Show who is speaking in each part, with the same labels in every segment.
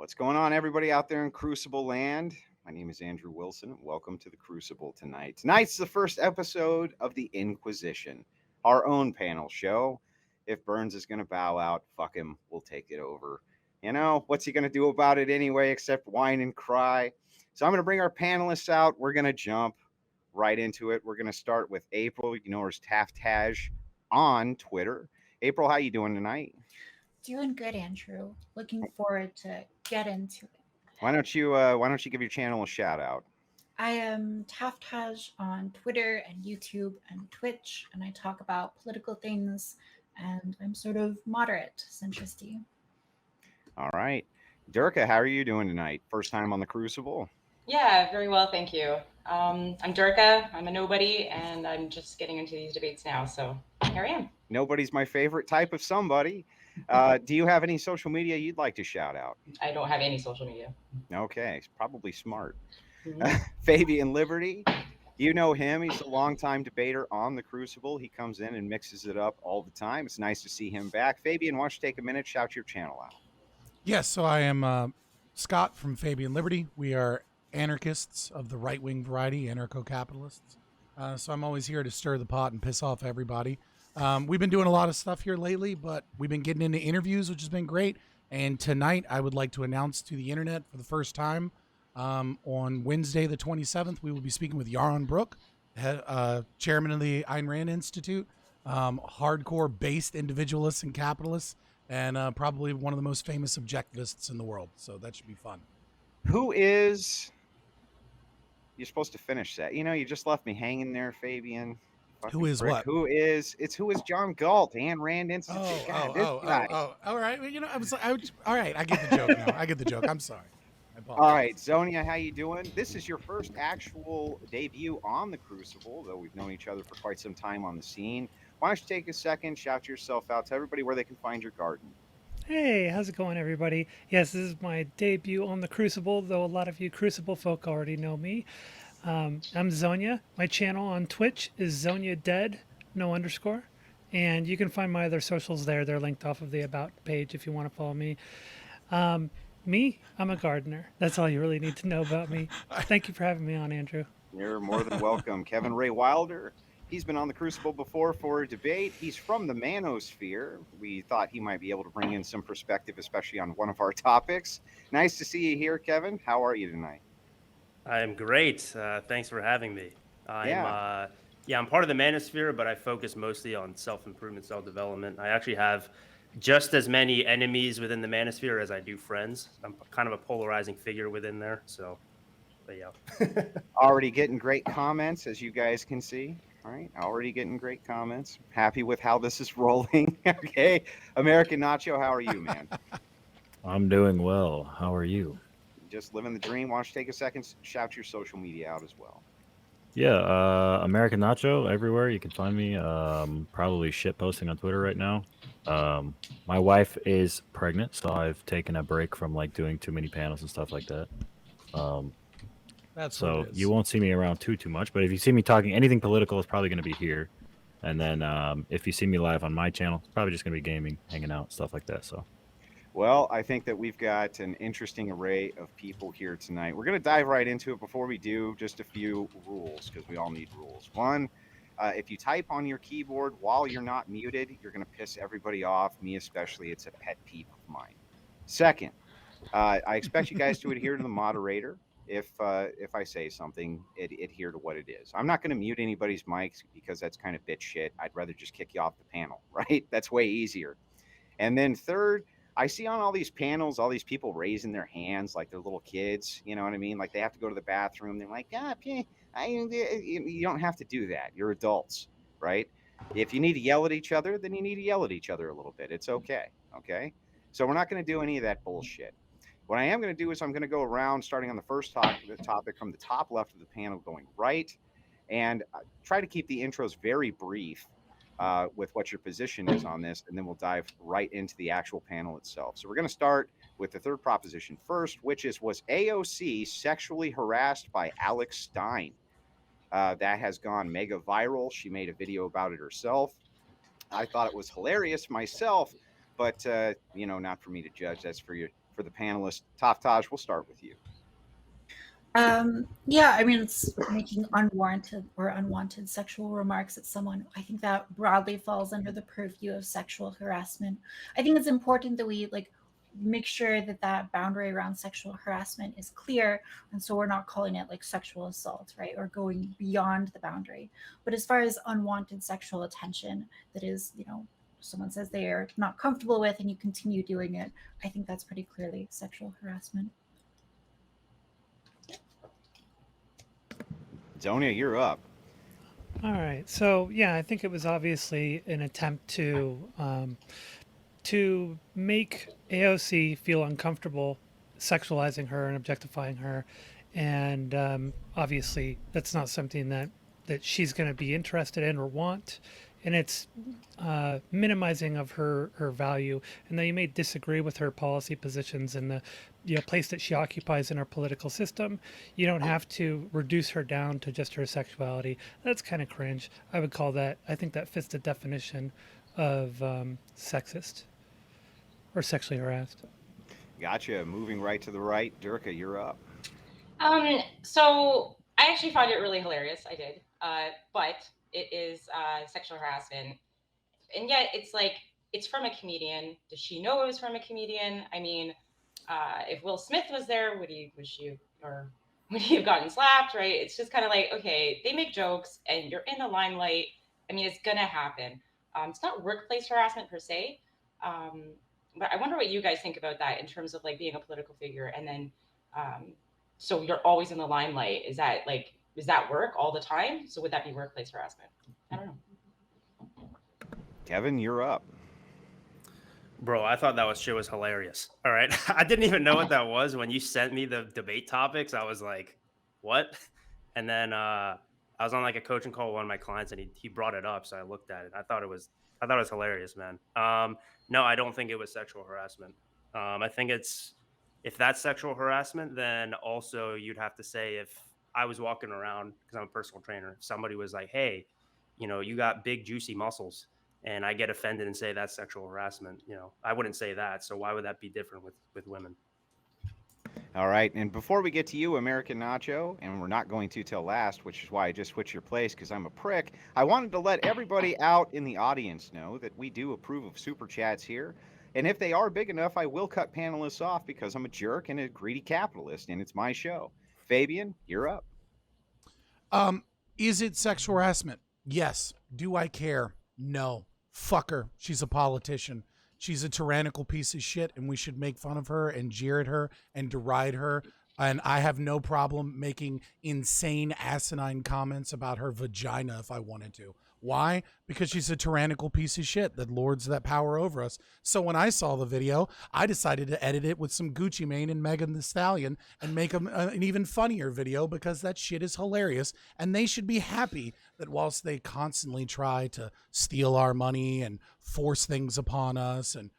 Speaker 1: What's going on, everybody out there in Crucible land? My name is Andrew Wilson. Welcome to the Crucible tonight. Tonight's the first episode of the Inquisition, our own panel show. If Burns is going to bow out, fuck him. We'll take it over. You know, what's he going to do about it anyway, except whine and cry? So I'm going to bring our panelists out. We're going to jump right into it. We're going to start with April. You know her as Taftaj on Twitter. April, how you doing tonight?
Speaker 2: Doing good, Andrew. Looking forward to get into it.
Speaker 1: Why don't you give your channel a shout out?
Speaker 2: I am Taftaj on Twitter and YouTube and Twitch, and I talk about political things, and I'm sort of moderate, centristy.
Speaker 1: All right. Durka, how are you doing tonight? First time on the Crucible?
Speaker 3: Yeah, very well, thank you. I'm Durka, I'm a nobody, and I'm just getting into these debates now, so here I am.
Speaker 1: Nobody's my favorite type of somebody. Do you have any social media you'd like to shout out?
Speaker 3: I don't have any social media.
Speaker 1: Okay, it's probably smart.
Speaker 3: Mhm.
Speaker 1: Fabian Liberty, you know him. He's a longtime debater on the Crucible. He comes in and mixes it up all the time. It's nice to see him back. Fabian, why don't you take a minute, shout your channel out?
Speaker 4: Yes, so I am Scott from Fabian Liberty. We are anarchists of the right-wing variety, anarcho-capitalists. So I'm always here to stir the pot and piss off everybody. We've been doing a lot of stuff here lately, but we've been getting into interviews, which has been great. And tonight, I would like to announce to the internet for the first time, on Wednesday, the 27th, we will be speaking with Yaron Brook, chairman of the Ayn Rand Institute, hardcore-based individualists and capitalists, and probably one of the most famous objectivists in the world. So that should be fun.
Speaker 1: Who is... You're supposed to finish that. You know, you just left me hanging there, Fabian.
Speaker 4: Who is what?
Speaker 1: Who is? It's who is John Galt, Ayn Rand Institute.
Speaker 4: All right. You know, all right. I get the joke now. I get the joke. I'm sorry.
Speaker 1: All right, Zonia, how you doing? This is your first actual debut on the Crucible, though we've known each other for quite some time on the scene. Why don't you take a second, shout yourself out to everybody where they can find your garden.
Speaker 5: Hey, how's it going, everybody? Yes, this is my debut on the Crucible, though a lot of you Crucible folk already know me. I'm Zonia. My channel on Twitch is ZoniaDead, no underscore. And you can find my other socials there. They're linked off of the About page if you want to follow me. Me, I'm a gardener. That's all you really need to know about me. Thank you for having me on, Andrew.
Speaker 1: You're more than welcome. Kevin Ray Wilder. He's been on the Crucible before for a debate. He's from the manosphere. We thought he might be able to bring in some perspective, especially on one of our topics. Nice to see you here, Kevin. How are you tonight?
Speaker 6: I'm great. Thanks for having me. I'm part of the manosphere, but I focus mostly on self-improvement, self-development. I actually have just as many enemies within the manosphere as I do friends. I'm kind of a polarizing figure within there. So, but yeah.
Speaker 1: Already getting great comments, as you guys can see. All right, already getting great comments. Happy with how this is rolling. Okay, American Nacho, how are you, man?
Speaker 7: I'm doing well. How are you?
Speaker 1: Just living the dream. Why don't you take a second, shout your social media out as well.
Speaker 7: Yeah, American Nacho everywhere. You can find me. Probably shit posting on Twitter right now. My wife is pregnant, so I've taken a break from like doing too many panels and stuff like that.
Speaker 4: That's
Speaker 7: so
Speaker 4: what it is.
Speaker 7: you won't see me around too much. But if you see me talking anything political, it's probably going to be here. And then if you see me live on my channel, it's probably just going to be gaming, hanging out, stuff like that. So.
Speaker 1: Well, I think that we've got an interesting array of people here tonight. We're going to dive right into it. Before we do, just a few rules, because we all need rules. One, if you type on your keyboard while you're not muted, you're going to piss everybody off, me especially. It's a pet peeve of mine. Second, I expect you guys to adhere to the moderator. If I say something, adhere to what it is. I'm not going to mute anybody's mics because that's kind of bitch shit. I'd rather just kick you off the panel, right? That's way easier. And then third, I see on all these panels, all these people raising their hands like they're little kids. You know what I mean? Like they have to go to the bathroom. They're like, you don't have to do that. You're adults, right? If you need to yell at each other, then you need to yell at each other a little bit. It's okay. Okay. So we're not going to do any of that bullshit. What I am going to do is I'm going to go around starting on the first topic from the top left of the panel going right, and try to keep the intros very brief. With what your position is on this, and then we'll dive right into the actual panel itself. So we're going to start with the third proposition first, which is, was AOC sexually harassed by Alex Stein? That has gone mega viral. She made a video about it herself. I thought it was hilarious myself, but not for me to judge. That's for for the panelists. Taftaj, we'll start with you.
Speaker 2: Yeah, I mean, it's making unwarranted or unwanted sexual remarks at someone. I think that broadly falls under the purview of sexual harassment. I think it's important that we make sure that that boundary around sexual harassment is clear, and so we're not calling it like sexual assault, right, or going beyond the boundary. But as far as unwanted sexual attention that is, someone says they are not comfortable with and you continue doing it, I think that's pretty clearly sexual harassment.
Speaker 1: Zonia, you're up.
Speaker 5: All right. So yeah, I think it was obviously an attempt to make AOC feel uncomfortable sexualizing her and objectifying her, and obviously that's not something that she's going to be interested in or want, and it's minimizing of her value. And though you may disagree with her policy positions and the place that she occupies in our political system, you don't have to reduce her down to just her sexuality. That's kind of cringe. I would call that, I think that fits the definition of sexist or sexually harassed.
Speaker 1: Gotcha. Moving right to the right. Durka, you're up.
Speaker 3: So I actually found it really hilarious. I did. But it is sexual harassment. And yet it's from a comedian. Does she know it was from a comedian? I mean, if Will Smith was there, would he have gotten slapped, right? It's just kind of like, okay, they make jokes and you're in the limelight. I mean, it's going to happen. It's not workplace harassment per se. But I wonder what you guys think about that in terms of being a political figure. And then, so you're always in the limelight. Is that work all the time? So would that be workplace harassment? I don't know.
Speaker 1: Kevin, you're up.
Speaker 6: Bro, I thought that shit was hilarious. All right. I didn't even know what that was. When you sent me the debate topics, I was like, what? And then I was on a coaching call with one of my clients, and he brought it up. So I looked at it. I thought it was hilarious, man. No, I don't think it was sexual harassment. I think if that's sexual harassment, then also you'd have to say, if I was walking around, because I'm a personal trainer, if somebody was like, hey, you got big, juicy muscles, and I get offended and say that's sexual harassment, I wouldn't say that. So why would that be different with women?
Speaker 1: All right. And before we get to you, American Nacho, and we're not going to till last, which is why I just switched your place because I'm a prick, I wanted to let everybody out in the audience know that we do approve of super chats here. And if they are big enough, I will cut panelists off because I'm a jerk and a greedy capitalist, and it's my show. Fabian, you're up.
Speaker 4: Is it sexual harassment? Yes. Do I care? No. Fuck her. She's a politician. She's a tyrannical piece of shit, and we should make fun of her and jeer at her and deride her. And I have no problem making insane, asinine comments about her vagina if I wanted to. Why? Because she's a tyrannical piece of shit that lords that power over us. So when I saw the video, I decided to edit it with some Gucci Mane and Megan Thee Stallion and make an even funnier video because that shit is hilarious. And they should be happy that whilst they constantly try to steal our money and force things upon us and,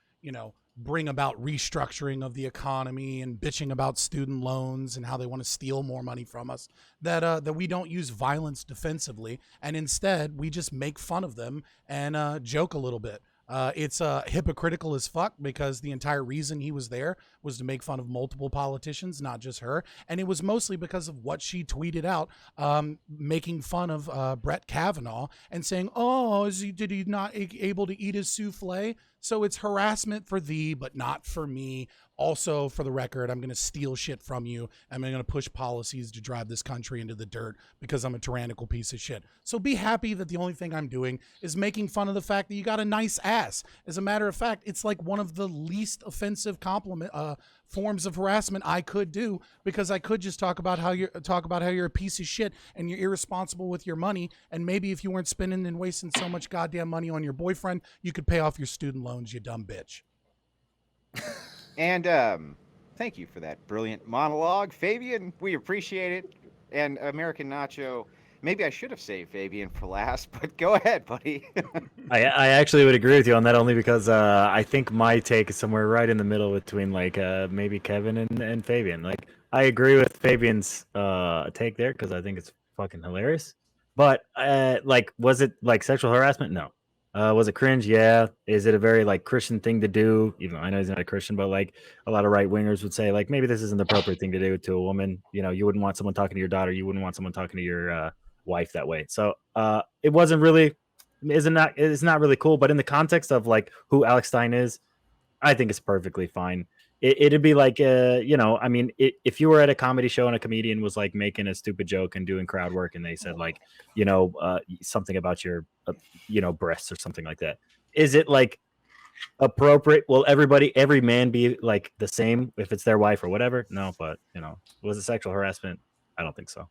Speaker 4: bring about restructuring of the economy and bitching about student loans and how they want to steal more money from us, that we don't use violence defensively, and instead we just make fun of them and joke a little bit. It's hypocritical as fuck because the entire reason he was there was to make fun of multiple politicians, not just her. And it was mostly because of what she tweeted out, making fun of Brett Kavanaugh and saying, oh, did he not able to eat his souffle? So it's harassment for thee, but not for me. Also, for the record, I'm going to steal shit from you. I'm going to push policies to drive this country into the dirt because I'm a tyrannical piece of shit. So be happy that the only thing I'm doing is making fun of the fact that you got a nice ass. As a matter of fact, it's like one of the least offensive forms of harassment I could do, because I could just talk about how you're a piece of shit and you're irresponsible with your money. And maybe if you weren't spending and wasting so much goddamn money on your boyfriend, you could pay off your student loans, you dumb bitch.
Speaker 1: And thank you for that brilliant monologue, Fabian. We appreciate it. And American Nacho, maybe I should have saved Fabian for last, but go ahead, buddy.
Speaker 7: I actually would agree with you on that, only because I think my take is somewhere right in the middle between maybe Kevin and Fabian. I agree with Fabian's take there because I think it's fucking hilarious. But was it sexual harassment? No. Was it cringe? Yeah. Is it a very like Christian thing to do? Even though I know he's not a Christian, but like a lot of right wingers would say, like maybe this isn't the appropriate thing to do to a woman. You know, you wouldn't want someone talking to your daughter. You wouldn't want someone talking to your wife that way. So it wasn't really. It's not really cool. But in the context of like who Alex Stein is, I think it's perfectly fine. It'd be like, you know, I mean, if you were at a comedy show and a comedian was like making a stupid joke and doing crowd work, and they said like, you know, something about your, you know, breasts or something like that, is it like appropriate? Will every man be like the same if it's their wife or whatever? No, but you know, was it sexual harassment? I don't think so.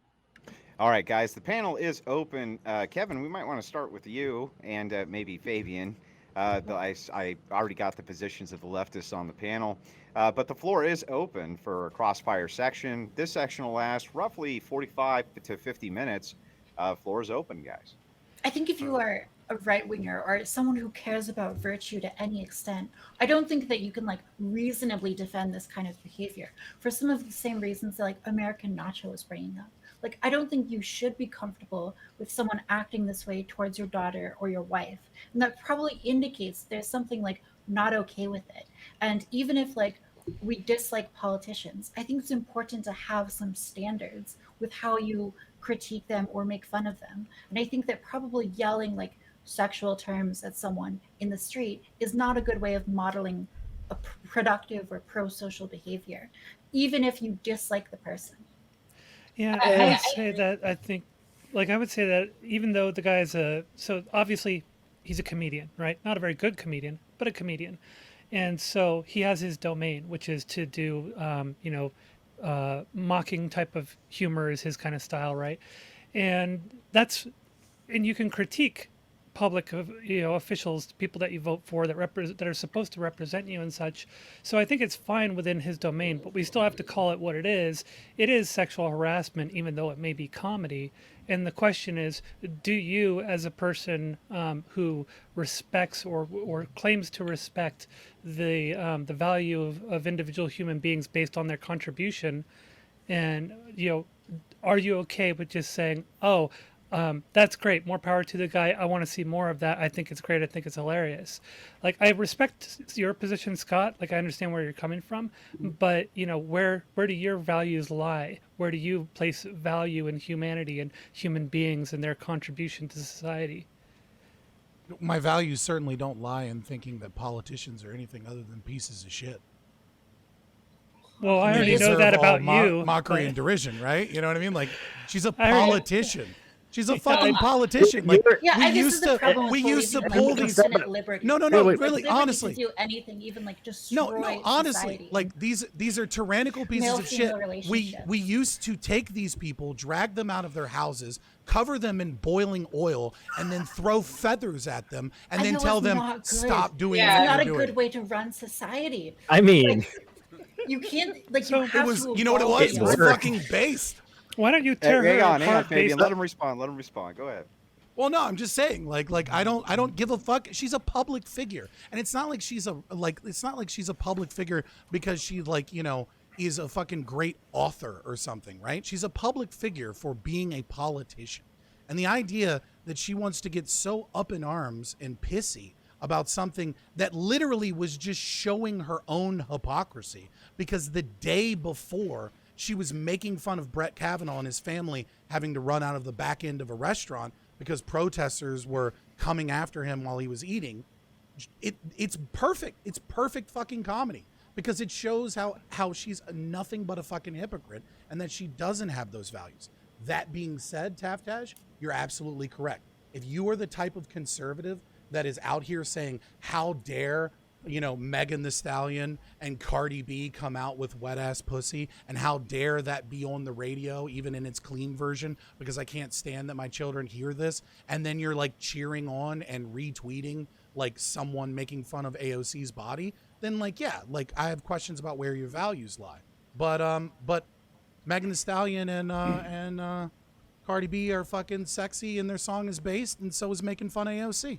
Speaker 1: All right, guys, the panel is open. Kevin, we might want to start with you and maybe Fabian. I already got the positions of the leftists on the panel, but the floor is open for a crossfire section. This section will last roughly 45 to 50 minutes. Floor is open, guys.
Speaker 2: I think if you are a right winger or someone who cares about virtue to any extent, I don't think that you can like reasonably defend this kind of behavior for some of the same reasons that like American Nacho is bringing up. Like, I don't think you should be comfortable with someone acting this way towards your daughter or your wife. And that probably indicates there's something like not okay with it. And even if like we dislike politicians, I think it's important to have some standards with how you critique them or make fun of them. And I think that probably yelling like sexual terms at someone in the street is not a good way of modeling a productive or pro-social behavior, even if you dislike the person.
Speaker 5: Yeah, I would say that I would say that even though the guy's so obviously he's a comedian, right? Not a very good comedian, but a comedian. And so he has his domain, which is to do, mocking type of humor is his kind of style, right? And you can critique public officials, people that you vote for that are supposed to represent you and such. So I think it's fine within his domain, but we still have to call it what it is. It is sexual harassment, even though it may be comedy. And the question is, do you, as a person who respects or claims to respect the value of individual human beings based on their contribution, and are you okay with just saying, oh, that's great, more power to the guy, I want to see more of that, I think it's great, I think it's hilarious. Like, I respect your position, Scott, like I understand where you're coming from, but where do your values lie? Where do you place value in humanity and human beings and their contribution to society?
Speaker 4: My values certainly don't lie in thinking that politicians are anything other than pieces of shit.
Speaker 5: Well, I already know
Speaker 4: Deserve
Speaker 5: that
Speaker 4: all
Speaker 5: about you.
Speaker 4: mockery and derision, right? You know what I mean? Like, she's a politician. She's a fucking politician. Like,
Speaker 2: Yeah,
Speaker 4: we
Speaker 2: this is
Speaker 4: used
Speaker 2: the
Speaker 4: to
Speaker 2: problem with
Speaker 4: pull these. No, really, honestly.
Speaker 2: To do anything, even like destroy
Speaker 4: No, honestly,
Speaker 2: society.
Speaker 4: like these are tyrannical pieces of shit.
Speaker 2: Male-female
Speaker 4: We used to take these people, drag them out of their houses, cover them in boiling oil, and then throw feathers at them, and
Speaker 2: I
Speaker 4: then
Speaker 2: know
Speaker 4: tell
Speaker 2: it's
Speaker 4: them
Speaker 2: not good.
Speaker 4: stop doing
Speaker 3: Yeah.
Speaker 4: what
Speaker 2: It's not a
Speaker 4: you're
Speaker 2: good
Speaker 4: doing.
Speaker 2: way to run society.
Speaker 7: I mean,
Speaker 2: You can't like
Speaker 5: So
Speaker 2: you have
Speaker 4: It was,
Speaker 2: to
Speaker 4: you know what it
Speaker 2: evolve
Speaker 4: was? It was
Speaker 2: beyond that.
Speaker 4: fucking based.
Speaker 5: Why don't you tear
Speaker 1: Hang
Speaker 5: her
Speaker 1: on,
Speaker 5: apart
Speaker 1: Fabian.
Speaker 5: based
Speaker 1: Let him respond. Let him respond. Go ahead.
Speaker 4: Well, no, I'm just saying, like I don't give a fuck. She's a public figure, and it's not like she's a public figure because she is a fucking great author or something, right? She's a public figure for being a politician, and the idea that she wants to get so up in arms and pissy about something that literally was just showing her own hypocrisy, because the day before she was making fun of Brett Kavanaugh and his family having to run out of the back end of a restaurant because protesters were coming after him while he was eating. It's perfect. It's perfect fucking comedy, because it shows how she's nothing but a fucking hypocrite and that she doesn't have those values. That being said, Taftaj, you're absolutely correct. If you are the type of conservative that is out here saying, how dare Megan Thee Stallion and Cardi B come out with wet ass pussy, and how dare that be on the radio even in its clean version, because I can't stand that my children hear this, and then you're like cheering on and retweeting like someone making fun of AOC's body, then like, yeah, like I have questions about where your values lie. But Megan Thee Stallion and Cardi B are fucking sexy and their song is based, and so is making fun of AOC.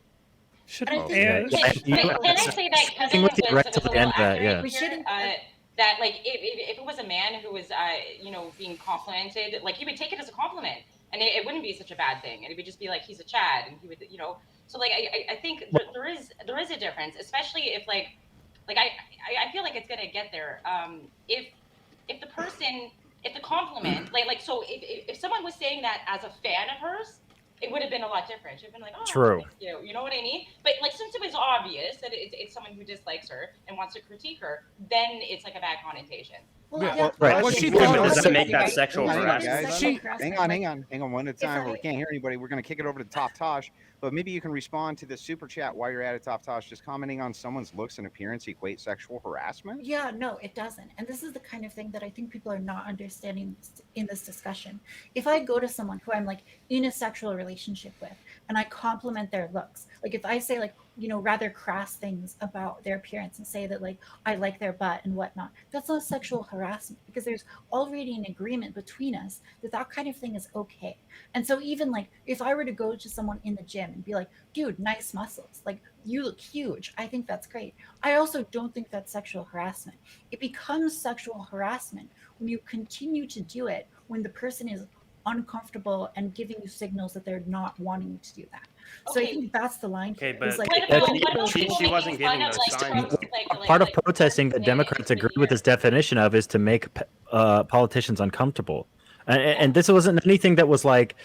Speaker 5: Should
Speaker 2: I
Speaker 5: I,
Speaker 2: think-
Speaker 3: Can I say that Kevin was
Speaker 7: right to
Speaker 3: a
Speaker 7: the
Speaker 3: little
Speaker 7: end of that, yeah.
Speaker 3: accurate
Speaker 2: We
Speaker 3: here?
Speaker 2: shouldn't-
Speaker 3: That like if it was a man who was being complimented, like he would take it as a compliment, and it wouldn't be such a bad thing, and it would just be like he's a Chad, and he would So like I think there is a difference, especially if like I feel like it's gonna get there. If the person, if the compliment, so if someone was saying that as a fan of hers, it would have been a lot different. She'd been like, oh,
Speaker 7: True.
Speaker 3: thank you. You know what I mean? But like, since it was obvious that it's someone who dislikes her and wants to critique her, then it's like a bad connotation.
Speaker 2: Well,
Speaker 4: Yeah,
Speaker 2: yeah,
Speaker 7: right.
Speaker 4: What she
Speaker 6: But
Speaker 4: thought
Speaker 6: does
Speaker 4: was
Speaker 6: that make that sexual
Speaker 1: Hang on,
Speaker 6: harassment?
Speaker 1: guys.
Speaker 4: She-
Speaker 1: Hang on, one at a time.
Speaker 2: I-
Speaker 1: We can't hear anybody. We're going to kick it over to Taftaj, but maybe you can respond to the super chat while you're at it, Taftaj. Just commenting on someone's looks and appearance equate sexual harassment.
Speaker 2: Yeah, no, it doesn't. And this is the kind of thing that I think people are not understanding in this discussion. If I go to someone who I'm like in a sexual relationship with and I compliment their looks, like if I say like, you know, rather crass things about their appearance and say that like I like their butt and whatnot, that's not sexual harassment because there's already an agreement between us that that kind of thing is okay. And so even like if I were to go to someone in the gym and be like, dude, nice muscles, like you look huge, I think that's great. I also don't think that's sexual harassment. It becomes sexual harassment when you continue to do it when the person is uncomfortable and giving you signals that they're not wanting you to do that. So I
Speaker 3: Okay.
Speaker 2: think that's the line.
Speaker 6: Okay,
Speaker 2: here,
Speaker 6: but
Speaker 2: is like,
Speaker 3: What
Speaker 7: Yeah,
Speaker 3: about,
Speaker 7: she-
Speaker 3: what about
Speaker 6: she
Speaker 3: people
Speaker 6: wasn't
Speaker 3: making fun
Speaker 6: giving
Speaker 3: of,
Speaker 6: those
Speaker 3: like,
Speaker 6: signs.
Speaker 3: Trump's, like,
Speaker 7: Part of
Speaker 3: like,
Speaker 7: protesting that
Speaker 3: like,
Speaker 7: Democrats
Speaker 3: like,
Speaker 7: agree with this definition of is to make politicians uncomfortable. And this wasn't anything that was like,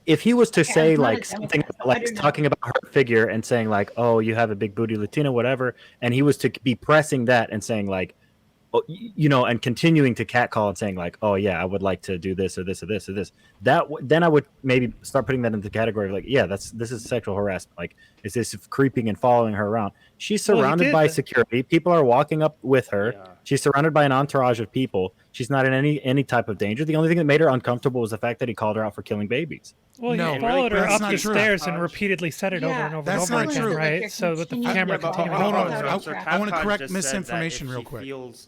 Speaker 7: if he was to
Speaker 2: Okay,
Speaker 7: say
Speaker 2: I'm not a
Speaker 7: like something
Speaker 2: Democrat, so I
Speaker 7: like
Speaker 2: don't know.
Speaker 7: talking about her figure and saying like, oh, you have a big booty Latina, whatever, and he was to be pressing that and saying like, oh, you know, and continuing to catcall and saying like, oh yeah, I would like to do this or this or this or this. Then I would maybe start putting that into the category of like, yeah, this is sexual harassment. Like, is this creeping and following her around? She's
Speaker 5: Well, he
Speaker 7: surrounded
Speaker 5: did
Speaker 7: by
Speaker 5: that.
Speaker 7: security. People are walking up with her.
Speaker 6: Yeah.
Speaker 7: She's surrounded by an entourage of people. She's not in any type of danger. The only thing that made her uncomfortable was the fact that he called her out for killing babies.
Speaker 5: Well,
Speaker 4: No,
Speaker 5: he
Speaker 6: and really
Speaker 5: followed her
Speaker 6: quick,
Speaker 5: up
Speaker 4: that's
Speaker 5: the
Speaker 4: not true.
Speaker 5: stairs and
Speaker 6: Taftaj.
Speaker 5: repeatedly said it over
Speaker 2: Yeah,
Speaker 5: and over
Speaker 4: That's
Speaker 5: and over
Speaker 4: not
Speaker 5: again,
Speaker 4: true.
Speaker 5: right?
Speaker 2: Like,
Speaker 5: So that the
Speaker 2: you're
Speaker 5: camera
Speaker 2: continuing
Speaker 5: could
Speaker 2: to
Speaker 5: take
Speaker 2: follow
Speaker 5: it
Speaker 4: hold
Speaker 2: without
Speaker 4: on.
Speaker 2: a
Speaker 6: So
Speaker 2: track.
Speaker 4: I wanna
Speaker 6: Taftaj
Speaker 4: correct
Speaker 6: just said that
Speaker 4: misinformation
Speaker 6: if
Speaker 4: real
Speaker 6: she
Speaker 4: quick.
Speaker 6: feels,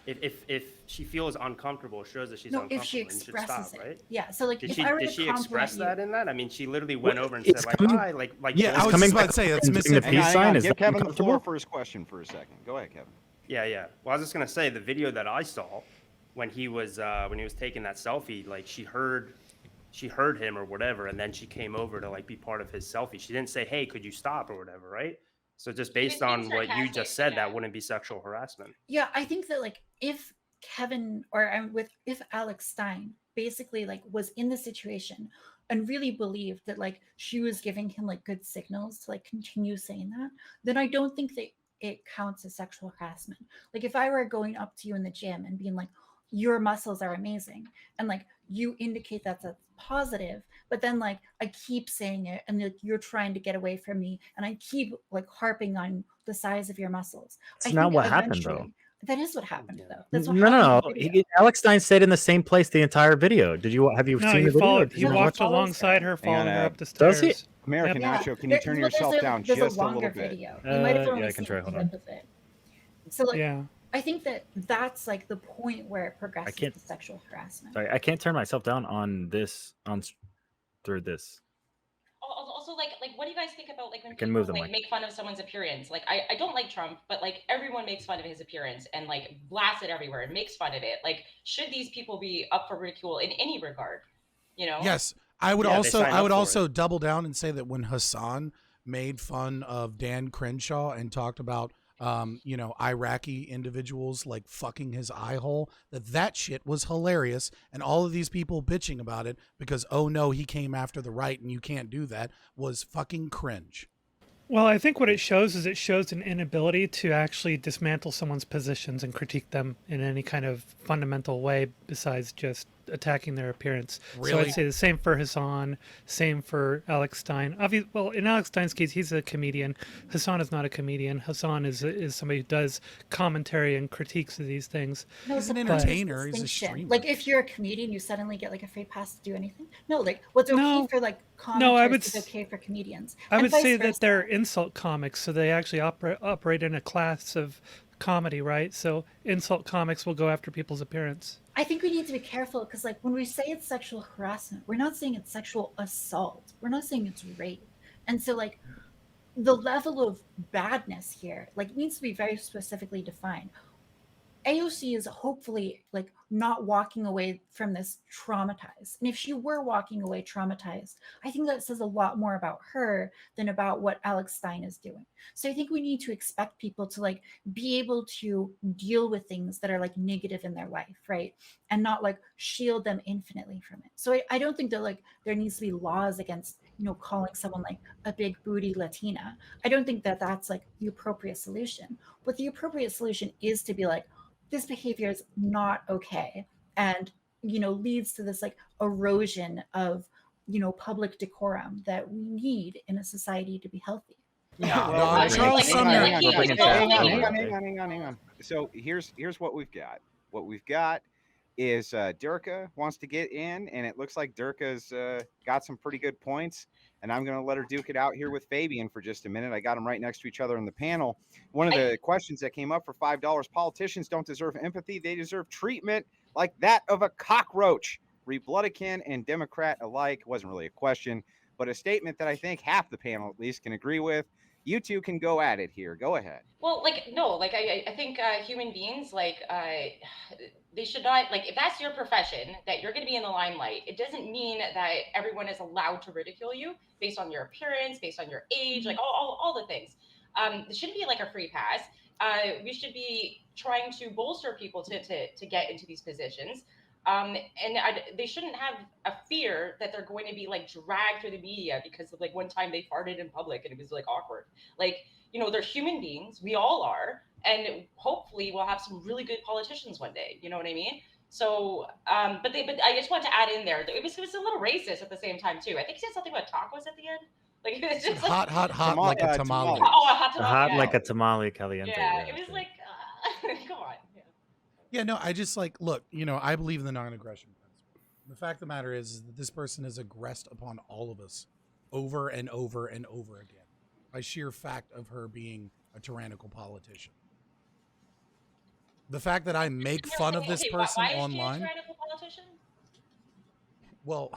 Speaker 6: if she feels uncomfortable, it shows that she's
Speaker 2: No,
Speaker 6: uncomfortable.
Speaker 2: if she
Speaker 6: and you should
Speaker 2: expresses
Speaker 6: stop,
Speaker 2: it.
Speaker 6: right?
Speaker 2: Yeah. So like if I were
Speaker 6: Did
Speaker 2: to
Speaker 6: she
Speaker 2: compliment
Speaker 6: express
Speaker 2: you,
Speaker 6: that in that? I mean, she literally went
Speaker 7: Well,
Speaker 6: over and
Speaker 7: it's
Speaker 6: said like,
Speaker 7: coming-
Speaker 6: hi, like
Speaker 4: Yeah,
Speaker 6: both
Speaker 4: I was
Speaker 7: coming
Speaker 4: just about
Speaker 7: back
Speaker 4: to say that's
Speaker 7: and doing the
Speaker 4: misinformation.
Speaker 7: peace sign. Is
Speaker 1: Give
Speaker 7: that
Speaker 1: Kevin the floor
Speaker 7: uncomfortable?
Speaker 1: for his question for a second. Go ahead, Kevin.
Speaker 6: Yeah. Well, I was just gonna say the video that I saw when he was taking that selfie, like she heard him or whatever, and then she came over to like be part of his selfie. She didn't say, "Hey, could you stop?" or whatever, right? So just based
Speaker 3: being
Speaker 6: on what you
Speaker 3: sarcastic,
Speaker 6: just said,
Speaker 3: yeah.
Speaker 6: that wouldn't be sexual harassment.
Speaker 2: yeah, I think that like if Kevin or if Alex Stein basically like was in the situation and really believed that like she was giving him like good signals to like continue saying that, then I don't think that it counts as sexual harassment. Like if I were going up to you in the gym and being like, your muscles are amazing, and like you indicate that's positive, but then like I keep saying it and like you're trying to get away from me and I keep like harping on the size of your muscles.
Speaker 7: That's
Speaker 2: I
Speaker 7: not
Speaker 2: think
Speaker 7: what happened, though.
Speaker 2: eventually- That is what happened,
Speaker 6: Yeah.
Speaker 2: though. That's what
Speaker 7: No,
Speaker 2: happened
Speaker 7: no,
Speaker 2: in
Speaker 7: no.
Speaker 2: the video.
Speaker 7: Alex Stein stayed in the same place the entire video. Have you
Speaker 5: No,
Speaker 7: seen
Speaker 5: he
Speaker 7: the video?
Speaker 5: followed.
Speaker 7: Did
Speaker 5: He
Speaker 7: you
Speaker 2: No,
Speaker 7: watch
Speaker 5: walked
Speaker 2: follows
Speaker 5: alongside
Speaker 2: her.
Speaker 5: her,
Speaker 1: Hang on,
Speaker 5: following her up the
Speaker 7: does he?
Speaker 5: stairs.
Speaker 1: American
Speaker 2: Yeah,
Speaker 1: Nacho, can you turn yourself down
Speaker 2: there's
Speaker 1: just a
Speaker 2: longer
Speaker 1: little bit?
Speaker 2: video. You might have
Speaker 7: yeah,
Speaker 2: only
Speaker 7: I can
Speaker 2: seen
Speaker 7: try.
Speaker 2: the
Speaker 7: Hold
Speaker 2: end of it. So like,
Speaker 5: Yeah.
Speaker 2: I think that that's like the point where it progresses
Speaker 7: can't-
Speaker 2: to sexual harassment.
Speaker 7: Sorry, I can't turn myself down on this through this.
Speaker 3: Also, like what do you guys think about like when
Speaker 7: I can
Speaker 3: people
Speaker 7: move the
Speaker 3: like
Speaker 7: mic.
Speaker 3: make fun of someone's appearance? Like I don't like Trump, but like everyone makes fun of his appearance and like blasts it everywhere and makes fun of it. Like, should these people be up for ridicule in any regard? You know?
Speaker 4: Yes, I would
Speaker 6: Yeah, they
Speaker 4: also
Speaker 6: sign
Speaker 4: I
Speaker 6: up
Speaker 4: would
Speaker 6: for
Speaker 4: also double down and say that when Hassan made fun of Dan Crenshaw and talked about you know, Iraqi individuals like fucking his eye hole, that shit was hilarious, and all of these people bitching about it because oh no, he came after the right and you can't do that was fucking cringe.
Speaker 5: Well, I think what it shows is it shows an inability to actually dismantle someone's positions and critique them in any kind of fundamental way besides just attacking their appearance. So
Speaker 4: Really?
Speaker 5: I'd say the same for Hassan, same for Alex Stein. Well, in Alex Stein's case, he's a comedian. Hassan is not a comedian. Hassan is somebody who does commentary and critiques of these things.
Speaker 2: No,
Speaker 4: He's an
Speaker 2: it's a
Speaker 4: entertainer, he's a
Speaker 2: distinction.
Speaker 4: streamer.
Speaker 2: Like if you're a comedian, you suddenly get like a free pass to do anything. No, like what's okay
Speaker 5: No.
Speaker 2: for like
Speaker 5: No, I
Speaker 2: commenters
Speaker 5: would
Speaker 2: is okay for comedians.
Speaker 5: I
Speaker 2: and
Speaker 5: would
Speaker 2: vice
Speaker 5: say that
Speaker 2: versa.
Speaker 5: they're insult comics, so they actually operate in a class of comedy, right? So insult comics will go after people's appearance.
Speaker 2: I think we need to be careful because, like, when we say it's sexual harassment, we're not saying it's sexual assault. We're not saying it's rape. And so, like, the level of badness here, like, needs to be very specifically defined. AOC is hopefully like not walking away from this traumatized. And if she were walking away traumatized, I think that says a lot more about her than about what Alex Stein is doing. So I think we need to expect people to like be able to deal with things that are like negative in their life, right? And not like shield them infinitely from it. So I don't think that like there needs to be laws against, you know, calling someone like a big booty Latina. I don't think that that's like the appropriate solution. But the appropriate solution is to be like, this behavior is not okay, and you know, leads to this like erosion of, you know, public decorum that we need in a society to be healthy.
Speaker 4: Yeah,
Speaker 1: Well,
Speaker 4: no,
Speaker 1: hang
Speaker 4: Charles
Speaker 1: on,
Speaker 4: Sumner.
Speaker 1: hang on,
Speaker 7: We're bringing
Speaker 1: hang on,
Speaker 7: Charles
Speaker 1: hang
Speaker 7: Sumner.
Speaker 1: on, hang on. So here's what we've got. What we've got is Durka wants to get in, and it looks like Durka's got some pretty good points. And I'm going to let her duke it out here with Fabian for just a minute. I got them right next to each other on the panel. One of the questions that came up for $5: politicians don't deserve empathy; they deserve treatment like that of a cockroach. Republican and Democrat alike. Wasn't really a question, but a statement that I think half the panel at least can agree with. You two can go at it here. Go ahead.
Speaker 3: Well, like, no, like, I think human beings, like, they should not, like, if that's your profession, that you're going to be in the limelight, it doesn't mean that everyone is allowed to ridicule you based on your appearance, based on your age, like, all the things. It shouldn't be like a free pass. We should be trying to bolster people to get into these positions. And they shouldn't have a fear that they're going to be like dragged through the media because of like one time they farted in public and it was like awkward. Like, you know, they're human beings. We all are. And hopefully we'll have some really good politicians one day. You know what I mean? So, but I just want to add in there, it was a little racist at the same time too. I think he said something about tacos at the end. Like, it's just
Speaker 4: Hot,
Speaker 3: like,
Speaker 4: hot, like a tamale.
Speaker 3: oh, a hot tamale.
Speaker 7: Hot
Speaker 3: Yeah.
Speaker 7: like a tamale caliente.
Speaker 3: Yeah, it was like, come on. Yeah.
Speaker 4: Yeah, no, I just like, look, you know, I believe in the non-aggression principle. The fact of the matter is that this person has aggressed upon all of us over and over and over again by sheer fact of her being a tyrannical politician. The fact that I make fun of this person
Speaker 3: why is
Speaker 4: online.
Speaker 3: she a tyrannical politician?
Speaker 4: Well,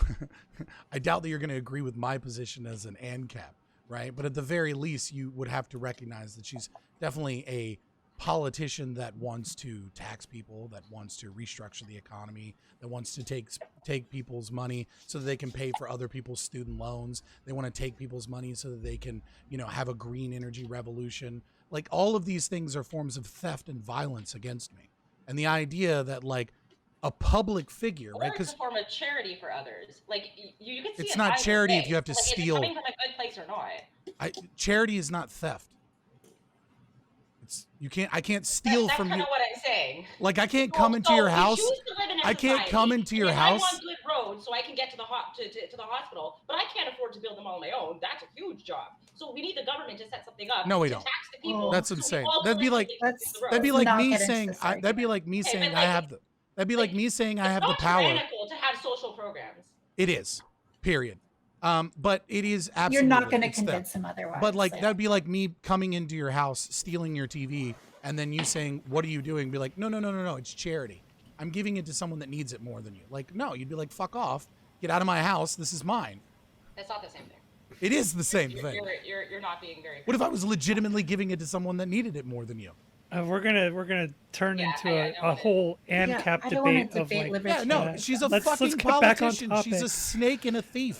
Speaker 4: I doubt that you're going to agree with my position as an ANCAP, right? But at the very least, you would have to recognize that she's definitely a politician that wants to tax people, that wants to restructure the economy, that wants to take people's money so that they can pay for other people's student loans. They want to take people's money so that they can, you know, have a green energy revolution. Like, all of these things are forms of theft and violence against me. And the idea that like a public figure, right?
Speaker 3: Because it's a form of charity for others. Like, you can see
Speaker 4: it's
Speaker 3: it
Speaker 4: not
Speaker 3: either
Speaker 4: charity
Speaker 3: way.
Speaker 4: if you have to
Speaker 3: like,
Speaker 4: steal.
Speaker 3: Is it coming from a good place or not?
Speaker 4: Charity is not theft. I can't steal
Speaker 3: That's
Speaker 4: from
Speaker 3: kind
Speaker 4: you.
Speaker 3: of what I'm saying.
Speaker 4: Like, I can't come into your house. I can't come into your house.
Speaker 3: I want good roads so I can get to the hospital, but I can't afford to build them on my own. That's a huge job. So we need the government to set something up.
Speaker 4: No, we
Speaker 3: to
Speaker 4: don't.
Speaker 3: tax the people.
Speaker 4: That's
Speaker 3: so we
Speaker 4: insane.
Speaker 3: all
Speaker 4: That'd be like
Speaker 3: collectively
Speaker 4: that'd be
Speaker 2: Let's
Speaker 4: like
Speaker 2: not
Speaker 4: me
Speaker 2: get into
Speaker 4: saying
Speaker 2: this
Speaker 4: that'd be like me
Speaker 3: Okay,
Speaker 4: saying
Speaker 3: but
Speaker 4: I
Speaker 3: like-
Speaker 4: have the. That'd be like me saying I have the
Speaker 3: It's
Speaker 4: power.
Speaker 3: not tyrannical to have social programs.
Speaker 4: It is. Period. But it is absolutely.
Speaker 2: You're not going to
Speaker 4: it's theft.
Speaker 2: convince him otherwise.
Speaker 4: But like
Speaker 2: so.
Speaker 4: that'd be like me coming into your house, stealing your TV, and then you saying, "What are you doing?" Be like, "No, it's charity. I'm giving it to someone that needs it more than you." Like, no, you'd be like, "Fuck off. Get out of my house. This is mine."
Speaker 3: That's not the same thing.
Speaker 4: It is the same thing.
Speaker 3: You're not being very.
Speaker 4: What if I was legitimately giving it to someone that needed it more than you?
Speaker 5: We're gonna turn
Speaker 3: Yeah,
Speaker 5: into
Speaker 3: I know
Speaker 5: a
Speaker 3: it.
Speaker 5: whole
Speaker 2: Yeah,
Speaker 5: ANCAP
Speaker 2: I don't want
Speaker 5: debate
Speaker 2: to
Speaker 5: of
Speaker 2: debate
Speaker 5: like.
Speaker 4: Yeah, no,
Speaker 2: libertarians.
Speaker 4: she's a
Speaker 5: Let's
Speaker 4: fucking
Speaker 5: get back on
Speaker 4: politician. She's a
Speaker 5: topic.
Speaker 4: snake and a thief.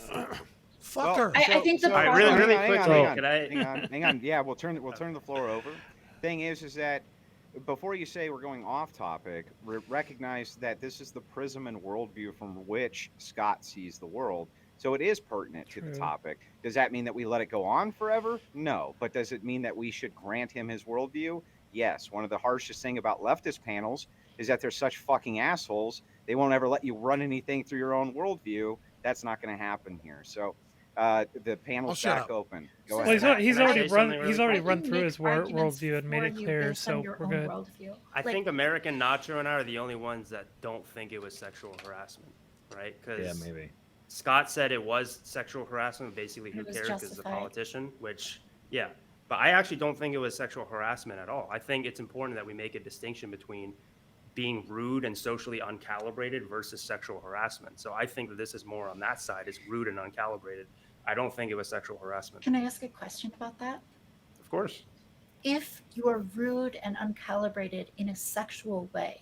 Speaker 4: Fuck
Speaker 1: Well,
Speaker 4: her.
Speaker 2: I think the
Speaker 1: so-
Speaker 2: problem-
Speaker 6: Really, really
Speaker 1: hang
Speaker 6: quickly,
Speaker 1: on,
Speaker 6: could I-
Speaker 1: hang on. Yeah, we'll turn the floor over. Thing is that before you say we're going off topic, recognize that this is the prism and worldview from which Scott sees the world. So it is pertinent to the
Speaker 5: True.
Speaker 1: topic. Does that mean that we let it go on forever? No. But does it mean that we should grant him his worldview? Yes. One of the harshest thing about leftist panels is that they're such fucking assholes. They won't ever let you run anything through your own worldview. That's not going to happen here. So the panel's
Speaker 4: shut
Speaker 1: back
Speaker 4: up.
Speaker 1: open. Go
Speaker 5: Well,
Speaker 1: ahead.
Speaker 5: he's
Speaker 6: Can I
Speaker 5: already
Speaker 6: say
Speaker 5: run.
Speaker 6: something
Speaker 5: He's
Speaker 6: really
Speaker 5: already
Speaker 6: quick?
Speaker 5: run through his
Speaker 2: Arguments
Speaker 5: worldview and made
Speaker 2: for
Speaker 5: it
Speaker 2: you
Speaker 5: clear,
Speaker 2: based on
Speaker 5: so
Speaker 2: your
Speaker 5: we're
Speaker 2: own
Speaker 5: good.
Speaker 2: worldview.
Speaker 6: I think American Nacho and I are the only ones that don't think it was sexual harassment, right?
Speaker 7: Yeah,
Speaker 6: Because
Speaker 7: maybe.
Speaker 6: Scott said it was sexual harassment. Basically, who
Speaker 2: It was
Speaker 6: cares because he's a
Speaker 2: justified.
Speaker 6: politician, which, yeah. But I actually don't think it was sexual harassment at all. I think it's important that we make a distinction between being rude and socially uncalibrated versus sexual harassment. So I think that this is more on that side, is rude and uncalibrated. I don't think it was sexual harassment.
Speaker 2: Can I ask a question about that?
Speaker 6: Of course.
Speaker 2: if you are rude and uncalibrated in a sexual way,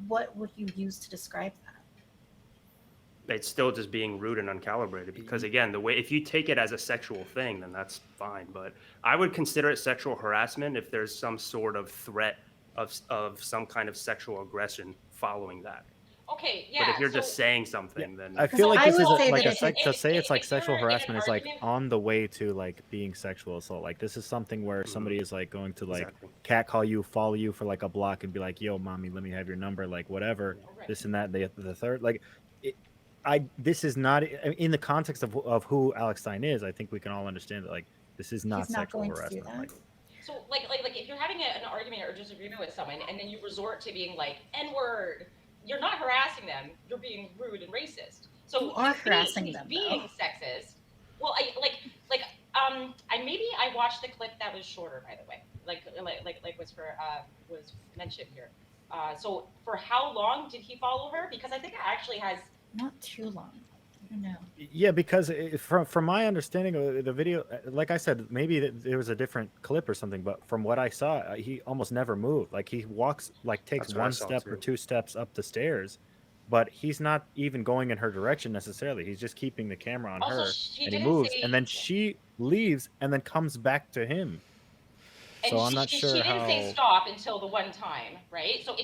Speaker 2: what would you use to describe that?
Speaker 6: It's still just being rude and uncalibrated because again, the way if you take it as a sexual thing, then that's fine. But I would consider it sexual harassment if there's some sort of threat of some kind of sexual aggression following that.
Speaker 3: Okay,
Speaker 6: But
Speaker 3: yeah.
Speaker 6: if you're
Speaker 3: so,
Speaker 6: just saying something, then
Speaker 7: I feel
Speaker 2: So
Speaker 7: like
Speaker 2: I
Speaker 7: this
Speaker 2: would
Speaker 7: is
Speaker 2: say
Speaker 7: like
Speaker 2: that
Speaker 7: a
Speaker 2: if
Speaker 7: sex,
Speaker 3: it-
Speaker 7: to say it's like
Speaker 3: if you're
Speaker 7: sexual
Speaker 3: in an
Speaker 7: harassment is like
Speaker 3: argument-
Speaker 7: on the way to like being sexual assault. Like this is something where somebody is like going to like
Speaker 6: Exactly.
Speaker 7: catcall you, follow you for like a block, and be like, "Yo, mommy, let me have your number," like whatever,
Speaker 3: Right.
Speaker 7: this and that. The third, like, this is not in the context of who Alex Stein is. I think we can all understand that like this is not
Speaker 2: He's not
Speaker 7: sexual
Speaker 2: going to do
Speaker 7: harassment.
Speaker 2: that.
Speaker 7: Like,
Speaker 3: So like if you're having an argument or disagreement with someone and then you resort to being like N-word, you're not harassing them. You're being rude and racist. So
Speaker 2: You are
Speaker 3: he's
Speaker 2: harassing
Speaker 3: he's
Speaker 2: them,
Speaker 3: being
Speaker 2: though.
Speaker 3: sexist. Well, I watched the clip that was shorter, by the way. Like was mentioned here. So for how long did he follow her? Because I think it actually has.
Speaker 2: Not too long. I don't know.
Speaker 7: yeah, because from my understanding of the video, like I said, maybe there was a different clip or something, but from what I saw, he almost never moved. Like he walks, like takes
Speaker 6: That's what I
Speaker 7: one
Speaker 6: saw,
Speaker 7: step or
Speaker 6: too.
Speaker 7: 2 steps up the stairs, but he's not even going in her direction necessarily. He's just keeping the camera on
Speaker 3: Also,
Speaker 7: her,
Speaker 3: she
Speaker 7: and he
Speaker 3: didn't
Speaker 7: moves,
Speaker 3: say-
Speaker 7: and then she leaves, and then comes back to him.
Speaker 3: And
Speaker 7: So I'm not sure
Speaker 3: she didn't say
Speaker 7: how-
Speaker 3: stop until the one time, right? So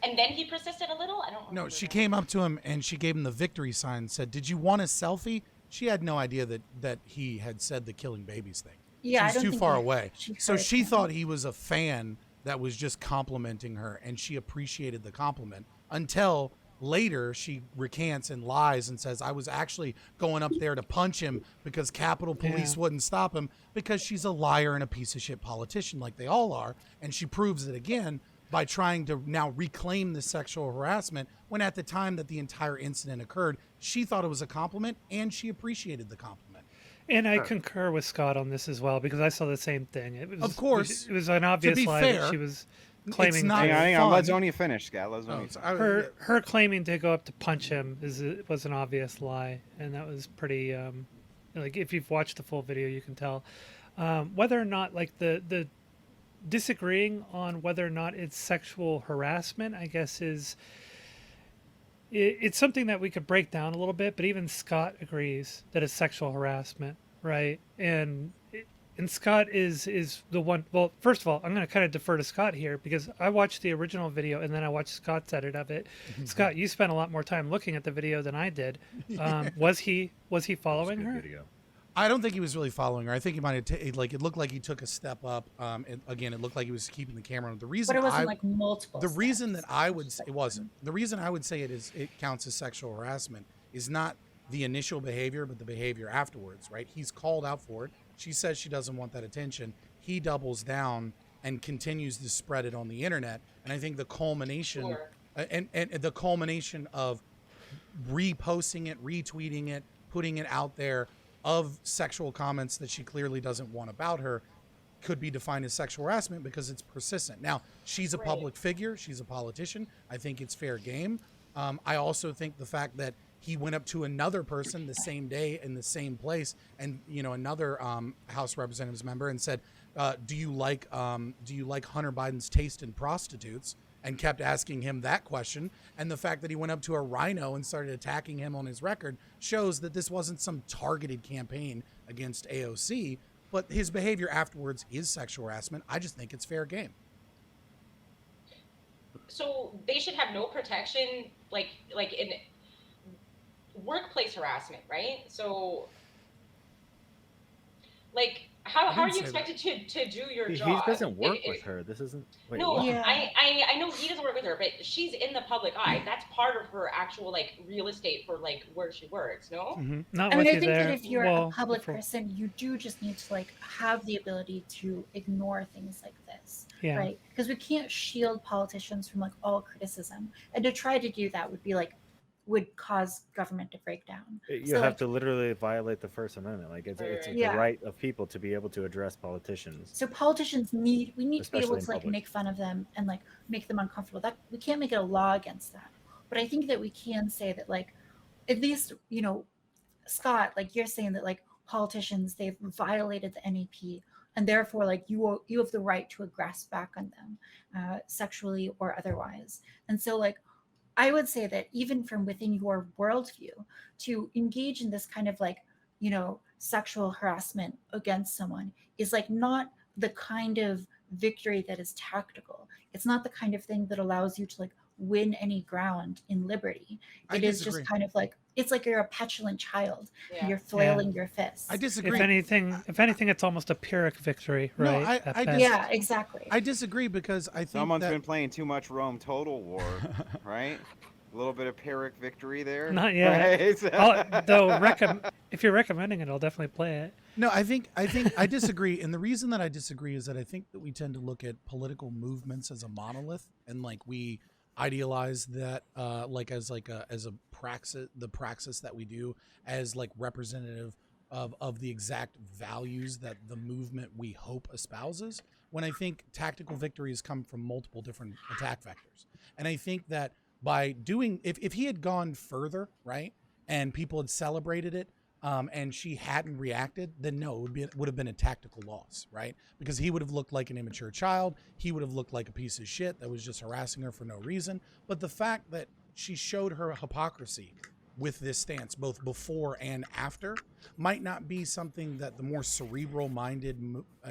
Speaker 3: and then he persisted a little. I don't remember.
Speaker 4: No, she
Speaker 3: that.
Speaker 4: came up to him and she gave him the victory sign and said, "Did you want a selfie?" She had no idea that he had said the killing babies thing.
Speaker 2: Yeah, I
Speaker 4: She was
Speaker 2: don't
Speaker 4: too
Speaker 2: think
Speaker 4: far
Speaker 2: he-
Speaker 4: away.
Speaker 2: she
Speaker 4: So
Speaker 2: heard
Speaker 4: she
Speaker 2: him.
Speaker 4: thought he was a fan that was just complimenting her, and she appreciated the compliment until later she recants and lies and says, "I was actually going up there to punch him because Capitol Police
Speaker 5: Yeah.
Speaker 4: wouldn't stop him," because she's a liar and a piece of shit politician like they all are. And she proves it again by trying to now reclaim the sexual harassment when at the time that the entire incident occurred, she thought it was a compliment and she appreciated the compliment.
Speaker 5: And I concur with Scott on this as well because I saw the same thing. It was,
Speaker 4: Of course.
Speaker 5: it was an obvious
Speaker 4: be
Speaker 5: lie
Speaker 4: fair,
Speaker 5: that she was claiming.
Speaker 4: not-
Speaker 5: to-
Speaker 1: Hang on. Let
Speaker 4: fun.
Speaker 1: Zonia finish, Scott. Let Zonia finish.
Speaker 5: her claiming to go up to punch him was an obvious lie, and that was pretty. Like if you've watched the full video, you can tell whether or not like the disagreeing on whether or not it's sexual harassment. I guess it's something that we could break down a little bit, but even Scott agrees that it's sexual harassment, right? And Scott is the one. Well, first of all, I'm going to kind of defer to Scott here because I watched the original video and then I watched Scott's edit of it. Scott, you spent a lot more time looking at the video than I did. Was he following her?
Speaker 7: Video.
Speaker 4: I don't think he was really following her. I think he might have it looked like he took a step up. And again, it looked like he was keeping the camera on. The reason
Speaker 2: But it wasn't like multiple.
Speaker 4: the reason that
Speaker 2: steps.
Speaker 4: I would say it wasn't. The reason I would say it counts as sexual harassment is not the initial behavior, but the behavior afterwards, right? He's called out for it. She says she doesn't want that attention. He doubles down and continues to spread it on the internet. And I think the culmination
Speaker 3: Sure.
Speaker 4: and the culmination of reposting it, retweeting it, putting it out there of sexual comments that she clearly doesn't want about her could be defined as sexual harassment because it's persistent. Now, she's a
Speaker 3: Right.
Speaker 4: public figure. She's a politician. I think it's fair game. I also think the fact that he went up to another person the same day in the same place and, another House Representatives member and said, do you like Hunter Biden's taste in prostitutes? And kept asking him that question. And the fact that he went up to a rhino and started attacking him on his record shows that this wasn't some targeted campaign against AOC, but his behavior afterwards is sexual harassment. I just think it's fair game.
Speaker 3: So they should have no protection, like in workplace harassment, right? So, like, how are you
Speaker 4: didn't say
Speaker 3: expected to do your
Speaker 7: He
Speaker 3: job?
Speaker 7: doesn't work
Speaker 3: If-
Speaker 7: with her. This isn't. Wait,
Speaker 3: No,
Speaker 7: what?
Speaker 2: Yeah.
Speaker 3: I know he doesn't work with her, but she's in the public eye. That's part of her actual like real estate for like where she works. No.
Speaker 4: Mm-hmm.
Speaker 5: Not
Speaker 2: I
Speaker 5: with
Speaker 2: mean, I
Speaker 5: you
Speaker 2: think
Speaker 5: there.
Speaker 2: that if you're
Speaker 5: Well,
Speaker 2: a public
Speaker 5: before-
Speaker 2: person, you do just need to like have the ability to ignore things like this,
Speaker 5: Yeah.
Speaker 2: right? Because we can't shield politicians from like all criticism, and to try to do that would cause government to break down.
Speaker 7: You
Speaker 2: So,
Speaker 7: have
Speaker 2: like,
Speaker 7: to literally violate the First Amendment. Like it's
Speaker 2: Yeah.
Speaker 7: the right of people to be able to address politicians.
Speaker 2: So politicians we need to be
Speaker 7: Especially
Speaker 2: able
Speaker 7: in
Speaker 2: to like
Speaker 7: public.
Speaker 2: make fun of them and like make them uncomfortable. That we can't make it a law against that. But I think that we can say that like at least, Scott, like you're saying that like politicians, they've violated the NEP and therefore like you have the right to aggress back on them, sexually or otherwise. And so like I would say that even from within your worldview, to engage in this kind of like, sexual harassment against someone is like not the kind of victory that is tactical. It's not the kind of thing that allows you to like win any ground in liberty. It is just kind of like, it's like you're a petulant child.
Speaker 3: Yeah.
Speaker 2: And you're flailing your fists.
Speaker 4: I disagree.
Speaker 5: If anything, it's almost a Pyrrhic victory, right?
Speaker 4: No,
Speaker 5: at best.
Speaker 2: Yeah, exactly.
Speaker 4: I disagree because I think
Speaker 1: Someone's
Speaker 4: that
Speaker 1: been playing too much Rome Total War, right? A little bit of Pyrrhic victory there.
Speaker 5: Not yet.
Speaker 1: Right?
Speaker 5: Though, if you're recommending it, I'll definitely play it.
Speaker 4: No, I think I disagree, and the reason that I disagree is that I think that we tend to look at political movements as a monolith, and like we idealize that like as a praxis, the praxis that we do as like representative of the exact values that the movement we hope espouses. When I think tactical victories come from multiple different attack vectors, and I think that by doing, if he had gone further, right, and people had celebrated it, and she hadn't reacted, then no, it would have been a tactical loss, right? Because he would have looked like an immature child. He would have looked like a piece of shit that was just harassing her for no reason. But the fact that she showed her hypocrisy with this stance, both before and after, might not be something that the more cerebral-minded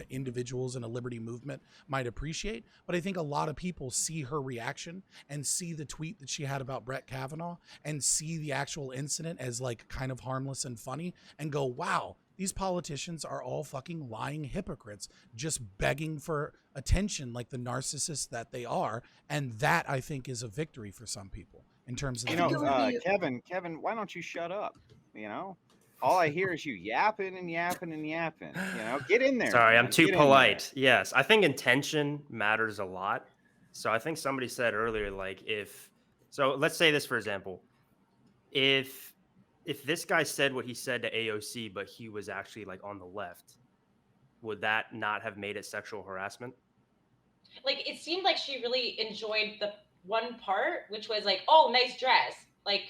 Speaker 4: individuals in a liberty movement might appreciate. But I think a lot of people see her reaction and see the tweet that she had about Brett Kavanaugh and see the actual incident as like kind of harmless and funny and go, wow, these politicians are all fucking lying hypocrites, just begging for attention like the narcissists that they are. And that, I think, is a victory for some people in terms of
Speaker 1: Kevin, why don't you shut up? All I hear is you yapping and yapping and yapping. Get in there.
Speaker 6: Sorry,
Speaker 1: man.
Speaker 6: I'm too
Speaker 1: Get in
Speaker 6: polite. Yes, I think intention matters a lot. So I think somebody said earlier, like so let's say this, for example, if this guy said what he said to AOC, but he was actually like on the left, would that not have made it sexual harassment?
Speaker 3: Like, it seemed like she really enjoyed the one part, which was like, oh, nice dress. Like,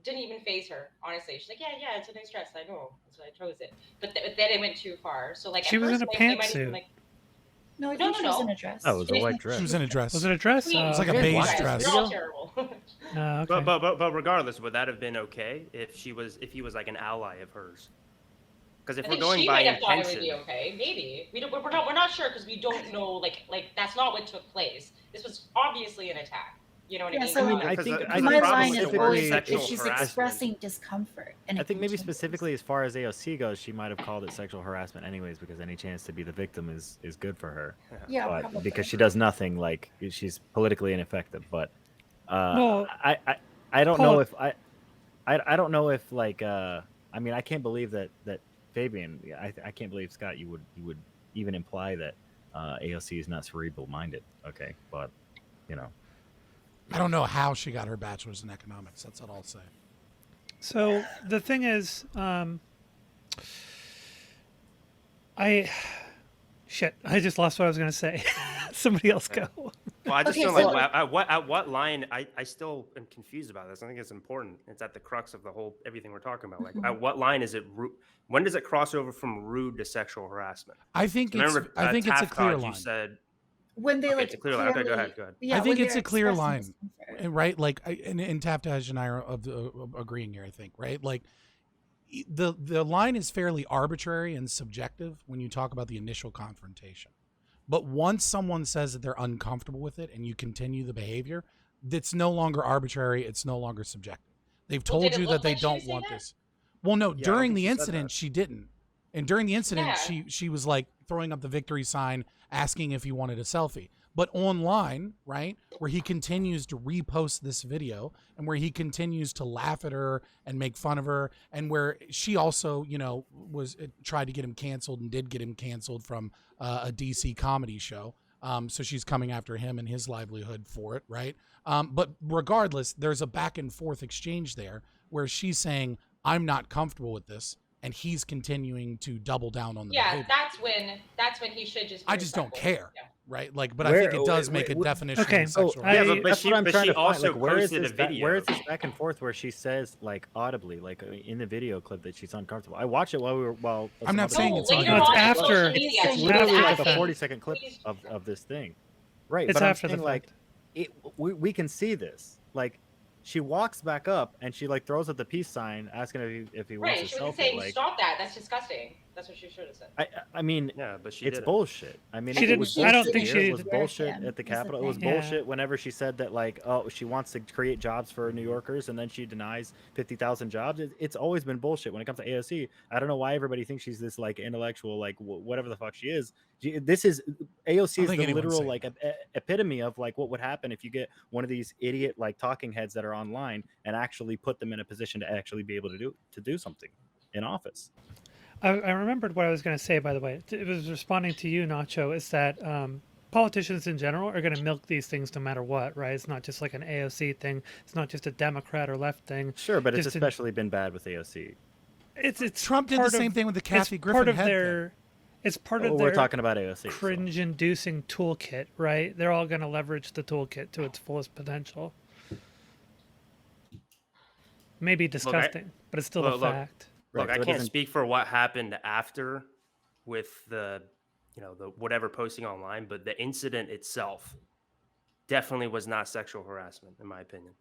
Speaker 3: didn't even faze her, honestly. She's like, yeah, it's a nice dress. I know. So I chose it. But then it went too far. So, like,
Speaker 5: She was in a pantsuit.
Speaker 3: Like,
Speaker 2: No, I think she was in a dress.
Speaker 7: Oh, it was a white dress.
Speaker 4: She was in a dress.
Speaker 5: Was it a dress?
Speaker 3: Queen.
Speaker 4: It was like a
Speaker 3: Queen
Speaker 4: beige dress.
Speaker 3: They're all terrible.
Speaker 5: Okay.
Speaker 6: But regardless, would that have been okay if he was like an ally of hers? Because if
Speaker 3: I
Speaker 6: we're
Speaker 3: think
Speaker 6: going
Speaker 3: she
Speaker 6: by
Speaker 3: might have thought it
Speaker 6: intention,
Speaker 3: would be okay. Maybe we're not sure because we don't know. Like that's not what took place. This was obviously an attack. You know what I mean?
Speaker 2: So
Speaker 7: I think
Speaker 2: my line is
Speaker 7: specifically-
Speaker 2: always like, if
Speaker 6: sexual
Speaker 2: she's
Speaker 6: harassment.
Speaker 2: expressing discomfort. And
Speaker 7: I
Speaker 2: it
Speaker 7: think maybe
Speaker 2: continues.
Speaker 7: specifically as far as AOC goes, she might have called it sexual harassment anyways, because any chance to be the victim is good for her.
Speaker 2: Yeah,
Speaker 7: But
Speaker 2: probably.
Speaker 7: because she does nothing, like she's politically ineffective. But
Speaker 5: No,
Speaker 7: I don't
Speaker 5: Paul-
Speaker 7: know if I don't know if like I mean I can't believe that Fabian, I can't believe Scott you would even imply that AOC is not cerebral minded. Okay, but
Speaker 4: I don't know how she got her bachelor's in economics. That's what I'll say.
Speaker 5: So the thing is, I just lost what I was going to say. Somebody else go.
Speaker 6: well, I just
Speaker 2: Okay,
Speaker 6: feel
Speaker 2: so-
Speaker 6: like at what line I still am confused about this. I think it's important. It's at the crux of the whole everything we're talking about. Like, at what line is it? When does it cross over from rude to sexual harassment?
Speaker 4: I think it's
Speaker 6: Remember,
Speaker 4: it's a
Speaker 6: Taftaj,
Speaker 4: clear line.
Speaker 6: You said
Speaker 2: When they
Speaker 6: okay,
Speaker 2: like
Speaker 6: it's a clear line. Okay, go
Speaker 2: clearly-
Speaker 6: ahead.
Speaker 2: Yeah,
Speaker 4: I think
Speaker 2: when
Speaker 4: it's
Speaker 2: they're
Speaker 4: a clear
Speaker 2: expressing
Speaker 4: line.
Speaker 2: discomfort.
Speaker 4: Right, like and Taftaj and I are agreeing here. I think right, like the line is fairly arbitrary and subjective when you talk about the initial confrontation. But once someone says that they're uncomfortable with it and you continue the behavior, it's no longer arbitrary. It's no longer subjective. They've
Speaker 3: Well,
Speaker 4: told
Speaker 3: did it
Speaker 4: you
Speaker 3: look
Speaker 4: that they
Speaker 3: like she
Speaker 4: don't
Speaker 3: was saying
Speaker 4: want
Speaker 3: that?
Speaker 4: this. Well, no,
Speaker 6: Yeah, I
Speaker 4: during
Speaker 6: think
Speaker 4: the
Speaker 6: she said
Speaker 4: incident,
Speaker 6: that.
Speaker 4: she didn't. And during the incident,
Speaker 3: Yeah.
Speaker 4: she was like throwing up the victory sign, asking if he wanted a selfie. But online, right, where he continues to repost this video and where he continues to laugh at her and make fun of her, and where she also, was tried to get him canceled and did get him canceled from a DC comedy show. So she's coming after him and his livelihood for it, right? But regardless, there's a back and forth exchange there where she's saying, I'm not comfortable with this. And he's continuing to double down on the
Speaker 3: Yeah,
Speaker 4: behavior.
Speaker 3: that's when he should just.
Speaker 4: I just don't care.
Speaker 3: Yeah.
Speaker 4: right? Like, but I think it does make a definition
Speaker 5: okay,
Speaker 4: of sexual
Speaker 5: I-
Speaker 6: Yeah,
Speaker 4: harassment.
Speaker 6: but
Speaker 7: That's
Speaker 6: she,
Speaker 7: what I'm
Speaker 6: but
Speaker 7: trying
Speaker 6: she
Speaker 7: to find.
Speaker 6: also
Speaker 7: Like, where is
Speaker 6: posted a
Speaker 7: this?
Speaker 6: video.
Speaker 7: Where is this back and forth where she says like audibly, like in the video clip, that she's uncomfortable? I watched it while
Speaker 4: I'm not saying it's
Speaker 3: later
Speaker 5: No, it's
Speaker 3: on in
Speaker 5: after.
Speaker 3: social media,
Speaker 7: It's
Speaker 3: she
Speaker 7: literally
Speaker 3: was
Speaker 7: like a
Speaker 3: asking,
Speaker 7: 40-second clip
Speaker 3: please-
Speaker 7: of this thing, right?
Speaker 5: It's
Speaker 7: but I'm
Speaker 5: after the
Speaker 7: saying, like,
Speaker 5: fact.
Speaker 7: we can see this. Like, she walks back up and she like throws up the peace sign, asking if he wants
Speaker 3: Right,
Speaker 7: a
Speaker 3: she was
Speaker 7: selfie.
Speaker 3: saying,
Speaker 7: Like,
Speaker 3: stop that. That's disgusting. That's what she should have said.
Speaker 7: I mean,
Speaker 6: Yeah, but she
Speaker 7: it's
Speaker 6: didn't.
Speaker 7: bullshit. I mean,
Speaker 5: She
Speaker 7: it
Speaker 5: didn't-
Speaker 7: was
Speaker 5: I don't
Speaker 7: bullshit
Speaker 5: think
Speaker 7: here,
Speaker 5: she
Speaker 7: it was
Speaker 2: did.
Speaker 7: bullshit
Speaker 2: Yeah,
Speaker 7: at the
Speaker 2: is the
Speaker 7: Capitol. It was
Speaker 2: thing.
Speaker 5: Yeah.
Speaker 7: bullshit whenever she said that, like, oh, she wants to create jobs for New Yorkers, and then she denies 50,000 jobs. It's always been bullshit when it comes to AOC. I don't know why everybody thinks she's this like intellectual, like whatever the fuck she is. This is AOC
Speaker 4: I
Speaker 7: is
Speaker 4: think
Speaker 7: the
Speaker 4: anyone's
Speaker 7: literal
Speaker 4: saying
Speaker 7: like epitome of like what would happen if you get one of these idiot like talking heads that are online and actually put them in a position to actually be able to do something in office.
Speaker 5: I remembered what I was going to say, by the way. It was responding to you, Nacho. Is that politicians in general are going to milk these things no matter what, right? It's not just like an AOC thing. It's not just a Democrat or left thing.
Speaker 7: Sure, but it's
Speaker 5: Just in-
Speaker 7: especially been bad with AOC.
Speaker 5: It's
Speaker 4: Trump did the
Speaker 5: part
Speaker 4: same
Speaker 5: of-
Speaker 4: thing with the
Speaker 5: it's
Speaker 4: Kathy
Speaker 5: part
Speaker 4: Griffin
Speaker 5: of
Speaker 4: head thing.
Speaker 5: their. It's part of
Speaker 7: Well,
Speaker 5: their
Speaker 7: we're talking about AOC. so-
Speaker 5: cringe-inducing toolkit, right? They're all going to leverage the toolkit to its fullest potential. Maybe disgusting, but it's still a
Speaker 6: look,
Speaker 5: fact.
Speaker 6: Look,
Speaker 7: Right,
Speaker 6: I
Speaker 7: so it
Speaker 6: can't
Speaker 7: doesn't-
Speaker 6: speak for what happened after with the whatever posting online, but the incident itself definitely was not sexual harassment, in my opinion.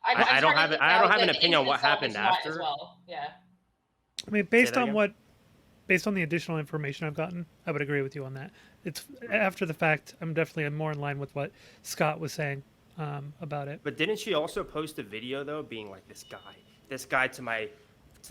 Speaker 3: I'm
Speaker 6: I don't
Speaker 3: starting
Speaker 6: have
Speaker 3: to
Speaker 6: it- I don't
Speaker 3: doubt
Speaker 6: have an
Speaker 3: that the
Speaker 6: opinion on what
Speaker 3: incident
Speaker 6: happened
Speaker 3: itself is not as
Speaker 6: after.
Speaker 3: well. Yeah.
Speaker 5: I mean, based
Speaker 6: that
Speaker 5: on
Speaker 6: again?
Speaker 5: based on the additional information I've gotten, I would agree with you on that. It's after the fact. I'm definitely more in line with what Scott was saying about it.
Speaker 6: But didn't she also post a video though, being like, this guy to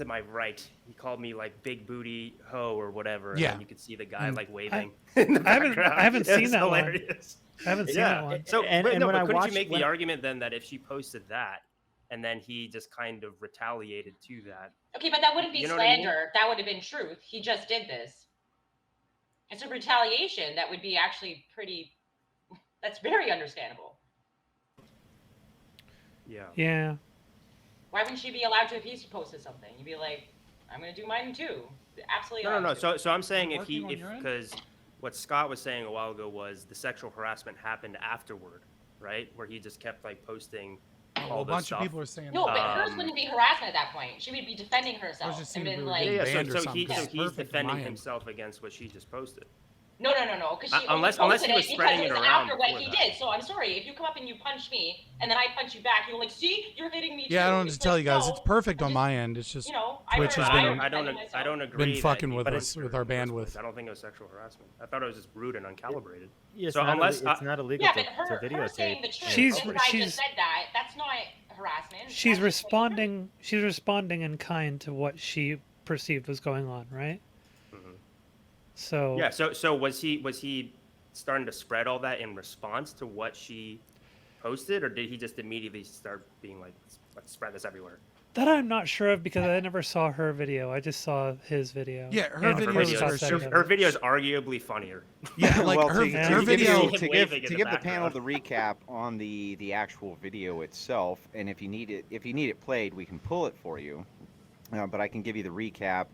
Speaker 6: my right, he called me like big booty hoe or whatever, and
Speaker 4: Yeah.
Speaker 6: then you could see the guy like waving
Speaker 5: I
Speaker 6: in the
Speaker 5: haven't-
Speaker 6: background.
Speaker 5: I haven't
Speaker 6: It
Speaker 5: seen
Speaker 6: was
Speaker 5: that one.
Speaker 6: hilarious.
Speaker 5: I haven't seen that one.
Speaker 6: So,
Speaker 7: And-
Speaker 6: but,
Speaker 7: and
Speaker 6: no,
Speaker 7: when
Speaker 6: but
Speaker 7: I
Speaker 6: couldn't you
Speaker 7: watched-
Speaker 6: make
Speaker 7: when-
Speaker 6: the argument then that if she posted that, and then he just kind of retaliated to that?
Speaker 3: Okay, but that wouldn't be
Speaker 6: You know what I mean?
Speaker 3: slander. That would have been truth. He just did this. It's a retaliation that would be actually pretty. That's very understandable.
Speaker 6: Yeah.
Speaker 5: Yeah.
Speaker 3: Why wouldn't she be allowed to if he posted something? You'd be like, I'm gonna do mine too. Absolutely.
Speaker 6: No.
Speaker 3: allowed to.
Speaker 6: So I'm saying
Speaker 4: Is it
Speaker 6: if he,
Speaker 4: working on your end?
Speaker 6: because what Scott was saying a while ago was the sexual harassment happened afterward, right? Where he just kept like posting
Speaker 4: Oh,
Speaker 6: all
Speaker 4: a
Speaker 6: this
Speaker 4: bunch
Speaker 6: stuff.
Speaker 4: of people are saying
Speaker 3: No,
Speaker 4: that.
Speaker 3: but hers
Speaker 6: Um,
Speaker 3: wouldn't be harassment at that point. She would be defending herself
Speaker 4: just
Speaker 3: and
Speaker 4: seeing
Speaker 3: been
Speaker 4: we were
Speaker 3: like,
Speaker 4: getting
Speaker 6: Yeah,
Speaker 4: banned or
Speaker 6: so
Speaker 4: something,
Speaker 6: he's
Speaker 4: 'cause it's perfect on
Speaker 6: defending
Speaker 4: my end.
Speaker 6: himself against what she just posted.
Speaker 3: no, because she only
Speaker 6: Unless he
Speaker 3: posted
Speaker 6: was
Speaker 3: it
Speaker 6: spreading
Speaker 3: because
Speaker 6: it
Speaker 3: it was
Speaker 6: around
Speaker 3: after what
Speaker 6: before
Speaker 3: he
Speaker 6: that.
Speaker 3: did. So I'm sorry if you come up and you punch me and then I punch you back. You're like, see, you're hitting me.
Speaker 4: Yeah, I
Speaker 3: too.
Speaker 4: don't know what
Speaker 3: It's
Speaker 4: to tell
Speaker 3: like,
Speaker 4: you guys.
Speaker 3: no,
Speaker 4: It's perfect on
Speaker 3: just-
Speaker 4: my end. It's just
Speaker 3: You know,
Speaker 4: Twitch has
Speaker 3: I
Speaker 4: been-
Speaker 6: I don't
Speaker 3: myself.
Speaker 6: agree.
Speaker 4: fucking
Speaker 6: that
Speaker 4: with
Speaker 6: he
Speaker 4: us
Speaker 6: posted
Speaker 4: with
Speaker 6: it
Speaker 4: our
Speaker 6: in the first
Speaker 4: bandwidth.
Speaker 6: place. I don't think it was sexual harassment. I thought it was just rude and uncalibrated.
Speaker 7: Yeah, it's
Speaker 6: So
Speaker 7: not
Speaker 6: unless
Speaker 7: it's not illegal
Speaker 3: Yeah,
Speaker 7: to,
Speaker 3: but her
Speaker 7: videotape.
Speaker 3: saying the truth.
Speaker 5: She's-
Speaker 3: this guy
Speaker 5: she's-
Speaker 3: just said that. That's not harassment.
Speaker 5: She's
Speaker 3: That's just what he did.
Speaker 5: responding. She's responding in kind to what she perceived was going on, right?
Speaker 6: Mhm.
Speaker 5: So
Speaker 6: Yeah. So was he starting to spread all that in response to what she posted, or did he just immediately start being like, let's spread this everywhere?
Speaker 5: that I'm not sure of because I never saw her video. I just saw his video.
Speaker 4: Yeah, her
Speaker 5: And
Speaker 6: Her
Speaker 4: videos
Speaker 5: Scott's
Speaker 4: are
Speaker 5: side
Speaker 4: super-
Speaker 5: of
Speaker 6: her
Speaker 5: it.
Speaker 6: video is arguably funnier.
Speaker 4: Yeah, like
Speaker 1: Well,
Speaker 4: her,
Speaker 1: to-
Speaker 5: her
Speaker 1: to give
Speaker 4: video.
Speaker 1: you-
Speaker 6: Him
Speaker 1: to
Speaker 6: waving in
Speaker 1: give
Speaker 6: the
Speaker 1: the panel
Speaker 6: background.
Speaker 1: the recap on the actual video itself, and if you need it played, we can pull it for you. But I can give you the recap.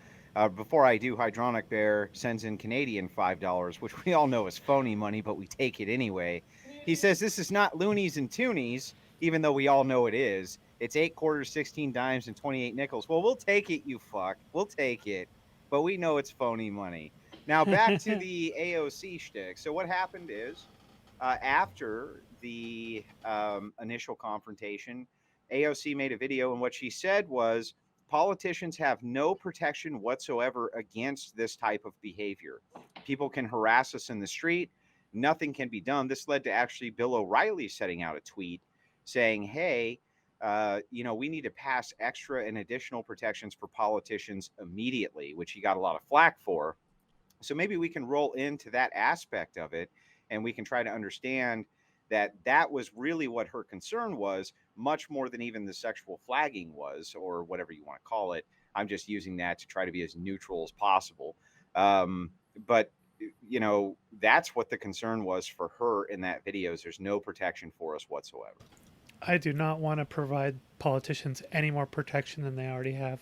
Speaker 1: Before I do, Hydronic Bear sends in Canadian $5, which we all know is phony money, but we take it anyway. He says this is not loonies and toonies, even though we all know it is. It's 8 quarters, 16 dimes, and 28 nickels. Well, we'll take it, you fuck. We'll take it. But we know it's phony money. Now, back to the AOC shtick. So what happened is, after the initial confrontation, AOC made a video, and what she said was, politicians have no protection whatsoever against this type of behavior. People can harass us in the street. Nothing can be done. This led to actually Bill O'Reilly setting out a tweet saying, hey, we need to pass extra and additional protections for politicians immediately, which he got a lot of flack for. So maybe we can roll into that aspect of it, and we can try to understand that that was really what her concern was, much more than even the sexual flagging was, or whatever you want to call it. I'm just using that to try to be as neutral as possible. But that's what the concern was for her in that video, is there's no protection for us whatsoever.
Speaker 5: I do not want to provide politicians any more protection than they already have.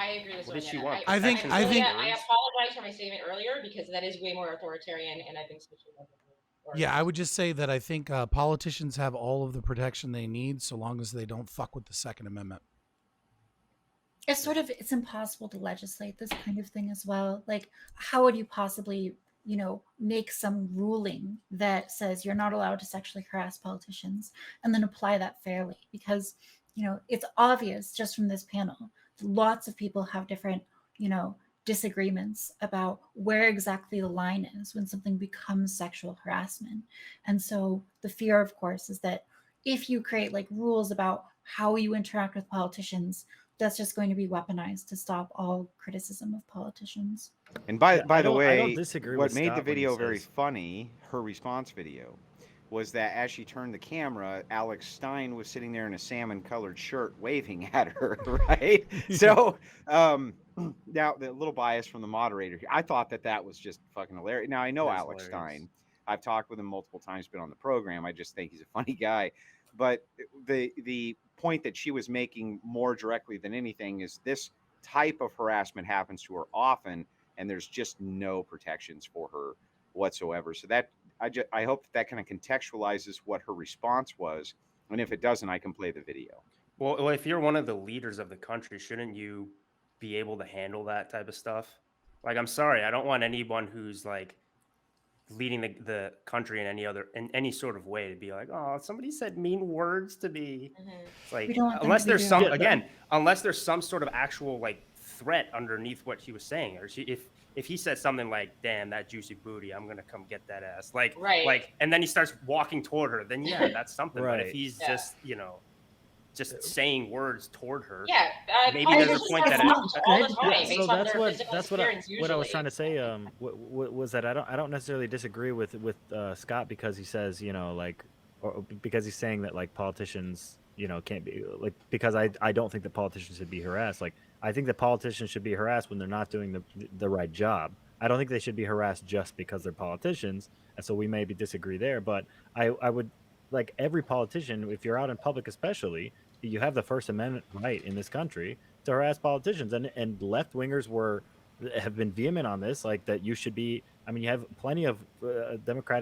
Speaker 3: I agree with
Speaker 6: What did
Speaker 3: Zonia.
Speaker 6: she want?
Speaker 4: I think-
Speaker 6: Protections
Speaker 4: I
Speaker 6: of
Speaker 4: think-
Speaker 3: I
Speaker 6: words?
Speaker 3: apologize for my statement earlier because that is way more authoritarian, and I think
Speaker 4: Yeah, I would just say that I think politicians have all of the protection they need so long as they don't fuck with the Second Amendment.
Speaker 2: It's impossible to legislate this kind of thing as well. Like, how would you possibly, make some ruling that says you're not allowed to sexually harass politicians and then apply that fairly? Because, it's obvious just from this panel, lots of people have different, disagreements about where exactly the line is when something becomes sexual harassment. And so the fear, of course, is that if you create like rules about how you interact with politicians, that's just going to be weaponized to stop all criticism of politicians.
Speaker 1: And by the
Speaker 7: I don't
Speaker 1: way,
Speaker 7: disagree
Speaker 1: what
Speaker 7: with
Speaker 1: made the
Speaker 7: Scott when he
Speaker 1: video very
Speaker 7: says-
Speaker 1: funny, her response video, was that as she turned the camera, Alex Stein was sitting there in a salmon-colored shirt waving at her, right? So, now the little bias from the moderator here, I thought that was just fucking hilarious. Now, I know
Speaker 6: That's
Speaker 1: Alex
Speaker 6: hilarious.
Speaker 1: Stein. I've talked with him multiple times, been on the program. I just think he's a funny guy. But the point that she was making more directly than anything is this type of harassment happens to her often, and there's just no protections for her whatsoever. So that I hope that kind of contextualizes what her response was, and if it doesn't, I can play the video.
Speaker 6: Well, if you're one of the leaders of the country, shouldn't you be able to handle that type of stuff? Like, I'm sorry, I don't want anyone who's like leading the country in any sort of way to be like, oh, somebody said mean words to me. It's like,
Speaker 2: We don't want them
Speaker 6: unless
Speaker 2: to be
Speaker 6: there's
Speaker 2: doing
Speaker 6: some
Speaker 2: that.
Speaker 6: unless there's some sort of actual like threat underneath what she was saying, or if he said something like, damn, that juicy booty, I'm gonna come get that ass, like,
Speaker 3: Right.
Speaker 6: and then he starts walking toward her, then yeah, that's something. But if
Speaker 7: Right.
Speaker 6: he's
Speaker 3: Yeah.
Speaker 6: just saying words toward her,
Speaker 3: Yeah,
Speaker 6: maybe there's a
Speaker 3: politicians
Speaker 6: point
Speaker 3: have
Speaker 6: that
Speaker 3: problems all the
Speaker 2: good.
Speaker 3: time
Speaker 7: Yeah,
Speaker 3: based
Speaker 7: so
Speaker 3: on
Speaker 7: that's
Speaker 3: their
Speaker 7: what
Speaker 3: physical
Speaker 7: that's what
Speaker 3: appearance
Speaker 7: what I was
Speaker 3: usually.
Speaker 7: trying to say. Was that I don't necessarily disagree with Scott because he says or because he's saying that like politicians can't be like, because I don't think that politicians should be harassed. Like, I think that politicians should be harassed when they're not doing the right job. I don't think they should be harassed just because they're politicians, and so we maybe disagree there. But I would, like, every politician, if you're out in public especially, you have the First Amendment right in this country to harass politicians, and left wingers have been vehement on this, like that you should be. I mean, you have plenty of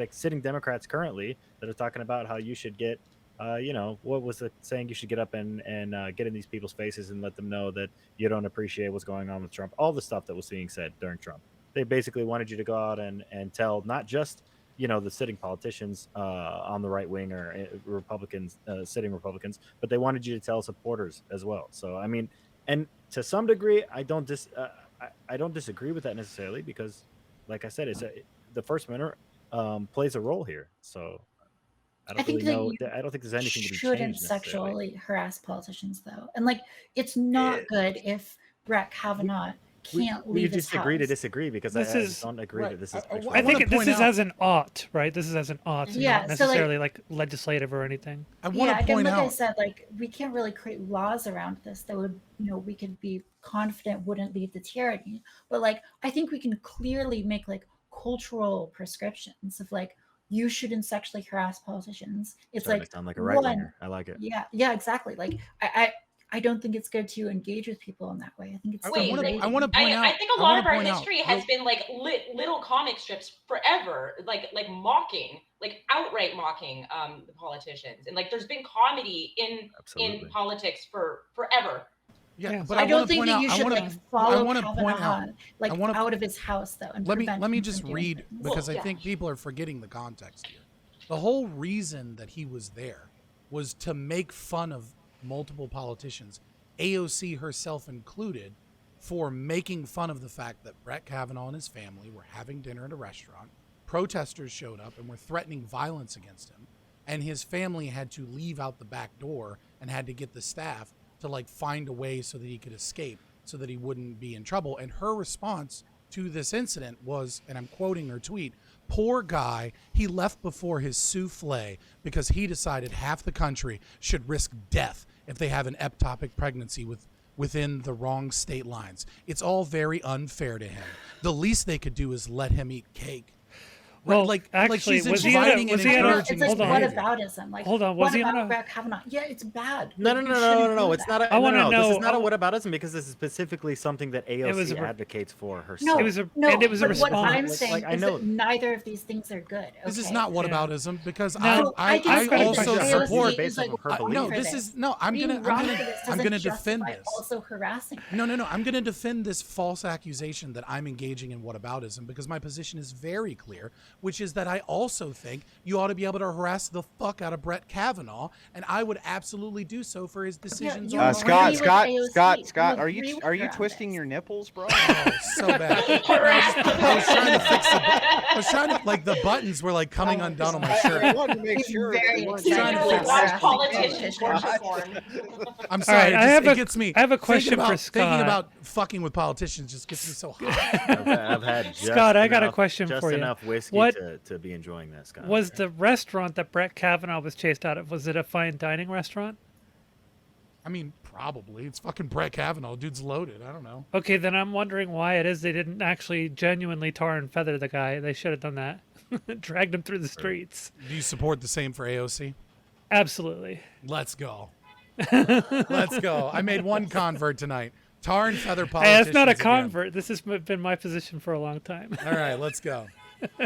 Speaker 7: sitting Democrats currently that are talking about how you should get, what was the saying? You should get up and get in these people's faces and let them know that you don't appreciate what's going on with Trump. All the stuff that was being said during Trump. They basically wanted you to go out and tell not just the sitting politicians on the right wing or Republicans, sitting Republicans, but they wanted you to tell supporters as well. So I mean, and to some degree, I don't disagree with that necessarily, because, like I said, the First Amendment plays a role here. So I don't
Speaker 2: think
Speaker 7: really
Speaker 2: that
Speaker 7: know.
Speaker 2: you
Speaker 7: I don't think there's anything to be
Speaker 2: shouldn't
Speaker 7: changed necessarily.
Speaker 2: sexually harass politicians, though. And like, it's not good if Brett Kavanaugh can't
Speaker 7: We
Speaker 2: leave his
Speaker 7: disagree to
Speaker 2: house.
Speaker 7: disagree, because
Speaker 5: This
Speaker 7: I
Speaker 5: is-
Speaker 7: don't agree
Speaker 4: Right.
Speaker 7: that this is.
Speaker 4: I
Speaker 5: I
Speaker 4: wanna
Speaker 5: think this
Speaker 4: point
Speaker 5: is
Speaker 4: out-
Speaker 5: as an ought, right? This is as an ought,
Speaker 2: Yeah,
Speaker 5: not
Speaker 2: so, like-
Speaker 5: necessarily like legislative or anything.
Speaker 4: I want
Speaker 2: Yeah,
Speaker 4: to
Speaker 2: again,
Speaker 4: point
Speaker 2: like I
Speaker 4: out.
Speaker 2: said, like, we can't really create laws around this that would, we could be confident wouldn't lead to tyranny. But like, I think we can clearly make like cultural prescriptions of like, you shouldn't sexually harass politicians. It's
Speaker 7: Starting
Speaker 2: like,
Speaker 7: to sound like a right winger. I like it.
Speaker 2: yeah, exactly. Like, I don't think it's good to engage with people in that way. I think it's
Speaker 4: I
Speaker 3: Wait,
Speaker 4: wanna-
Speaker 2: degrading.
Speaker 4: I wanna point out.
Speaker 3: I think a
Speaker 4: I
Speaker 3: lot
Speaker 4: wanna
Speaker 3: of our
Speaker 4: point out
Speaker 3: history has
Speaker 4: real-
Speaker 3: been like little comic strips forever, like mocking, like outright mocking the politicians, and like there's been comedy in
Speaker 7: Absolutely.
Speaker 3: politics for forever.
Speaker 4: Yeah,
Speaker 5: Yeah.
Speaker 4: but
Speaker 2: I
Speaker 4: I
Speaker 2: don't
Speaker 4: want to
Speaker 2: think
Speaker 4: point
Speaker 2: that
Speaker 4: out.
Speaker 2: you
Speaker 4: I
Speaker 2: should
Speaker 4: want
Speaker 2: like
Speaker 4: to.
Speaker 2: follow
Speaker 4: wanna point
Speaker 2: Kavanaugh
Speaker 4: out-
Speaker 2: like
Speaker 4: I wanna-
Speaker 2: out of his house though. And
Speaker 4: let me
Speaker 2: prevent him
Speaker 4: just
Speaker 2: from doing
Speaker 4: read,
Speaker 2: things.
Speaker 4: because I
Speaker 3: yeah.
Speaker 4: think people are forgetting the context here. The whole reason that he was there was to make fun of multiple politicians, AOC herself included, for making fun of the fact that Brett Kavanaugh and his family were having dinner at a restaurant. Protesters showed up and were threatening violence against him, and his family had to leave out the back door and had to get the staff to like find a way so that he could escape, so that he wouldn't be in trouble. And her response to this incident was, and I'm quoting her tweet, "Poor guy, he left before his souffle because he decided half the country should risk death if they have an ectopic pregnancy within the wrong state lines. It's all very unfair to him. The least they could do is let him eat cake."
Speaker 5: Well,
Speaker 4: like
Speaker 5: actually,
Speaker 4: she's
Speaker 5: was he on a-
Speaker 4: inviting
Speaker 5: was
Speaker 4: and
Speaker 5: he on a-
Speaker 2: It's
Speaker 4: encouraging
Speaker 2: like
Speaker 4: this
Speaker 5: hold on.
Speaker 4: behavior.
Speaker 2: whataboutism. Like,
Speaker 5: Hold on,
Speaker 2: what
Speaker 5: was he on
Speaker 2: about
Speaker 5: a-
Speaker 2: Brett Kavanaugh? Yeah, it's bad.
Speaker 7: No,
Speaker 2: Like,
Speaker 7: no,
Speaker 2: you
Speaker 7: no, no,
Speaker 2: shouldn't
Speaker 7: no, no.
Speaker 2: do
Speaker 7: It's
Speaker 2: that.
Speaker 7: not.
Speaker 5: I
Speaker 7: No,
Speaker 5: wanna
Speaker 7: no, no. This
Speaker 5: know-
Speaker 7: is not a
Speaker 5: I-
Speaker 7: whataboutism because this is specifically something that
Speaker 5: It was
Speaker 7: AOC
Speaker 5: a-
Speaker 7: advocates for
Speaker 2: No,
Speaker 7: herself.
Speaker 5: It was a-
Speaker 2: no.
Speaker 5: and it was a
Speaker 2: but what
Speaker 5: response.
Speaker 2: I'm
Speaker 7: Like,
Speaker 2: saying
Speaker 7: I
Speaker 2: is
Speaker 7: know.
Speaker 2: that neither of these things are good.
Speaker 4: This is
Speaker 2: okay?
Speaker 4: not whataboutism because
Speaker 5: No,
Speaker 4: I
Speaker 2: can
Speaker 5: I've got a
Speaker 4: also
Speaker 5: question.
Speaker 2: AOC
Speaker 4: support.
Speaker 7: based
Speaker 2: is,
Speaker 7: off of her
Speaker 2: like,
Speaker 7: beliefs.
Speaker 4: No,
Speaker 2: for
Speaker 4: this is no. I'm
Speaker 2: Being
Speaker 4: gonna
Speaker 2: wrong for this
Speaker 4: I'm
Speaker 2: doesn't
Speaker 4: gonna defend
Speaker 2: justify
Speaker 4: this.
Speaker 2: Also harassing.
Speaker 4: No, no, no. I'm going to defend this false accusation that I'm engaging in whataboutism because my position is very clear, which is that I also think you ought to be able to harass the fuck out of Brett Kavanaugh, and I would absolutely do so for his decisions
Speaker 2: you
Speaker 4: on
Speaker 2: agree
Speaker 1: Scott,
Speaker 2: with
Speaker 1: Scott,
Speaker 2: AOC.
Speaker 1: Scott,
Speaker 2: You
Speaker 1: Scott,
Speaker 2: agree with
Speaker 1: are
Speaker 2: her
Speaker 1: you
Speaker 2: on
Speaker 1: twisting
Speaker 2: this.
Speaker 1: your nipples, bro?
Speaker 4: Oh, so bad. I was trying to fix I was trying to, like, the buttons were, like, coming undone on my shirt.
Speaker 1: I wanted to make
Speaker 2: He's
Speaker 1: sure that
Speaker 2: very
Speaker 1: you weren't
Speaker 2: excited
Speaker 1: trying to
Speaker 2: about
Speaker 1: fix
Speaker 2: that.
Speaker 3: Watch
Speaker 1: something.
Speaker 3: politicians
Speaker 2: Politicians.
Speaker 3: torture porn.
Speaker 4: I'm sorry.
Speaker 5: right,
Speaker 4: It gets me.
Speaker 5: I have a
Speaker 4: thinking
Speaker 5: question
Speaker 4: about,
Speaker 5: for
Speaker 4: Thinking
Speaker 5: Scott.
Speaker 4: about fucking with politicians just gets me so hot.
Speaker 7: I've had just
Speaker 5: Scott, I got a
Speaker 7: enough-
Speaker 5: question
Speaker 7: just
Speaker 5: for you.
Speaker 7: enough whiskey
Speaker 5: What-
Speaker 7: to be enjoying that, Scott.
Speaker 5: Was the restaurant that Brett Kavanaugh was chased out of, was it a fine dining restaurant?
Speaker 4: I mean, probably. It's fucking Brett Kavanaugh. Dude's loaded. I don't know.
Speaker 5: Okay, then I'm wondering why it is they didn't actually genuinely tar and feather the guy. They should have done that. Dragged him through the streets.
Speaker 4: Do you support the same for AOC?
Speaker 5: Absolutely.
Speaker 4: Let's go. Let's go. I made one convert tonight. Tar and feather
Speaker 5: Hey,
Speaker 4: politicians.
Speaker 5: that's not a
Speaker 4: again.
Speaker 5: convert. This has been my position for a long time.
Speaker 4: All right, let's go.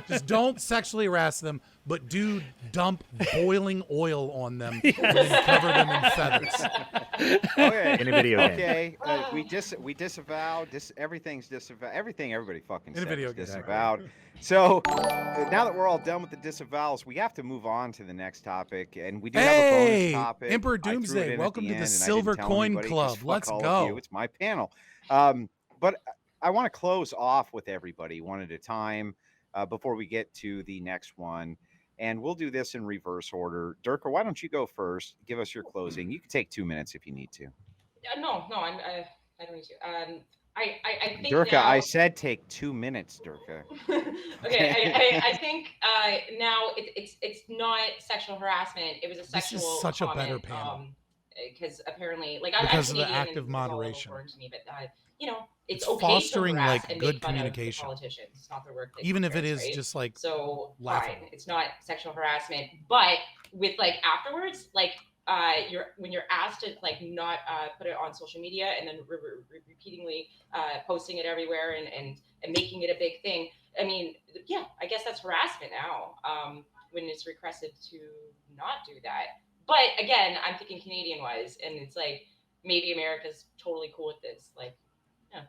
Speaker 4: Just don't sexually harass them, but do dump boiling oil on them and then cover them in feathers.
Speaker 1: Okay.
Speaker 7: In a video game.
Speaker 1: Okay, we disavow. Everything's disavow. Everything everybody fucking
Speaker 4: In a
Speaker 1: says
Speaker 4: video
Speaker 1: is
Speaker 4: game.
Speaker 1: disavowed. So now that we're all done with the disavows, we have to move on to the next topic, and we do have a
Speaker 4: Hey,
Speaker 1: bonus topic.
Speaker 4: Emperor
Speaker 1: I threw it
Speaker 4: Doomsday,
Speaker 1: in at
Speaker 4: welcome to the
Speaker 1: end, and I
Speaker 4: Silver
Speaker 1: didn't tell
Speaker 4: Coin
Speaker 1: anybody, 'cause
Speaker 4: Club.
Speaker 1: fuck
Speaker 4: Let's
Speaker 1: all of
Speaker 4: go.
Speaker 1: you. It's my panel. But I want to close off with everybody one at a time before we get to the next one. And we'll do this in reverse order. Durka, why don't you go first? Give us your closing. You can take 2 minutes if you need to.
Speaker 3: No, I don't need to. I think
Speaker 1: Durka,
Speaker 3: now,
Speaker 1: I said take 2 minutes, Durka.
Speaker 3: okay, I think now it's not sexual harassment. It was a
Speaker 4: This is
Speaker 3: sexual.
Speaker 4: such a better
Speaker 3: comment,
Speaker 4: panel.
Speaker 3: Because apparently, like
Speaker 4: Because
Speaker 3: I'm
Speaker 4: of the
Speaker 3: Canadian
Speaker 4: active
Speaker 3: and this is all
Speaker 4: moderation.
Speaker 3: important to me, but you know, it's
Speaker 4: It's
Speaker 3: okay
Speaker 4: fostering,
Speaker 3: to harass
Speaker 4: like,
Speaker 3: and
Speaker 4: good
Speaker 3: make fun of the
Speaker 4: communication.
Speaker 3: politicians. It's not their work. They
Speaker 4: Even
Speaker 3: do
Speaker 4: if it
Speaker 3: things,
Speaker 4: is
Speaker 3: right?
Speaker 4: just like
Speaker 3: So
Speaker 4: laughable.
Speaker 3: fine, it's not sexual harassment, but with like afterwards, like when you're asked to like not put it on social media and then repeatedly posting it everywhere and making it a big thing. I mean, yeah, I guess that's harassment now when it's requested to not do that. But again, I'm thinking Canadian wise, and it's like maybe America's totally cool with this. Like, yeah,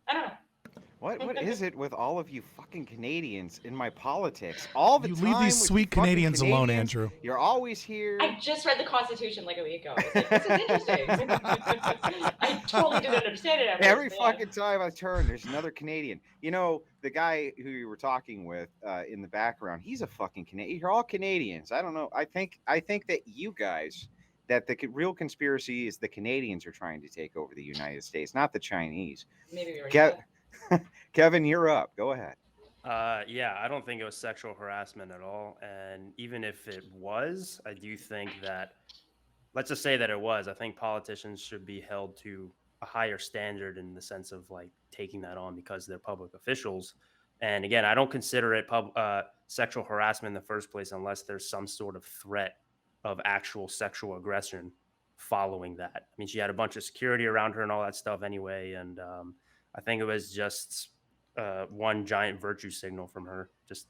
Speaker 3: I don't know.
Speaker 1: What is it with all of you fucking Canadians in my politics? All the
Speaker 4: You
Speaker 1: time
Speaker 4: leave these
Speaker 1: with
Speaker 4: sweet
Speaker 1: you fucking
Speaker 4: Canadians alone,
Speaker 1: Canadians.
Speaker 4: Andrew.
Speaker 1: You're always here.
Speaker 3: I just read the Constitution like a week ago. I was like, this is interesting. I totally didn't understand it at first,
Speaker 1: Every
Speaker 3: but yeah.
Speaker 1: fucking time I turn, there's another Canadian. You know, the guy who you were talking with in the background, he's a fucking Canadian. You're all Canadians. I don't know. I think that you guys, that the real conspiracy is the Canadians are trying to take over the United States, not the Chinese.
Speaker 3: Maybe we were.
Speaker 1: Kevin, you're up. Go ahead.
Speaker 6: Yeah, I don't think it was sexual harassment at all. And even if it was, I do think that, let's just say that it was, I think politicians should be held to a higher standard in the sense of like taking that on because they're public officials. And again, I don't consider it sexual harassment in the first place unless there's some sort of threat of actual sexual aggression following that. I mean, she had a bunch of security around her and all that stuff anyway. And I think it was just one giant virtue signal from her, just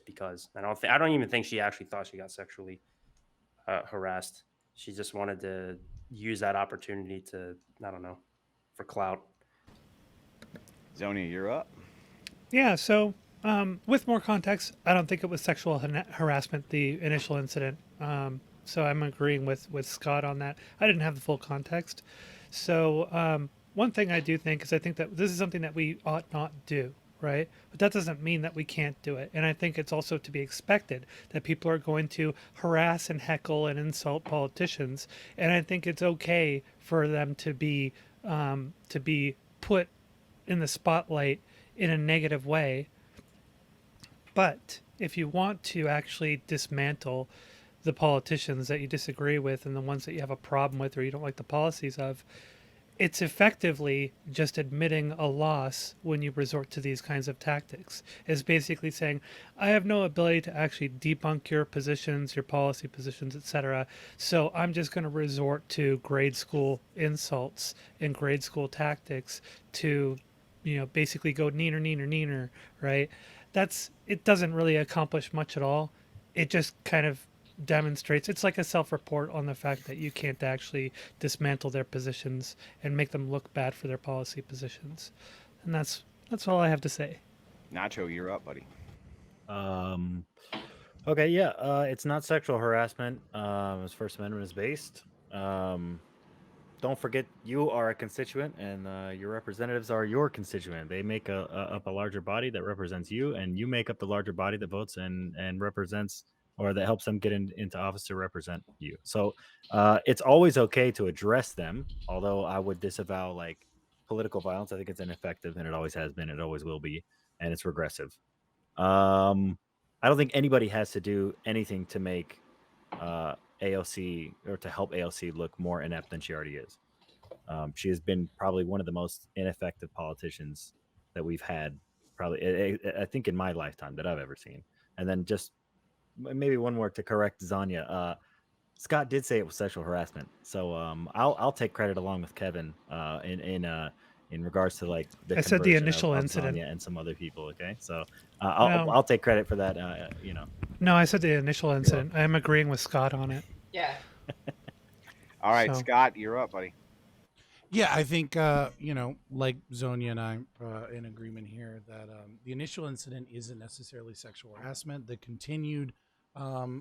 Speaker 6: because. And I don't even think she actually thought she got sexually harassed. She just wanted to use that opportunity to, I don't know, for clout.
Speaker 1: Zonia, you're up.
Speaker 5: Yeah, so with more context, I don't think it was sexual harassment, the initial incident. So I'm agreeing with Scott on that. I didn't have the full context. So one thing I do think is I think that this is something that we ought not do, right? But that doesn't mean that we can't do it. And I think it's also to be expected that people are going to harass and heckle and insult politicians. And I think it's okay for them to be put in the spotlight in a negative way. But if you want to actually dismantle the politicians that you disagree with and the ones that you have a problem with or you don't like the policies of, it's effectively just admitting a loss when you resort to these kinds of tactics. It's basically saying, I have no ability to actually debunk your positions, your policy positions, etc. So I'm just going to resort to grade school insults and grade school tactics to, basically go neener, neener, neener, right? It doesn't really accomplish much at all. It just kind of demonstrates, it's like a self-report on the fact that you can't actually dismantle their positions and make them look bad for their policy positions. And that's all I have to say.
Speaker 1: Nacho, you're up, buddy.
Speaker 7: Okay, yeah, it's not sexual harassment. As First Amendment is based. Don't forget, you are a constituent, and your representatives are your constituent. They make up a larger body that represents you, and you make up the larger body that votes and represents, or that helps them get into office to represent you. So it's always okay to address them, although I would disavow like political violence. I think it's ineffective, and it always has been, it always will be, and it's regressive. I don't think anybody has to do anything to make AOC, or to help AOC look more inept than she already is. She has been probably one of the most ineffective politicians that we've had, probably, I think, in my lifetime that I've ever seen. And then just maybe one more to correct Zonia. Scott did say it was sexual harassment, so I'll take credit along with Kevin in regards to like the
Speaker 5: I said the
Speaker 7: conversion
Speaker 5: initial
Speaker 7: of
Speaker 5: incident
Speaker 7: Zonia and some other people. Okay, so
Speaker 5: No.
Speaker 7: I'll take credit for that.
Speaker 5: No, I said the initial incident. I am agreeing with Scott on it.
Speaker 3: Yeah.
Speaker 1: All right,
Speaker 5: So-
Speaker 1: Scott, you're up, buddy.
Speaker 4: Yeah, I think like Zonia and I in agreement here that the initial incident isn't necessarily sexual harassment. The continued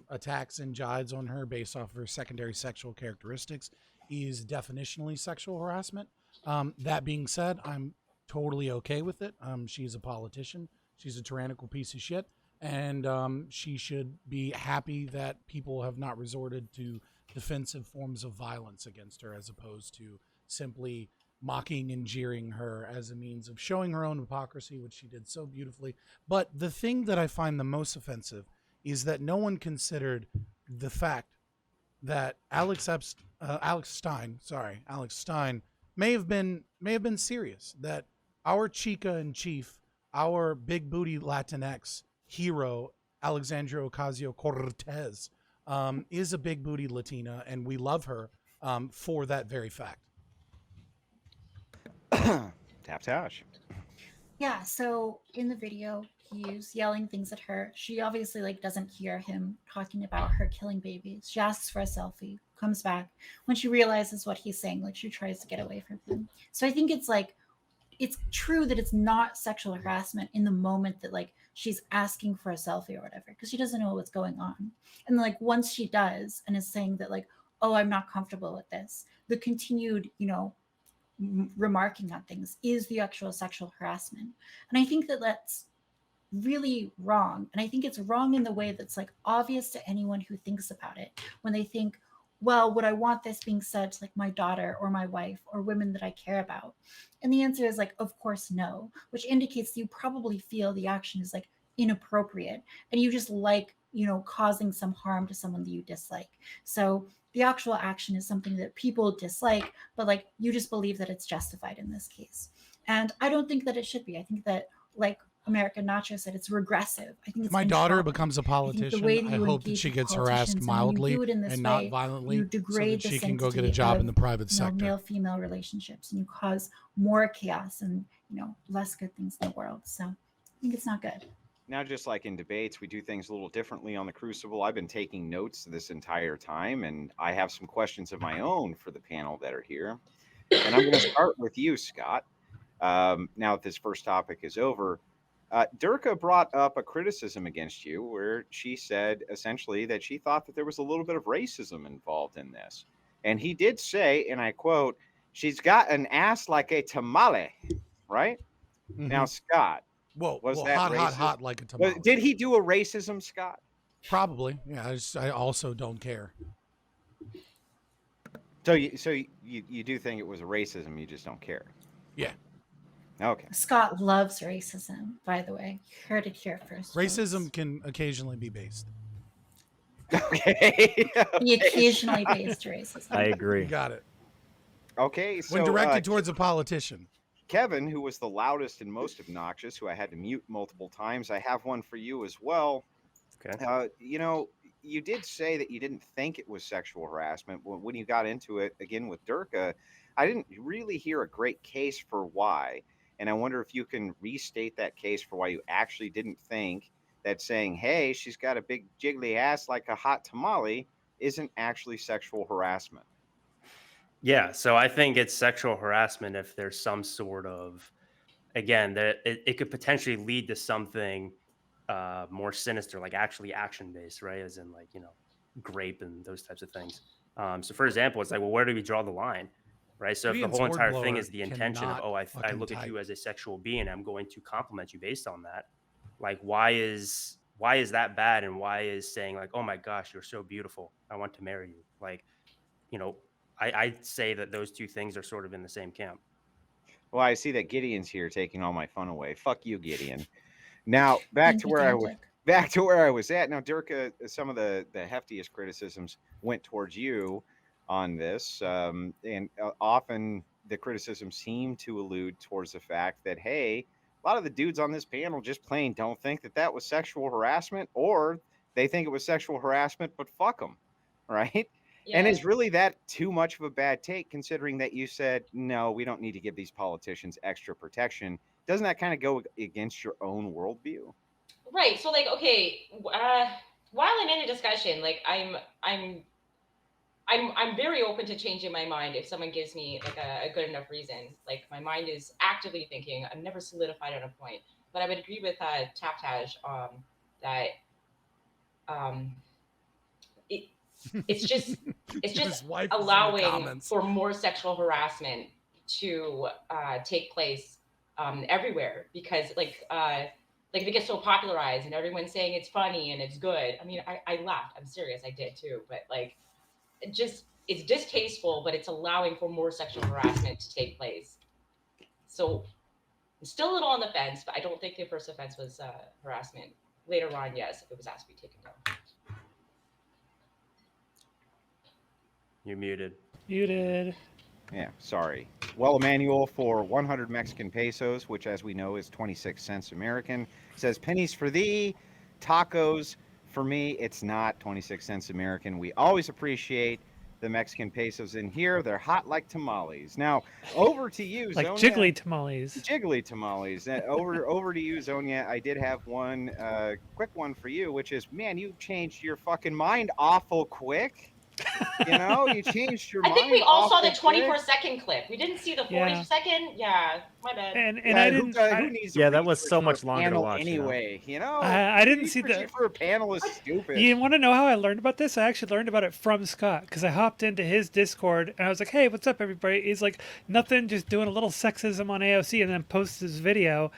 Speaker 4: attacks and jides on her based off of her secondary sexual characteristics is definitionally sexual harassment. That being said, I'm totally okay with it. She's a politician. She's a tyrannical piece of shit, and she should be happy that people have not resorted to defensive forms of violence against her, as opposed to simply mocking and jeering her as a means of showing her own hypocrisy, which she did so beautifully. But the thing that I find the most offensive is that no one considered the fact that Alex Stein may have been serious. That our chica in chief, our big booty Latinx hero, Alexandria Ocasio-Cortez, is a big booty Latina, and we love her for that very fact.
Speaker 1: Taftaj.
Speaker 2: Yeah, so in the video, he's yelling things at her. She obviously doesn't hear him talking about her killing babies. She asks for a selfie, comes back. When she realizes what he's saying, she tries to get away from him. So I think it's true that it's not sexual harassment in the moment that she's asking for a selfie or whatever, because she doesn't know what's going on. And once she does and is saying that oh, I'm not comfortable with this, the continued, remarking on things is the actual sexual harassment. And I think that that's really wrong. And I think it's wrong in the way that's obvious to anyone who thinks about it, when they think, well, would I want this being said to my daughter or my wife or women that I care about? And the answer is of course no, which indicates that you probably feel the action is inappropriate, and you just causing some harm to someone that you dislike. So the actual action is something that people dislike, but you just believe that it's justified in this case. And I don't think that it should be. I think that American Nacho said, it's regressive. I think
Speaker 4: If my daughter becomes a politician, I hope that she gets harassed mildly and not violently,
Speaker 2: you
Speaker 4: so
Speaker 2: degrade
Speaker 4: that
Speaker 2: the
Speaker 4: she can go get a
Speaker 2: sanctity
Speaker 4: job
Speaker 2: of,
Speaker 4: in the private sector.
Speaker 2: male-female relationships, and you cause more chaos and less good things in the world. So I think it's not good.
Speaker 1: Now, just like in debates, we do things a little differently on the Crucible. I've been taking notes this entire time, and I have some questions of my own for the panel that are here. And I'm going to start with you, Scott. Now that this first topic is over, Durka brought up a criticism against you where she said essentially that she thought that there was a little bit of racism involved in this. And he did say, and I quote, "She's got an ass like a tamale," right?
Speaker 4: Mhm.
Speaker 1: Now, Scott,
Speaker 4: Whoa,
Speaker 1: was
Speaker 4: whoa,
Speaker 1: that
Speaker 4: hot,
Speaker 1: racist?
Speaker 4: hot like a tamale.
Speaker 1: Did he do a racism, Scott?
Speaker 4: Probably. Yeah, I also don't care.
Speaker 1: So you do think it was a racism, you just don't care?
Speaker 4: Yeah.
Speaker 1: Okay.
Speaker 2: Scott loves racism, by the way. You heard it here first.
Speaker 4: Racism
Speaker 2: folks.
Speaker 4: can occasionally be based.
Speaker 1: Okay.
Speaker 2: The occasionally based racism.
Speaker 7: I
Speaker 4: You
Speaker 7: agree.
Speaker 4: got it.
Speaker 1: Okay, so
Speaker 4: when directed towards a politician.
Speaker 1: Kevin, who was the loudest and most obnoxious, who I had to mute multiple times, I have one for you as well.
Speaker 6: Okay.
Speaker 1: You know, you did say that you didn't think it was sexual harassment. When you got into it again with Durka, I didn't really hear a great case for why. And I wonder if you can restate that case for why you actually didn't think that saying, hey, she's got a big jiggly ass like a hot tamale isn't actually sexual harassment.
Speaker 6: Yeah, so I think it's sexual harassment if there's some sort of, again, that it could potentially lead to something more sinister, like actually action based, right? As in, like, grape and those types of things. So, for example, it's like, well, where do we draw the line, right? So, if the
Speaker 4: Gideon's
Speaker 6: whole entire thing
Speaker 4: Hornblower
Speaker 6: is the intention of,
Speaker 4: cannot
Speaker 6: oh, I
Speaker 4: fucking
Speaker 6: look at
Speaker 4: type.
Speaker 6: you as a sexual being, I'm going to compliment you based on that. Like, why is that bad? And why is saying like, oh my gosh, you're so beautiful, I want to marry you? Like, you know, I'd say that those two things are sort of in the same camp.
Speaker 1: Well, I see that Gideon's here taking all my fun away. Fuck you, Gideon. Now back to where I was at. Now, Durka, some of the heftiest criticisms went towards you on this, and often the criticisms seem to allude towards the fact that, hey, a lot of the dudes on this panel just plain don't think that that was sexual harassment, or they think it was sexual harassment, but fuck them, right?
Speaker 3: Yeah.
Speaker 1: And is really that too much of a bad take, considering that you said, no, we don't need to give these politicians extra protection? Doesn't that kind of go against your own worldview?
Speaker 3: Right. So, like, okay, while I'm in a discussion, like, I'm very open to changing my mind if someone gives me like a good enough reason. Like, my mind is actively thinking. I'm never solidified on a point. But I would agree with Taftaj that it's just
Speaker 4: His wife is in the
Speaker 3: allowing
Speaker 4: comments.
Speaker 3: for more sexual harassment to take place everywhere, because like it gets so popularized and everyone's saying it's funny and it's good. I mean, I laughed. I'm serious. I did too. But like, it's distasteful, but it's allowing for more sexual harassment to take place. So I'm still a little on the fence, but I don't think the first offense was harassment. Later on, yes, if it was asked to be taken down.
Speaker 6: You're muted.
Speaker 5: Muted.
Speaker 1: Yeah, sorry. Well, Emmanuel, for 100 Mexican pesos, which as we know is 26 cents American, says pennies for thee, tacos for me. It's not 26 cents American. We always appreciate the Mexican pesos in here. They're hot like tamales. Now, over to you,
Speaker 5: Like
Speaker 1: Zonia.
Speaker 5: jiggly tamales.
Speaker 1: Jiggly tamales. Over to you, Zonia. I did have one quick one for you, which is, man, you changed your fucking mind awful quick. You know, you changed your mind.
Speaker 3: I think we all saw the
Speaker 1: awful quick.
Speaker 3: 24-second clip. We didn't see the 40
Speaker 5: Yeah.
Speaker 3: second. Yeah, my bad.
Speaker 5: And I didn't.
Speaker 1: Who needs to
Speaker 7: Yeah, that
Speaker 1: research
Speaker 7: was so
Speaker 1: for
Speaker 7: much
Speaker 1: a
Speaker 7: longer to
Speaker 1: panel
Speaker 7: watch, you know?
Speaker 1: anyway. You know,
Speaker 5: I didn't see
Speaker 1: researching
Speaker 5: the.
Speaker 1: for a panel is stupid.
Speaker 5: You want to know how I learned about this? I actually learned about it from Scott, because I hopped into his Discord and I was like, "Hey, what's up, everybody?" He's like, "Nothing, just doing a little sexism on AOC," and then posts his video,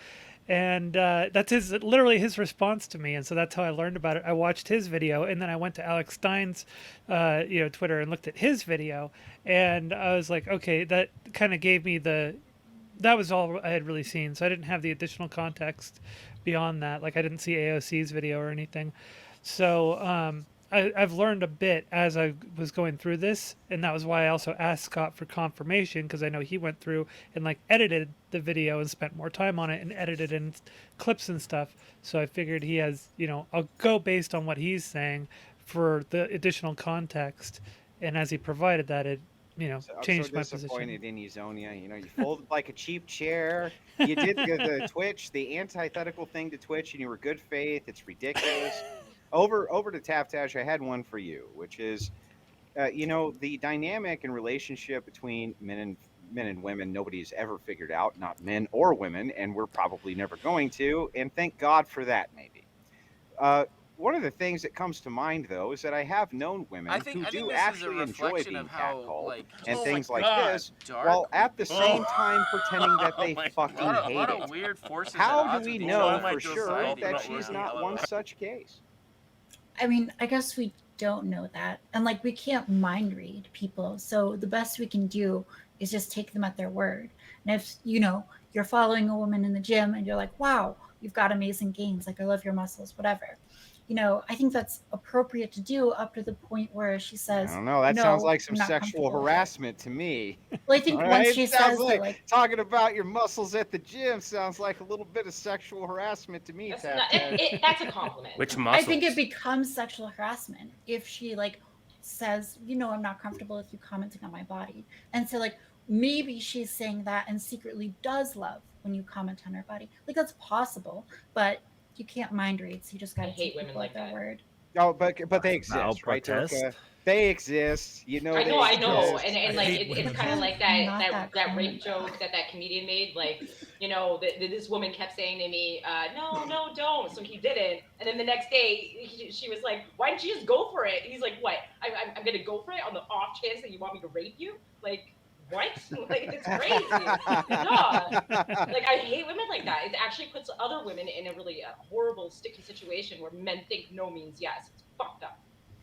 Speaker 5: and that's literally his response to me. And so that's how I learned about it. I watched his video, and then I went to Alex Stein's, Twitter and looked at his video, and I was like, okay, that kind of gave me that was all I had really seen. So I didn't have the additional context beyond that. Like, I didn't see AOC's video or anything. So I've learned a bit as I was going through this, and that was why I also asked Scott for confirmation, because I know he went through and like edited the video and spent more time on it and edited in clips and stuff. So I figured he has, I'll go based on what he's saying for the additional context, and as he provided that, it changed my
Speaker 1: I'm so
Speaker 5: position.
Speaker 1: disappointed in you, Zonia. You folded like a cheap chair. You did the Twitch, the antithetical thing to Twitch, and you were good faith. It's ridiculous. Over to Taftaj, I had one for you, which is, the dynamic and relationship between men and women, nobody's ever figured out, not men or women, and we're probably never going to, and thank God for that, maybe. One of the things that comes to mind, though, is that I have known women who do actually enjoy being catcalled and things like this, while at the same time pretending that they fucking hate it. How do we know for sure that she's not one such case?
Speaker 2: I mean, I guess we don't know that. And like, we can't mind read people. So the best we can do is just take them at their word. And if, you're following a woman in the gym and you're like, wow, you've got amazing gains. Like, I love your muscles, whatever. I think that's appropriate to do up to the point where she
Speaker 1: I
Speaker 2: says,
Speaker 1: don't know. That sounds
Speaker 2: no,
Speaker 1: like some
Speaker 2: I'm not
Speaker 1: sexual
Speaker 2: comfortable with it.
Speaker 1: harassment to me.
Speaker 2: Well, I think
Speaker 1: All
Speaker 2: once
Speaker 1: right?
Speaker 2: she
Speaker 1: It sounds
Speaker 2: says that,
Speaker 1: like talking about your muscles at the gym sounds like a little bit of sexual harassment to me.
Speaker 3: That's that's a compliment.
Speaker 6: Which
Speaker 2: I
Speaker 6: muscles?
Speaker 2: think it becomes sexual harassment if she says, I'm not comfortable with you commenting on my body. And so maybe she's saying that and secretly does love when you comment on her body. That's possible, but you can't mind read, so you just gotta
Speaker 3: hate
Speaker 2: take
Speaker 3: women
Speaker 2: people
Speaker 3: like
Speaker 2: at their
Speaker 3: that.
Speaker 2: word.
Speaker 1: Oh, but they
Speaker 7: I'll
Speaker 1: exist, right,
Speaker 7: protest.
Speaker 1: Durka? They exist.
Speaker 3: I know,
Speaker 1: they
Speaker 3: I know,
Speaker 1: exist.
Speaker 3: and
Speaker 4: I hate
Speaker 3: it's
Speaker 4: women.
Speaker 3: kind of like
Speaker 2: Not
Speaker 3: that
Speaker 2: that
Speaker 3: rape
Speaker 2: common,
Speaker 3: joke that comedian made. This woman kept saying to me, no, don't. So he didn't, and then the next day she was like, why didn't you just go for it? And he's like, what? I'm gonna go for it on the off chance that you want me to rape you? What? It's crazy. No. I hate women like that. It actually puts other women in a really horrible, sticky situation where men think no means yes. It's fucked up.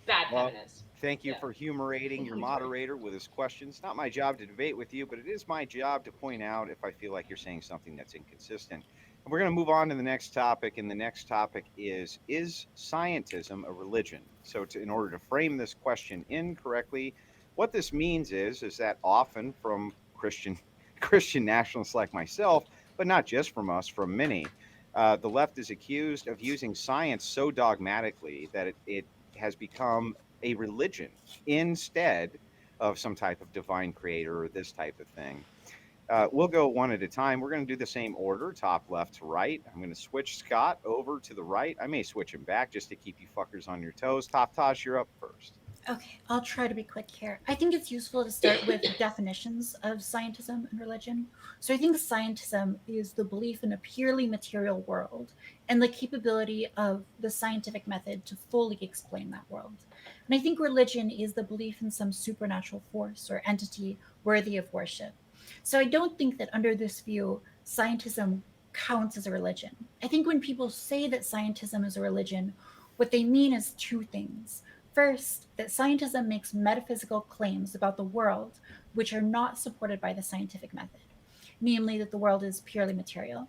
Speaker 3: Bad
Speaker 1: Well,
Speaker 3: feminists.
Speaker 1: Thank you
Speaker 3: Yeah.
Speaker 1: for humorating your moderator with his questions. Not my job to debate with you, but it is my job to point out if I feel like you're saying something that's inconsistent. And we're going to move on to the next topic. And the next topic is scientism a religion? So in order to frame this question incorrectly, what this means is that often from Christian nationalists like myself, but not just from us, from many, the left is accused of using science so dogmatically that it has become a religion instead of some type of divine creator or this type of thing. We'll go one at a time. We're going to do the same order, top left to right. I'm going to switch Scott over to the right. I may switch him back just to keep you fuckers on your toes. Taftaj, you're up first.
Speaker 2: Okay, I'll try to be quick here. I think it's useful to start with definitions of scientism and religion. So I think scientism is the belief in a purely material world and the capability of the scientific method to fully explain that world. And I think religion is the belief in some supernatural force or entity worthy of worship. So I don't think that under this view, scientism counts as a religion. I think when people say that scientism is a religion, what they mean is two things. First, that scientism makes metaphysical claims about the world which are not supported by the scientific method, namely that the world is purely material.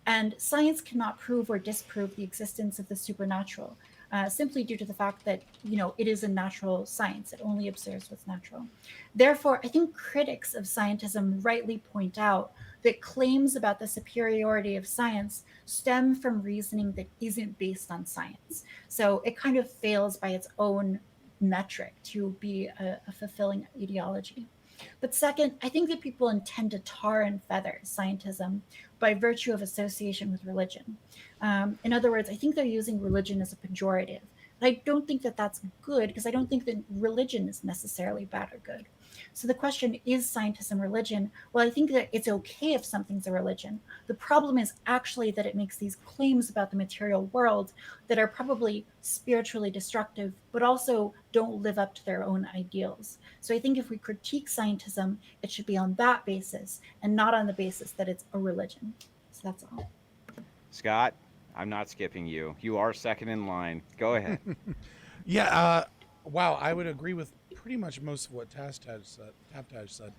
Speaker 2: And science cannot prove or disprove the existence of the supernatural, simply due to the fact that, it is a natural science. It only observes what's natural. Therefore, I think critics of scientism rightly point out that claims about the superiority of science stem from reasoning that isn't based on science. So it kind of fails by its own metric to be a fulfilling ideology. But second, I think that people intend to tar and feather scientism by virtue of association with religion. In other words, I think they're using religion as a pejorative. And I don't think that that's good, because I don't think that religion is necessarily bad or good. So the question, is scientism religion? Well, I think that it's okay if something's a religion. The problem is actually that it makes these claims about the material world that are probably spiritually destructive, but also don't live up to their own ideals. So I think if we critique scientism, it should be on that basis and not on the basis that it's a religion. So that's all.
Speaker 1: Scott, I'm not skipping you. You are second in line. Go ahead.
Speaker 4: Yeah, wow, I would agree with pretty much most of what Taftaj said.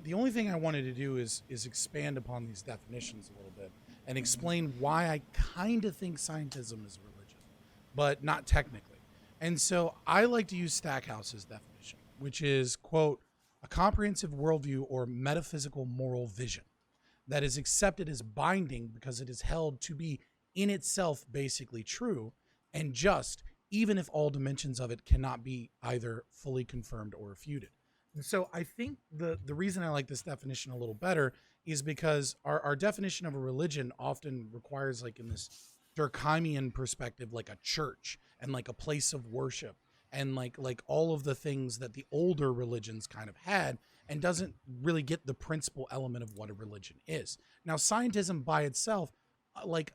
Speaker 4: The only thing I wanted to do is expand upon these definitions a little bit and explain why I kind of think scientism is a religion, but not technically. And so I like to use Stackhouse's definition, which is, quote, a comprehensive worldview or metaphysical moral vision that is accepted as binding because it is held to be in itself basically true and just, even if all dimensions of it cannot be either fully confirmed or refuted. And so I think the reason I like this definition a little better is because our definition of a religion often requires, in this Durkheimian perspective, a church and a place of worship and like all of the things that the older religions kind of had, and doesn't really get the principal element of what a religion is. Now, scientism by itself,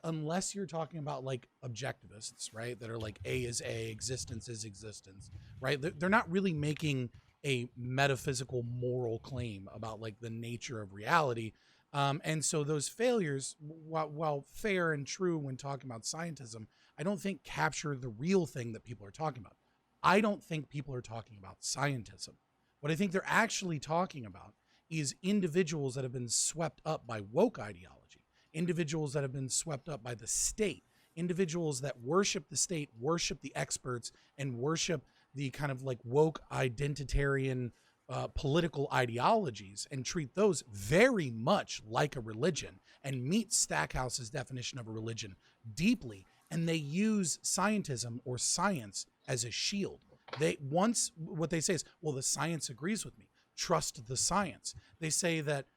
Speaker 4: unless you're talking about objectivists, right, that are A is A, existence is existence, right, they're not really making a metaphysical moral claim about the nature of reality. And so those failures, while fair and true when talking about scientism, I don't think capture the real thing that people are talking about. I don't think people are talking about scientism. What I think they're actually talking about is individuals that have been swept up by woke ideology, individuals that have been swept up by the state, individuals that worship the state, worship the experts, and worship the kind of like woke identitarian political ideologies and treat those very much like a religion and meet Stackhouse's definition of a religion deeply. And they use scientism or science as a shield. What they say is, well, the science agrees with me. Trust the science. They say that,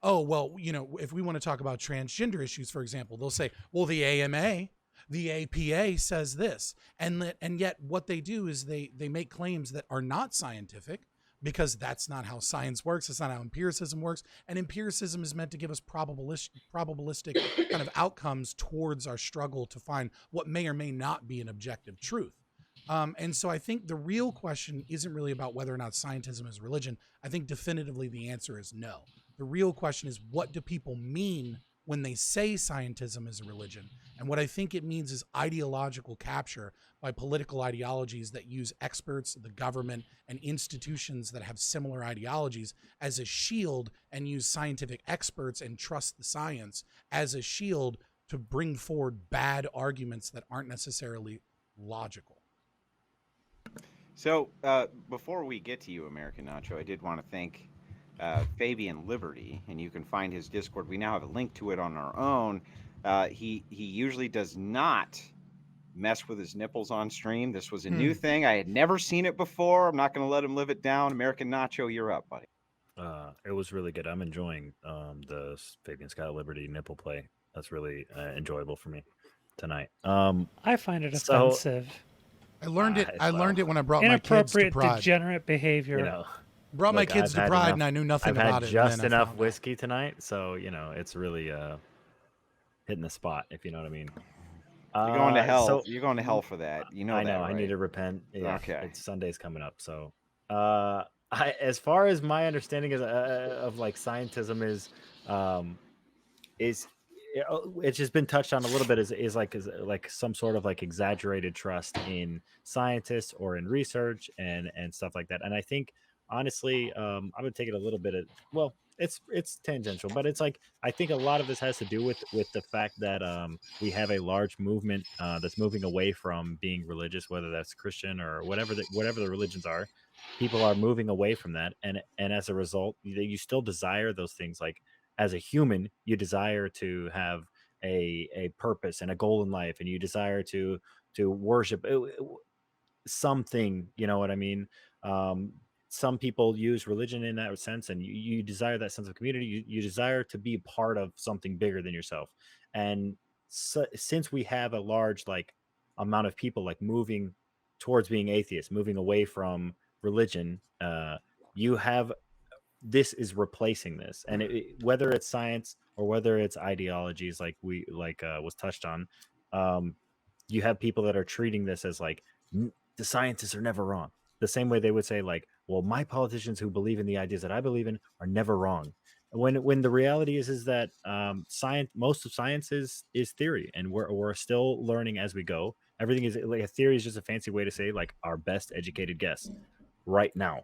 Speaker 4: oh, well, if we want to talk about transgender issues, for example, they'll say, well, the AMA, the APA says this. And yet what they do is they make claims that are not scientific, because that's not how science works. It's not how empiricism works. And empiricism is meant to give us probabilistic kind of outcomes towards our struggle to find what may or may not be an objective truth. And so I think the real question isn't really about whether or not scientism is religion. I think definitively the answer is no. The real question is, what do people mean when they say scientism is a religion? And what I think it means is ideological capture by political ideologies that use experts, the government, and institutions that have similar ideologies as a shield, and use scientific experts and trust the science as a shield to bring forward bad arguments that aren't necessarily logical.
Speaker 1: So before we get to you, American Nacho, I did want to thank Fabian Liberty, and you can find his Discord. We now have a link to it on our own. He usually does not mess with his nipples on stream. This was a new thing. I had never seen it before. I'm not going to let him live it down. American Nacho, you're up, buddy.
Speaker 7: It was really good. I'm enjoying the Fabian Scott Liberty nipple play. That's really enjoyable for me tonight.
Speaker 5: I find it offensive.
Speaker 4: I learned it when I brought my kids to
Speaker 5: Inappropriate,
Speaker 4: Pride.
Speaker 5: degenerate behavior.
Speaker 4: Brought my kids to Pride, and I knew nothing about it.
Speaker 7: I've had just enough whiskey tonight, so it's really hitting the spot, if you know what I mean.
Speaker 1: You're going to hell. You're going to hell for that. You know.
Speaker 7: I know.
Speaker 1: That, right?
Speaker 7: I need to repent. Yeah,
Speaker 1: okay.
Speaker 7: Sunday's coming up, so. As far as my understanding of like scientism is it's just been touched on a little bit is like some sort of like exaggerated trust in scientists or in research and stuff like that. And I think honestly, I would take it a little bit it's tangential, but it's like I think a lot of this has to do with the fact that we have a large movement that's moving away from being religious, whether that's Christian or whatever the religions are. People are moving away from that, and as a result, you still desire those things. Like as a human, you desire to have a purpose and a goal in life, and you desire to worship something. You know what I mean? Some people use religion in that sense, and you desire that sense of community. You desire to be part of something bigger than yourself. And so, since we have a large like amount of people like moving towards being atheists, moving away from religion, this is replacing this. And whether it's science or whether it's ideologies, like was touched on, you have people that are treating this as like the scientists are never wrong. The same way they would say like, well, my politicians who believe in the ideas that I believe in are never wrong. When the reality is that most of science is theory, and we're still learning as we go. Everything is like a theory is just a fancy way to say like our best educated guess right now.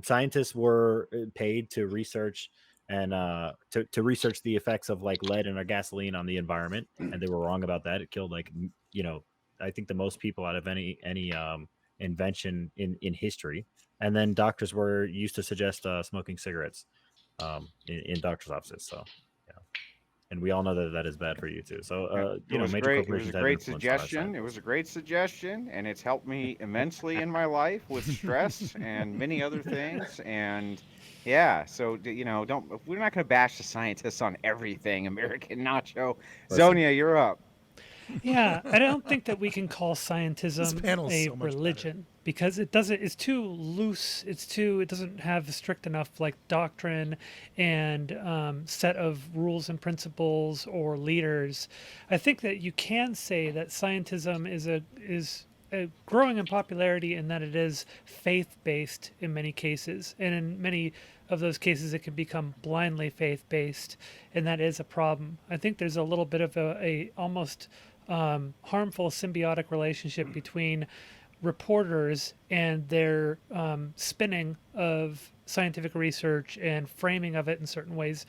Speaker 7: Scientists were paid to research and to research the effects of like lead in our gasoline on the environment, and they were wrong about that. It killed I think the most people out of any invention in history. And then doctors were used to suggest smoking cigarettes in doctors' offices. So yeah, and we all know that is bad for you too. So major corporations.
Speaker 1: It was a great suggestion. It was a great suggestion, and it's helped me immensely in my life with stress and many other things. And yeah, so we're not going to bash the scientists on everything. American Nacho, Zonia, you're up.
Speaker 5: Yeah, I don't think that we can call scientism a religion because it's too loose. It doesn't have a strict enough like doctrine and set of rules and principles or leaders. I think that you can say that scientism is growing in popularity in that it is faith-based in many cases, and in many of those cases it can become blindly faith-based, and that is a problem. I think there's a little bit of a almost harmful symbiotic relationship between reporters and their spinning of scientific research and framing of it in certain ways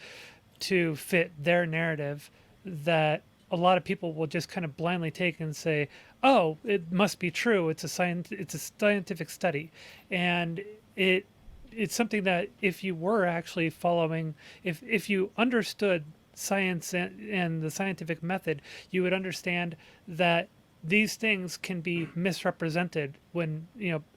Speaker 5: to fit their narrative that a lot of people will just kind of blindly take and say, "Oh, it must be true. It's a scientific study," and it's something that if you were actually following, if you understood science and the scientific method, you would understand that these things can be misrepresented when,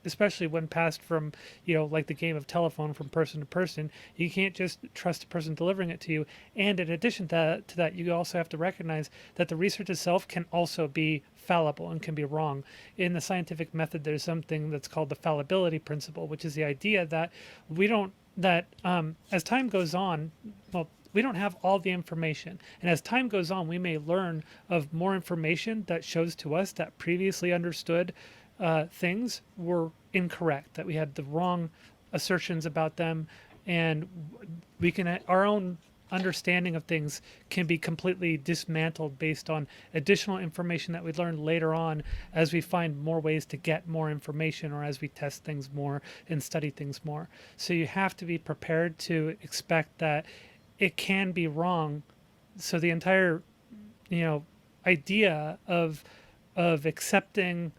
Speaker 5: especially when passed from, like the game of telephone from person to person. You can't just trust the person delivering it to you. And in addition to that, you also have to recognize that the research itself can also be fallible and can be wrong. In the scientific method, there's something that's called the fallibility principle, which is the idea that as time goes on, well, we don't have all the information. And as time goes on, we may learn of more information that shows to us that previously understood things were incorrect, that we had the wrong assertions about them. And our own understanding of things can be completely dismantled based on additional information that we learn later on as we find more ways to get more information, or as we test things more and study things more. So you have to be prepared to expect that it can be wrong. So the entire, idea of accepting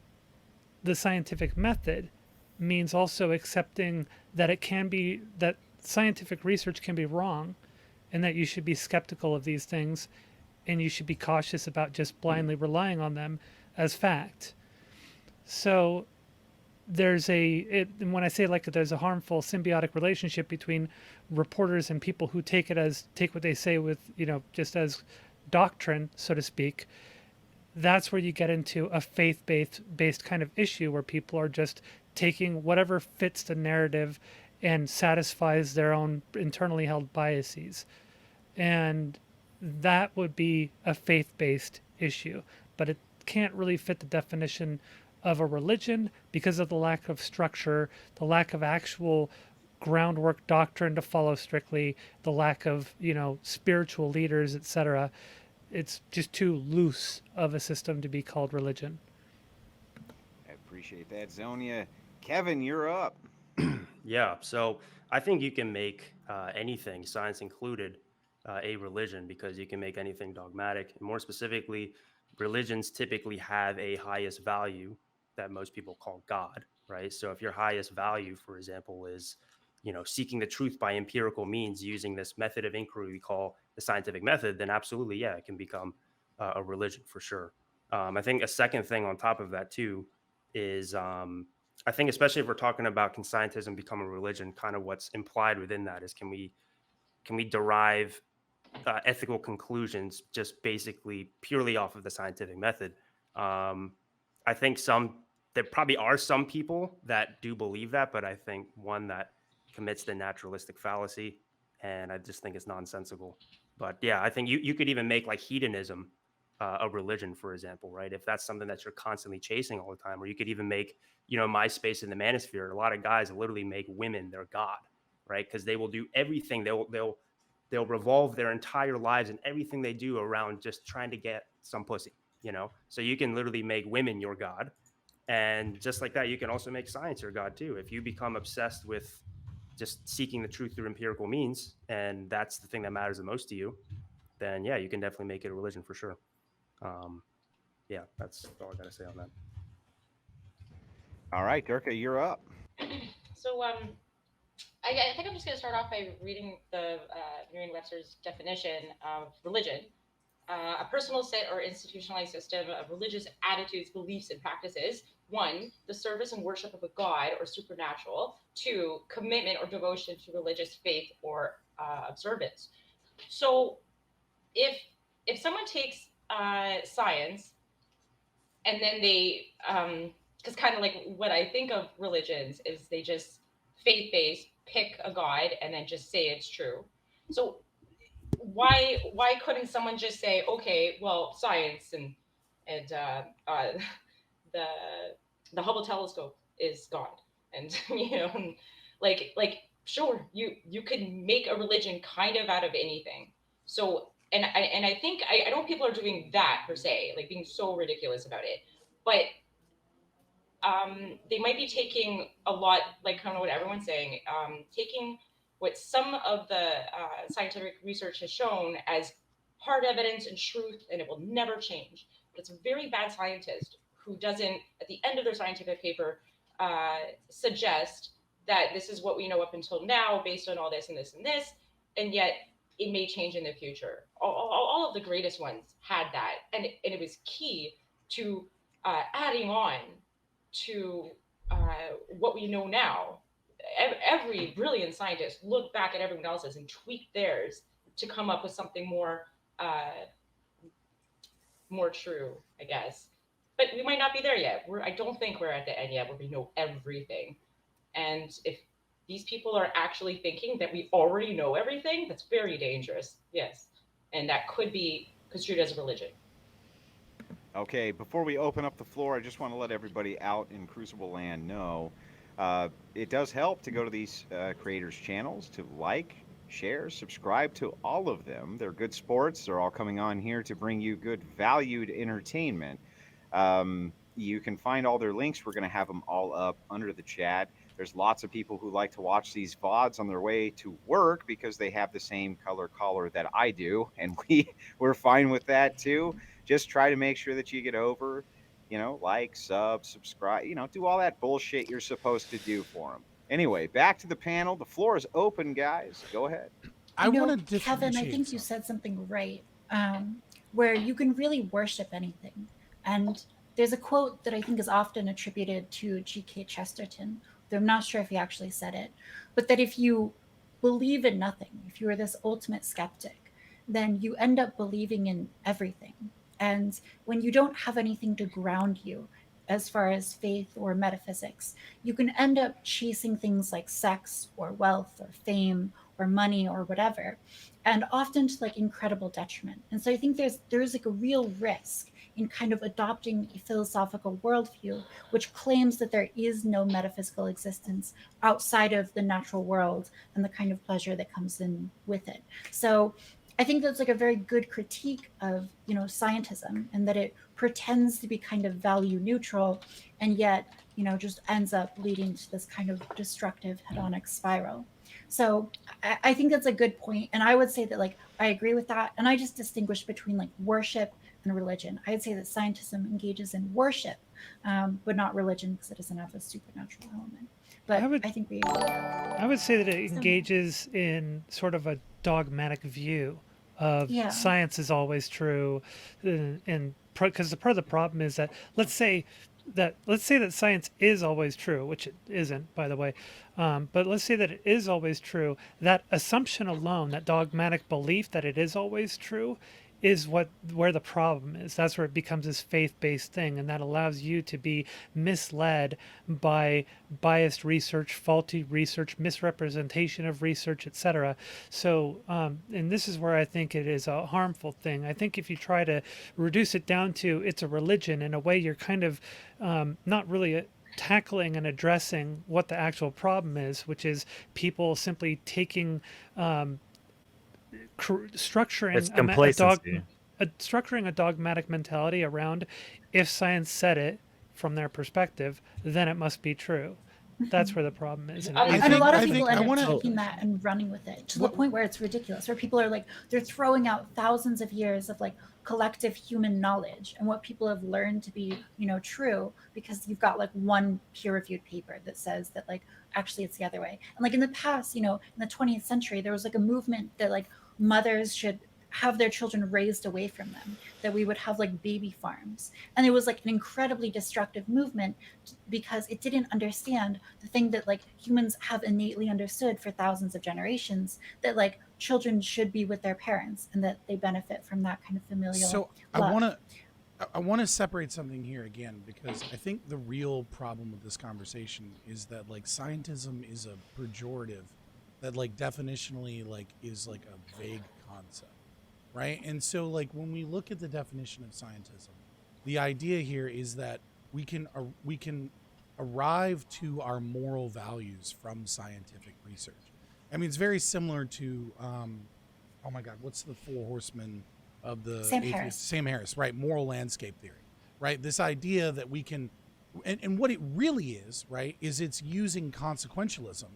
Speaker 5: the scientific method means also accepting that that scientific research can be wrong, and that you should be skeptical of these things, and you should be cautious about just blindly relying on them as fact. So and when I say there's a harmful symbiotic relationship between reporters and people who take what they say with, just as doctrine, so to speak, that's where you get into a faith-based kind of issue where people are just taking whatever fits the narrative and satisfies their own internally held biases. And that would be a faith-based issue, but it can't really fit the definition of a religion because of the lack of structure, the lack of actual groundwork doctrine to follow strictly, the lack of, spiritual leaders, etc. It's just too loose of a system to be called religion.
Speaker 1: I appreciate that, Zonia. Kevin, you're up.
Speaker 6: Yeah, so I think you can make anything, science included, a religion, because you can make anything dogmatic. And more specifically, religions typically have a highest value that most people call God, right? So if your highest value, for example, is seeking the truth by empirical means using this method of inquiry we call the scientific method, then absolutely, yeah, it can become a religion for sure. I think a second thing on top of that too is I think, especially if we're talking about can scientism become a religion, kind of what's implied within that is can we derive ethical conclusions just basically purely off of the scientific method? I think there probably are some people that do believe that, but I think one that commits the naturalistic fallacy, and I just think it's nonsensical. But yeah, I think you could even make like hedonism a religion, for example, right? If that's something that you're constantly chasing all the time, or you could even make, MySpace in the manosphere. A lot of guys literally make women their god, right? Because they will do everything. They'll revolve their entire lives and everything they do around just trying to get some pussy, So you can literally make women your god. And just like that, you can also make science your god too. If you become obsessed with just seeking the truth through empirical means, and that's the thing that matters the most to you, then yeah, you can definitely make it a religion for sure. Yeah, that's all I gotta say on that.
Speaker 1: All right, Gurka, you're up.
Speaker 3: So I think I'm just going to start off by reading the Merriam-Webster's definition of religion. A personal set or institutionalized system of religious attitudes, beliefs, and practices. 1, the service and worship of a god or supernatural. 2, commitment or devotion to religious faith or observance. So if someone takes science and then they, because kind of like what I think of religions is they just faith-based, pick a god and then just say it's true. So why couldn't someone just say, okay, well, science and the Hubble telescope is God, and like sure, you could make a religion kind of out of anything. So and I think I don't think people are doing that per se, like being so ridiculous about it, but they might be taking a lot, like kind of what everyone's saying, taking what some of the scientific research has shown as hard evidence and truth, and it will never change. But it's a very bad scientist who doesn't, at the end of their scientific paper, suggest that this is what we know up until now based on all this and this and this, and yet it may change in the future. All of the greatest ones had that, and it was key to adding on to what we know now. Every brilliant scientist looked back at everyone else's and tweaked theirs to come up with something more true, I guess. But we might not be there yet. I don't think we're at the end yet where we know everything. And if these people are actually thinking that we already know everything, that's very dangerous. Yes. And that could be construed as a religion.
Speaker 1: Okay, before we open up the floor, I just want to let everybody out in Crucible Land know it does help to go to these creators' channels, to like, share, subscribe to all of them. They're good sports. They're all coming on here to bring you good, valued entertainment. You can find all their links. We're going to have them all up under the chat. There's lots of people who like to watch these VODs on their way to work because they have the same color collar that I do, and we're fine with that too. Just try to make sure that you get over, like, sub, subscribe, do all that bullshit you're supposed to do for them. Anyway, back to the panel. The floor is open, guys. Go ahead.
Speaker 4: I want to
Speaker 2: Kevin, I think you said something right, where you can really worship anything. And there's a quote that I think is often attributed to G.K. Chesterton, though I'm not sure if he actually said it, but that if you believe in nothing, if you are this ultimate skeptic, then you end up believing in everything. And when you don't have anything to ground you as far as faith or metaphysics, you can end up chasing things like sex or wealth or fame or money or whatever, and often to like incredible detriment. And so I think there's like a real risk in kind of adopting a philosophical worldview which claims that there is no metaphysical existence outside of the natural world and the kind of pleasure that comes in with it. So I think that's like a very good critique of, scientism, and that it pretends to be kind of value neutral and yet, just ends up leading to this kind of destructive hedonic spiral. So I think that's a good point. And I would say that I agree with that. And I just distinguish between worship and religion. I'd say that scientism engages in worship, but not religion, because it doesn't have a supernatural element. But
Speaker 5: I would say that it engages in sort of a dogmatic view of science is always true, and because part of the problem is that let's say that science is always true, which it isn't, by the way, but let's say that it is always true. That assumption alone, that dogmatic belief that it is always true, is where the problem is. That's where it becomes this faith-based thing, and that allows you to be misled by biased research, faulty research, misrepresentation of research, etc. So, and this is where I think it is a harmful thing. I think if you try to reduce it down to it's a religion, in a way you're kind of not really tackling and addressing what the actual problem is, which is people simply taking structuring a dogmatic mentality around, if science said it from their perspective, then it must be true. That's where the problem is.
Speaker 2: And a lot of people end up taking that and running with it to the point where it's ridiculous, where people are they're throwing out thousands of years of collective human knowledge and what people have learned to be, true, because you've got one peer-reviewed paper that says that actually it's the other way. And in the past, in the 20th century, there was a movement that mothers should have their children raised away from them, that we would have baby farms. And it was an incredibly destructive movement because it didn't understand the thing that humans have innately understood for thousands of generations, that children should be with their parents and that they benefit from that kind of familial
Speaker 4: So
Speaker 2: love.
Speaker 4: I want to separate something here again, because I think the real problem with this conversation is that scientism is a pejorative that definitionally is a vague concept, right? And so when we look at the definition of scientism, the idea here is that we can arrive to our moral values from scientific research. I mean, it's very similar to oh my God, what's the four horsemen of the Sam Harris, right? Moral landscape theory, right? This idea that we can, and what it really is, right, is it's using consequentialism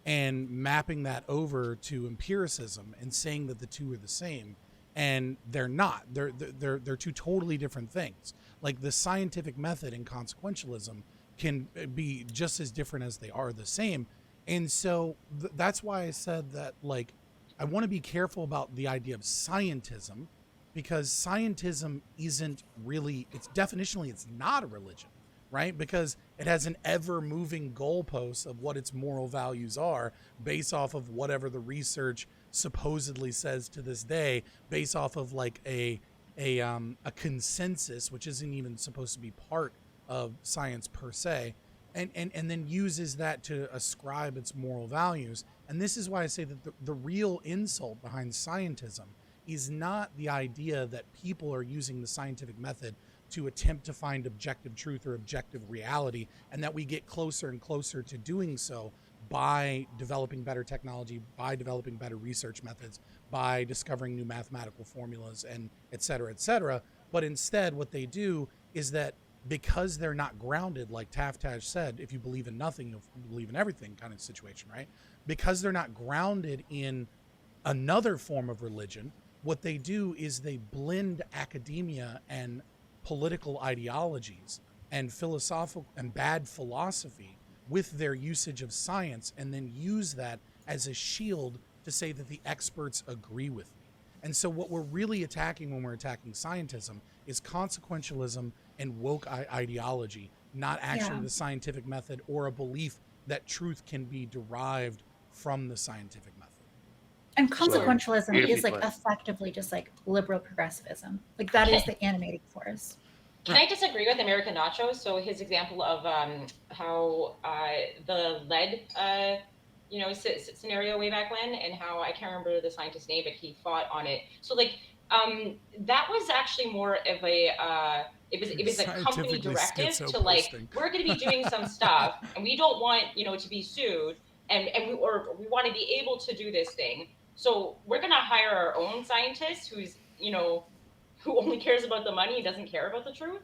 Speaker 4: and mapping that over to empiricism and saying that the two are the same, and they're not. They're two totally different things. Like the scientific method and consequentialism can be just as different as they are the same. And so that's why I said that, like, I want to be careful about the idea of scientism, because scientism isn't really, it's definitionally, it's not a religion, right? Because it has an ever moving goalpost of what its moral values are based off of whatever the research supposedly says to this day, based off of like a consensus, which isn't even supposed to be part of science per se. And then uses that to ascribe its moral values. And this is why I say that the real insult behind scientism is not the idea that people are using the scientific method to attempt to find objective truth or objective reality, and that we get closer and closer to doing so by developing better technology, by developing better research methods, by discovering new mathematical formulas, and et cetera, but instead what they do is that because they're not grounded, like Taftaj said, if you believe in nothing, you'll believe in everything kind of situation, right? Because they're not grounded in another form of religion, what they do is they blend academia and political ideologies and philosophical and bad philosophy with their usage of science, and then use that as a shield to say that the experts agree with me. And so what we're really attacking when we're attacking scientism is consequentialism and woke ideology, not actually the scientific method or a belief that truth can be derived from the scientific method.
Speaker 2: And consequentialism
Speaker 6: Beautifully
Speaker 2: is like
Speaker 6: put.
Speaker 2: effectively just like liberal progressivism. Like that is the animating force.
Speaker 3: Can I disagree with American Nacho? So his example of how the lead, scenario way back when, and how I can't remember the scientist's name, but he fought on it. So like that was actually more of a it was a company directive to like, we're going to be doing some stuff, and we don't want to be sued, and we want to be able to do this thing. So we're going to hire our own scientist who's who only cares about the money, doesn't care about the truth,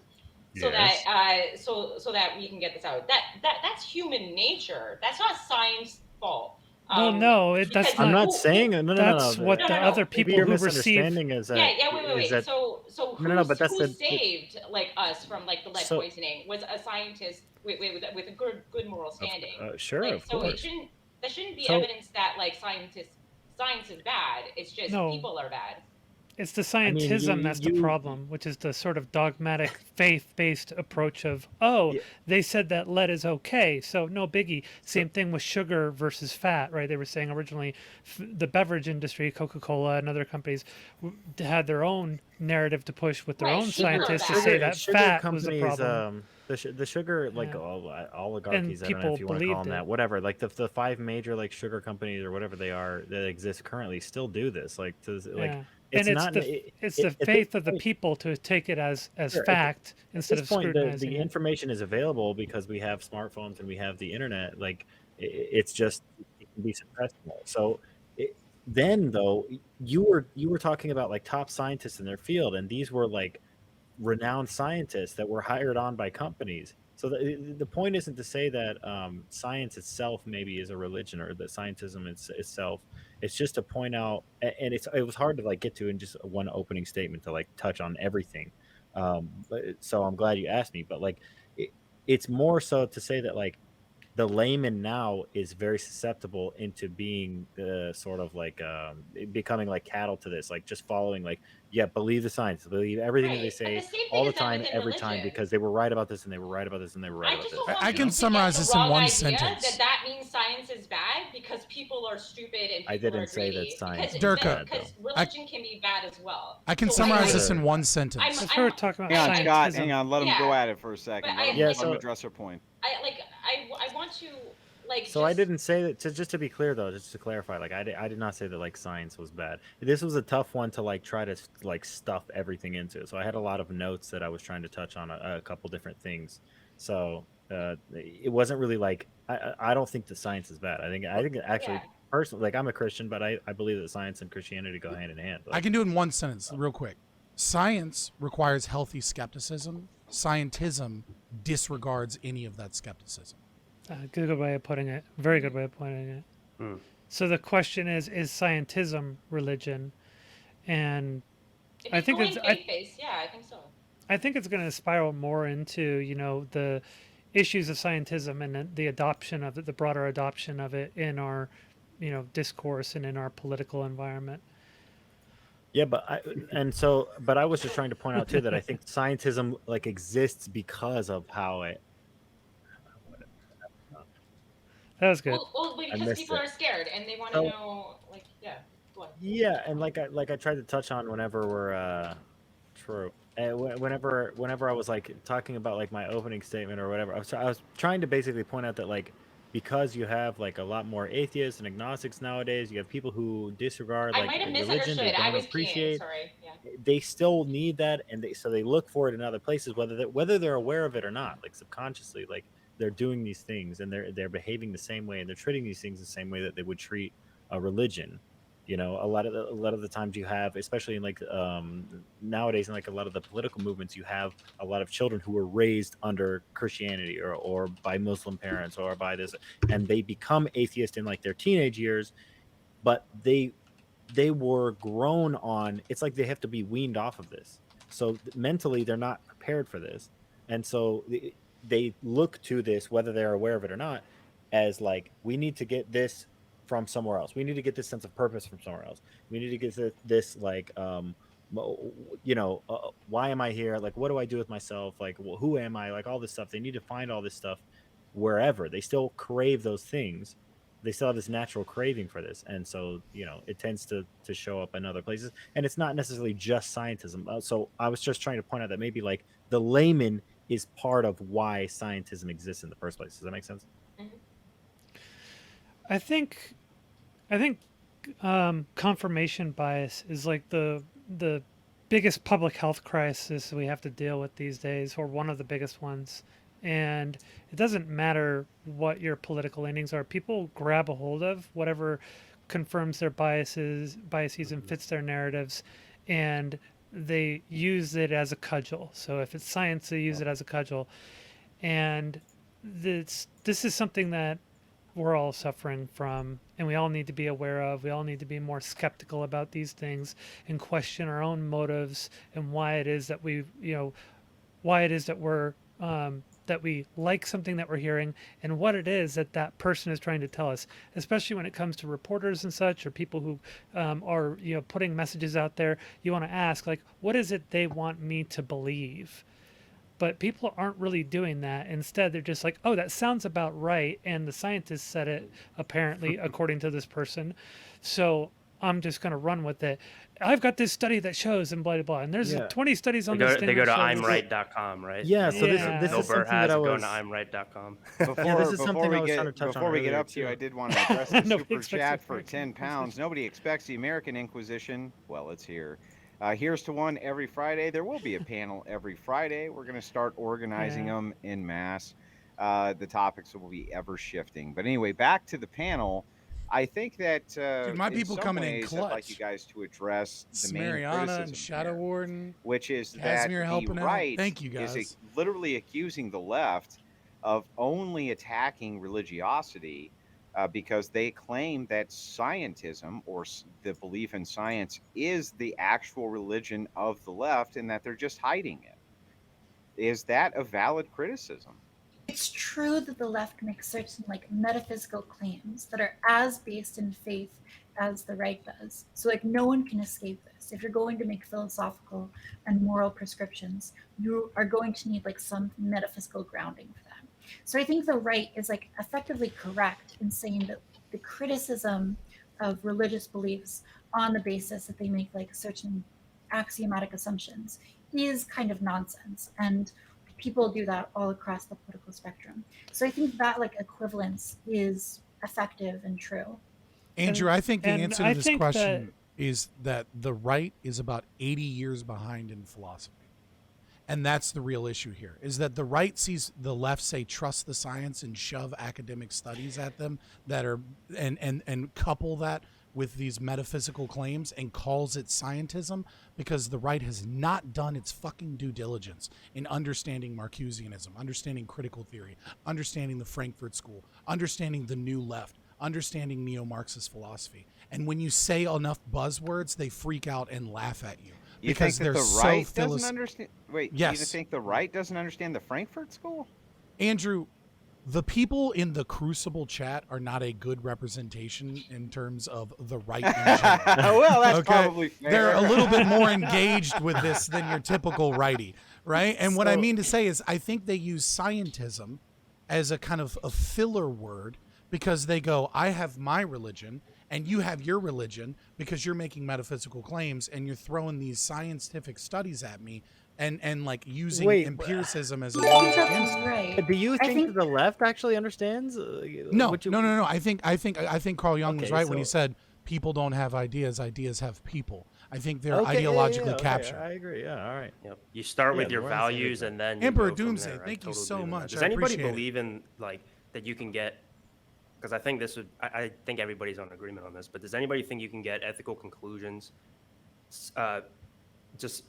Speaker 3: so
Speaker 7: Yes.
Speaker 3: that so that we can get this out. That's human nature. That's not science fault.
Speaker 5: Well, no, that's
Speaker 3: because
Speaker 7: I'm
Speaker 5: not.
Speaker 7: not saying no.
Speaker 5: That's what
Speaker 3: No,
Speaker 5: the
Speaker 3: no, no.
Speaker 5: other
Speaker 7: Maybe
Speaker 5: people
Speaker 7: your
Speaker 5: who receive.
Speaker 7: misunderstanding is that.
Speaker 3: Wait.
Speaker 7: is that-
Speaker 3: So
Speaker 7: No, but that's
Speaker 3: who
Speaker 7: the-
Speaker 3: saved like us from like the lead
Speaker 7: So-
Speaker 3: poisoning was a scientist with a good moral standing.
Speaker 7: Sure,
Speaker 3: Like,
Speaker 7: of
Speaker 3: so
Speaker 7: course.
Speaker 3: that shouldn't be
Speaker 7: So-
Speaker 3: evidence that like science is bad. It's just
Speaker 5: No.
Speaker 3: people are bad.
Speaker 5: It's the
Speaker 7: mean,
Speaker 5: scientism that's the
Speaker 7: you-
Speaker 5: problem, which is the sort of dogmatic, faith-based approach of, oh,
Speaker 7: Yeah.
Speaker 5: they said that lead is okay, so no biggie. Same thing with sugar versus fat, right? They were saying originally the beverage industry, Coca-Cola and other companies, had their own narrative to push with their
Speaker 3: Right,
Speaker 5: own
Speaker 3: sugar
Speaker 5: scientists to
Speaker 3: bad.
Speaker 5: say that
Speaker 7: sugar
Speaker 5: fat
Speaker 7: companies,
Speaker 5: was the problem.
Speaker 7: the sugar like
Speaker 5: Yeah.
Speaker 7: oligarchies. I don't know
Speaker 5: people
Speaker 7: if you want to call
Speaker 5: believed
Speaker 7: them
Speaker 5: it.
Speaker 7: that. Whatever, like the five major like sugar companies or whatever they are that exist currently still do this. Like to like.
Speaker 5: Yeah.
Speaker 7: It's
Speaker 5: and
Speaker 7: not.
Speaker 5: it's the
Speaker 7: at this
Speaker 5: faith of the
Speaker 7: point-
Speaker 5: people to take it as
Speaker 7: Sure,
Speaker 5: fact instead
Speaker 7: At
Speaker 5: of
Speaker 7: this point,
Speaker 5: scrutinizing
Speaker 7: the
Speaker 5: it.
Speaker 7: information is available because we have smartphones and we have the internet. Like it's just it can be suppressed more. So then though, you were talking about like top scientists in their field, and these were like renowned scientists that were hired on by companies. So the point isn't to say that science itself maybe is a religion or that scientism itself. It's just to point out, and it was hard to like get to in just one opening statement to like touch on everything. So I'm glad you asked me, but like it's more so to say that like the layman now is very susceptible into being sort of like becoming like cattle to this, like just following like, yeah, believe the science, believe everything that they
Speaker 3: Right.
Speaker 7: say
Speaker 3: And the same
Speaker 7: all
Speaker 3: thing
Speaker 7: the
Speaker 3: is that
Speaker 7: time,
Speaker 3: within
Speaker 7: every time,
Speaker 3: religion.
Speaker 7: because they were right about this and they were right about this and they were right
Speaker 3: I
Speaker 7: about
Speaker 3: just
Speaker 7: this.
Speaker 3: don't want
Speaker 4: I can
Speaker 3: people to
Speaker 4: summarize
Speaker 3: get the
Speaker 4: this in
Speaker 3: wrong
Speaker 4: one
Speaker 3: idea
Speaker 4: sentence.
Speaker 3: that means science is bad because people are stupid and people
Speaker 7: I didn't
Speaker 3: are
Speaker 7: say that
Speaker 3: greedy.
Speaker 7: science
Speaker 4: is bad,
Speaker 3: Because
Speaker 7: though.
Speaker 3: religion can be bad as well.
Speaker 4: I can
Speaker 3: So
Speaker 4: summarize
Speaker 3: I-
Speaker 4: this in one sentence.
Speaker 3: I'm-
Speaker 5: If we were talking about
Speaker 1: Hang on, Scott.
Speaker 5: scientism,
Speaker 1: Hang on. Let him go
Speaker 3: Yeah.
Speaker 1: at it for a second.
Speaker 3: But
Speaker 1: Let
Speaker 3: I-
Speaker 1: him
Speaker 7: Yeah,
Speaker 1: address her point.
Speaker 3: I want to like.
Speaker 7: So I
Speaker 3: just-
Speaker 7: didn't say that. Just to be clear, though, just to clarify, like I did not say that like science was bad. This was a tough one to like try to like stuff everything into. So I had a lot of notes that I was trying to touch on a couple different things. So it wasn't really like I don't think that science is bad. I think actually
Speaker 3: Yeah.
Speaker 7: personally, like I'm a Christian, but I believe that science and Christianity go hand in hand.
Speaker 4: I can do it in one sentence, real quick. Science requires healthy skepticism. Scientism disregards any of that skepticism.
Speaker 5: good way of putting it. Very good way of putting it. So the question is scientism religion? And
Speaker 3: If
Speaker 5: I
Speaker 3: it's
Speaker 5: think
Speaker 3: going
Speaker 5: it's
Speaker 3: faith-based, yeah, I think so.
Speaker 5: I think it's going to spiral more into the issues of scientism and the adoption of it, the broader adoption of it in our discourse and in our political environment.
Speaker 7: Yeah, but I was just trying to point out too that I think scientism like exists because of how it.
Speaker 5: That was good.
Speaker 3: Well,
Speaker 7: I
Speaker 3: because
Speaker 7: missed
Speaker 3: people
Speaker 7: it.
Speaker 3: are scared and they want to
Speaker 7: So
Speaker 3: know, like, yeah, what?
Speaker 7: yeah, and like I tried to touch on whenever we're true. Whenever I was like talking about like my opening statement or whatever, I was trying to basically point out that like because you have like a lot more atheists and agnostics nowadays, you have people who disregard
Speaker 3: I
Speaker 7: like
Speaker 3: might have
Speaker 7: religion, they
Speaker 3: misunderstood. I
Speaker 7: don't
Speaker 3: was keying.
Speaker 7: appreciate.
Speaker 3: Sorry. Yeah.
Speaker 7: They still need that, and they look for it in other places, whether they're aware of it or not, like subconsciously, like they're doing these things and they're behaving the same way and they're treating these things the same way that they would treat a religion. A lot of the times you have, especially in like nowadays in like a lot of the political movements, you have a lot of children who were raised under Christianity or by Muslim parents or by this, and they become atheist in like their teenage years, but they were grown on, it's like they have to be weaned off of this, so mentally they're not prepared for this, and so they look to this, whether they're aware of it or not, as like, we need to get this from somewhere else, we need to get this sense of purpose from somewhere else, we need to get this like why am I here, like what do I do with myself, like who am I, like all this stuff, they need to find all this stuff wherever. They still crave those things, they still have this natural craving for this, and so it tends to show up in other places, and it's not necessarily just scientism. So I was just trying to point out that maybe like the layman is part of why scientism exists in the first place. Does that make sense?
Speaker 3: Mm-hmm.
Speaker 5: I think confirmation bias is like the biggest public health crisis we have to deal with these days, or one of the biggest ones. And it doesn't matter what your political leanings are. People grab a hold of whatever confirms their biases and fits their narratives, and they use it as a cudgel. So if it's science, they use it as a cudgel. And this is something that we're all suffering from, and we all need to be aware of. We all need to be more skeptical about these things and question our own motives and why it is that we're that we like something that we're hearing, and what it is that that person is trying to tell us, especially when it comes to reporters and such, or people who are putting messages out there. You want to ask, like, what is it they want me to believe? But people aren't really doing that. Instead, they're just like, oh, that sounds about right, and the scientists said it, apparently, according to this person, so I'm just going to run with it. I've got this study that shows, and blah, blah, blah. And there's 20 studies on this thing.
Speaker 6: They go to
Speaker 5: that shows
Speaker 6: imright.com, right?
Speaker 7: Yeah, so
Speaker 5: Yeah.
Speaker 7: this
Speaker 6: Bill
Speaker 7: is
Speaker 6: Burr
Speaker 7: something
Speaker 6: has
Speaker 7: that I
Speaker 6: it
Speaker 7: was
Speaker 6: going to imright.com.
Speaker 1: Before we get up to you, I did want to address the
Speaker 5: Nobody
Speaker 1: super
Speaker 5: expects
Speaker 1: chat
Speaker 5: the
Speaker 1: for
Speaker 5: American
Speaker 1: 10 pounds. Nobody expects the American Inquisition. Well, it's here. Here's to one every Friday. There will be a panel every Friday. We're going to start organizing them in mass. The topics will be ever shifting. But anyway, back to the panel. I think that
Speaker 4: Dude, my people
Speaker 1: some
Speaker 4: coming in
Speaker 1: ways,
Speaker 4: clutch.
Speaker 1: I'd like you guys to address the main
Speaker 4: Mariana
Speaker 1: criticism
Speaker 4: and Shadow
Speaker 1: here,
Speaker 4: Warden,
Speaker 1: which is
Speaker 4: Casimir
Speaker 1: that
Speaker 4: helping
Speaker 1: the
Speaker 4: out.
Speaker 1: right
Speaker 4: Thank you, guys.
Speaker 1: is literally accusing the left of only attacking religiosity because they claim that scientism, or the belief in science, is the actual religion of the left, and that they're just hiding it. Is that a valid criticism?
Speaker 2: It's true that the left makes certain metaphysical claims that are as based in faith as the right does. So no one can escape this. If you're going to make philosophical and moral prescriptions, you are going to need some metaphysical grounding for that. So I think the right is effectively correct in saying that the criticism of religious beliefs on the basis that they make certain axiomatic assumptions is kind of nonsense. And people do that all across the political spectrum. So I think that equivalence is effective and true.
Speaker 4: Andrew, I think the answer to this
Speaker 5: think
Speaker 4: question is that the right is about 80 years behind in philosophy. And that's the real issue here, is that the right sees the left say trust the science and shove academic studies at them that are and couple that with these metaphysical claims and calls it scientism, because the right has not done its fucking due diligence in understanding Marcusianism, understanding critical theory, understanding the Frankfurt School, understanding the New Left, understanding neo-Marxist philosophy. And when you say enough buzzwords, they freak out and laugh at you.
Speaker 1: You
Speaker 4: because
Speaker 1: think that
Speaker 4: they're
Speaker 1: the
Speaker 4: so
Speaker 1: right doesn't understand? Wait, you
Speaker 4: Yes.
Speaker 1: think the right doesn't understand the Frankfurt School?
Speaker 4: Andrew, the people in the Crucible chat are not a good representation in terms of the right in general.
Speaker 1: Well, that's
Speaker 4: Okay?
Speaker 1: probably fair.
Speaker 4: They're a little bit more engaged with this than your typical righty, right? And what I
Speaker 8: So-
Speaker 4: mean to say is I think they use scientism as a kind of a filler word because they go, I have my religion and you have your religion because you're making metaphysical claims and you're throwing these scientific studies at me and like using
Speaker 8: Wait,
Speaker 4: empiricism as a
Speaker 2: I think
Speaker 4: means
Speaker 2: that's
Speaker 4: against me.
Speaker 2: right.
Speaker 8: Do you
Speaker 2: I
Speaker 8: think
Speaker 2: think-
Speaker 8: that the left actually understands?
Speaker 4: No,
Speaker 8: what you-
Speaker 4: no. I think Carl Jung was
Speaker 8: Okay,
Speaker 4: right when he
Speaker 8: so-
Speaker 4: said people don't have ideas; ideas have people. I think they're
Speaker 8: Okay, yeah,
Speaker 4: ideologically
Speaker 8: okay,
Speaker 4: captured.
Speaker 8: I agree. Yeah, all right.
Speaker 6: Yep. You start with
Speaker 8: Yeah,
Speaker 6: your
Speaker 8: we're on the same
Speaker 6: values
Speaker 8: page.
Speaker 6: and then you
Speaker 4: Emperor
Speaker 6: go from
Speaker 4: Doomsday,
Speaker 6: there. I
Speaker 4: thank you
Speaker 6: totally
Speaker 4: so
Speaker 6: believe in that.
Speaker 4: much.
Speaker 6: Does
Speaker 4: I
Speaker 6: anybody
Speaker 4: appreciate it.
Speaker 6: believe in like that you can get? Because I think this would. I think everybody's on agreement on this. But does anybody think you can get ethical conclusions, just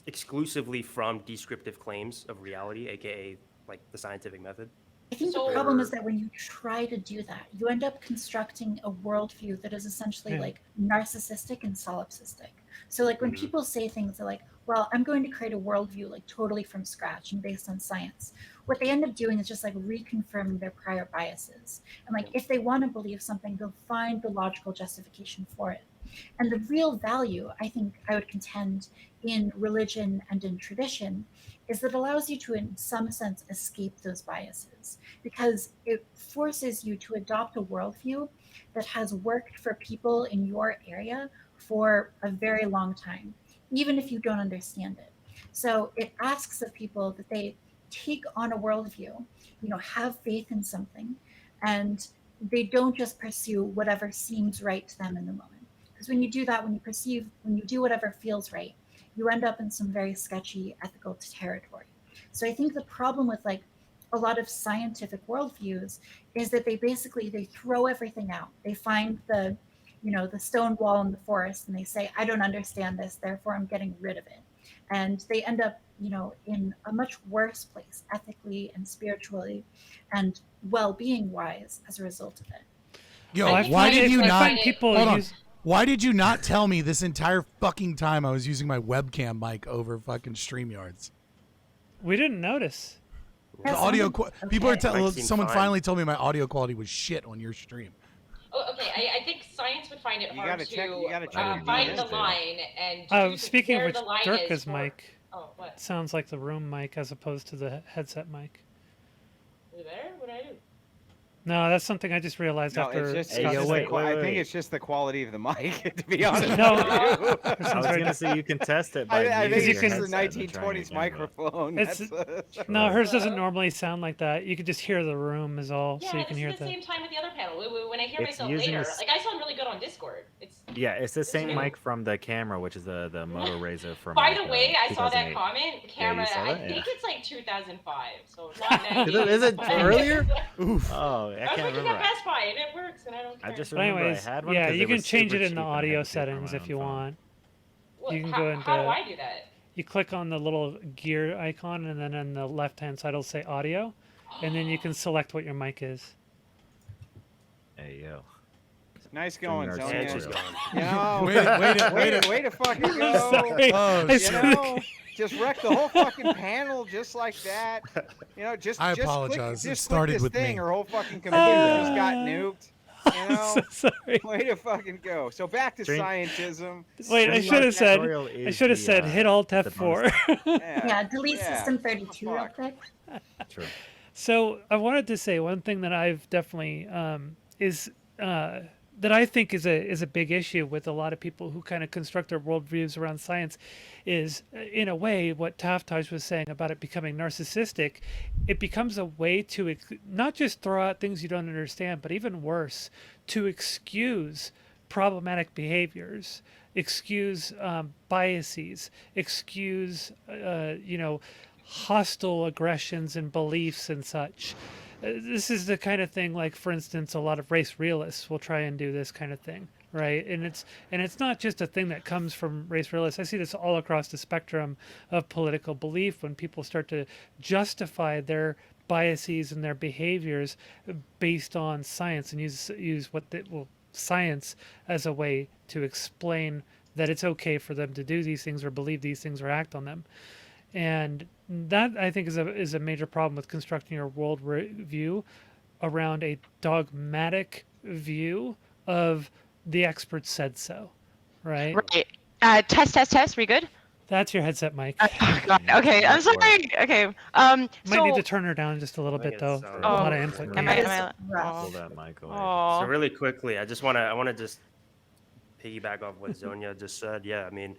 Speaker 6: exclusively from descriptive claims of reality, aka like the scientific method?
Speaker 2: I think the
Speaker 3: So-
Speaker 2: problem is that when you try to do that, you end up constructing a worldview that is essentially
Speaker 5: Yeah.
Speaker 2: like narcissistic and solipsistic. So like when
Speaker 6: Mhm.
Speaker 2: people say things they're like, well, I'm going to create a worldview like totally from scratch and based on science. What they end up doing is just like reconfirming their prior biases. And like if they want to believe something, they'll find the logical justification for it. And the real value, I think I would contend, in religion and in tradition is that it allows you to, in some sense, escape those biases because it forces you to adopt a worldview that has worked for people in your area for a very long time, even if you don't understand it. So it asks of people that they take on a worldview, have faith in something, and they don't just pursue whatever seems right to them in the moment. Because when you do that, when you do whatever feels right, you end up in some very sketchy ethical territory. So I think the problem with like a lot of scientific worldviews is that they throw everything out. They find the stone wall in the forest and they say, I don't understand this, therefore I'm getting rid of it. And they end up, in a much worse place ethically and spiritually and well-being wise as a result of it.
Speaker 4: Yo,
Speaker 5: I
Speaker 4: why
Speaker 5: find
Speaker 4: did
Speaker 5: it-
Speaker 4: you
Speaker 5: I
Speaker 4: not?
Speaker 5: find people
Speaker 4: Hold on.
Speaker 5: use-
Speaker 4: Why did you not tell me this entire fucking time I was using my webcam mic over fucking StreamYards?
Speaker 5: We didn't notice.
Speaker 4: The
Speaker 2: Yes,
Speaker 4: audio,
Speaker 2: okay.
Speaker 4: people are
Speaker 6: Mic
Speaker 4: telling.
Speaker 6: seemed
Speaker 4: Someone
Speaker 6: fine.
Speaker 4: finally told me my audio quality was shit on your stream.
Speaker 3: Oh, okay. I think science would find it
Speaker 1: You
Speaker 3: hard
Speaker 1: gotta check- you gotta
Speaker 3: to
Speaker 1: check
Speaker 7: your
Speaker 3: find the
Speaker 7: DMs,
Speaker 3: line and
Speaker 5: Oh,
Speaker 3: choose
Speaker 5: speaking of
Speaker 3: where
Speaker 5: which,
Speaker 3: the line
Speaker 5: Dirka's
Speaker 3: is for-
Speaker 5: mic
Speaker 3: Oh, what?
Speaker 5: sounds like the room mic as opposed to the headset mic.
Speaker 3: You there? What did I do?
Speaker 5: No, that's something I just realized
Speaker 1: No,
Speaker 5: after.
Speaker 1: it's just,
Speaker 8: Hey,
Speaker 5: Scott
Speaker 8: yo,
Speaker 1: it's just
Speaker 5: said
Speaker 1: the
Speaker 5: it.
Speaker 8: wait,
Speaker 1: qua- I
Speaker 8: wait.
Speaker 1: think it's just the quality of the mic, to be honest.
Speaker 5: No.
Speaker 1: with you.
Speaker 8: I
Speaker 5: Sounds
Speaker 8: was
Speaker 5: very
Speaker 8: gonna say you can test it by
Speaker 1: I think
Speaker 5: Because
Speaker 8: using
Speaker 5: you
Speaker 1: it's
Speaker 8: your
Speaker 5: can-
Speaker 1: just the
Speaker 8: headset and trying
Speaker 1: 1920s
Speaker 8: the camera.
Speaker 1: microphone.
Speaker 5: It's-
Speaker 1: That's,
Speaker 5: No, hers doesn't
Speaker 3: Hello?
Speaker 5: normally sound like that. You could just hear the room is all,
Speaker 3: Yeah,
Speaker 5: so you
Speaker 3: this
Speaker 5: can hear
Speaker 3: is the
Speaker 5: the.
Speaker 3: same time with the other panel. When I hear
Speaker 8: It's
Speaker 3: myself
Speaker 8: using
Speaker 3: later,
Speaker 8: this-
Speaker 3: like I sound really good on Discord. It's
Speaker 8: Yeah, it's the same
Speaker 3: new.
Speaker 8: mic from the camera, which is the Moto Razor from.
Speaker 3: By
Speaker 8: like,
Speaker 3: the way, I saw that
Speaker 8: 2008.
Speaker 3: comment. Camera,
Speaker 8: saw
Speaker 3: I
Speaker 8: that?
Speaker 3: think
Speaker 8: Yeah.
Speaker 3: it's like 2005, so not 90.
Speaker 8: Is it earlier?
Speaker 4: Oof.
Speaker 8: Oh, I
Speaker 3: I was
Speaker 8: can't
Speaker 3: looking
Speaker 8: remember.
Speaker 3: at Best Buy and it works, and I don't care.
Speaker 8: I just
Speaker 5: But
Speaker 8: remember
Speaker 5: anyways,
Speaker 8: I had one.
Speaker 5: yeah,
Speaker 8: 'cause
Speaker 5: you
Speaker 8: it
Speaker 5: can
Speaker 8: was
Speaker 5: change
Speaker 8: super
Speaker 5: it in the
Speaker 8: cheap and I had
Speaker 5: audio
Speaker 8: to pay for my
Speaker 5: settings
Speaker 8: own
Speaker 5: if you
Speaker 8: phone.
Speaker 5: want.
Speaker 3: What-
Speaker 5: you can
Speaker 3: how,
Speaker 5: go
Speaker 3: how do
Speaker 5: into-
Speaker 3: I do that?
Speaker 5: You click on the little gear icon, and then on the left-hand side it'll say audio, and then you can select what your mic is.
Speaker 8: Hey yo.
Speaker 1: nice going,
Speaker 8: Streamyard's
Speaker 1: Sonia.
Speaker 6: Andrew's
Speaker 8: tutorial.
Speaker 6: gone.
Speaker 1: You know, way to fucking go.
Speaker 5: Sorry.
Speaker 4: Oh,
Speaker 5: I
Speaker 1: You
Speaker 4: shit.
Speaker 1: know, just wreck the whole fucking panel just like that. Just
Speaker 4: I
Speaker 1: just
Speaker 4: apologize. It
Speaker 1: Click, just
Speaker 4: started
Speaker 1: click this
Speaker 4: with
Speaker 1: thing,
Speaker 4: me.
Speaker 1: Her whole fucking computer just got nuked. You
Speaker 5: I'm
Speaker 1: know,
Speaker 5: so sorry.
Speaker 1: way to fucking go. So back to
Speaker 8: Stream-
Speaker 1: scientism.
Speaker 5: Wait, I
Speaker 8: Streamyard's
Speaker 5: should have said.
Speaker 8: tutorial
Speaker 5: I
Speaker 8: is
Speaker 5: should have
Speaker 8: the,
Speaker 5: said hit Alt
Speaker 8: the
Speaker 5: F4.
Speaker 8: bonus-
Speaker 2: Yeah, delete
Speaker 1: yeah.
Speaker 2: System 32 real
Speaker 1: Fuck.
Speaker 2: quick.
Speaker 8: True.
Speaker 5: So I wanted to say one thing that I've definitely that I think is a big issue with a lot of people who kind of construct their worldviews around science is, in a way, what Taftaj was saying about it becoming narcissistic. It becomes a way to not just throw out things you don't understand, but even worse, to excuse problematic behaviors, excuse biases, excuse hostile aggressions and beliefs and such. This is the kind of thing, like, for instance, a lot of race realists will try and do this kind of thing, right? And it's not just a thing that comes from race realists. I see this all across the spectrum of political belief when people start to justify their biases and their behaviors based on science and use science as a way to explain that it's okay for them to do these things or believe these things or act on them. And that, I think, is a major problem with constructing your world view around a dogmatic view of the experts said so, right?
Speaker 9: Right. Test. We good?
Speaker 5: That's your headset mic.
Speaker 9: Oh, God. Okay, I'm sorry. Okay.
Speaker 5: Might
Speaker 9: So,
Speaker 5: need to turn her down just a little
Speaker 6: I
Speaker 5: bit
Speaker 6: think
Speaker 5: though.
Speaker 6: it's,
Speaker 5: A lot of
Speaker 9: Oh,
Speaker 5: input.
Speaker 9: am
Speaker 5: here.
Speaker 9: I?
Speaker 2: That
Speaker 9: Am
Speaker 2: is
Speaker 9: I?
Speaker 2: rough.
Speaker 8: Pull that mic away.
Speaker 6: So
Speaker 9: Oh.
Speaker 6: really quickly, I want to just piggyback off what Zonia just said. Yeah, I mean,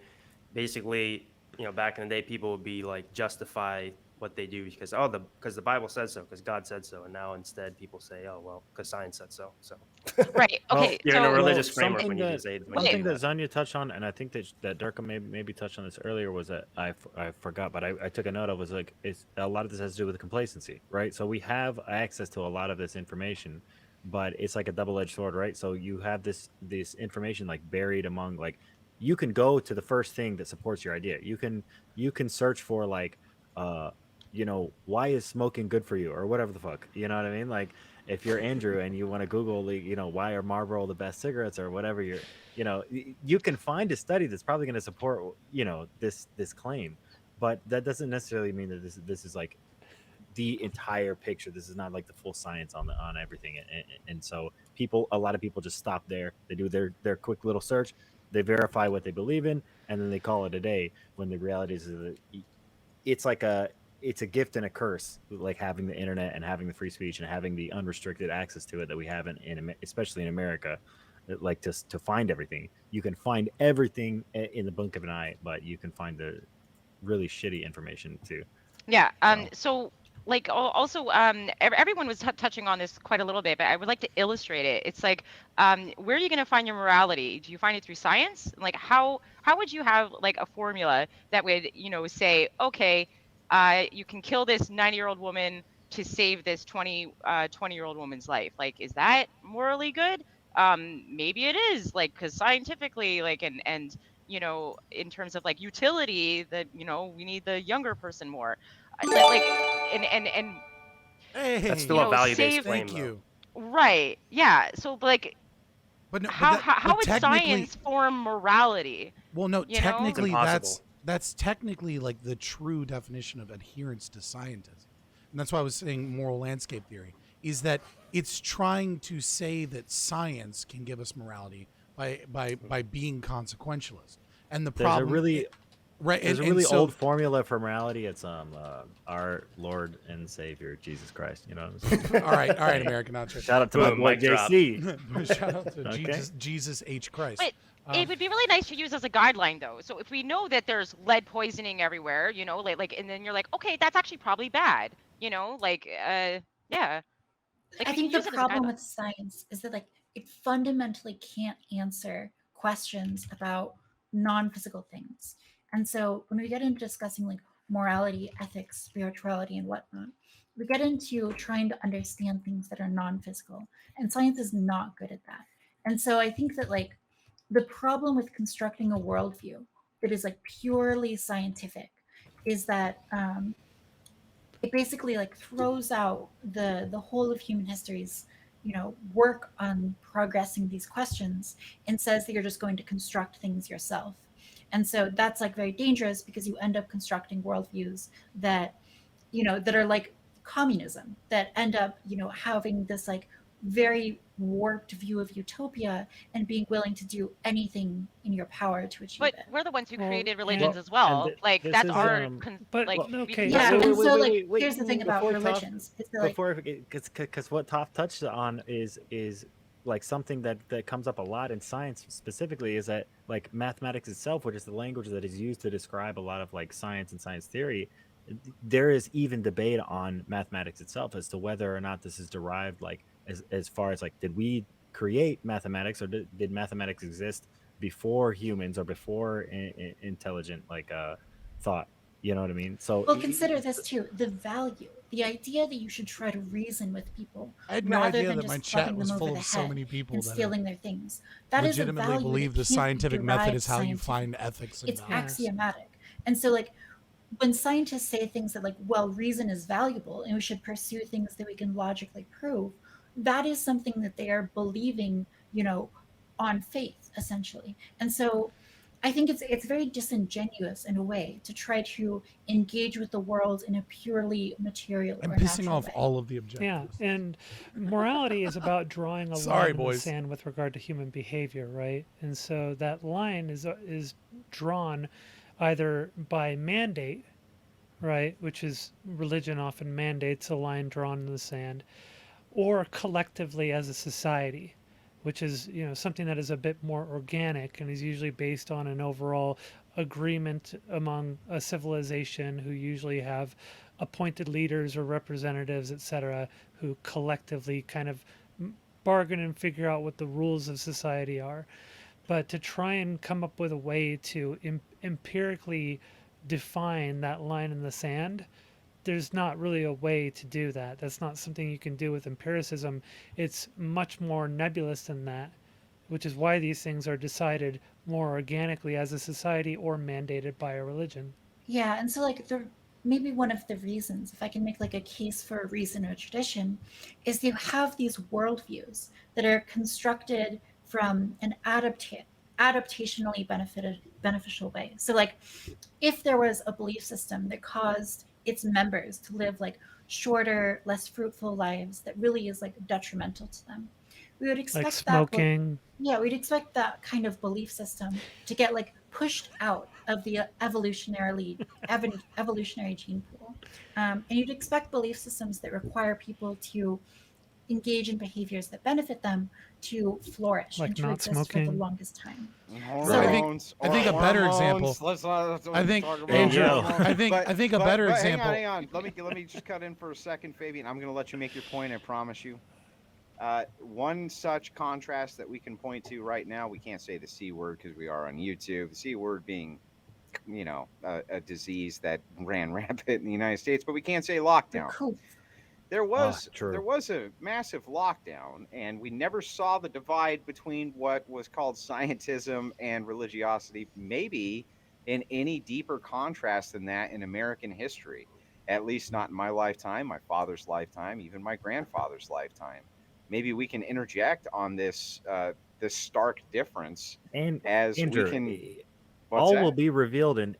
Speaker 6: basically, back in the day, people would be like justify what they do because because the Bible said so, because God said so, and now instead people say, oh well, because science said so. So
Speaker 9: Right.
Speaker 7: Well,
Speaker 9: Okay.
Speaker 6: you're in a
Speaker 9: So,
Speaker 6: religious framework when
Speaker 7: something
Speaker 6: you
Speaker 7: that-
Speaker 6: say
Speaker 7: One thing that
Speaker 6: that.
Speaker 7: Zonia touched on, and I think that Durka maybe touched on this earlier, was that I forgot, but I took a note of, was like, it's a lot of this has to do with complacency, right? So we have access to a lot of this information, but it's like a double-edged sword, right? So you have this information like buried among, like, you can go to the first thing that supports your idea. You can search for like why is smoking good for you, or whatever the fuck, you know what I mean? Like, if you're Andrew and you want to Google, why are Marlboro the best cigarettes, or whatever, you can find a study that's probably going to support, this claim, but that doesn't necessarily mean that this is like the entire picture. This is not like the full science on everything. And so a lot of people just stop there. They do their quick little search, they verify what they believe in, and then they call it a day, when the reality is that it's a gift and a curse, like having the internet and having the free speech and having the unrestricted access to it that we have especially in America. Like, to find everything, you can find everything in the blink of an eye, but you can find the really shitty information too.
Speaker 9: yeah.
Speaker 7: So-
Speaker 9: So, like, also, everyone was touching on this quite a little bit, but I would like to illustrate it. It's like, where are you going to find your morality? Do you find it through science? Like, how would you have like a formula that would, say, okay, you can kill this 90-year-old woman to save this 20-year-old woman's life? Like, is that morally good? Maybe it is, like, because scientifically, like, and in terms of like utility, that we need the younger person more. Like, and
Speaker 4: Hey,
Speaker 6: That's still a value-based
Speaker 9: save-
Speaker 6: claim,
Speaker 4: thank
Speaker 6: though.
Speaker 4: you.
Speaker 9: right, yeah. So, like,
Speaker 4: But no,
Speaker 9: how would
Speaker 4: technically-
Speaker 9: science form morality?
Speaker 4: Well, no,
Speaker 9: you know?
Speaker 4: technically
Speaker 6: It's
Speaker 4: that's
Speaker 6: impossible.
Speaker 4: that's technically like the true definition of adherence to scientism. And that's why I was saying moral landscape theory is that it's trying to say that science can give us morality by being consequentialist. And the
Speaker 7: There's
Speaker 4: problem
Speaker 7: a really
Speaker 4: right
Speaker 7: There's
Speaker 4: and,
Speaker 7: a really
Speaker 4: so,
Speaker 7: old formula for morality. It's our Lord and Savior Jesus Christ. You know what I'm saying?
Speaker 4: all right, American Nacho.
Speaker 7: Shout out to my
Speaker 6: Boom,
Speaker 7: boy
Speaker 6: mic drop.
Speaker 7: JC.
Speaker 4: Shout out to
Speaker 7: Okay.
Speaker 4: Jesus H. Christ.
Speaker 9: But it would be really nice to use as a guideline, though. So if we know that there's lead poisoning everywhere, like, and then you're like, okay, that's actually probably bad, yeah. Like,
Speaker 2: I
Speaker 9: we
Speaker 2: think
Speaker 9: can
Speaker 2: the
Speaker 9: use it as a
Speaker 2: problem
Speaker 9: guideline.
Speaker 2: with science is that like it fundamentally can't answer questions about non-physical things. And so when we get into discussing like morality, ethics, spirituality, and whatnot, we get into trying to understand things that are non-physical. And science is not good at that. And so I think that like the problem with constructing a worldview that is like purely scientific is that it basically like throws out the whole of human history's work on progressing these questions and says that you're just going to construct things yourself. And so that's like very dangerous because you end up constructing worldviews that that are like communism, that end up having this like very warped view of utopia and being willing to do anything in your power to achieve
Speaker 9: But
Speaker 2: it.
Speaker 9: we're the ones who
Speaker 5: Well,
Speaker 9: created
Speaker 5: and-
Speaker 9: religions as
Speaker 7: and
Speaker 9: well. Like,
Speaker 7: this
Speaker 9: that's
Speaker 7: is,
Speaker 9: our
Speaker 5: but,
Speaker 9: like.
Speaker 5: well,
Speaker 9: we
Speaker 5: okay,
Speaker 9: can-
Speaker 2: Yeah,
Speaker 7: Wait,
Speaker 2: and
Speaker 7: wait,
Speaker 2: so
Speaker 7: wait,
Speaker 2: like
Speaker 7: wait, wait.
Speaker 2: here's the thing about
Speaker 7: Before Taf-
Speaker 2: religions. It's that, like,
Speaker 7: Because what Toph touched on is like something that comes up a lot in science specifically, is that like mathematics itself, which is the language that is used to describe a lot of like science and science theory, there is even debate on mathematics itself as to whether or not this is derived, like as far as like, did we create mathematics, or did mathematics exist before humans or before intelligent like thought? You know what I mean? So
Speaker 2: well, consider this too: the value, the idea that you should try to reason with people
Speaker 4: I had no
Speaker 2: rather
Speaker 4: idea
Speaker 2: than
Speaker 4: that my
Speaker 2: just
Speaker 4: chat
Speaker 2: clubbing
Speaker 4: was
Speaker 2: them over
Speaker 4: full
Speaker 2: the
Speaker 4: of so
Speaker 2: head
Speaker 4: many people
Speaker 2: and
Speaker 4: that
Speaker 2: stealing their things. That is a
Speaker 4: legitimately
Speaker 2: value
Speaker 4: believe
Speaker 2: that
Speaker 4: the
Speaker 2: can't be
Speaker 4: scientific method
Speaker 2: derived
Speaker 4: is how you
Speaker 2: scientifically.
Speaker 4: find ethics and
Speaker 2: It's
Speaker 4: values.
Speaker 2: axiomatic. And so like when scientists say things that like, well, reason is valuable and we should pursue things that we can logically prove, that is something that they are believing, on faith, essentially. And so I think it's very disingenuous in a way to try to engage with the world in a purely material
Speaker 4: I'm
Speaker 2: or
Speaker 4: pissing
Speaker 2: natural
Speaker 4: off
Speaker 2: way.
Speaker 4: all of the
Speaker 5: Yeah,
Speaker 4: objectives.
Speaker 5: and morality is about drawing a
Speaker 4: Sorry,
Speaker 5: line in the
Speaker 4: boys.
Speaker 5: sand with regard to human behavior, right? And so that line is drawn either by mandate, right, which is religion often mandates a line drawn in the sand, or collectively as a society, which is something that is a bit more organic and is usually based on an overall agreement among a civilization who usually have appointed leaders or representatives, etc., who collectively kind of bargain and figure out what the rules of society are. But to try and come up with a way to empirically define that line in the sand, there's not really a way to do that. That's not something you can do with empiricism. It's much more nebulous than that, which is why these things are decided more organically as a society or mandated by a religion.
Speaker 2: Yeah, and so like maybe one of the reasons, if I can make like a case for a reason or tradition, is you have these worldviews that are constructed from an adaptationally beneficial way. So like if there was a belief system that caused its members to live like shorter, less fruitful lives that really is like detrimental to them, we would expect
Speaker 5: Like
Speaker 2: that
Speaker 5: smoking.
Speaker 2: we'd expect that kind of belief system to get like pushed out of the evolutionary gene pool, and you'd expect belief systems that require people to engage in behaviors that benefit them to flourish
Speaker 5: Like
Speaker 2: and to
Speaker 5: not
Speaker 2: exist for
Speaker 5: smoking.
Speaker 2: the longest time.
Speaker 1: Hormones.
Speaker 4: I think a better example-
Speaker 1: Let's not
Speaker 4: I think
Speaker 1: talk about
Speaker 4: Andrew.
Speaker 1: hormones.
Speaker 4: I think a better
Speaker 1: but
Speaker 4: example.
Speaker 1: Hang on. Let me just cut in for a second, Fabian. I'm going to let you make your point. I promise you. One such contrast that we can point to right now, we can't say the C word because we are on YouTube. The C word being, a disease that ran rampant in the United States, but we can't say lockdown.
Speaker 2: Cool.
Speaker 1: There was
Speaker 7: true.
Speaker 1: there was a massive lockdown, and we never saw the divide between what was called scientism and religiosity, maybe in any deeper contrast than that in American history. At least not in my lifetime, my father's lifetime, even my grandfather's lifetime. Maybe we can interject on this this stark difference
Speaker 7: And
Speaker 1: as
Speaker 7: Andrew,
Speaker 1: we can.
Speaker 7: all
Speaker 1: What's
Speaker 7: will
Speaker 1: that?
Speaker 7: be revealed in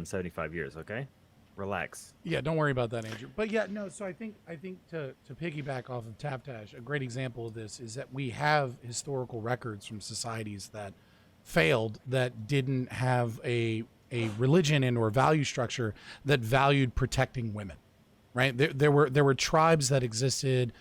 Speaker 7: 75 years. Okay, relax.
Speaker 4: Yeah, don't worry about that, Andrew. But yeah, no. So I think to piggyback off of Taftaj, a great example of this is that we have historical records from societies that failed, that didn't have a religion and or value structure that valued protecting women. Right? There were tribes that existed,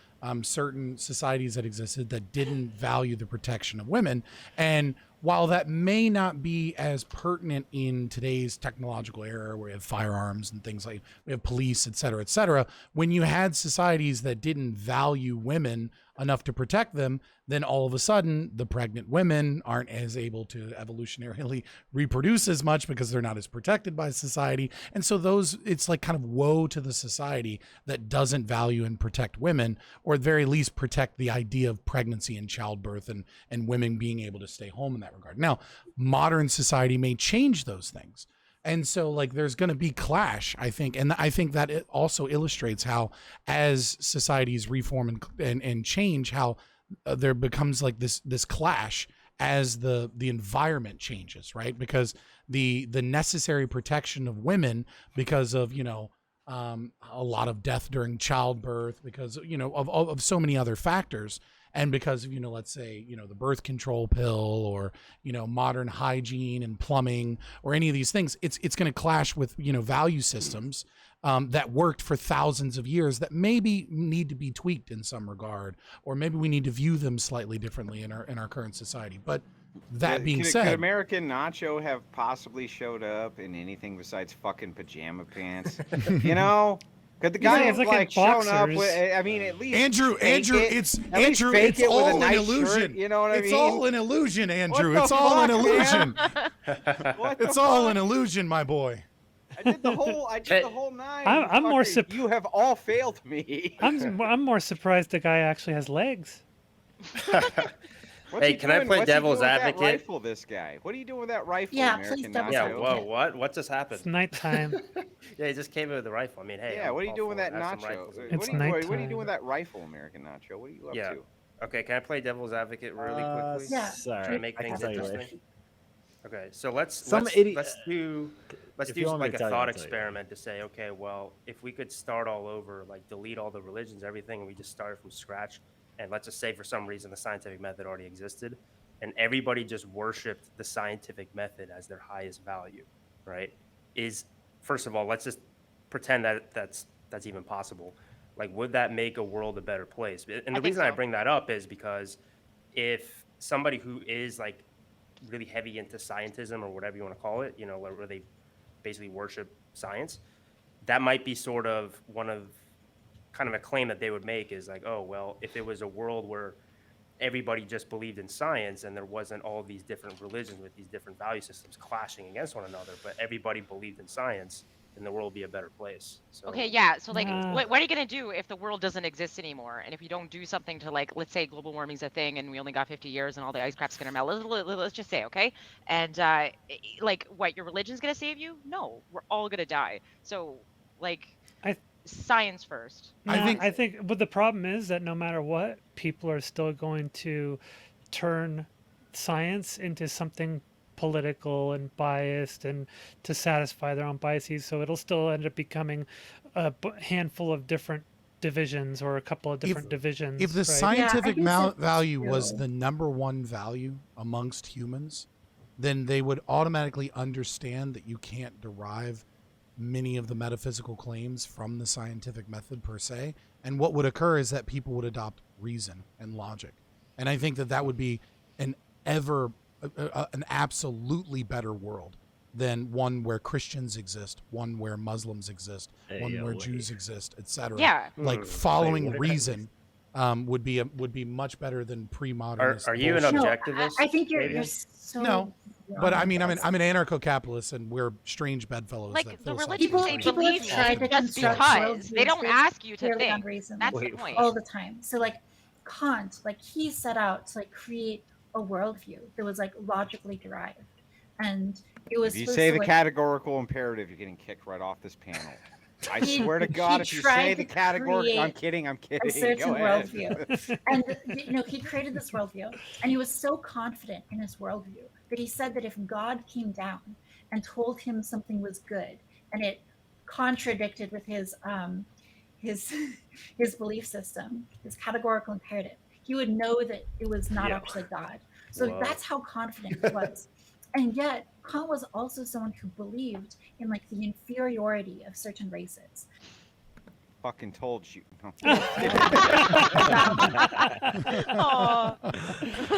Speaker 4: certain societies that existed that didn't value the protection of women. And while that may not be as pertinent in today's technological era where we have firearms and things like we have police, et cetera, when you had societies that didn't value women enough to protect them, then all of a sudden the pregnant women aren't as able to evolutionarily reproduce as much because they're not as protected by society. And so it's like kind of woe to the society that doesn't value and protect women, or at the very least protect the idea of pregnancy and childbirth and women being able to stay home in that regard. Now, modern society may change those things. And so like there's going to be clash, I think. And I think that it also illustrates how as societies reform and change, how there becomes like this clash as the environment changes, right? Because the necessary protection of women because of, a lot of death during childbirth, because, of so many other factors. And because of, let's say, the birth control pill or, modern hygiene and plumbing or any of these things, it's going to clash with, value systems that worked for thousands of years that maybe need to be tweaked in some regard, or maybe we need to view them slightly differently in our current society. But that being said,
Speaker 1: could American Nacho have possibly showed up in anything besides fucking pajama pants? Could the guy
Speaker 5: Yeah,
Speaker 1: have
Speaker 5: it's like in
Speaker 1: shown up
Speaker 5: boxers.
Speaker 1: with? I mean, at least
Speaker 4: Andrew,
Speaker 1: fake it.
Speaker 4: it's
Speaker 1: At least
Speaker 4: Andrew,
Speaker 1: fake
Speaker 4: it's
Speaker 1: it with a
Speaker 4: all an
Speaker 1: nice
Speaker 4: illusion.
Speaker 1: shirt, you know what I
Speaker 4: It's
Speaker 1: mean?
Speaker 4: all an illusion, Andrew.
Speaker 1: What
Speaker 4: It's
Speaker 1: the
Speaker 4: all an
Speaker 1: fuck,
Speaker 4: illusion.
Speaker 1: What the
Speaker 4: It's all
Speaker 1: fuck?
Speaker 4: an illusion, my boy.
Speaker 1: I did the whole nine.
Speaker 5: I'm more
Speaker 1: You have all failed me.
Speaker 5: I'm more surprised the guy actually has legs.
Speaker 1: What's
Speaker 6: Hey,
Speaker 1: he
Speaker 6: can I
Speaker 1: doing?
Speaker 6: play
Speaker 1: What's he
Speaker 6: devil's
Speaker 1: doing with
Speaker 6: advocate?
Speaker 1: That rifle, this guy. What are you doing with that rifle,
Speaker 2: Yeah,
Speaker 1: American
Speaker 2: please devil's
Speaker 6: Yeah,
Speaker 1: Nacho?
Speaker 2: advocate.
Speaker 6: whoa, what just
Speaker 5: It's
Speaker 6: happened?
Speaker 5: nighttime.
Speaker 6: Yeah, he just came in with a rifle. I mean, hey.
Speaker 1: Yeah, what are you
Speaker 6: I'm
Speaker 1: doing
Speaker 6: all
Speaker 1: with
Speaker 6: for
Speaker 1: that
Speaker 6: it. Have some
Speaker 1: nacho?
Speaker 6: rifles in
Speaker 5: It's
Speaker 6: there.
Speaker 1: What are you
Speaker 5: nighttime.
Speaker 1: doing with that rifle, American Nacho? What are you up
Speaker 6: Yeah.
Speaker 1: to?
Speaker 6: Okay, can I play devil's advocate really quickly?
Speaker 2: Yeah.
Speaker 7: Sorry.
Speaker 6: Try to make
Speaker 7: I can
Speaker 6: things
Speaker 7: tell you
Speaker 6: interesting.
Speaker 7: later.
Speaker 6: Okay, so let's
Speaker 8: Some
Speaker 6: let's
Speaker 8: idiot-
Speaker 6: let's do
Speaker 8: if you want me
Speaker 6: like
Speaker 8: to
Speaker 6: a
Speaker 8: tell you,
Speaker 6: thought
Speaker 8: I'll tell you.
Speaker 6: experiment to say, okay, well, if we could start all over, like delete all the religions, everything, and we just started from scratch, and let's just say for some reason the scientific method already existed, and everybody just worshipped the scientific method as their highest value, right? Is first of all, let's just pretend that that's even possible. Like, would that make a world a better place? And the
Speaker 9: think
Speaker 6: reason I
Speaker 9: so.
Speaker 6: bring that up is because if somebody who is like really heavy into scientism or whatever you want to call it, you know, where they basically worship science, that might be sort of one of kind of a claim that they would make is like, oh, well, if it was a world where everybody just believed in science and there wasn't all these different religions with these different value systems clashing against one another, but everybody believed in science, then the world would be a better place. So,
Speaker 9: Okay, yeah. So like,
Speaker 5: Nah.
Speaker 9: what are you gonna do if the world doesn't exist anymore? And if you don't do something to like, let's say global warming's a thing, and we only got 50 years, and all the ice cap's gonna melt. Let's just say, okay. And like, what, your religion's gonna save you? No, we're all gonna die. So like, science first.
Speaker 5: I think, but the problem is that no matter what, people are still going to turn science into something political and biased and to satisfy their own biases. So it'll still end up becoming a handful of different divisions or a couple of different divisions.
Speaker 4: If the
Speaker 5: right?
Speaker 4: scientific
Speaker 2: Yeah, I think so,
Speaker 4: value was
Speaker 2: too.
Speaker 4: the number one value amongst humans, then they would automatically understand that you can't derive many of the metaphysical claims from the scientific method per se. And what would occur is that people would adopt reason and logic. And I think that that would be an absolutely better world than one where Christians exist, one where Muslims exist, one where Jews exist, etc.
Speaker 9: Yeah.
Speaker 4: Like following reason would be much better than pre-modernist.
Speaker 6: Are you an
Speaker 4: bullshit.
Speaker 6: objectivist?
Speaker 2: I think you're
Speaker 6: Fabian?
Speaker 2: so
Speaker 4: No, but
Speaker 2: wrong
Speaker 4: I mean,
Speaker 2: with
Speaker 4: I'm
Speaker 2: this.
Speaker 4: an anarcho-capitalist, and we're strange bedfellows.
Speaker 9: Like,
Speaker 4: that
Speaker 9: the
Speaker 4: philosophically
Speaker 9: religions
Speaker 2: People-
Speaker 9: they
Speaker 2: people
Speaker 9: believe
Speaker 2: have tried to
Speaker 9: in just
Speaker 2: construct
Speaker 9: because. They
Speaker 2: worldviews
Speaker 9: don't
Speaker 2: based
Speaker 9: ask you to
Speaker 2: purely on
Speaker 9: think.
Speaker 2: reason.
Speaker 9: That's
Speaker 8: Wait,
Speaker 9: the point.
Speaker 2: all the time. So like Kant, like he set out to like create a worldview that was like logically derived, and it was.
Speaker 1: If you
Speaker 2: supposed
Speaker 1: say
Speaker 2: to,
Speaker 1: the
Speaker 2: like,
Speaker 1: categorical imperative, you're getting kicked right off this panel. I
Speaker 2: He-
Speaker 1: swear to
Speaker 2: he
Speaker 1: God, if you say
Speaker 2: tried
Speaker 1: the
Speaker 2: to
Speaker 1: categorical, I'm
Speaker 2: create
Speaker 1: kidding. I'm
Speaker 2: a
Speaker 1: kidding.
Speaker 2: certain
Speaker 1: Go ahead.
Speaker 2: worldview, and he created this worldview, and he was so confident in his worldview that he said that if God came down and told him something was good, and it contradicted with his his belief system, his categorical imperative, he would know that it was not
Speaker 6: Yeah.
Speaker 2: actually God. So
Speaker 6: Whoa.
Speaker 2: that's how confident he was. And yet, Kant was also someone who believed in like the inferiority of certain races.
Speaker 1: Fucking told you. No.
Speaker 9: Aw.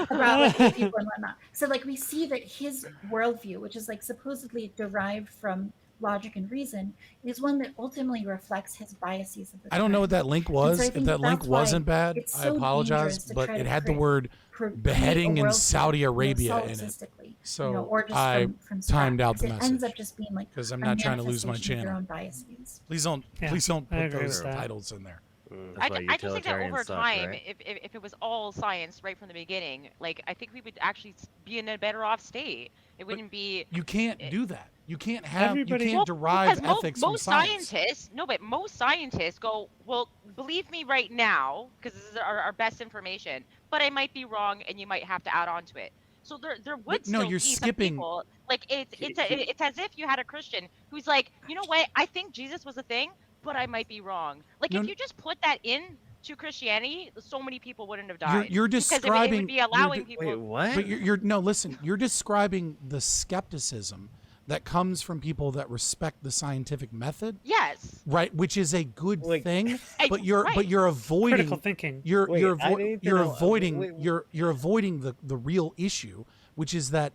Speaker 2: About like gay people and whatnot. So like we see that his worldview, which is like supposedly derived from logic and reason, is one that ultimately reflects his biases of the
Speaker 4: I don't know
Speaker 2: time.
Speaker 4: what that link
Speaker 2: And so
Speaker 4: was.
Speaker 2: I
Speaker 4: If
Speaker 2: think
Speaker 4: that link
Speaker 2: that's why
Speaker 4: wasn't bad,
Speaker 2: it's
Speaker 4: I
Speaker 2: so
Speaker 4: apologize,
Speaker 2: dangerous to
Speaker 4: but
Speaker 2: try
Speaker 4: it
Speaker 2: to
Speaker 4: had the
Speaker 2: create-
Speaker 4: word
Speaker 2: create
Speaker 4: beheading
Speaker 2: a
Speaker 4: in
Speaker 2: worldview,
Speaker 4: Saudi Arabia in it.
Speaker 2: solipsistically,
Speaker 4: So
Speaker 2: or just
Speaker 4: I
Speaker 2: from
Speaker 4: timed
Speaker 2: scratch,
Speaker 4: out the
Speaker 2: 'cause it ends
Speaker 4: message.
Speaker 2: up just being like
Speaker 4: 'Cause I'm
Speaker 2: a
Speaker 4: not trying to lose my
Speaker 2: manifestation of your
Speaker 4: channel.
Speaker 2: own biases.
Speaker 4: Please don't
Speaker 5: Yeah,
Speaker 4: put
Speaker 5: I agree
Speaker 4: those
Speaker 5: with that.
Speaker 4: titles in there.
Speaker 7: That's why
Speaker 9: I just think that
Speaker 7: utilitarians
Speaker 9: over
Speaker 7: suck,
Speaker 9: time,
Speaker 7: right?
Speaker 9: if it was all science right from the beginning, like I think we would actually be in a better off state. It wouldn't be.
Speaker 4: You can't do that. You can't have.
Speaker 5: Everybody-
Speaker 4: You can't
Speaker 9: Well,
Speaker 4: derive
Speaker 9: because
Speaker 4: ethics
Speaker 9: most
Speaker 4: from science.
Speaker 9: scientists, no, but most scientists go, well, believe me right now, because this is our best information, but I might be wrong, and you might have to add on to it. So there would
Speaker 4: But no,
Speaker 9: still
Speaker 4: you're
Speaker 9: be some
Speaker 4: skipping-
Speaker 9: people, like it's as if you had a Christian who's like, you know what, I think Jesus was a thing, but I might be wrong. Like
Speaker 4: No,
Speaker 9: if you just put that in to Christianity, so many people wouldn't have
Speaker 4: You're-
Speaker 9: died.
Speaker 4: you're
Speaker 9: because it
Speaker 4: describing-
Speaker 9: would be
Speaker 4: you're
Speaker 9: allowing
Speaker 4: de-
Speaker 9: people.
Speaker 8: Wait, what?
Speaker 4: But you're no, listen. You're describing the skepticism that comes from people that respect the scientific method,
Speaker 9: Yes.
Speaker 4: right? Which is a good
Speaker 8: Like-
Speaker 4: thing.
Speaker 9: Hey,
Speaker 4: But you're
Speaker 9: right.
Speaker 4: avoiding
Speaker 5: Critical thinking.
Speaker 4: You're
Speaker 8: Wait,
Speaker 4: you're
Speaker 8: I
Speaker 4: avo-
Speaker 8: need to
Speaker 4: you're
Speaker 8: know-
Speaker 4: avoiding
Speaker 8: wait.
Speaker 4: you're avoiding the real issue, which is that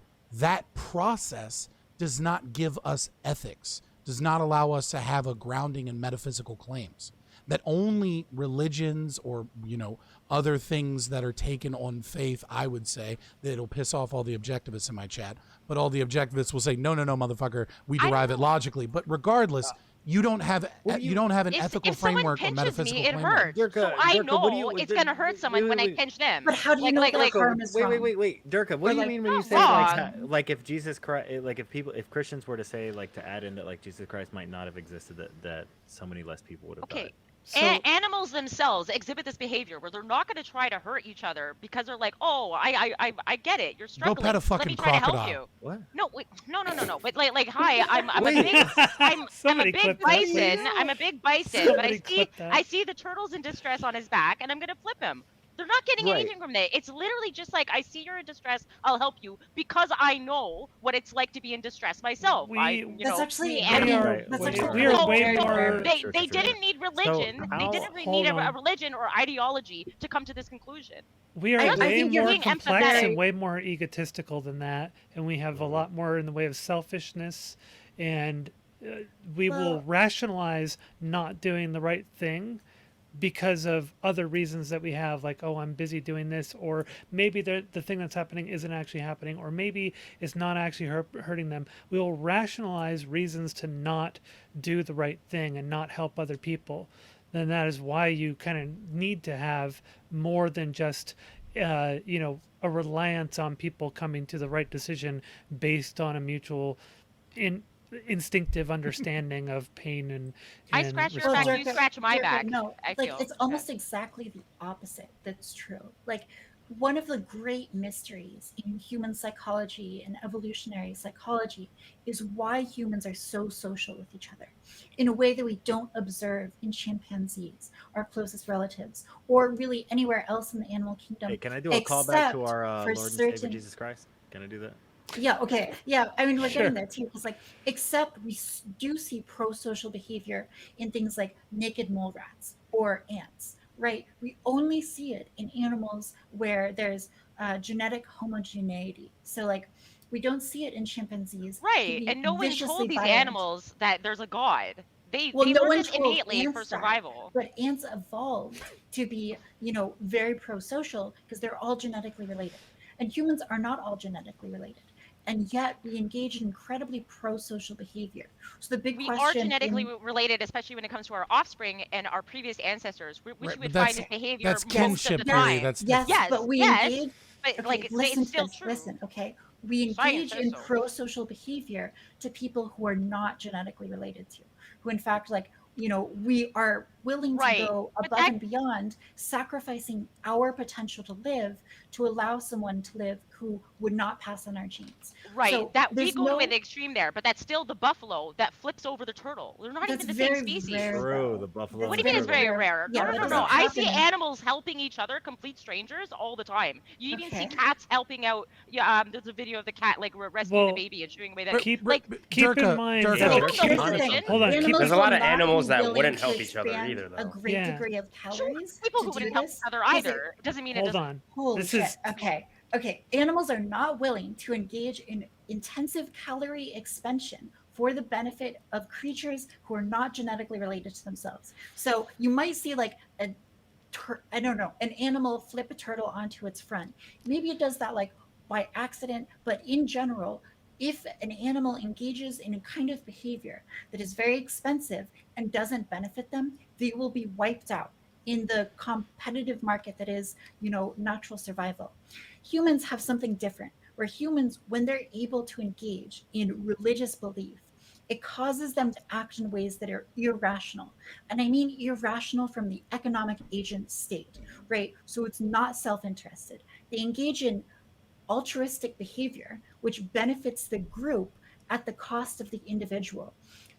Speaker 4: process does not give us ethics, does not allow us to have a grounding in metaphysical claims. That only religions or other things that are taken on faith, I would say, that it'll piss off all the objectivists in my chat, but all the objectivists will say, no, motherfucker, we
Speaker 9: I
Speaker 4: derive it
Speaker 9: don't-
Speaker 4: logically. But regardless, you don't have you don't have an
Speaker 9: If
Speaker 4: ethical
Speaker 9: someone
Speaker 4: framework or
Speaker 9: pinches
Speaker 4: metaphysical
Speaker 9: me, it
Speaker 4: framework.
Speaker 9: hurts.
Speaker 8: Durka,
Speaker 9: So I
Speaker 8: Durka, what do
Speaker 9: know
Speaker 8: you-
Speaker 9: it's gonna hurt someone
Speaker 8: wait,
Speaker 9: when I
Speaker 8: wait.
Speaker 9: pinch them.
Speaker 2: But how do you
Speaker 9: Like-
Speaker 2: know
Speaker 9: like-
Speaker 2: that
Speaker 9: like-
Speaker 2: harm is wrong?
Speaker 8: Wait, Durka, what
Speaker 2: Or
Speaker 8: do you
Speaker 2: like,
Speaker 8: mean when you
Speaker 9: not
Speaker 8: say
Speaker 9: wrong.
Speaker 8: like if Jesus Christ, like if Christians were to say like to add in that like Jesus Christ might not have existed, that so many less people would have
Speaker 9: Okay.
Speaker 8: died.
Speaker 9: Animals themselves exhibit this behavior where they're not going to try to hurt each other because they're like, oh, I get it. You're
Speaker 4: Go
Speaker 9: struggling.
Speaker 4: pet a
Speaker 9: Let
Speaker 4: fucking
Speaker 9: me try to help
Speaker 4: crocodile.
Speaker 9: you.
Speaker 8: What?
Speaker 9: No, wait, no. But like, hi, I'm a
Speaker 8: Wait.
Speaker 9: big, I'm a
Speaker 5: Somebody
Speaker 9: big
Speaker 5: clip that,
Speaker 9: bison.
Speaker 5: please.
Speaker 9: I'm a big bison, but
Speaker 5: Somebody clip that.
Speaker 9: I see the turtles in distress on his back, and I'm gonna flip him. They're not getting
Speaker 8: Right.
Speaker 9: anything from that. It's literally just like, I see you're in distress, I'll help you because I know what it's like to be in distress myself.
Speaker 2: That's actually
Speaker 9: we
Speaker 2: we
Speaker 9: animals.
Speaker 2: are,
Speaker 8: Right.
Speaker 2: that's
Speaker 8: We
Speaker 2: actually
Speaker 5: are
Speaker 2: very,
Speaker 5: way
Speaker 2: very
Speaker 5: more-
Speaker 2: rare.
Speaker 9: They
Speaker 7: Sure,
Speaker 9: they
Speaker 7: sure.
Speaker 9: didn't need religion. They
Speaker 8: how-
Speaker 9: didn't really
Speaker 5: hold
Speaker 9: need a
Speaker 5: on.
Speaker 9: religion or ideology to come to this conclusion.
Speaker 5: We are
Speaker 2: I
Speaker 5: way
Speaker 2: think you're
Speaker 5: more
Speaker 9: being
Speaker 5: complex
Speaker 9: empathetic.
Speaker 5: and way more egotistical than that, and we have a lot more in the way of selfishness, and we will
Speaker 2: Well-
Speaker 5: rationalize not doing the right thing because of other reasons that we have, like, oh, I'm busy doing this, or maybe the thing that's happening isn't actually happening, or maybe it's not actually hurting them. We will rationalize reasons to not do the right thing and not help other people. Then that is why you kind of need to have more than just a reliance on people coming to the right decision based on a mutual instinctive understanding of pain and
Speaker 9: I scratch your
Speaker 5: response.
Speaker 9: back, you scratch my
Speaker 2: Durga,
Speaker 9: back.
Speaker 2: No,
Speaker 9: I
Speaker 2: like
Speaker 9: feel.
Speaker 2: it's almost exactly the opposite that's true. Like one of the great mysteries in human psychology and evolutionary psychology is why humans are so social with each other in a way that we don't observe in chimpanzees, our closest relatives, or really anywhere else in the animal kingdom.
Speaker 8: Hey, can I do a callback to
Speaker 2: except
Speaker 8: our
Speaker 2: for
Speaker 8: Lord and Savior
Speaker 2: certain-
Speaker 8: Jesus Christ? Can I do that?
Speaker 2: Yeah, okay. Yeah, I mean, we're
Speaker 5: Sure.
Speaker 2: getting there too. Because, like, except we do see pro-social behavior in things like naked mole rats or ants, right? We only see it in animals where there's genetic homogeneity. So, like, we don't see it in chimpanzees. who
Speaker 9: Right,
Speaker 2: be
Speaker 9: and no one
Speaker 2: viciously
Speaker 9: told these
Speaker 2: violent.
Speaker 9: animals that there's a god. They
Speaker 2: Well,
Speaker 9: they
Speaker 2: no
Speaker 9: learned
Speaker 2: one
Speaker 9: it
Speaker 2: told
Speaker 9: innately for
Speaker 2: ants that.
Speaker 9: survival.
Speaker 2: But ants evolved to be, very pro-social because they're all genetically related. And humans are not all genetically related. And yet we engage in incredibly pro-social behavior. So the big
Speaker 9: We
Speaker 2: question
Speaker 9: are genetically
Speaker 2: in,
Speaker 9: related, especially when it comes to our offspring and our previous ancestors, which
Speaker 4: Right,
Speaker 9: we would
Speaker 4: but
Speaker 9: find this behavior
Speaker 4: That's
Speaker 9: most of
Speaker 4: kinship
Speaker 9: the
Speaker 4: theory.
Speaker 9: time.
Speaker 4: That's
Speaker 2: yes,
Speaker 9: Yes,
Speaker 2: but we
Speaker 9: yes,
Speaker 2: engage.
Speaker 9: but
Speaker 2: Okay,
Speaker 9: like it's
Speaker 2: listen to
Speaker 9: still
Speaker 2: this.
Speaker 9: true.
Speaker 2: Listen, okay. We
Speaker 9: Science
Speaker 2: engage in
Speaker 9: says so.
Speaker 2: pro-social behavior to people who are not genetically related to, who in fact, like, we are willing
Speaker 9: Right,
Speaker 2: to go
Speaker 9: but
Speaker 2: above
Speaker 9: that-
Speaker 2: and beyond, sacrificing our potential to live to allow someone to live who would not pass on our genes.
Speaker 9: Right,
Speaker 2: So
Speaker 9: that we
Speaker 2: there's
Speaker 9: go
Speaker 2: no-
Speaker 9: to the extreme there, but that's still the buffalo that flips over the turtle. They're not
Speaker 2: That's
Speaker 9: even the
Speaker 2: very
Speaker 9: same species.
Speaker 2: rare.
Speaker 8: True,
Speaker 2: though.
Speaker 8: the buffalo.
Speaker 2: That's
Speaker 9: What do you mean it's very
Speaker 2: rare.
Speaker 9: rare?
Speaker 2: Yeah,
Speaker 9: No,
Speaker 2: that
Speaker 9: no, no,
Speaker 2: doesn't
Speaker 9: no. I see
Speaker 2: happen.
Speaker 9: animals helping each other, complete strangers, all the time. You even see
Speaker 2: Okay.
Speaker 9: cats helping out. Yeah, there's a video of the cat like rescuing
Speaker 5: Well,
Speaker 9: the baby and shooing away that.
Speaker 5: keep
Speaker 9: like,
Speaker 5: keep
Speaker 4: Durka,
Speaker 5: in mind
Speaker 4: Durka.
Speaker 5: that
Speaker 9: Animals don't
Speaker 2: Here's the
Speaker 9: listen.
Speaker 2: thing.
Speaker 5: Hold on, keep-
Speaker 2: Animals
Speaker 6: There's a
Speaker 2: will
Speaker 6: lot of
Speaker 2: not be
Speaker 6: animals that
Speaker 2: willing
Speaker 6: wouldn't
Speaker 2: to
Speaker 6: help each other
Speaker 2: expand
Speaker 6: either,
Speaker 2: A
Speaker 6: though.
Speaker 2: great
Speaker 5: Yeah.
Speaker 2: degree of
Speaker 9: sure,
Speaker 2: calories
Speaker 9: people
Speaker 2: to
Speaker 9: who
Speaker 2: do
Speaker 9: wouldn't help
Speaker 2: this.
Speaker 9: each other
Speaker 2: 'cause it-
Speaker 9: either. It doesn't mean it
Speaker 5: hold
Speaker 9: doesn't.
Speaker 5: on.
Speaker 2: Holy
Speaker 5: This
Speaker 2: shit.
Speaker 5: is
Speaker 2: Okay. Animals are not willing to engage in intensive calorie expansion for the benefit of creatures who are not genetically related to themselves. So you might see like an animal flip a turtle onto its front. Maybe it does that like by accident, but in general, if an animal engages in a kind of behavior that is very expensive and doesn't benefit them, they will be wiped out in the competitive market that is, natural survival. Humans have something different, where humans, when they're able to engage in religious belief, it causes them to act in ways that are irrational. And I mean irrational from the economic agent state, right? So it's not self-interested. They engage in altruistic behavior, which benefits the group at the cost of the individual.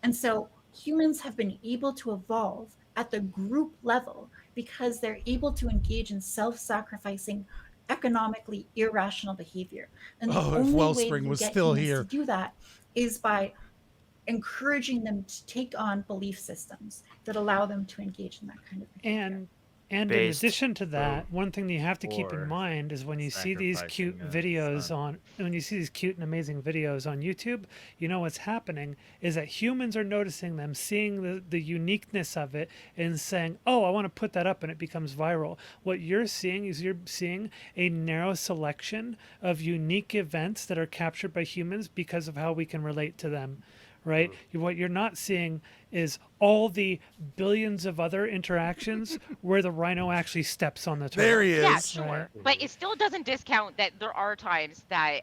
Speaker 2: And so humans have been able to evolve at the group level because they're able to engage in self-sacrificing, economically irrational behavior. And the
Speaker 4: Oh, if
Speaker 2: only way
Speaker 4: Wellspring
Speaker 2: you
Speaker 4: was
Speaker 2: get
Speaker 4: still
Speaker 2: humans
Speaker 4: here.
Speaker 2: to do that is by encouraging them to take on belief systems that allow them to engage in that kind of behavior.
Speaker 5: And in
Speaker 6: Based
Speaker 5: addition to that, one thing that you have to keep in
Speaker 8: or
Speaker 5: mind is when you see these cute
Speaker 8: sacrificing a
Speaker 5: videos
Speaker 8: son.
Speaker 5: when you see these cute and amazing videos on YouTube, what's happening is that humans are noticing them, seeing the uniqueness of it, and saying, "Oh, I want to put that up," and it becomes viral. What you're seeing is you're seeing a narrow selection of unique events that are captured by humans because of how we can relate to them. right? What you're not seeing is all the billions of other interactions where the rhino actually steps on the turtle.
Speaker 4: There he
Speaker 9: Yeah,
Speaker 4: is.
Speaker 9: sure.
Speaker 5: Right.
Speaker 9: But it still doesn't discount that there are times that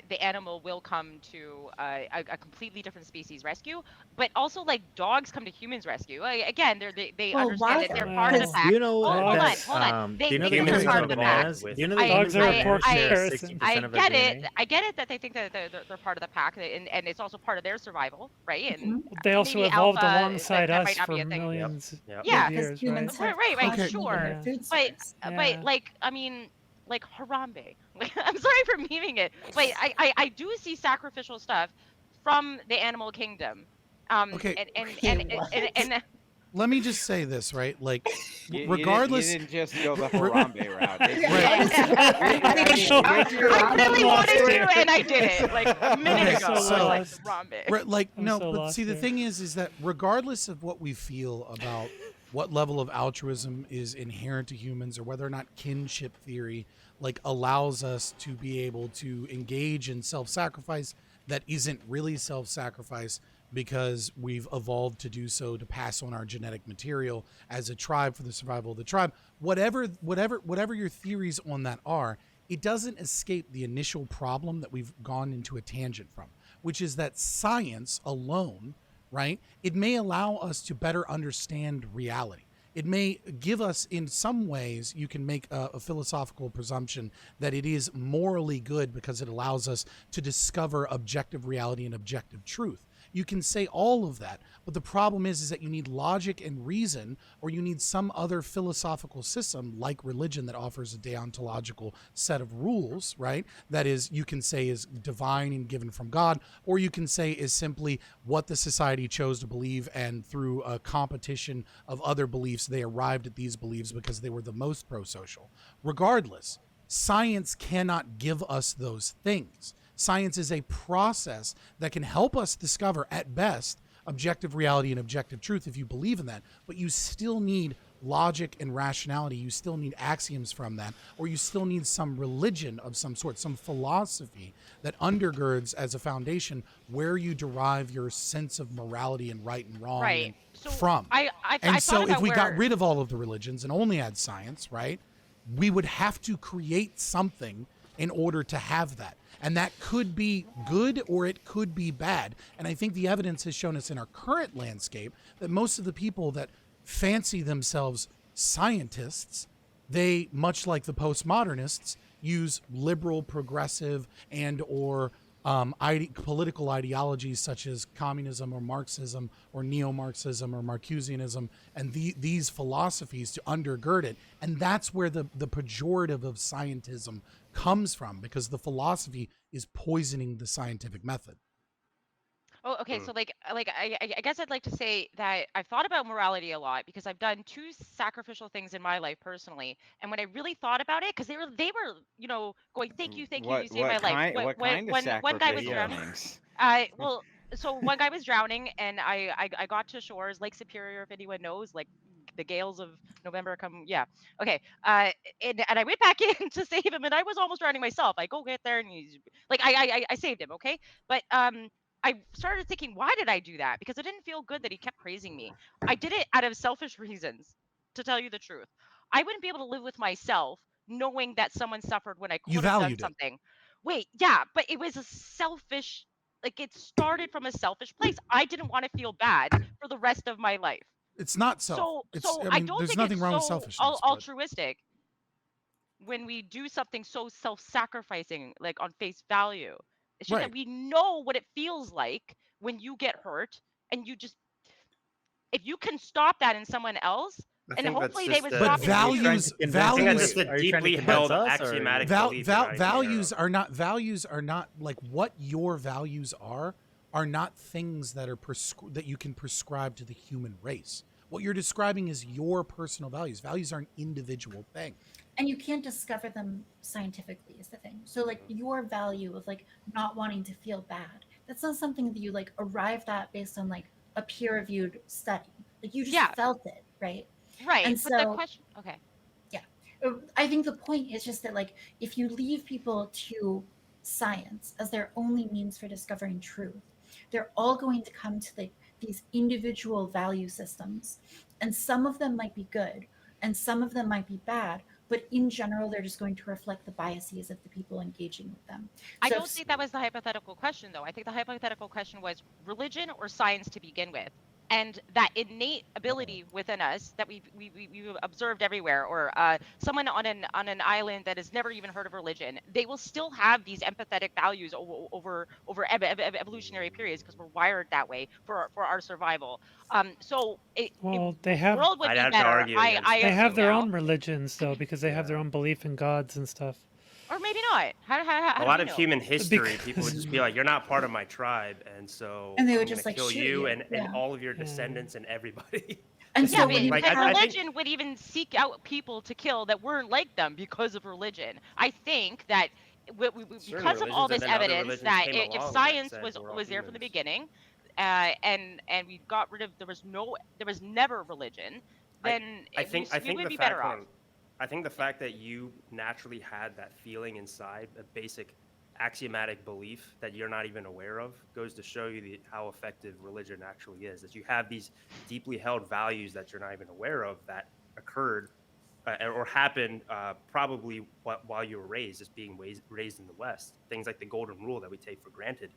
Speaker 9: the animal will come to a completely different species rescue, but also like dogs come to humans rescue. Again, they
Speaker 2: Well,
Speaker 9: understand that
Speaker 2: why
Speaker 9: they're
Speaker 2: though?
Speaker 9: part of the
Speaker 2: Because-
Speaker 9: pack.
Speaker 8: Do you know
Speaker 9: Hold on,
Speaker 8: that?
Speaker 9: hold on.
Speaker 8: Do you know
Speaker 9: They
Speaker 8: that
Speaker 9: think they're
Speaker 6: humans
Speaker 8: humans
Speaker 9: part
Speaker 8: are
Speaker 9: of the pack.
Speaker 8: bananas? Do you know that
Speaker 9: I-
Speaker 8: humans
Speaker 5: Dogs are
Speaker 8: are
Speaker 5: a poor
Speaker 8: bananas share
Speaker 5: comparison.
Speaker 8: 60% of our
Speaker 9: I
Speaker 8: DNA?
Speaker 9: get it that they think that they're part of the pack, and it's also part of their survival, right? And
Speaker 2: Mhm.
Speaker 5: They also
Speaker 9: maybe
Speaker 5: evolved
Speaker 9: alpha,
Speaker 5: alongside
Speaker 9: that
Speaker 5: us
Speaker 9: might not
Speaker 5: for
Speaker 9: be a thing.
Speaker 5: millions
Speaker 6: Yep.
Speaker 9: Yeah,
Speaker 5: of years,
Speaker 2: humans
Speaker 5: right?
Speaker 2: have
Speaker 9: right,
Speaker 2: constantly
Speaker 9: sure.
Speaker 2: been
Speaker 5: Yeah.
Speaker 2: a food
Speaker 9: But
Speaker 2: source.
Speaker 5: Yeah.
Speaker 9: like I mean, like Harambe. I'm sorry for memeing it, but I do see sacrificial stuff from the animal kingdom.
Speaker 4: Okay.
Speaker 9: And
Speaker 4: Let me just say this, right? Like,
Speaker 1: You
Speaker 4: regardless.
Speaker 1: didn't just go the Harambe route. Did you?
Speaker 9: I really wanted to, and I did it like a minute
Speaker 4: Okay,
Speaker 9: ago.
Speaker 5: so
Speaker 9: I was like
Speaker 5: lost.
Speaker 9: Harambe.
Speaker 4: Like,
Speaker 5: I'm
Speaker 4: no,
Speaker 5: so
Speaker 4: but
Speaker 5: lost
Speaker 4: see, the
Speaker 5: here.
Speaker 4: thing is that regardless of what we feel about what level of altruism is inherent to humans, or whether or not kinship theory like allows us to be able to engage in self-sacrifice that isn't really self-sacrifice because we've evolved to do so to pass on our genetic material as a tribe for the survival of the tribe, whatever your theories on that are, it doesn't escape the initial problem that we've gone into a tangent from, which is that science alone, right? It may allow us to better understand reality. It may give us, in some ways, you can make a philosophical presumption that it is morally good because it allows us to discover objective reality and objective truth. You can say all of that, but the problem is that you need logic and reason, or you need some other philosophical system like religion that offers a deontological set of rules, right? That is, you can say is divine and given from God, or you can say is simply what the society chose to believe, and through a competition of other beliefs, they arrived at these beliefs because they were the most pro-social. Regardless, science cannot give us those things. Science is a process that can help us discover, at best, objective reality and objective truth if you believe in that, but you still need logic and rationality. You still need axioms from that, or you still need some religion of some sort, some philosophy that undergirds as a foundation where you derive your sense of morality and right and wrong
Speaker 9: Right. So
Speaker 4: from.
Speaker 9: I
Speaker 4: And so
Speaker 9: thought
Speaker 4: if we
Speaker 9: about
Speaker 4: got
Speaker 9: where-
Speaker 4: rid of all of the religions and only had science, right, we would have to create something in order to have that. And that could be good or it could be bad. And I think the evidence has shown us in our current landscape that most of the people that fancy themselves scientists, they, much like the postmodernists, use liberal, progressive, and or political ideologies such as communism or Marxism or neo-Marxism or Marcusianism and these philosophies to undergird it. And that's where the pejorative of scientism comes from, because the philosophy is poisoning the scientific method.
Speaker 9: Oh, okay. So I guess I'd like to say that I've thought about morality a lot because I've done two sacrificial things in my life personally. And when I really thought about it, because they were, going, thank you, you saved my life.
Speaker 1: What kind of
Speaker 9: One guy was
Speaker 1: sacrificial
Speaker 9: drowning.
Speaker 1: things?
Speaker 9: Well, so one guy was drowning, and I got to shores, Lake Superior, if anyone knows, like the gales of November come. Yeah. Okay. And I went back in to save him, and I was almost drowning myself. I go get there, and he's like, I saved him. Okay. But I started thinking, why did I do that? Because it didn't feel good that he kept praising me. I did it out of selfish reasons, to tell you the truth. I wouldn't be able to live with myself knowing that someone suffered when I could
Speaker 4: You
Speaker 9: have done
Speaker 4: valued it.
Speaker 9: something. Wait, yeah, but it was a selfish, like it started from a selfish place. I didn't want to feel bad for the rest of my life.
Speaker 4: It's not
Speaker 9: So
Speaker 4: I
Speaker 9: I
Speaker 4: mean,
Speaker 9: don't
Speaker 4: there's
Speaker 9: think
Speaker 4: nothing
Speaker 9: it's
Speaker 4: wrong with
Speaker 9: so
Speaker 4: selfishness. but-
Speaker 9: altruistic when we do something so self-sacrificing, like on face value. It's just
Speaker 4: Right.
Speaker 9: that we know what it feels like when you get hurt, and if you can stop that in someone else,
Speaker 6: I
Speaker 9: and
Speaker 6: think that's
Speaker 9: hopefully they
Speaker 6: just
Speaker 9: would
Speaker 6: a-
Speaker 9: stop
Speaker 4: But
Speaker 9: it.
Speaker 6: Are you trying
Speaker 4: values-
Speaker 6: to convince-
Speaker 4: values-
Speaker 6: I think that's just
Speaker 8: Are
Speaker 6: a
Speaker 8: you trying to
Speaker 6: deeply
Speaker 8: convince
Speaker 6: held
Speaker 8: us, or-
Speaker 6: axiomatic
Speaker 4: Val-
Speaker 6: belief.
Speaker 4: val-
Speaker 6: that I think
Speaker 4: values are not like what your values are not things that are that you can prescribe to the human race. What you're describing is your personal values. Values are an individual thing.
Speaker 2: And you can't discover them scientifically is the thing. So like your value of like not wanting to feel bad, that's not something that you like arrived at based on like a peer-reviewed study. Like you just
Speaker 9: Yeah.
Speaker 2: felt it, right?
Speaker 9: Right.
Speaker 2: And
Speaker 9: But the
Speaker 2: so-
Speaker 9: question, okay.
Speaker 2: I think the point is just that like if you leave people to science as their only means for discovering truth, they're all going to come to like these individual value systems, and some of them might be good and some of them might be bad, but in general they're just going to reflect the biases of the people engaging with them.
Speaker 9: I
Speaker 2: So
Speaker 9: don't
Speaker 2: if-
Speaker 9: think that was the hypothetical question, though. I think the hypothetical question was religion or science to begin with. And that innate ability within us that we've observed everywhere, or someone on an island that has never even heard of religion, they will still have these empathetic values over evolutionary periods because we're wired that way for our survival. So
Speaker 5: Well,
Speaker 9: the
Speaker 5: they have
Speaker 9: world would
Speaker 6: I'd
Speaker 9: be
Speaker 6: have to
Speaker 9: better.
Speaker 6: argue against
Speaker 9: I
Speaker 5: they have
Speaker 9: assume
Speaker 5: their
Speaker 9: now.
Speaker 5: own religions though, because they have their own belief in gods and stuff.
Speaker 9: Or maybe not. How
Speaker 6: A
Speaker 9: do
Speaker 6: lot
Speaker 9: we
Speaker 6: of
Speaker 9: know?
Speaker 6: human history, people
Speaker 5: Because-
Speaker 6: would just be like, "You're not part of my tribe," and so
Speaker 2: And they would
Speaker 6: I'm
Speaker 2: just,
Speaker 6: gonna
Speaker 2: like,
Speaker 6: kill
Speaker 2: shoot
Speaker 6: you
Speaker 2: you.
Speaker 6: and
Speaker 2: Yeah.
Speaker 6: all of your
Speaker 5: Yeah.
Speaker 6: descendants and everybody.
Speaker 2: And
Speaker 9: Yeah,
Speaker 2: so
Speaker 9: but,
Speaker 2: when you
Speaker 6: like,
Speaker 9: but
Speaker 2: have,
Speaker 6: I think-
Speaker 9: religion would even seek out people to kill that weren't like them because of religion. I think that
Speaker 6: Certain
Speaker 9: because of all
Speaker 6: religions and
Speaker 9: this
Speaker 6: then other
Speaker 9: evidence
Speaker 6: religions
Speaker 9: that
Speaker 6: came
Speaker 9: if
Speaker 6: along that
Speaker 9: science
Speaker 6: said
Speaker 9: was
Speaker 6: we're all
Speaker 9: there from the
Speaker 6: humans.
Speaker 9: beginning, and we got rid of there was never religion, then
Speaker 6: I think
Speaker 9: we would
Speaker 6: the
Speaker 9: be
Speaker 6: fact
Speaker 9: better off.
Speaker 6: I think the fact that you naturally had that feeling inside, a basic axiomatic belief that you're not even aware of, goes to show you how effective religion actually is. That you have these deeply held values that you're not even aware of that occurred or happened probably while you were raised, as being raised in the West. Things like the golden rule that we take for granted,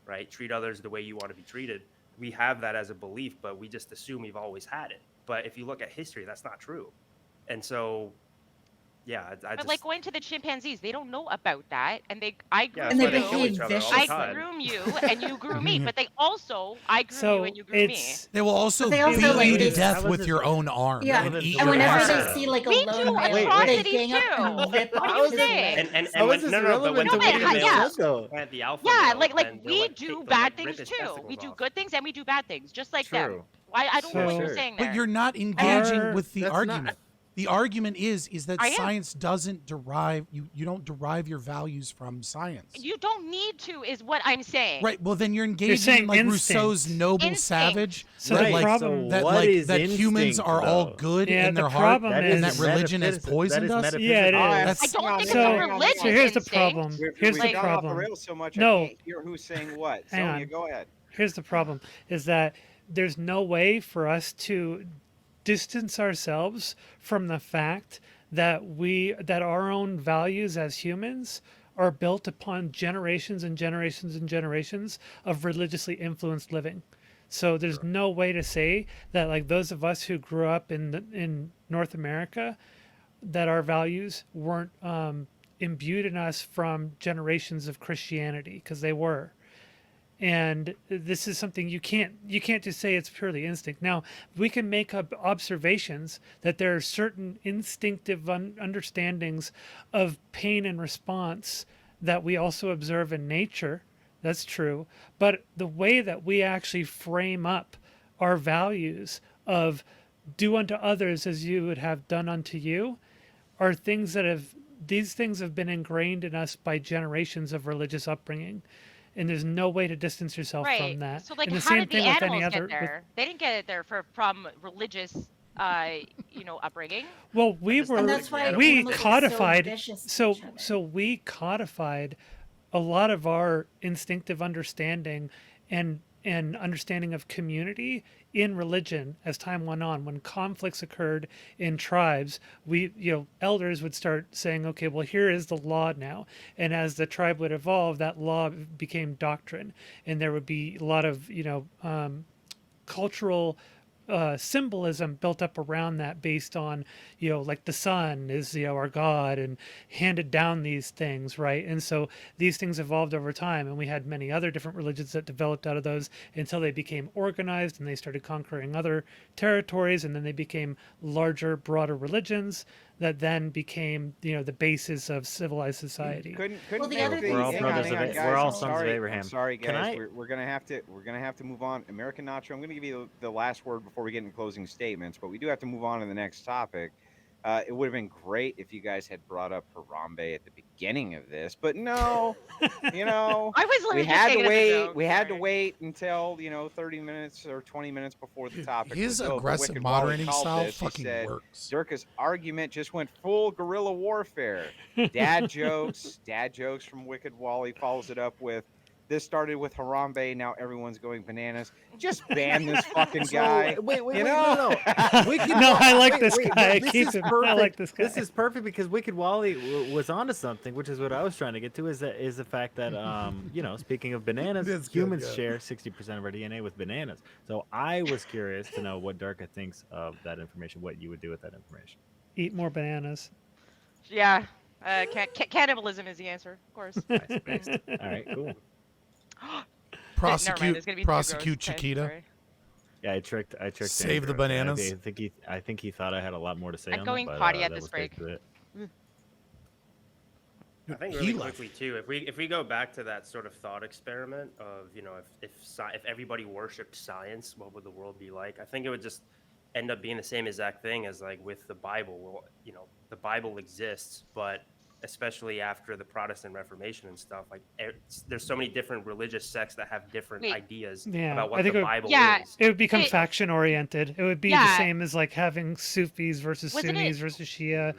Speaker 6: right? Treat others the way you want to be treated. We have that as a belief, but we just assume we've always had it. But if you look at history, that's not true. And so, yeah, I
Speaker 9: But
Speaker 6: just
Speaker 9: like going to the chimpanzees, they don't know about that, and I grew
Speaker 6: yeah,
Speaker 2: And
Speaker 6: that's
Speaker 2: they
Speaker 6: why they kill
Speaker 2: behave
Speaker 6: each other all the
Speaker 2: viciously.
Speaker 9: I
Speaker 6: time.
Speaker 9: groom you and you grew me, but I grew
Speaker 5: So
Speaker 9: you and you grew me.
Speaker 5: it's
Speaker 4: They will also
Speaker 2: But they
Speaker 4: beat
Speaker 2: also,
Speaker 4: you
Speaker 2: like,
Speaker 4: to
Speaker 2: they-
Speaker 4: death
Speaker 8: How was
Speaker 4: with
Speaker 8: this
Speaker 4: your
Speaker 8: like-
Speaker 4: own arm
Speaker 2: Yeah,
Speaker 4: and eat
Speaker 2: and
Speaker 4: your
Speaker 2: whenever
Speaker 4: ass
Speaker 2: they
Speaker 4: out.
Speaker 2: see like a
Speaker 9: We
Speaker 2: lone
Speaker 9: do
Speaker 2: male, they
Speaker 9: atrocities
Speaker 2: gang up
Speaker 9: too.
Speaker 2: and rip
Speaker 9: What
Speaker 2: off
Speaker 9: are you
Speaker 2: his
Speaker 9: saying?
Speaker 2: leg.
Speaker 6: And
Speaker 8: How is this
Speaker 6: no, but
Speaker 8: relevant
Speaker 6: when
Speaker 8: to
Speaker 6: the
Speaker 8: what
Speaker 6: beta
Speaker 8: you
Speaker 6: males
Speaker 8: said, though?
Speaker 6: plant the alpha
Speaker 9: Yeah,
Speaker 6: male,
Speaker 9: like
Speaker 6: then
Speaker 9: we
Speaker 6: they'll,
Speaker 9: do
Speaker 6: they'll,
Speaker 9: bad
Speaker 6: rip
Speaker 9: things
Speaker 6: his
Speaker 9: too.
Speaker 6: testicles
Speaker 9: We do
Speaker 6: off.
Speaker 9: good things and we do bad things, just like them.
Speaker 8: True.
Speaker 9: Why I don't know what
Speaker 5: So-
Speaker 9: you're
Speaker 8: Sure.
Speaker 9: saying there.
Speaker 4: But you're not engaging
Speaker 5: Are-
Speaker 4: with the
Speaker 8: That's
Speaker 4: argument.
Speaker 8: not-
Speaker 4: The argument is that
Speaker 9: I am.
Speaker 4: science doesn't derive you don't derive your values from science.
Speaker 9: You don't need to, is what I'm saying.
Speaker 4: Right. Well, then you're engaging
Speaker 5: saying
Speaker 4: in like
Speaker 5: instinct.
Speaker 4: Rousseau's noble
Speaker 9: Instinct.
Speaker 4: savage.
Speaker 5: So
Speaker 4: that,
Speaker 5: the
Speaker 4: like,
Speaker 5: problem-
Speaker 4: that
Speaker 8: what
Speaker 4: like
Speaker 8: is
Speaker 4: that humans
Speaker 8: instinct,
Speaker 4: are all
Speaker 8: though?
Speaker 4: good
Speaker 5: Yeah,
Speaker 4: in
Speaker 5: the
Speaker 4: their heart,
Speaker 5: problem
Speaker 8: That
Speaker 5: is-
Speaker 4: and that religion has
Speaker 8: metaphysical-
Speaker 4: poisoned
Speaker 8: that is
Speaker 4: us.
Speaker 5: Yeah, it
Speaker 8: metaphysical.
Speaker 5: is.
Speaker 4: That's-
Speaker 9: I don't think
Speaker 5: So-
Speaker 9: it's a religious
Speaker 5: So here's the
Speaker 9: instinct.
Speaker 5: problem. Here's
Speaker 1: We've
Speaker 5: the
Speaker 1: gone off the
Speaker 5: problem.
Speaker 1: rails so much,
Speaker 5: No.
Speaker 1: I can't hear who's saying what.
Speaker 5: Hang
Speaker 1: Sonia,
Speaker 5: on.
Speaker 1: go ahead.
Speaker 5: Here's the problem: is that there's no way for us to distance ourselves from the fact that our own values as humans are built upon generations and generations and generations of religiously influenced living. So there's no way to say that, like, those of us who grew up in North America, that our values weren't imbued in us from generations of Christianity, because they were. And this is something you can't just say it's purely instinct. Now, we can make up observations that there are certain instinctive understandings of pain and response that we also observe in nature. That's true. But the way that we actually frame up our values of do unto others as you would have done unto you are things that these things have been ingrained in us by generations of religious upbringing. And there's no way to distance yourself
Speaker 9: Right.
Speaker 5: from that.
Speaker 9: So like,
Speaker 5: and the
Speaker 9: how
Speaker 5: same
Speaker 9: did the
Speaker 5: thing with
Speaker 9: animals
Speaker 5: any
Speaker 9: get
Speaker 5: other.
Speaker 9: there? They didn't get it there from religious, upbringing.
Speaker 5: Well, we
Speaker 6: just-
Speaker 5: were
Speaker 2: And that's why
Speaker 5: we
Speaker 2: animals are so
Speaker 5: codified
Speaker 2: vicious to
Speaker 5: so
Speaker 2: each other.
Speaker 5: so we codified a lot of our instinctive understanding and understanding of community in religion as time went on. When conflicts occurred in tribes, elders would start saying, okay, well, here is the law now. And as the tribe would evolve, that law became doctrine. And there would be a lot of, cultural symbolism built up around that, based on, like the sun is, our God, and handed down these things, right? And so these things evolved over time, and we had many other different religions that developed out of those until they became organized and they started conquering other territories, and then they became larger, broader religions that then became, the basis of civilized society.
Speaker 1: Couldn't
Speaker 2: Well, the
Speaker 1: make
Speaker 2: other
Speaker 1: the-
Speaker 2: thing
Speaker 8: We're all
Speaker 2: is-
Speaker 1: hang on,
Speaker 8: brothers
Speaker 1: hang
Speaker 8: of
Speaker 1: on,
Speaker 8: it.
Speaker 1: guys.
Speaker 8: We're all
Speaker 1: I'm
Speaker 8: sons of
Speaker 1: sorry.
Speaker 8: Abraham.
Speaker 1: I'm sorry,
Speaker 8: Can
Speaker 1: guys.
Speaker 8: I-
Speaker 1: We're gonna have to move on. American Nacho, I'm gonna give you the last word before we get into closing statements, but we do have to move on to the next topic. It would have been great if you guys had brought up Harambe at the beginning of this, but no,
Speaker 9: I was literally
Speaker 1: we
Speaker 9: just
Speaker 1: had
Speaker 9: taking
Speaker 1: to
Speaker 9: it as a
Speaker 1: wait.
Speaker 9: joke,
Speaker 1: We had to
Speaker 9: sorry.
Speaker 1: wait until 30 minutes or 20 minutes before the topic.
Speaker 4: His
Speaker 1: was over.
Speaker 4: aggressive
Speaker 1: Wicked Wally
Speaker 4: moderating
Speaker 1: called
Speaker 4: style
Speaker 1: this. He
Speaker 4: fucking
Speaker 1: said,
Speaker 4: works.
Speaker 1: Durka's argument just went full guerrilla warfare. Dad jokes from Wicked Wally follows it up with, This started with Harambe. Now everyone's going bananas. Just ban this fucking
Speaker 8: So,
Speaker 1: guy.
Speaker 8: wait,
Speaker 1: you
Speaker 8: no,
Speaker 1: know?
Speaker 8: no. Wicked
Speaker 5: No, I like
Speaker 8: wait,
Speaker 5: this
Speaker 8: wait,
Speaker 5: guy.
Speaker 8: This
Speaker 5: Keep
Speaker 8: is
Speaker 5: him.
Speaker 8: perfect.
Speaker 5: I like this guy.
Speaker 8: This is perfect because Wicked Wally was onto something, which is what I was trying to get to. Is the fact that speaking of bananas,
Speaker 4: That's good,
Speaker 8: humans
Speaker 4: yeah.
Speaker 8: share 60% of our DNA with bananas. So I was curious to know what Durka thinks of that information. What you would do with that information.
Speaker 5: Eat more bananas.
Speaker 9: Yeah. Cannibalism is the answer, of course.
Speaker 8: Nice. All right, cool.
Speaker 9: Never mind, it's gonna be too gross.
Speaker 4: prosecute
Speaker 9: Okay,
Speaker 4: Chiquita.
Speaker 9: sorry.
Speaker 8: Yeah, I tricked.
Speaker 4: Save the
Speaker 8: Andrew.
Speaker 4: bananas.
Speaker 8: I think he thought I had a lot more to say.
Speaker 9: I'm
Speaker 8: on
Speaker 9: going
Speaker 8: that, but,
Speaker 9: potty at
Speaker 8: that
Speaker 9: this
Speaker 8: was
Speaker 9: break.
Speaker 8: basically it.
Speaker 6: I think
Speaker 4: He
Speaker 6: really
Speaker 4: left.
Speaker 6: quickly too, if we go back to that sort of thought experiment of if everybody worshipped science, what would the world be like? I think it would just end up being the same exact thing as like with the Bible. Well, the Bible exists, but especially after the Protestant Reformation and stuff, like there's so many different religious sects that have different
Speaker 9: Wait.
Speaker 6: ideas
Speaker 5: Yeah,
Speaker 6: about
Speaker 5: I
Speaker 6: what
Speaker 5: think
Speaker 6: the
Speaker 5: it would-
Speaker 6: Bible
Speaker 9: Yeah.
Speaker 6: is.
Speaker 5: It would become
Speaker 9: It-
Speaker 5: faction oriented. It would be the
Speaker 9: Yeah.
Speaker 5: same as like having Sufis versus
Speaker 9: Wasn't
Speaker 5: Sunnis
Speaker 9: it-
Speaker 5: versus Shia.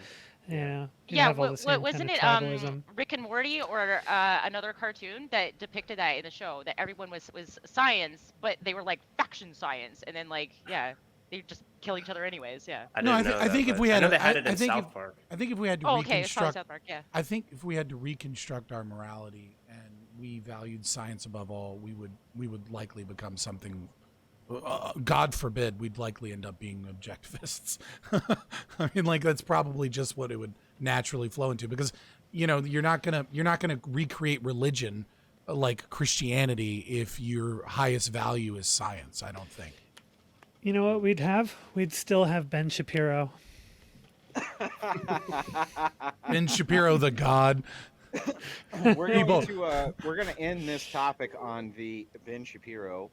Speaker 5: Yeah. You'd
Speaker 9: Yeah,
Speaker 5: have all the same
Speaker 9: wasn't
Speaker 5: kind of
Speaker 9: it
Speaker 5: tribalism.
Speaker 9: Rick and Morty or another cartoon that depicted that in the show, that everyone was science, but they were like faction science, and then like they just kill each other anyways. Yeah.
Speaker 6: I
Speaker 4: No,
Speaker 6: didn't know
Speaker 4: I
Speaker 6: that,
Speaker 4: think if
Speaker 6: but
Speaker 4: we
Speaker 6: I
Speaker 4: had
Speaker 6: know
Speaker 4: a-
Speaker 6: they had
Speaker 4: I-
Speaker 6: it
Speaker 4: I
Speaker 6: in
Speaker 4: think
Speaker 6: South
Speaker 4: if-
Speaker 6: Park.
Speaker 4: I think if we had to
Speaker 9: Oh, okay. It's probably
Speaker 4: reconstruct,
Speaker 9: South Park. Yeah.
Speaker 4: I think if we had to reconstruct our morality and we valued science above all, we would likely become something. God forbid, we'd likely end up being objectivists. I mean, like that's probably just what it would naturally flow into, because you're not gonna recreate religion like Christianity if your highest value is science. I don't think.
Speaker 5: You know what we'd have? We'd still have Ben Shapiro.
Speaker 4: Ben Shapiro, the God.
Speaker 1: We're going to end this topic on the Ben Shapiro,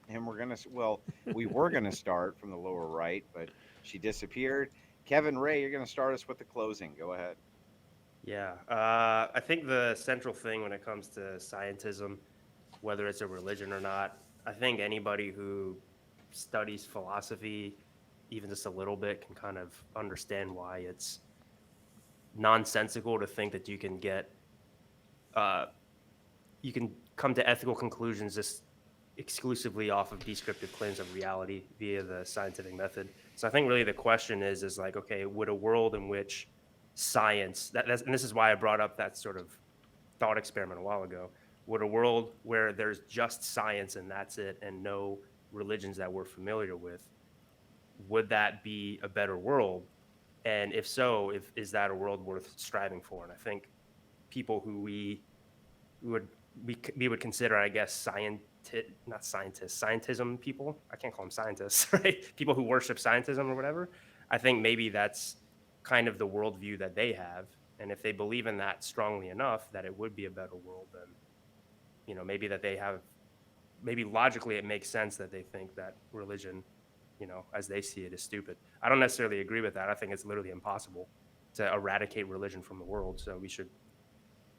Speaker 1: and we were going to start from the lower right, but she disappeared. Kevin Ray, you're going to start us with the closing. Go ahead.
Speaker 6: Yeah, I think the central thing when it comes to scientism, whether it's a religion or not, I think anybody who studies philosophy, even just a little bit, can kind of understand why it's nonsensical to think that you can come to ethical conclusions just exclusively off of descriptive claims of reality via the scientific method. So I think really the question is like, okay, would a world in which science, and this is why I brought up that sort of thought experiment a while ago, would a world where there's just science and that's it, and no religions that we're familiar with, would that be a better world? And if so, is that a world worth striving for? And I think people who we would consider, I guess, scientism people. I can't call them scientists, right? People who worship scientism or whatever. I think maybe that's kind of the worldview that they have. And if they believe in that strongly enough that it would be a better world, then, maybe logically it makes sense that they think that religion, as they see it, is stupid. I don't necessarily agree with that. I think it's literally impossible to eradicate religion from the world. So we should,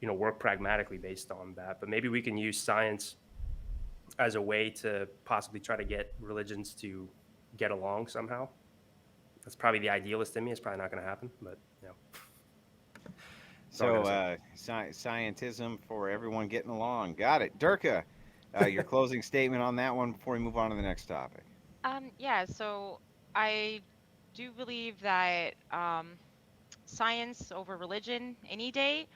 Speaker 6: work pragmatically based on that. But maybe we can use science as a way to possibly try to get religions to get along somehow. That's probably the idealist in me. It's probably not going to happen, but
Speaker 1: So scientism for everyone getting along. Got it. Durka, your closing statement on that one before we move on to the next topic.
Speaker 9: Yeah, so I do believe that science over religion any day,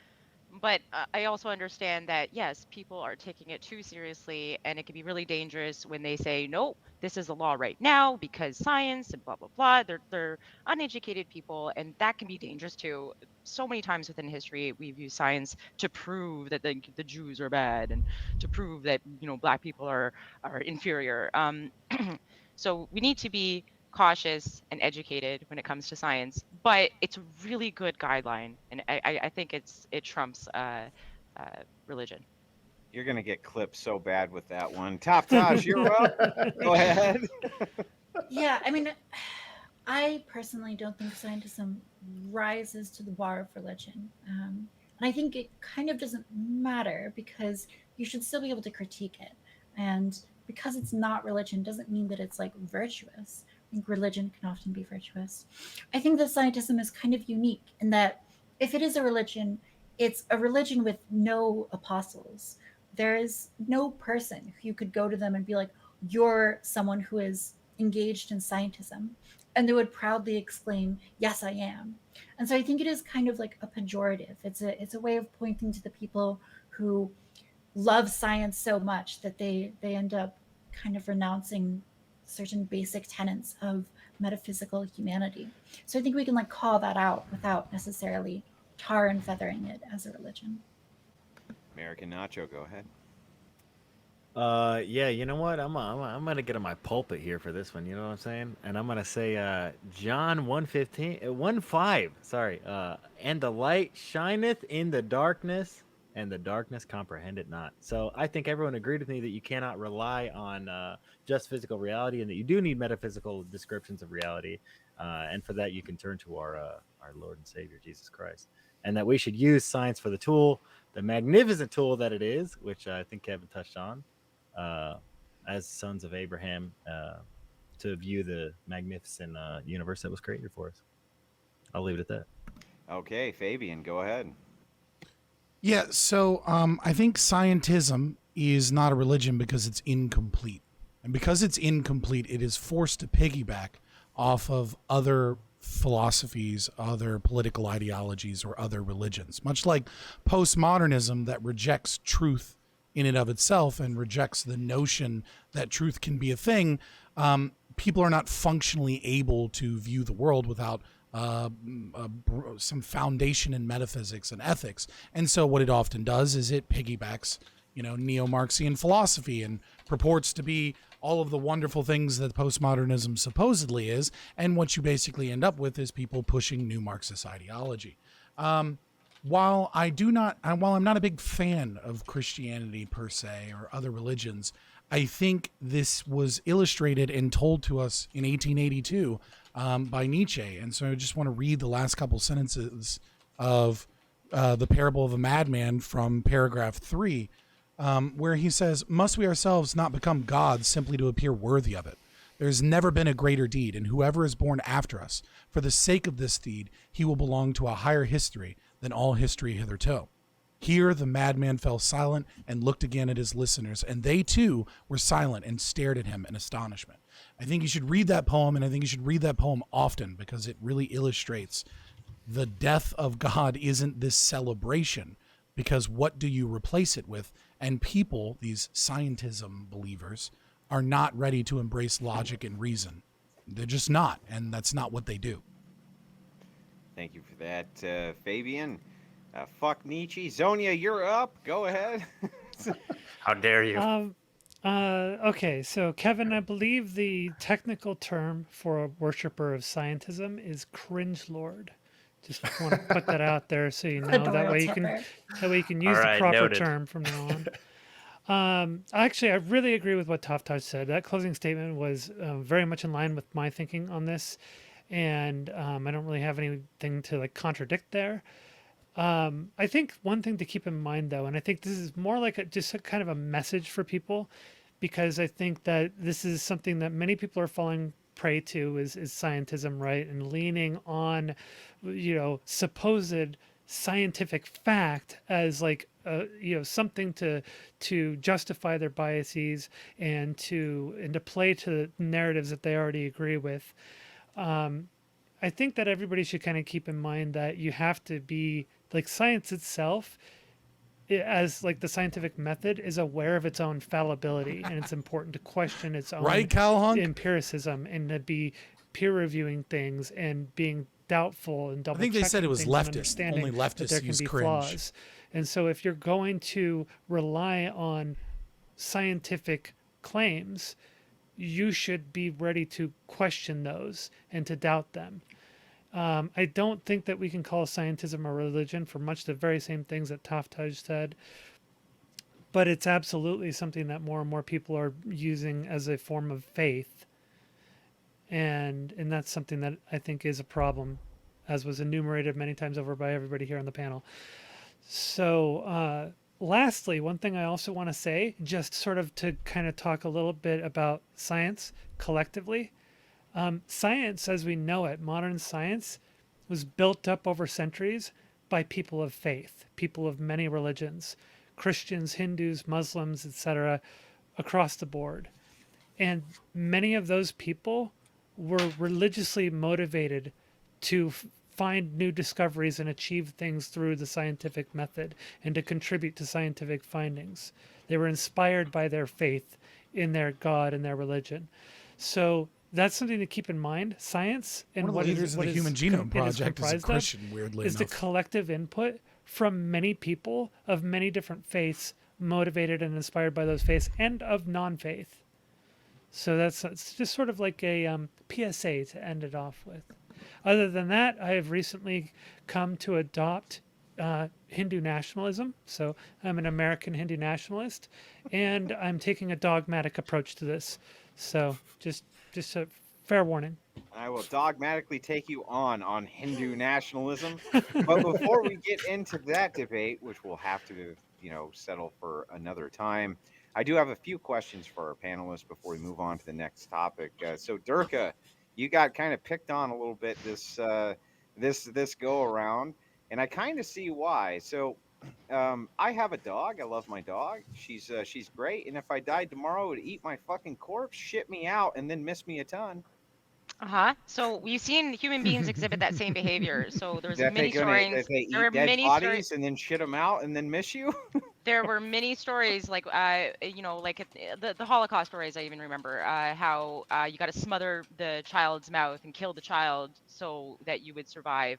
Speaker 9: but I also understand that, yes, people are taking it too seriously, and it can be really dangerous when they say, no, this is the law right now because science and blah, blah, blah. They're uneducated people, and that can be dangerous too. So many times within history, we've used science to prove that the Jews are bad and to prove that, Black people are inferior. So we need to be cautious and educated when it comes to science, but it's a really good guideline, and I think it trumps religion.
Speaker 1: You're going to get clipped so bad with that one. Taftaj, you're up. Go ahead.
Speaker 2: Yeah, I mean, I personally don't think scientism rises to the bar of religion. And I think it kind of doesn't matter because you should still be able to critique it. And because it's not religion doesn't mean that it's like virtuous. I think religion can often be virtuous. I think that scientism is kind of unique in that if it is a religion, it's a religion with no apostles. there is no person who you could go to them and be like, you're someone who is engaged in scientism, and they would proudly exclaim, yes, I am. And so I think it is kind of like a pejorative. It's a way of pointing to the people who love science so much that they end up kind of renouncing certain basic tenets of metaphysical humanity. So I think we can like call that out without necessarily tar and feathering it as a religion.
Speaker 1: American Nacho, go ahead.
Speaker 8: Yeah, you know what? I'm gonna get on my pulpit here for this one. You know what I'm saying? And I'm gonna say, John 1:15, 1:5. Sorry. And the light shineth in the darkness, and the darkness comprehend it not. So I think everyone agreed with me that you cannot rely on just physical reality, and that you do need metaphysical descriptions of reality. And for that, you can turn to our Lord and Savior Jesus Christ, and that we should use science for the tool, the magnificent tool that it is, which I think Kevin touched on. As sons of Abraham, to view the magnificent universe that was created for us. I'll leave it at that.
Speaker 1: Okay, Fabian, go ahead.
Speaker 4: Yeah, so I think scientism is not a religion because it's incomplete. And because it's incomplete, it is forced to piggyback off of other philosophies, other political ideologies, or other religions. Much like postmodernism that rejects truth in and of itself and rejects the notion that truth can be a thing, people are not functionally able to view the world without some foundation in metaphysics and ethics. And so what it often does is it piggybacks, neo-Marxian philosophy and purports to be all of the wonderful things that postmodernism supposedly is. And what you basically end up with is people pushing new Marxist ideology. While I'm not a big fan of Christianity per se or other religions, I think this was illustrated and told to us in 1882 by Nietzsche. And so I just want to read the last couple sentences of the Parable of a Madman from paragraph 3, where he says, "Must we ourselves not become gods simply to appear worthy of it? There's never been a greater deed, and whoever is born after us, for the sake of this deed, he will belong to a higher history than all history hitherto." Here the madman fell silent and looked again at his listeners, and they too were silent and stared at him in astonishment. I think you should read that poem, and I think you should read that poem often, because it really illustrates the death of God isn't this celebration, because what do you replace it with? And people, these scientism believers, are not ready to embrace logic and reason. They're just not, and that's not what they do.
Speaker 1: Thank you for that, Fabian. Fuck Nietzsche. Zonia, you're up. Go ahead.
Speaker 6: How dare you?
Speaker 5: Okay, so Kevin, I believe the technical term for a worshiper of scientism is cringe lord. Just want to put that out there so you know. That way you can use the proper
Speaker 6: noted.
Speaker 5: term from now on. Actually, I really agree with what Taftaj said. That closing statement was very much in line with my thinking on this, and I don't really have anything to contradict there. I think one thing to keep in mind, though, and I think this is more like just a kind of a message for people, because I think that this is something that many people are falling prey to is scientism, right? And leaning on, supposed scientific fact as something to justify their biases and to play to narratives that they already agree with. I think that everybody should kind of keep in mind that you have to be science itself, as the scientific method, is aware of its own fallibility, and it's important to question its own empiricism and to be peer reviewing things and being doubtful and double.
Speaker 4: I think they said it was leftist. Only leftists use cringe.
Speaker 5: Flaws. And so if you're going to rely on scientific claims, you should be ready to question those and to doubt them. I don't think that we can call scientism a religion for much the very same things that Taftaj said, but it's absolutely something that more and more people are using as a form of faith, and that's something that I think is a problem, as was enumerated many times over by everybody here on the panel. So lastly, one thing I also want to say, just sort of to kind of talk a little bit about science collectively. Science as we know it, modern science, was built up over centuries by people of faith, people of many religions. Christians, Hindus, Muslims, etc., across the board. And many of those people were religiously motivated to find new discoveries and achieve things through the scientific method and to contribute to scientific findings. They were inspired by their faith in their God and their religion. So that's something to keep in mind. Science and
Speaker 4: One of the leaders of the Human Genome Project is a Christian, weirdly
Speaker 5: is the
Speaker 4: enough.
Speaker 5: collective input from many people of many different faiths, motivated and inspired by those faiths, and of non-faith. So it's just sort of like a PSA to end it off with. Other than that, I have recently come to adopt Hindu nationalism. So I'm an American Hindu nationalist, and I'm taking a dogmatic approach to this. So just a fair warning.
Speaker 1: I will dogmatically take you on Hindu nationalism. But before we get into that debate, which we'll have to, settle for another time, I do have a few questions for our panelists before we move on to the next topic. So Durka, you got kind of picked on a little bit this go around, and I kind of see why. So I have a dog. I love my dog. She's great. And if I died tomorrow, it would eat my fucking corpse, shit me out, and then miss me a ton.
Speaker 9: So we've seen human beings exhibit that same behavior. So there's many stories.
Speaker 1: That they
Speaker 9: There
Speaker 1: eat
Speaker 9: are
Speaker 1: dead
Speaker 9: many
Speaker 1: bodies
Speaker 9: stories.
Speaker 1: and then shit them out and then miss you.
Speaker 9: There were many stories, like the Holocaust stories. I even remember how you got to smother the child's mouth and kill the child so that you would survive.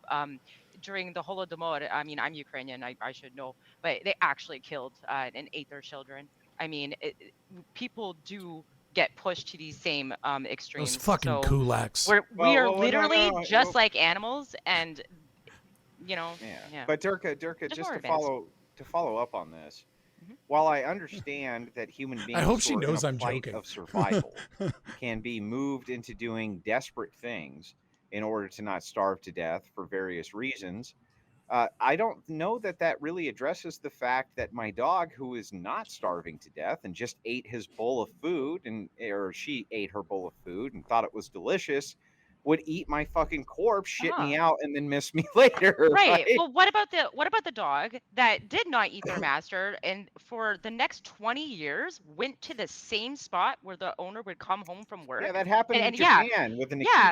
Speaker 9: During the Holodomor, I mean, I'm Ukrainian, I should know, but they actually killed and ate their children. I mean, people do get pushed to these same extremes.
Speaker 4: Those fucking
Speaker 9: so
Speaker 4: kulaks.
Speaker 9: we are
Speaker 1: no,
Speaker 9: literally
Speaker 1: no,
Speaker 9: just like animals, and yeah.
Speaker 1: But Durka, just to follow up on this, while I understand that human beings
Speaker 4: I hope she
Speaker 1: who are
Speaker 4: knows
Speaker 1: in a
Speaker 4: I'm
Speaker 1: plight
Speaker 4: joking.
Speaker 1: of survival can be moved into doing desperate things in order to not starve to death for various reasons. I don't know that really addresses the fact that my dog, who is not starving to death and just ate his bowl of food, or she ate her bowl of food and thought it was delicious, would eat my fucking corpse, shit me out, and then miss me later.
Speaker 9: Right. Well, what about the dog that did not eat their master, and for the next 20 years went to the same spot where the owner would come home from work?
Speaker 1: Yeah, that happened in
Speaker 9: and
Speaker 1: Japan with an Akita.
Speaker 9: Yeah.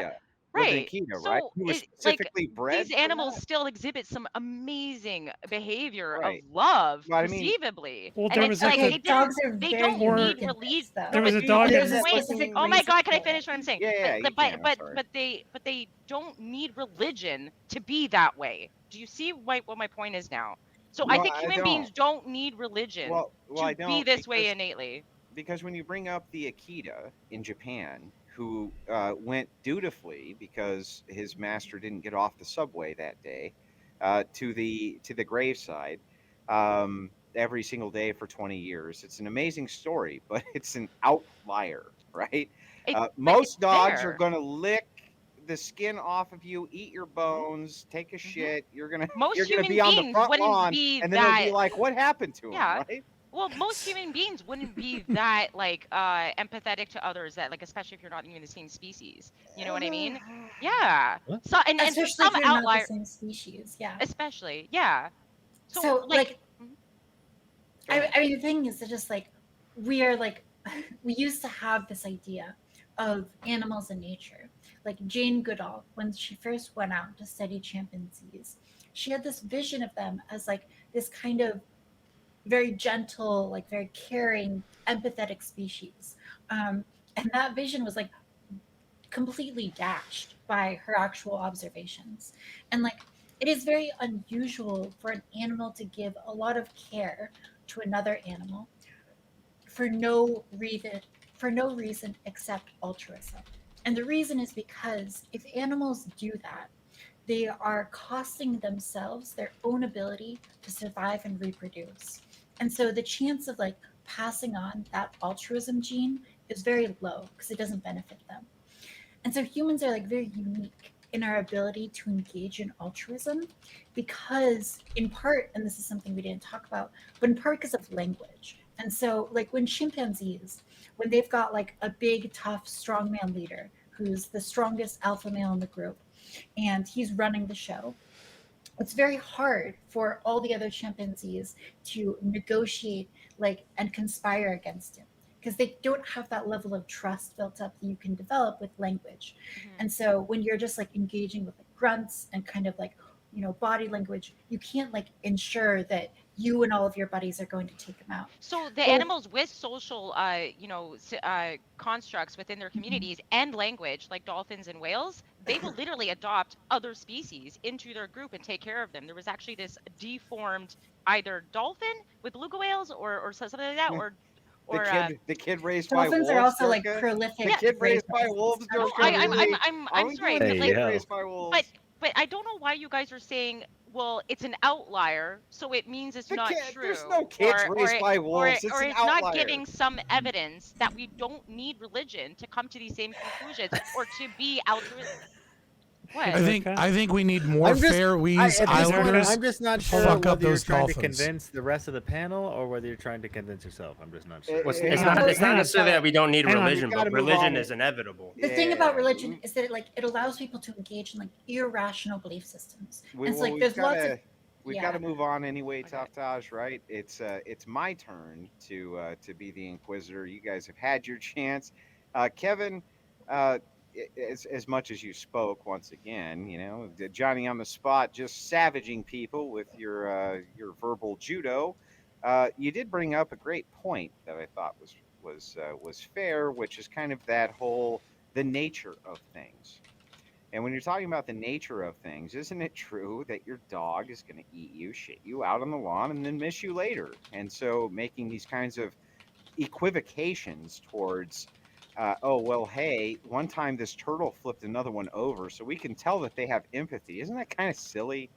Speaker 1: With an
Speaker 9: Right.
Speaker 1: Akita,
Speaker 9: So
Speaker 1: right? Who was specifically bred
Speaker 9: these
Speaker 1: for
Speaker 9: animals
Speaker 1: that?
Speaker 9: still exhibit some amazing behavior
Speaker 1: Right.
Speaker 9: of love,
Speaker 1: Well, I mean-
Speaker 9: perceivably.
Speaker 5: Well,
Speaker 9: and
Speaker 5: there
Speaker 9: it's
Speaker 5: was like
Speaker 9: like
Speaker 5: a-
Speaker 2: dogs are
Speaker 9: they
Speaker 2: very
Speaker 9: don't
Speaker 2: unique
Speaker 9: need
Speaker 2: in
Speaker 9: relief.
Speaker 2: this, though.
Speaker 5: There was a
Speaker 1: Dude,
Speaker 5: dog
Speaker 2: There's
Speaker 5: in
Speaker 2: a
Speaker 9: Wait,
Speaker 2: specific
Speaker 9: oh my
Speaker 2: reason
Speaker 9: God, can I
Speaker 2: for it.
Speaker 9: finish what I'm saying?
Speaker 1: Yeah, you can, I'm sorry.
Speaker 9: But they don't need religion to be that way. Do you see what my point is now? So I
Speaker 1: No,
Speaker 9: think
Speaker 1: I
Speaker 9: human beings don't need religion
Speaker 1: Well, I
Speaker 9: to be
Speaker 1: don't,
Speaker 9: this way
Speaker 1: because-
Speaker 9: innately.
Speaker 1: Because when you bring up the Akita in Japan, who went dutifully because his master didn't get off the subway that day, to the graveside every single day for 20 years. It's an amazing story, but it's an outlier, right? Most dogs are
Speaker 9: fair.
Speaker 1: going to lick the skin off of you, eat your bones, take a shit. You're gonna
Speaker 9: Most
Speaker 1: be
Speaker 9: human
Speaker 1: on the
Speaker 9: beings
Speaker 1: front
Speaker 9: wouldn't
Speaker 1: lawn,
Speaker 9: be
Speaker 1: and then they'll be
Speaker 9: that-
Speaker 1: like, "What happened to him?"
Speaker 9: Yeah.
Speaker 1: Right?
Speaker 9: Well, most human beings wouldn't be that empathetic to others, that especially if you're not even the same species. You know what I mean? Yeah.
Speaker 7: What?
Speaker 9: So and for
Speaker 2: Especially
Speaker 9: some
Speaker 2: if you're not the
Speaker 9: outlier,
Speaker 2: same species. Yeah.
Speaker 9: especially, yeah.
Speaker 2: So, like,
Speaker 9: mhm.
Speaker 2: I mean, the thing is that just we are we used to have this idea of animals in nature. Like Jane Goodall, when she first went out to study chimpanzees, she had this vision of them as this kind of very gentle, very caring, empathetic species. And that vision was completely dashed by her actual observations. And it is very unusual for an animal to give a lot of care to another animal for no reason except altruism. And the reason is because if animals do that, they are costing themselves their own ability to survive and reproduce. And so the chance of passing on that altruism gene is very low because it doesn't benefit them. And so humans are very unique in our ability to engage in altruism because in part, and this is something we didn't talk about, but in part because of language. And so when chimpanzees, when they've got a big, tough, strongman leader who's the strongest alpha male in the group, and he's running the show, it's very hard for all the other chimpanzees to negotiate and conspire against him, because they don't have that level of trust built up that you can develop with language. And so when you're just engaging with grunts and kind of body language, you can't ensure that you and all of your buddies are going to take him out.
Speaker 9: So the animals with social, constructs within their communities and language, like dolphins and whales, they will literally adopt other species into their group and take care of them. There was actually this deformed either dolphin with beluga whales or something like that, or
Speaker 1: the kid raised by wolves.
Speaker 2: Dolphins are also
Speaker 1: Dorka?
Speaker 2: prolific.
Speaker 1: The kid raised by wolves.
Speaker 9: No,
Speaker 1: Dorka,
Speaker 9: I'm sorry,
Speaker 7: Hey,
Speaker 9: but
Speaker 7: yeah.
Speaker 1: raised by wolves.
Speaker 9: but I don't know why you guys are saying, well, it's an outlier, so it means it's not true.
Speaker 1: There's no kids raised by wolves.
Speaker 9: Or
Speaker 1: an
Speaker 9: it's
Speaker 1: outlier.
Speaker 9: not giving some evidence that we don't need religion to come to these same conclusions or to be altruistic. What?
Speaker 4: I think we need more fair Wees Islanders.
Speaker 8: I'm just not sure
Speaker 4: fuck
Speaker 8: whether
Speaker 4: up
Speaker 8: you're
Speaker 4: those
Speaker 8: trying
Speaker 4: dolphins.
Speaker 8: to convince the rest of the panel or whether you're trying to convince yourself. I'm just not sure.
Speaker 6: It's not necessarily that we don't need
Speaker 5: Hang on.
Speaker 6: religion,
Speaker 1: You gotta
Speaker 6: but
Speaker 1: move
Speaker 6: religion
Speaker 1: on.
Speaker 6: is inevitable.
Speaker 2: The thing about religion is that it allows people to engage in irrational belief systems. And it's there's lots of
Speaker 1: We've got to move on anyway, Taftaj, right? It's my turn to be the Inquisitor. You guys have had your chance. Kevin, as much as you spoke once again, Johnny on the spot, just savaging people with your verbal judo. You did bring up a great point that I thought was fair, which is kind of that whole the nature of things. And when you're talking about the nature of things, isn't it true that your dog is going to eat you, shit you out on the lawn, and then miss you later? And so making these kinds of equivocations towards, oh, well, hey, one time this turtle flipped another one over, so we can tell that they have empathy. Isn't that kind of silly?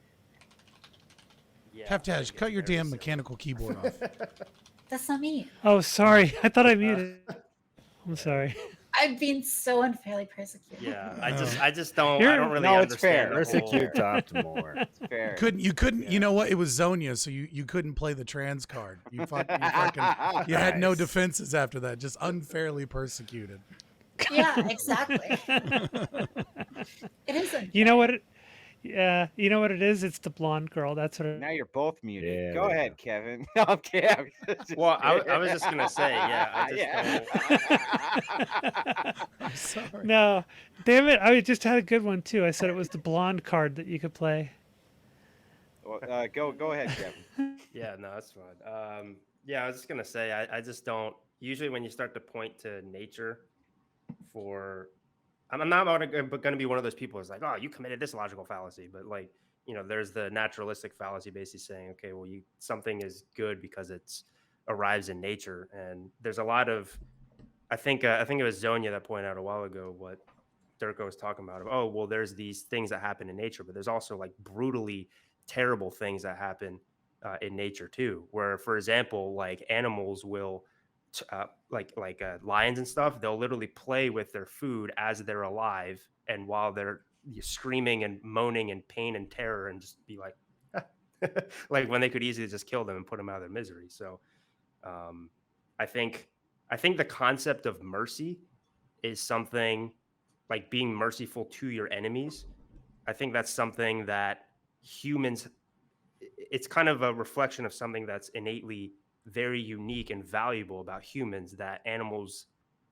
Speaker 6: Yeah,
Speaker 4: Taftaj, cut your damn mechanical keyboard off.
Speaker 2: That's not me.
Speaker 5: Oh, sorry. I thought I muted. I'm sorry.
Speaker 2: I'm being so unfairly persecuted.
Speaker 6: Yeah, I just don't.
Speaker 5: You're-
Speaker 6: I don't really
Speaker 1: No, it's
Speaker 6: understand.
Speaker 1: fair.
Speaker 6: the whole-
Speaker 7: Persecute talked more.
Speaker 1: It's fair.
Speaker 4: You couldn't. You know what? It was Zonia, so you couldn't play the trans card. You had no
Speaker 1: Nice.
Speaker 4: defenses after that. Just unfairly persecuted.
Speaker 2: Yeah, exactly. It isn't.
Speaker 5: You know what? You know what it is? It's the blonde girl. That's what.
Speaker 1: Now you're both muted.
Speaker 7: Yeah,
Speaker 1: Go
Speaker 7: we
Speaker 1: ahead, Kevin. No, I'm kidding.
Speaker 6: Well, I was just gonna say, yeah,
Speaker 4: I'm sorry.
Speaker 5: No, damn it! I just had a good one too. I said it was the blonde card that you could play.
Speaker 1: Well, go ahead, Kevin.
Speaker 6: Yeah, no, that's fine. Yeah, I was just gonna say, I just don't. Usually, when you start to point to nature for, I'm not going to be one of those people who's like, oh, you committed this logical fallacy, but there's the naturalistic fallacy, basically saying, okay, well, something is good because it's arrives in nature, and there's a lot of, I think it was Zonia that pointed out a while ago what Durko was talking about. Oh, well, there's these things that happen in nature, but there's also brutally terrible things that happen in nature too. Where, for example, animals will, lions and stuff, they'll literally play with their food as they're alive, and while they're screaming and moaning in pain and terror, and just be like when they could easily just kill them and put them out of their misery. So, I think the concept of mercy is something like being merciful to your enemies. I think that's something that humans, it's kind of a reflection of something that's innately very unique and valuable about humans that animals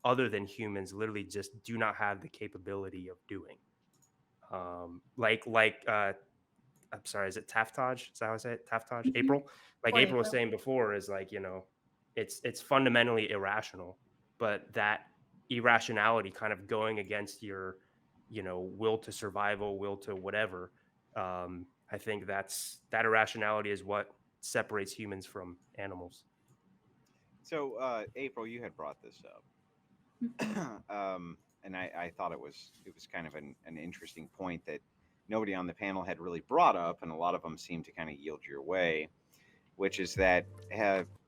Speaker 6: other than humans literally just do not have the capability of doing. I'm sorry, is it Taftaj? Is that how I say it? Taftaj?
Speaker 2: Mhm.
Speaker 6: April? Like
Speaker 2: Or
Speaker 6: April was
Speaker 2: April.
Speaker 6: saying before, is it's fundamentally irrational, but that irrationality kind of going against your, will to survival, will to whatever. I think that irrationality is what separates humans from animals.
Speaker 1: So, April, you had brought this up, and I thought it was kind of an interesting point that nobody on the panel had really brought up, and a lot of them seemed to kind of yield your way, which is that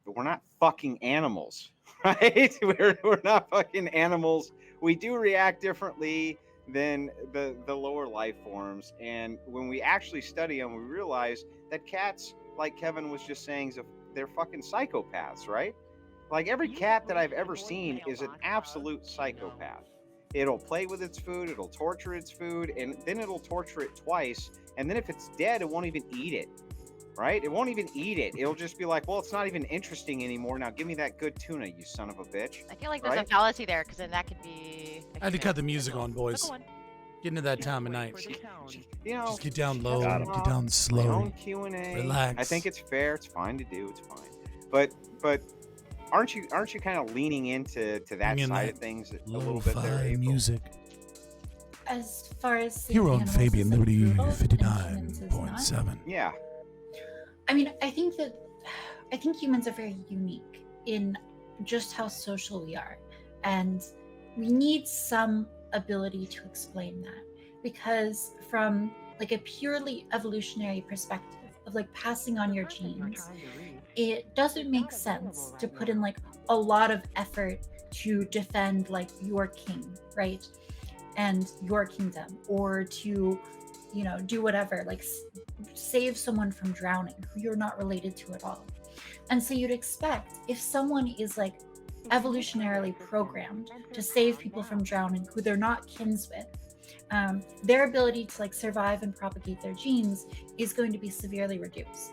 Speaker 1: we're not fucking animals, right? We're not fucking animals. We do react differently than the lower life forms, and when we actually study them, we realize that cats, like Kevin was just saying, they're fucking psychopaths, right? Like every cat that I've ever seen is an absolute psychopath. It'll play with its food, it'll torture its food, and then it'll torture it twice. And then if it's dead, it won't even eat it, right? It won't even eat it. It'll just be like, well, it's not even interesting anymore. Now give me that good tuna, you son of a bitch.
Speaker 9: I feel like there's
Speaker 1: Right?
Speaker 9: a fallacy there, because then that could be.
Speaker 4: I had to cut the music on, boys.
Speaker 9: Go on.
Speaker 4: Get into that time of night.
Speaker 1: You know,
Speaker 4: Just get down low,
Speaker 1: Got it.
Speaker 4: get down
Speaker 1: my
Speaker 4: slow.
Speaker 1: own Q&A.
Speaker 4: Relax.
Speaker 1: I think it's fair. It's fine to do. It's fine. But aren't you kind of leaning into that
Speaker 4: Bring in
Speaker 1: side
Speaker 4: that
Speaker 1: of things a little bit there,
Speaker 4: Lo-fi
Speaker 1: April?
Speaker 4: music.
Speaker 2: As far as
Speaker 4: Here on
Speaker 2: animals
Speaker 4: Fabian
Speaker 2: is, like,
Speaker 4: Liberty
Speaker 2: brutal and humans is not.
Speaker 4: 59.7.
Speaker 1: Yeah.
Speaker 2: I mean, I think humans are very unique in just how social we are, and we need some ability to explain that, because from like a purely evolutionary perspective of like passing on your genes, it doesn't make sense to put in like a lot of effort to defend like your king, right? And your kingdom, or to, you know, do whatever, like save someone from drowning who you're not related to at all. And so you'd expect, if someone is like evolutionarily programmed to save people from drowning who they're not kins with, their ability to like survive and propagate their genes is going to be severely reduced.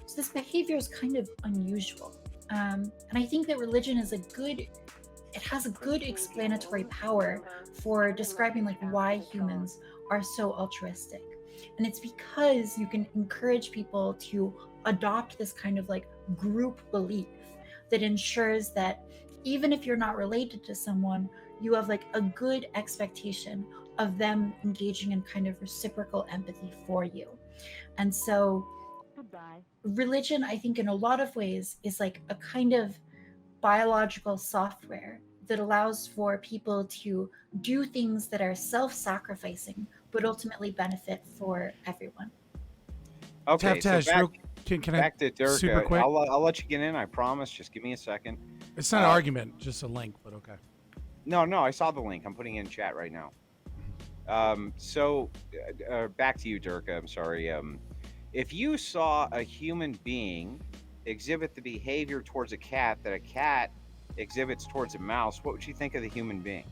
Speaker 2: So this behavior is kind of unusual. And I think that religion is it has a good explanatory power for describing like why humans are so altruistic. And it's because you can encourage people to adopt this kind of like group belief that ensures that even if you're not related to someone, you have like a good expectation of them engaging in kind of reciprocal empathy for you. And so religion, I think in a lot of ways, is like a kind of biological software that allows for people to do things that are self-sacrificing but ultimately benefit for everyone.
Speaker 1: Okay, so
Speaker 4: Taftaj,
Speaker 1: back,
Speaker 4: can I
Speaker 1: back to Dirk.
Speaker 4: super quick?
Speaker 1: I'll let you get in, I promise. Just give me a second.
Speaker 4: It's not an argument, just a link, but okay.
Speaker 1: No, I saw the link. I'm putting it in chat right now. So back to you, Dirk. I'm sorry. If you saw a human being exhibit the behavior towards a cat that a cat exhibits towards a mouse, what would you think of the human being?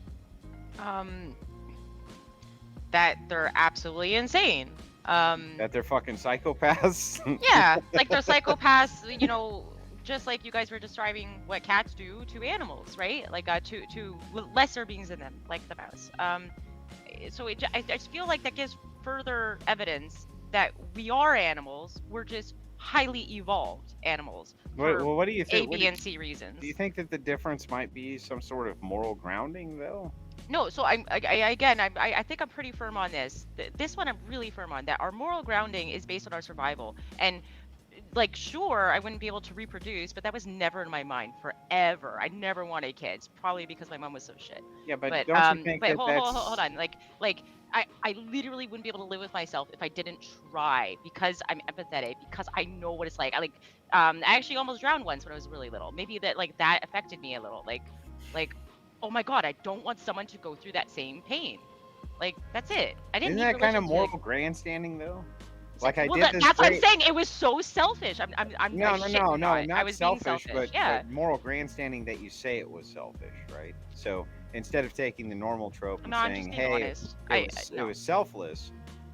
Speaker 9: That they're absolutely insane.
Speaker 1: That they're fucking psychopaths?
Speaker 9: Yeah, like they're psychopaths, you know, just like you guys were describing what cats do to animals, right? Like to lesser beings than them, like the mouse. So I just feel like that gives further evidence that we are animals. We're just highly evolved animals.
Speaker 1: Well, what do you think?
Speaker 9: A, B, and C reasons.
Speaker 1: Do you think that the difference might be some sort of moral grounding, though?
Speaker 9: No, so I think I'm pretty firm on this. This one I'm really firm on, that our moral grounding is based on our survival. And like, sure, I wouldn't be able to reproduce, but that was never in my mind forever. I never wanted kids, probably because my mom was so shit.
Speaker 1: Yeah, but don't you think
Speaker 9: but
Speaker 1: that
Speaker 9: hold on. Like I literally wouldn't be able to live with myself if I didn't try, because I'm empathetic, because I know what it's like. I actually almost drowned once when I was really little. Maybe that affected me a little. Like, oh my God, I don't want someone to go through that same pain. Like, that's it. I didn't.
Speaker 1: Isn't
Speaker 9: need
Speaker 1: that kind of
Speaker 9: religion to,
Speaker 1: moral
Speaker 9: like,
Speaker 1: grandstanding, though? Like I
Speaker 9: well,
Speaker 1: did this.
Speaker 9: that's what I'm
Speaker 1: great-
Speaker 9: saying. It was so selfish. I'm
Speaker 1: No,
Speaker 9: I shit you not. I
Speaker 1: not
Speaker 9: was being
Speaker 1: selfish,
Speaker 9: selfish.
Speaker 1: but,
Speaker 9: Yeah.
Speaker 1: but moral grandstanding that you say it was selfish, right? So instead of taking the normal trope and
Speaker 9: No, I'm
Speaker 1: saying,
Speaker 9: just being
Speaker 1: "Hey,
Speaker 9: honest.
Speaker 1: it was selfless,"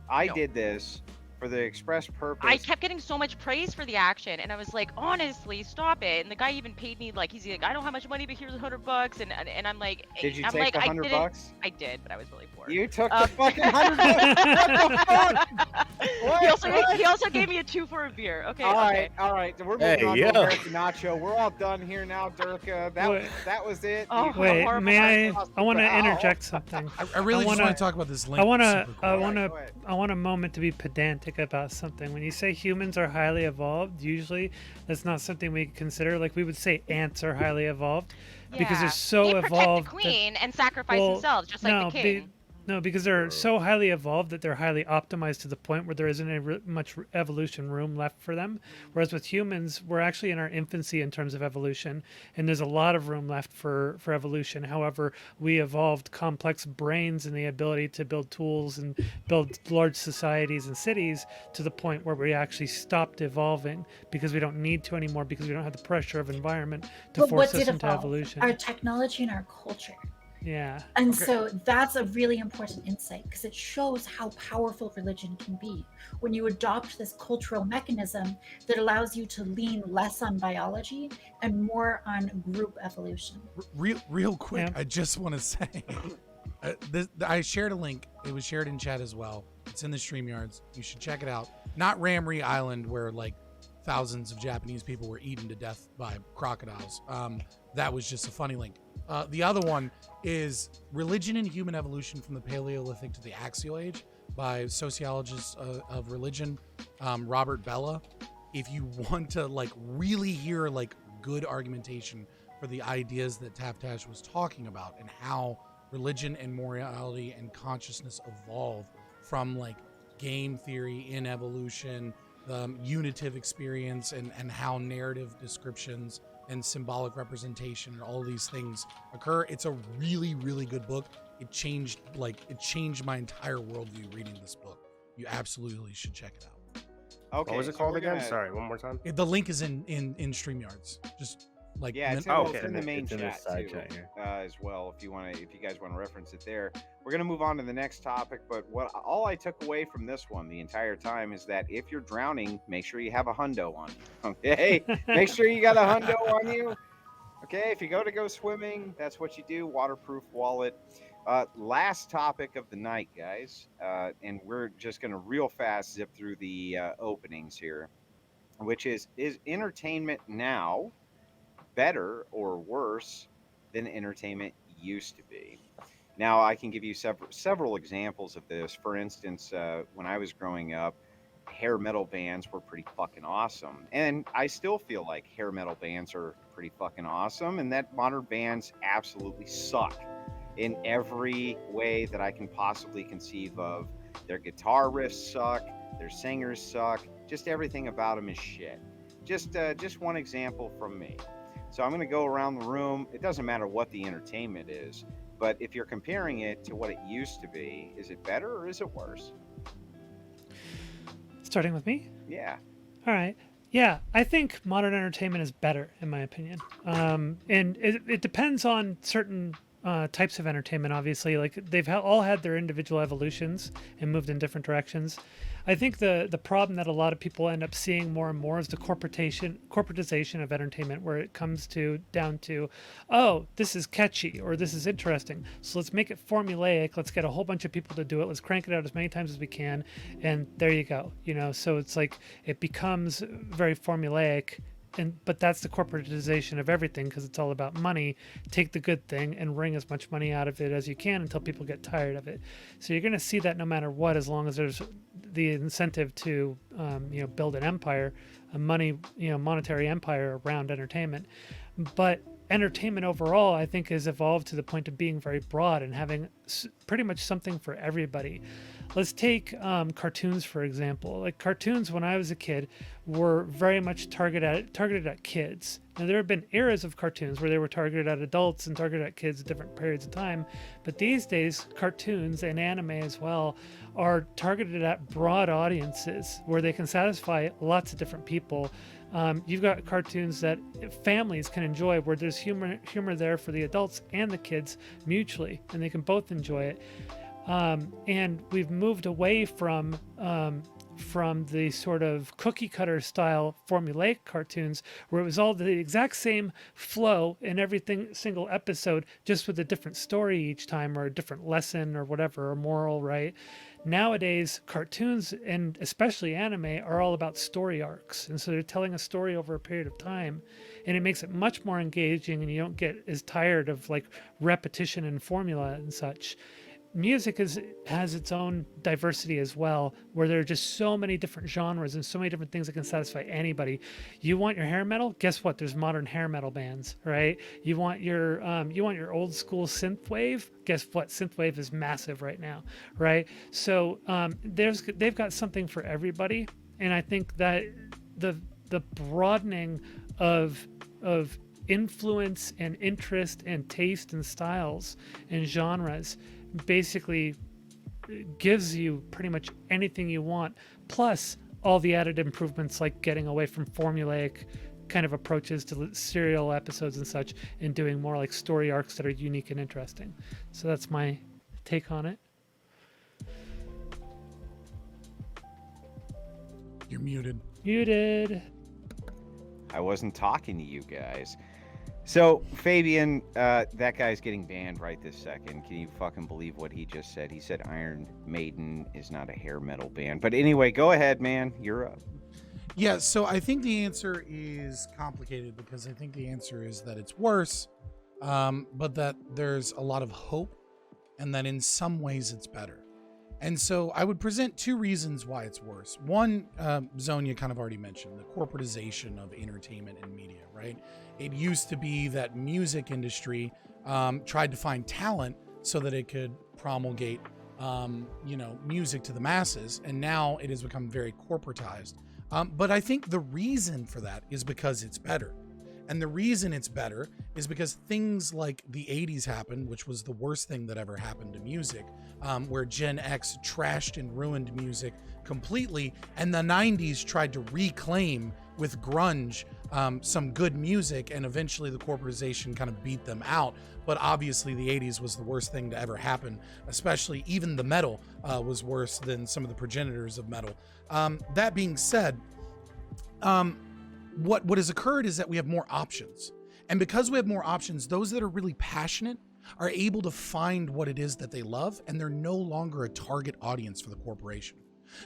Speaker 1: I
Speaker 9: No.
Speaker 1: did this for the express purpose.
Speaker 9: I kept getting so much praise for the action, and I was like, honestly, stop it. And the guy even paid me, like, he's like, I don't have much money, but here's $100. And I'm like,
Speaker 1: Did you
Speaker 9: I'm
Speaker 1: take
Speaker 9: like,
Speaker 1: the
Speaker 9: I
Speaker 1: $100?
Speaker 9: didn't. I did, but I was really poor.
Speaker 1: You took the fucking $100. What the fuck?
Speaker 9: He also gave me a 2 for a beer. Okay.
Speaker 1: All
Speaker 9: okay.
Speaker 1: right. We're
Speaker 8: Hey,
Speaker 1: moving on
Speaker 8: yo.
Speaker 1: to American Nacho. We're all done here now, Durka. That was it.
Speaker 9: Oh,
Speaker 1: You-
Speaker 5: Wait,
Speaker 9: horrible
Speaker 5: may
Speaker 9: person.
Speaker 5: I want to
Speaker 1: Ow.
Speaker 5: interject something.
Speaker 4: I really just
Speaker 5: wanna-
Speaker 4: want to talk about this link.
Speaker 5: I want to
Speaker 4: super quick.
Speaker 5: I want to
Speaker 1: Go ahead.
Speaker 5: I want a moment to be pedantic about something. When you say humans are highly evolved, usually that's not something we consider. Like, we would say ants are highly evolved because
Speaker 9: Yeah.
Speaker 5: they're so
Speaker 9: they protect
Speaker 5: evolved.
Speaker 9: the
Speaker 5: that-
Speaker 9: queen and sacrifice
Speaker 5: well,
Speaker 9: themselves, just like the king.
Speaker 5: No, because they're so highly evolved that they're highly optimized to the point where there isn't much evolution room left for them. Whereas with humans, we're actually in our infancy in terms of evolution, and there's a lot of room left for evolution. However, we evolved complex brains and the ability to build tools and build large societies and cities to the point where we actually stopped evolving because we don't need to anymore, because we don't have the pressure of environment to
Speaker 2: But what
Speaker 5: force us
Speaker 2: did
Speaker 5: into
Speaker 2: evolve?
Speaker 5: evolution.
Speaker 2: Our technology and our culture.
Speaker 5: Yeah.
Speaker 2: And
Speaker 4: Okay.
Speaker 2: so that's a really important insight because it shows how powerful religion can be when you adopt this cultural mechanism that allows you to lean less on biology and more on group evolution.
Speaker 4: Real quick,
Speaker 5: Yeah.
Speaker 4: I just want to say, I shared a link. It was shared in chat as well. It's in the StreamYards. You should check it out. Not Ramri Island, where like thousands of Japanese people were eaten to death by crocodiles. That was just a funny link. The other one is Religion and Human Evolution from the Paleolithic to the Axial Age by sociologist of religion, Robert Bella. If you want to like really hear like good argumentation for the ideas that Taftaj was talking about and how religion and morality and consciousness evolve from like game theory in evolution, the unitive experience, and how narrative descriptions and symbolic representation and all these things occur. It's a really, really good book. It changed my entire worldview reading this book. You absolutely should check it out.
Speaker 1: Okay.
Speaker 6: What was it
Speaker 1: so
Speaker 6: called
Speaker 1: we're
Speaker 6: again?
Speaker 1: gonna-
Speaker 6: Sorry, one more time.
Speaker 4: The link is in StreamYards. Just like
Speaker 1: Yeah, it's in,
Speaker 6: Oh,
Speaker 1: it's
Speaker 6: okay.
Speaker 1: in the main
Speaker 7: It's in
Speaker 1: chat
Speaker 7: this side
Speaker 1: too,
Speaker 7: chat here.
Speaker 1: as well. If you guys want to reference it there, we're gonna move on to the next topic. But all I took away from this one the entire time is that if you're drowning, make sure you have a hundo on you. Okay, make sure you got a hundo on you. Okay, if you go swimming, that's what you do. Waterproof wallet. Last topic of the night, guys, and we're just gonna real fast zip through the openings here, which is entertainment now better or worse than entertainment used to be? Now, I can give you several examples of this. For instance, when I was growing up, hair metal bands were pretty fucking awesome, and I still feel like hair metal bands are pretty fucking awesome, and that modern bands absolutely suck in every way that I can possibly conceive of. Their guitar riffs suck, their singers suck, just everything about them is shit. Just one example from me. So I'm going to go around the room. It doesn't matter what the entertainment is, but if you're comparing it to what it used to be, is it better or is it worse?
Speaker 5: Starting with me.
Speaker 1: Yeah.
Speaker 5: All right. Yeah, I think modern entertainment is better, in my opinion. And it depends on certain types of entertainment, obviously. Like they've all had their individual evolutions and moved in different directions. I think the problem that a lot of people end up seeing more and more is the corporatization of entertainment, where it comes down to, oh, this is catchy or this is interesting, so let's make it formulaic. Let's get a whole bunch of people to do it. Let's crank it out as many times as we can, and there you go. So it's like it becomes very formulaic. But that's the corporatization of everything, because it's all about money. Take the good thing and wring as much money out of it as you can until people get tired of it. So you're going to see that no matter what, as long as there's the incentive to build an empire, a monetary empire around entertainment. But entertainment overall, I think, has evolved to the point of being very broad and having pretty much something for everybody. Let's take cartoons, for example. Like cartoons, when I was a kid, were very much targeted at kids. Now, there have been eras of cartoons where they were targeted at adults and targeted at kids at different periods of time. But these days, cartoons and anime as well are targeted at broad audiences where they can satisfy lots of different people. You've got cartoons that families can enjoy, where there's humor there for the adults and the kids mutually, and they can both enjoy it. And we've moved away from the sort of cookie cutter style formulaic cartoons, where it was all the exact same flow in single episode, just with a different story each time, or a different lesson or whatever, or moral, right? Nowadays, cartoons, and especially anime, are all about story arcs. And so they're telling a story over a period of time, and it makes it much more engaging, and you don't get as tired of like repetition and formula and such. Music has its own diversity as well, where there are just so many different genres and so many different things that can satisfy anybody. You want your hair metal? Guess what? There's modern hair metal bands, right? You want your old school synthwave? Guess what? Synthwave is massive right now, right? So they've got something for everybody, and I think that the broadening of influence and interest and taste and styles and genres basically gives you pretty much anything you want, plus all the added improvements like getting away from formulaic kind of approaches to serial episodes and such, and doing more like story arcs that are unique and interesting. So that's my take on it.
Speaker 4: You're muted.
Speaker 5: Muted.
Speaker 1: I wasn't talking to you guys. So, Fabian, that guy's getting banned right this second. Can you fucking believe what he just said? He said Iron Maiden is not a hair metal band. But anyway, go ahead, man. You're up.
Speaker 4: Yeah, so I think the answer is complicated because I think the answer is that it's worse, but that there's a lot of hope and that in some ways it's better. And so I would present two reasons why it's worse. One, Zonia kind of already mentioned, the corporatization of entertainment and media, right? It used to be that music industry tried to find talent so that it could promulgate, music to the masses. And now it has become very corporatized. But I think the reason for that is because it's better. And the reason it's better is because things like the 80s happened, which was the worst thing that ever happened to music, where Gen X trashed and ruined music completely. And the 90s tried to reclaim with grunge some good music, and eventually the corporatization kind of beat them out. But obviously the 80s was the worst thing to ever happen, especially even the metal was worse than some of the progenitors of metal. That being said, what has occurred is that we have more options. And because we have more options, those that are really passionate are able to find what it is that they love, and they're no longer a target audience for the corporation.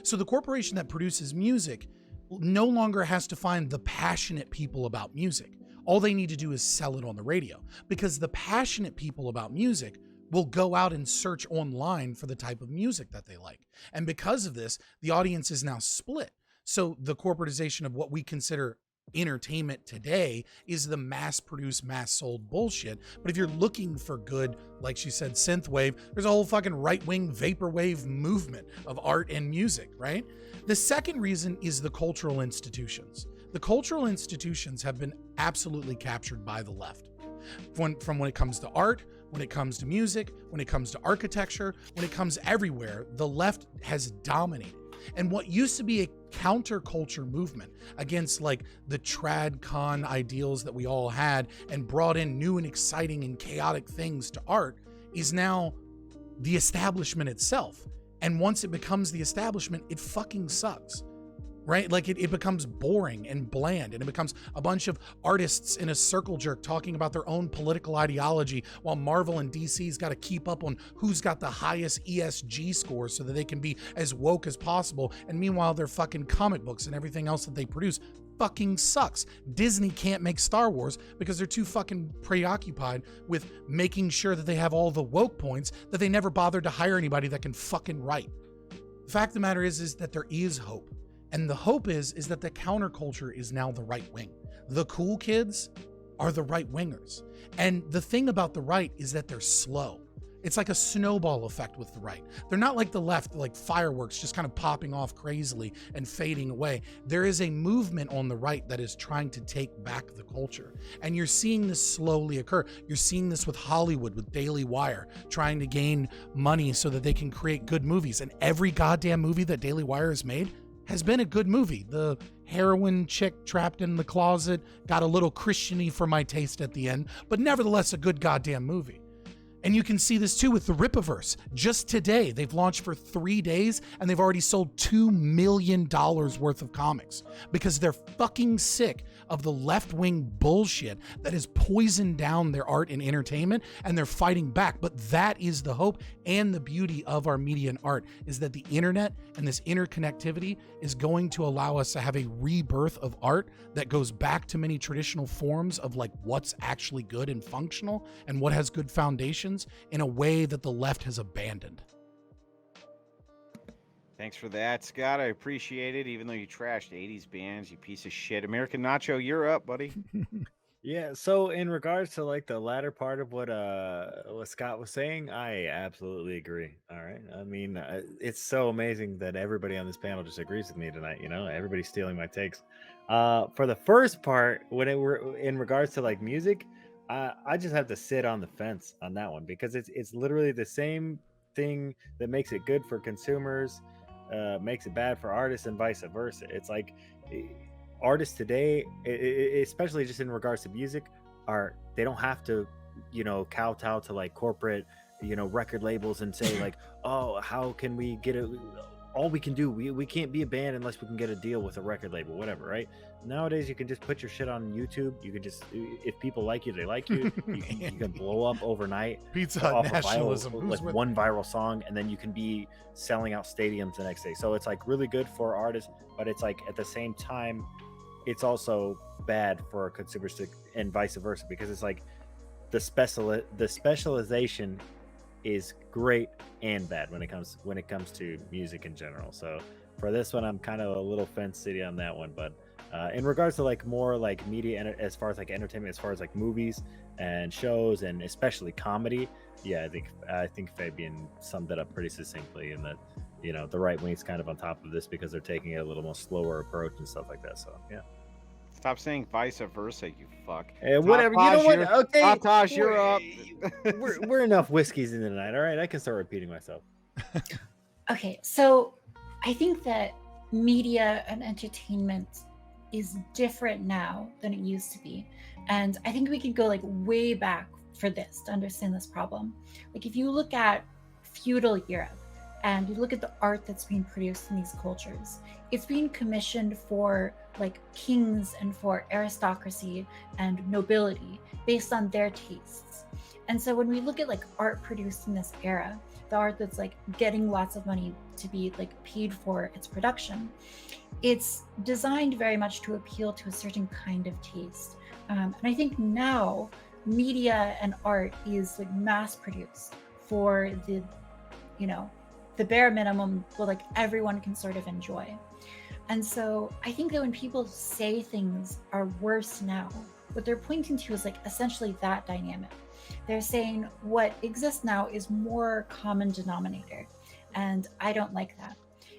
Speaker 4: So the corporation that produces music no longer has to find the passionate people about music. All they need to do is sell it on the radio, because the passionate people about music will go out and search online for the type of music that they like. And because of this, the audience is now split. So the corporatization of what we consider entertainment today is the mass-produced, mass-sold bullshit. But if you're looking for good, like she said, synthwave, there's a whole fucking right-wing vaporwave movement of art and music, right? The second reason is the cultural institutions. The cultural institutions have been absolutely captured by the left. From when it comes to art, when it comes to music, when it comes to architecture, when it comes everywhere, the left has dominated. And what used to be a counterculture movement against like the trad con ideals that we all had and brought in new and exciting and chaotic things to art is now the establishment itself. And once it becomes the establishment, it fucking sucks. Right? Like it becomes boring and bland, and it becomes a bunch of artists in a circle jerk talking about their own political ideology while Marvel and DC's got to keep up on who's got the highest ESG score so that they can be as woke as possible. And meanwhile, their fucking comic books and everything else that they produce fucking sucks. Disney can't make Star Wars because they're too fucking preoccupied with making sure that they have all the woke points that they never bothered to hire anybody that can fucking write. The fact of the matter is that there is hope. And the hope is that the counterculture is now the right wing. The cool kids are the right wingers. And the thing about the right is that they're slow. It's like a snowball effect with the right. They're not like the left, like fireworks just kind of popping off crazily and fading away. There is a movement on the right that is trying to take back the culture. And you're seeing this slowly occur. You're seeing this with Hollywood, with Daily Wire, trying to gain money so that they can create good movies. And every goddamn movie that Daily Wire has made has been a good movie. The heroin chick trapped in the closet got a little Christian-y for my taste at the end, but nevertheless a good goddamn movie. And you can see this too with the Rippaverse. Just today, they've launched for 3 days and they've already sold $2 million worth of comics because they're fucking sick of the left-wing bullshit that has poisoned down their art and entertainment, and they're fighting back. But that is the hope and the beauty of our media and art, is that the internet and this interconnectivity is going to allow us to have a rebirth of art that goes back to many traditional forms of like what's actually good and functional and what has good foundations in a way that the left has abandoned.
Speaker 1: Thanks for that, Scott. I appreciate it, even though you trashed 80s bands, you piece of shit. American Nacho, you're up, buddy.
Speaker 8: Yeah, so in regards to like the latter part of what Scott was saying, I absolutely agree. All right, I mean, it's so amazing that everybody on this panel just agrees with me tonight. You know, everybody's stealing my takes. For the first part, in regards to like music, I just have to sit on the fence on that one because it's literally the same thing that makes it good for consumers, makes it bad for artists, and vice versa. It's like artists today, especially just in regards to music, they don't have to, kowtow to like corporate, record labels and say like, oh, how can we get it? All we can do, we can't be a band unless we can get a deal with a record label, whatever, right? Nowadays, you can just put your shit on YouTube. You can just, if people like you, they like you. You can blow up overnight.
Speaker 4: Pizza Hut
Speaker 8: off
Speaker 4: nationalism.
Speaker 8: A viral, like one viral song, and then you can be selling out stadiums the next day. So it's like really good for artists, but it's like at the same time, it's also bad for consumers and vice versa, because it's like the specialization is great and bad when it comes to music in general. So for this one, I'm kind of a little fence city on that one. But in regards to like more like media, as far as like entertainment, as far as like movies and shows, and especially comedy, yeah, I think Fabian summed it up pretty succinctly, in that the right wing's kind of on top of this because they're taking a little more slower approach and stuff like that. So yeah.
Speaker 1: Stop saying vice versa, you fuck.
Speaker 8: Whatever. You know what? Okay.
Speaker 1: Taftaj, you're up.
Speaker 8: we're enough whiskeys in the night. All right, I can start repeating myself.
Speaker 2: Okay, so I think that media and entertainment is different now than it used to be. And I think we could go like way back for this to understand this problem. Like if you look at feudal Europe and you look at the art that's being produced in these cultures, it's being commissioned for like kings and for aristocracy and nobility based on their tastes. And so when we look at like art produced in this era, the art that's like getting lots of money to be like paid for its production, it's designed very much to appeal to a certain kind of taste. And I think now media and art is like mass produced for the bare minimum, what like everyone can sort of enjoy. And so I think that when people say things are worse now, what they're pointing to is like essentially that dynamic. They're saying what exists now is more common denominator, and I don't like that.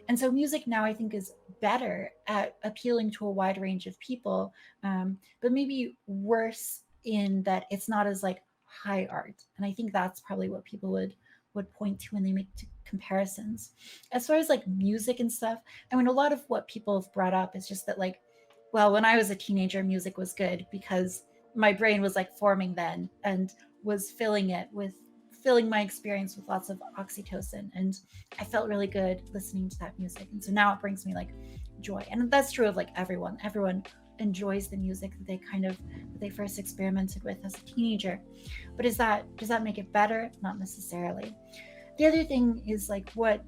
Speaker 2: And so music now I think is better at appealing to a wide range of people, but maybe worse in that it's not as like high art. And I think that's probably what people would point to when they make comparisons. As far as like music and stuff, I mean, a lot of what people have brought up is just that like, well, when I was a teenager, music was good because my brain was like forming then and was filling my experience with lots of oxytocin, and I felt really good listening to that music. And so now it brings me like joy. And that's true of like everyone enjoys the music that they first experimented with as a teenager. But does that make it better? Not necessarily. The other thing is like what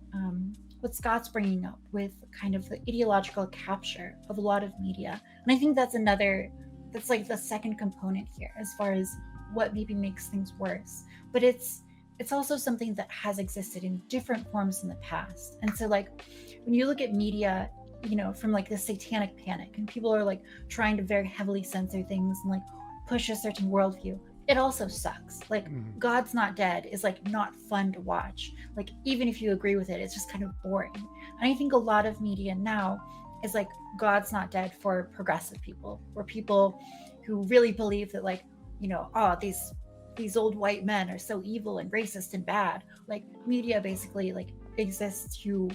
Speaker 2: Scott's bringing up with kind of the ideological capture of a lot of media. And I think that's like the second component here as far as what maybe makes things worse. But it's also something that has existed in different forms in the past. And so like when you look at media, from like the satanic panic, and people are like trying to very heavily censor things and like push a certain worldview, it also sucks. Like God's Not Dead is like not fun to watch. Like even if you agree with it, it's just kind of boring. And I think a lot of media now is like God's Not Dead for progressive people, or people who really believe that like, these old white men are so evil and racist and bad. Like media basically like exists to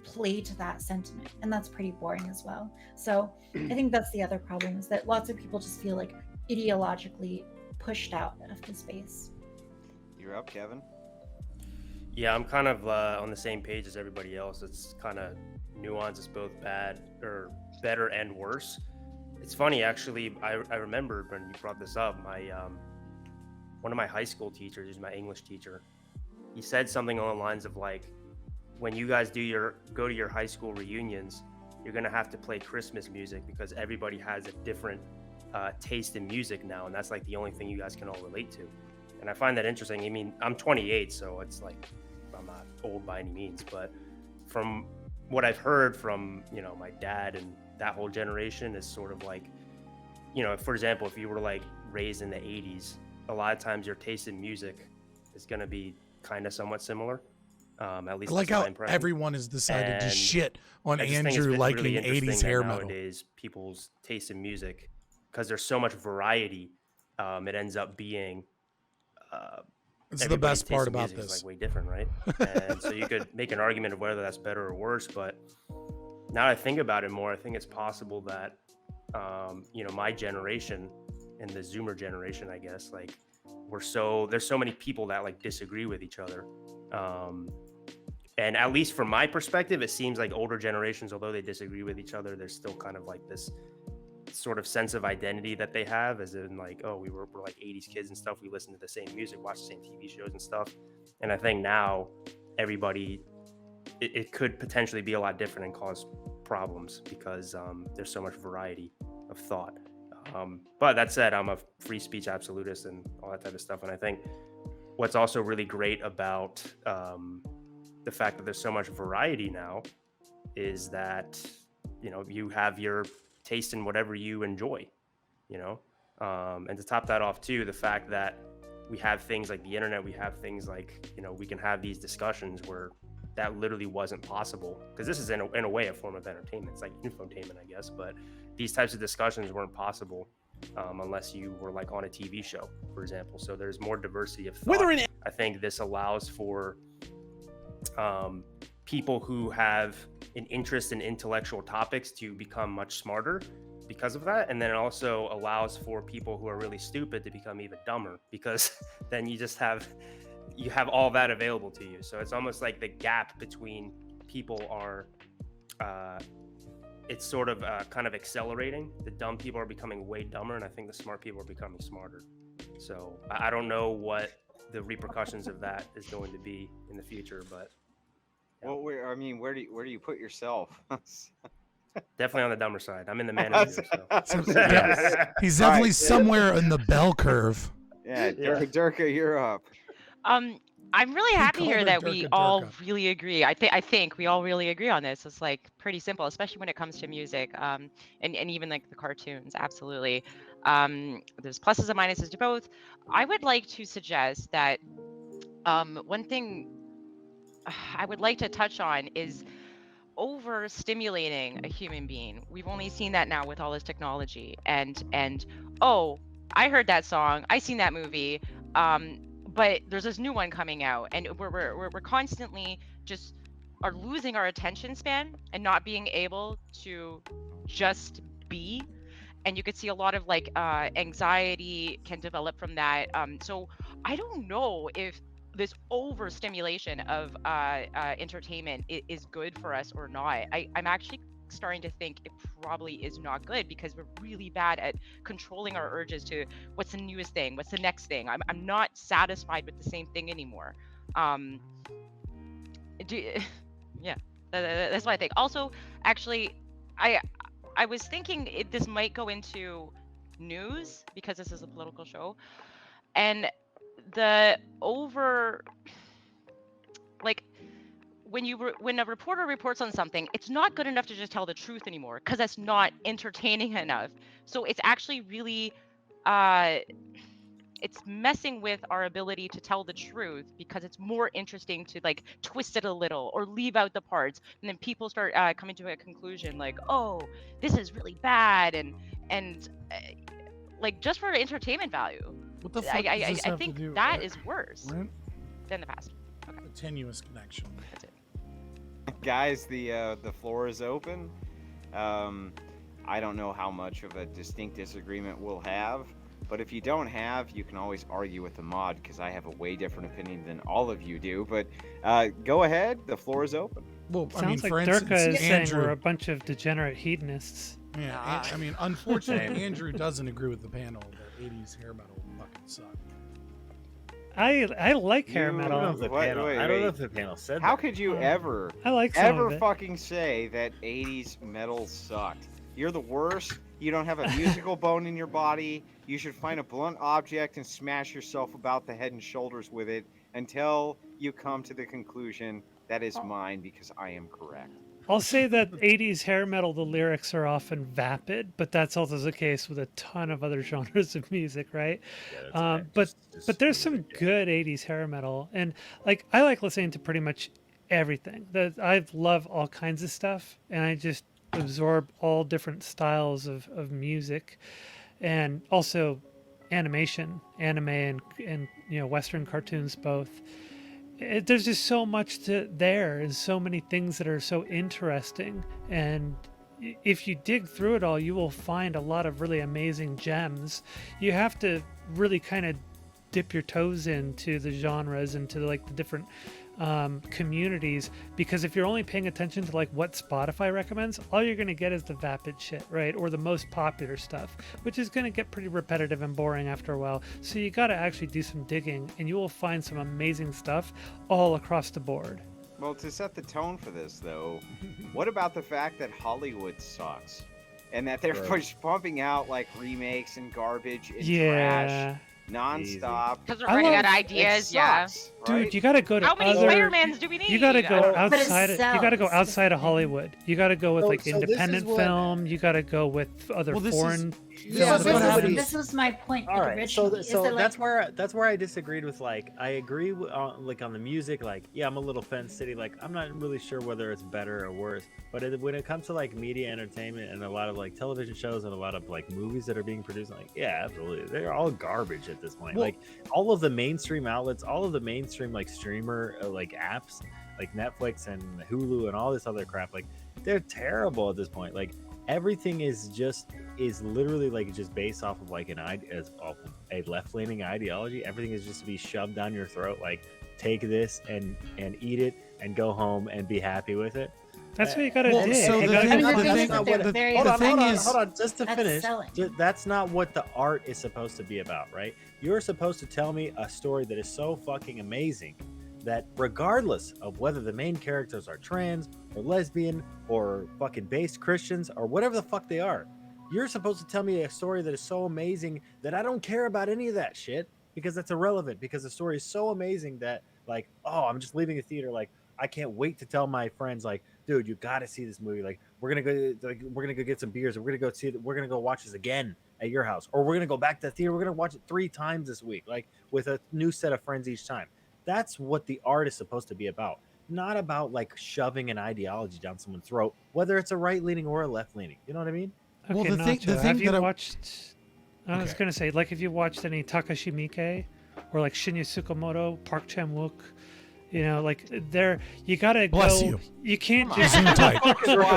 Speaker 2: play to that sentiment, and that's pretty boring as well. So I think that's the other problem, is that lots of people just feel like ideologically pushed out of the space.
Speaker 1: You're up, Kevin.
Speaker 6: Yeah, I'm kind of on the same page as everybody else. It's kind of nuanced. It's both bad or better and worse. It's funny, actually. I remember when you brought this up, my one of my high school teachers, who's my English teacher, he said something along the lines of like, when you guys go to your high school reunions, you're gonna have to play Christmas music because everybody has a different taste in music now, and that's like the only thing you guys can all relate to. And I find that interesting. I mean, I'm 28, so it's like I'm not old by any means, but from what I've heard from my dad and that whole generation is sort of like, for example, if you were like raised in the 80s, a lot of times your taste in music is going to be kind of somewhat similar. At least
Speaker 4: like how everyone has decided to shit on Andrew liking really 80s hair metal.
Speaker 6: Nowadays, people's taste in music, because there's so much variety, it ends up being
Speaker 4: it's the best part about this.
Speaker 6: Is like way different, right? And so you could make an argument of whether that's better or worse, but now that I think about it more, I think it's possible that you know, my generation and the Zoomer generation, I guess, like there's so many people that like disagree with each other. And at least from my perspective, it seems like older generations, although they disagree with each other, there's still kind of like this sort of sense of identity that they have, as in like, oh, we're like 80s kids and stuff. We listen to the same music, watch the same TV shows and stuff. And I think now everybody, it could potentially be a lot different and cause problems because there's so much variety of thought. But that said, I'm a free speech absolutist and all that type of stuff. And I think what's also really great about the fact that there's so much variety now is that, you know, you have your taste in whatever you enjoy, you know, and to top that off too, the fact that we have things like the internet, we have things like, you know, we can have these discussions where that literally wasn't possible, because this is in a way a form of entertainment. It's like infotainment, I guess, but these types of discussions weren't possible unless you were like on a TV show, for example. So there's more diversity of thought. I think this allows for people who have an interest in intellectual topics to become much smarter because of that. And then it also allows for people who are really stupid to become even dumber, because then you just have all that available to you. So it's almost like the gap between people are it's sort of kind of accelerating. The dumb people are becoming way dumber, and I think the smart people are becoming smarter. So I don't know what the repercussions of that is going to be in the future, but
Speaker 1: well, where do you put yourself?
Speaker 6: Definitely on the dumber side. I'm in the manosphere. So.
Speaker 4: Yeah, he's definitely somewhere in the bell curve.
Speaker 1: Yeah, Durka, you're up.
Speaker 9: I'm really happy here that we all
Speaker 4: Durka.
Speaker 9: really agree. I think we all really agree on this. It's like pretty simple, especially when it comes to music, and even like the cartoons. Absolutely. There's pluses and minuses to both. I would like to suggest that one thing I would like to touch on is overstimulating a human being. We've only seen that now with all this technology, and oh, I heard that song, I seen that movie, but there's this new one coming out, and we're constantly just are losing our attention span and not being able to just be. And you could see a lot of like anxiety can develop from that. So I don't know if this overstimulation of entertainment is good for us or not. I'm actually starting to think it probably is not good, because we're really bad at controlling our urges to what's the newest thing, what's the next thing. I'm not satisfied with the same thing anymore. Yeah, that's what I think. Also, actually, I was thinking this might go into news, because this is a political show, and the like when a reporter reports on something, it's not good enough to just tell the truth anymore, because that's not entertaining enough. So it's actually really it's messing with our ability to tell the truth, because it's more interesting to like twist it a little or leave out the parts, and then people start coming to a conclusion like, oh, this is really bad, and like just for entertainment value.
Speaker 4: What the fuck
Speaker 9: I
Speaker 4: does this have to
Speaker 9: think
Speaker 4: do-
Speaker 9: that
Speaker 4: what?
Speaker 9: is worse
Speaker 4: What?
Speaker 9: than the past.
Speaker 4: A tenuous connection.
Speaker 9: That's it.
Speaker 1: Guys, the floor is open. I don't know how much of a distinct disagreement we'll have, but if you don't have, you can always argue with the mod, because I have a way different opinion than all of you do. But go ahead, the floor is open.
Speaker 4: Well,
Speaker 5: Sounds
Speaker 4: I mean,
Speaker 5: like
Speaker 4: for
Speaker 5: Durka
Speaker 4: instance,
Speaker 5: is saying
Speaker 4: Andrew.
Speaker 5: we're a bunch of degenerate hedonists.
Speaker 4: Yeah, I mean, unfortunately, Andrew doesn't agree with the panel that 80s hair metal fucking suck.
Speaker 5: I like hair
Speaker 1: You-
Speaker 8: I don't
Speaker 5: metal.
Speaker 8: know if the
Speaker 1: Wait,
Speaker 8: panel.
Speaker 1: wait,
Speaker 8: I don't know
Speaker 1: wait.
Speaker 8: if the panel said
Speaker 1: How
Speaker 8: that.
Speaker 1: could you ever
Speaker 5: I like some of it.
Speaker 1: fucking say that 80s metal sucked? You're the worst. You don't have a musical bone in your body. You should find a blunt object and smash yourself about the head and shoulders with it until you come to the conclusion that is mine, because I am correct.
Speaker 5: I'll say that 80s hair metal, the lyrics are often vapid, but that's also the case with a ton of other genres of music, right?
Speaker 8: Yeah, that's okay.
Speaker 5: But there's
Speaker 8: leave
Speaker 5: some
Speaker 8: it at that.
Speaker 5: good 80s hair metal, and like I like listening to pretty much everything. I love all kinds of stuff, and I just absorb all different styles of music, and also animation, anime, and Western cartoons both. There's just so much there, and so many things that are so interesting, and if you dig through it all, you will find a lot of really amazing gems. You have to really kind of dip your toes into the genres and to like the different communities, because if you're only paying attention to like what Spotify recommends, all you're going to get is the vapid shit, right? Or the most popular stuff, which is going to get pretty repetitive and boring after a while. So you got to actually do some digging, and you will find some amazing stuff all across the board.
Speaker 1: Well, to set the tone for this, though, what about the fact that Hollywood sucks? And that they're just pumping out, like, remakes and garbage and trash nonstop.
Speaker 9: Because we're running out of ideas, yeah.
Speaker 5: Dude,
Speaker 1: right?
Speaker 5: you got to go to
Speaker 9: How many
Speaker 5: other...
Speaker 9: Spider-Mans do we need?
Speaker 5: You got to go
Speaker 2: But it
Speaker 5: outside. You got to go
Speaker 2: sells.
Speaker 5: outside of Hollywood. You got to go with
Speaker 10: So-
Speaker 5: like
Speaker 10: so this is
Speaker 5: independent
Speaker 10: what-
Speaker 5: film. You got to go with other
Speaker 4: Well, this
Speaker 5: foreign.
Speaker 10: Yeah,
Speaker 2: So
Speaker 10: but what happens-
Speaker 2: this was my point
Speaker 8: All right, so
Speaker 2: originally.
Speaker 8: so
Speaker 2: is that,
Speaker 8: that's
Speaker 2: like,
Speaker 8: where I disagreed with. Like, I agree with, like on the music. Like, yeah, I'm a little fence city. Like, I'm not really sure whether it's better or worse. But when it comes to like media entertainment and a lot of like television shows and a lot of like movies that are being produced, like, yeah, absolutely, they're all garbage at this point.
Speaker 4: Well-
Speaker 8: Like, all of the mainstream outlets, all of the mainstream like streamer like apps, like Netflix and Hulu and all this other crap, like, they're terrible at this point. Like, everything is literally like just based off of like a left-leaning ideology. Everything is just to be shoved down your throat. Like, take this and eat it and go home and be happy with it.
Speaker 5: That's what you got to
Speaker 4: Well,
Speaker 5: do.
Speaker 4: so
Speaker 5: You
Speaker 4: the
Speaker 5: gotta
Speaker 4: thing-
Speaker 5: go
Speaker 2: I mean,
Speaker 5: with
Speaker 2: the
Speaker 5: that.
Speaker 2: thing is that they're very
Speaker 4: the thing
Speaker 2: exciting.
Speaker 4: is-
Speaker 8: Hold on, just to
Speaker 2: That's
Speaker 8: finish.
Speaker 2: selling.
Speaker 8: That's not what the art is supposed to be about, right? You're supposed to tell me a story that is so fucking amazing that regardless of whether the main characters are trans or lesbian or fucking based Christians or whatever the fuck they are, you're supposed to tell me a story that is so amazing that I don't care about any of that shit, because that's irrelevant, because the story is so amazing that, like, oh, I'm just leaving the theater, like, I can't wait to tell my friends, like, dude, you got to see this movie. Like, we're gonna go get some beers, or we're gonna go see it. We're gonna go watch this again at your house, or we're gonna go back to the theater. We're gonna watch it 3 times this week, like with a new set of friends each time. That's what the art is supposed to be about, not about like shoving an ideology down someone's throat, whether it's a right leaning or a left leaning. You know what I mean?
Speaker 5: Okay,
Speaker 4: Well, the thing
Speaker 5: Nacho, have you
Speaker 4: that I-
Speaker 5: watched? I was
Speaker 4: Okay.
Speaker 5: gonna say, like, if you watched any Takashi Miike or like Shinya Tsukamoto, Park Chan Wook, you know, like you gotta
Speaker 4: Bless
Speaker 5: go.
Speaker 4: you.
Speaker 5: You can't
Speaker 1: Come
Speaker 5: just.
Speaker 4: Zoom tight.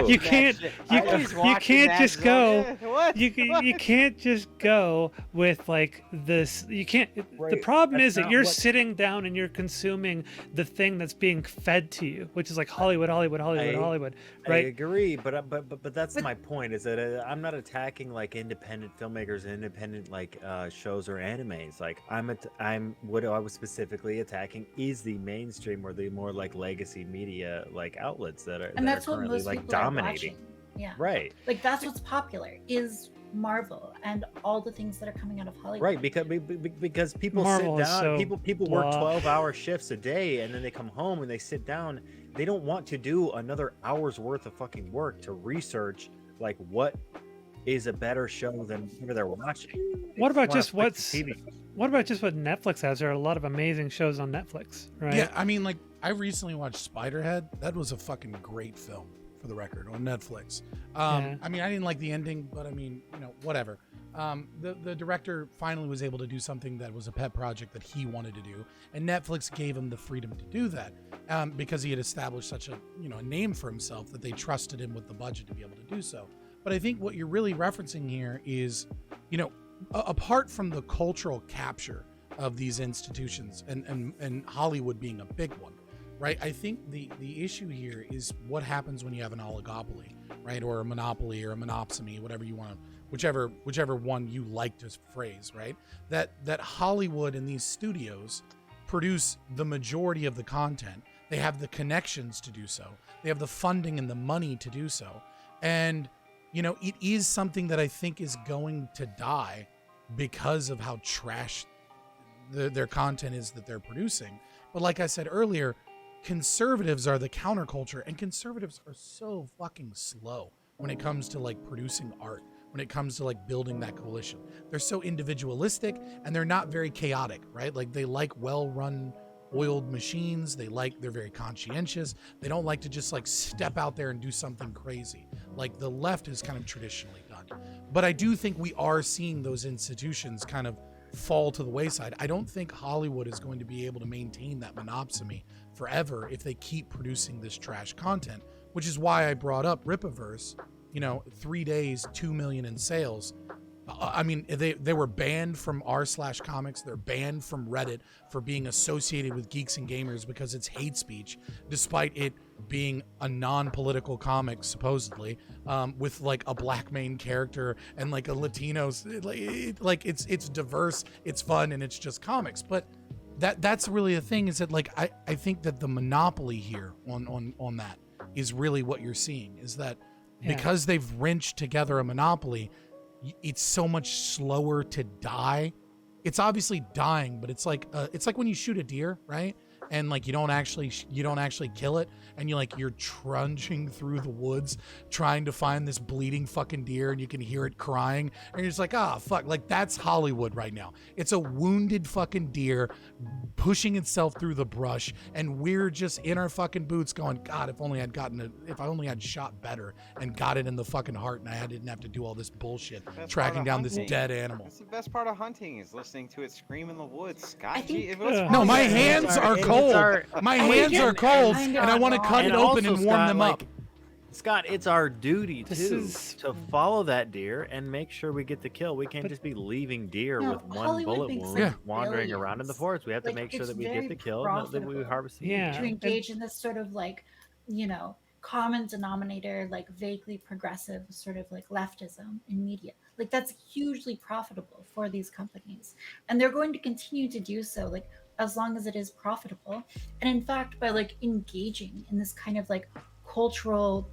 Speaker 5: You can't. You can't just go.
Speaker 1: What?
Speaker 5: You can't just go with like this. You can't. The
Speaker 8: Right,
Speaker 5: problem
Speaker 8: that's
Speaker 5: is that
Speaker 8: not
Speaker 5: you're
Speaker 8: what-
Speaker 5: sitting down and you're consuming the thing that's being fed to you, which is like Hollywood, Hollywood, Hollywood,
Speaker 8: I-
Speaker 5: Hollywood,
Speaker 8: I
Speaker 5: right?
Speaker 8: agree, but that's my point. Is that I'm not attacking like independent filmmakers and independent like shows or animes. Like, I'm what I was specifically attacking is the mainstream or the more like legacy media like outlets that are
Speaker 2: And
Speaker 8: that
Speaker 2: that's
Speaker 8: are
Speaker 2: what
Speaker 8: currently
Speaker 2: most
Speaker 8: like
Speaker 2: people are
Speaker 8: dominating.
Speaker 2: watching. Yeah.
Speaker 8: Right,
Speaker 2: Like, that's what's popular is Marvel and all the things that are coming out of Hollywood.
Speaker 8: right. Because people
Speaker 5: Marvel
Speaker 8: sit
Speaker 5: is
Speaker 8: down,
Speaker 5: so
Speaker 8: people work
Speaker 5: blah.
Speaker 8: 12-hour shifts a day, and then they come home and they sit down. They don't want to do another hour's worth of fucking work to research like what is a better show than whatever they're watching.
Speaker 5: What about
Speaker 8: Wanna
Speaker 5: just
Speaker 8: flick the
Speaker 5: what's
Speaker 8: TV.
Speaker 5: what about just what Netflix has? There are a lot of amazing shows on Netflix, right?
Speaker 4: Yeah, I mean, like, I recently watched Spiderhead. That was a fucking great film, for the record, on Netflix.
Speaker 5: Yeah.
Speaker 4: I mean, I didn't like the ending, but I mean, you know, whatever. The director finally was able to do something that was a pet project that he wanted to do, and Netflix gave him the freedom to do that because he had established such a a name for himself that they trusted him with the budget to be able to do so. But I think what you're really referencing here is, apart from the cultural capture of these institutions and Hollywood being a big one, right? I think the issue here is what happens when you have an oligopoly, right? Or a monopoly or a monopsony, whatever you want to, whichever one you like to phrase, right? That Hollywood and these studios produce the majority of the content. They have the connections to do so. They have the funding and the money to do so. And it is something that I think is going to die because of how trash their content is that they're producing. But like I said earlier, conservatives are the counterculture, and conservatives are so fucking slow when it comes to like producing art, when it comes to like building that coalition. They're so individualistic, and they're not very chaotic, right? Like, they like well-run oiled machines. They're very conscientious. They don't like to just like step out there and do something crazy like the left has kind of traditionally done. But I do think we are seeing those institutions kind of fall to the wayside. I don't think Hollywood is going to be able to maintain that monopsony forever if they keep producing this trash content, which is why I brought up Rippaverse, 3 days, 2 million in sales. I mean, they were banned from r/comics. They're banned from Reddit for being associated with Geeks and Gamers because it's hate speech, despite it being a non-political comic supposedly, with like a black main character and like a Latino. It's diverse, it's fun, and it's just comics. But that's really the thing, is that like I think that the monopoly here on that is really what you're seeing, is that because they've wrenched together a monopoly, it's so much slower to die. It's obviously dying, but it's like when you shoot a deer, right? And like you don't actually kill it, and you're trudging through the woods trying to find this bleeding fucking deer, and you can hear it crying, and you're just like, fuck, like that's Hollywood right now. It's a wounded fucking deer pushing itself through the brush, and we're just in our fucking boots going, God, if I only had shot better and got it in the fucking heart, and I didn't have to do all this bullshit tracking down this dead animal.
Speaker 1: That's the best part of hunting, is listening to it scream in the woods. Scott,
Speaker 4: no, my hands are cold. My hands are cold, and I want to cut it open and warm them up.
Speaker 8: Scott, it's our duty to follow that deer and make sure we get the kill. We can't just be leaving deer with one bullet wound wandering around in the forest. We have to make sure that we get the kill and that we harvest the deer.
Speaker 2: To engage in this sort of like, common denominator, like vaguely progressive sort of like leftism in media. Like that's hugely profitable for these companies, and they're going to continue to do so, like as long as it is profitable. And in fact, by like engaging in this kind of like cultural,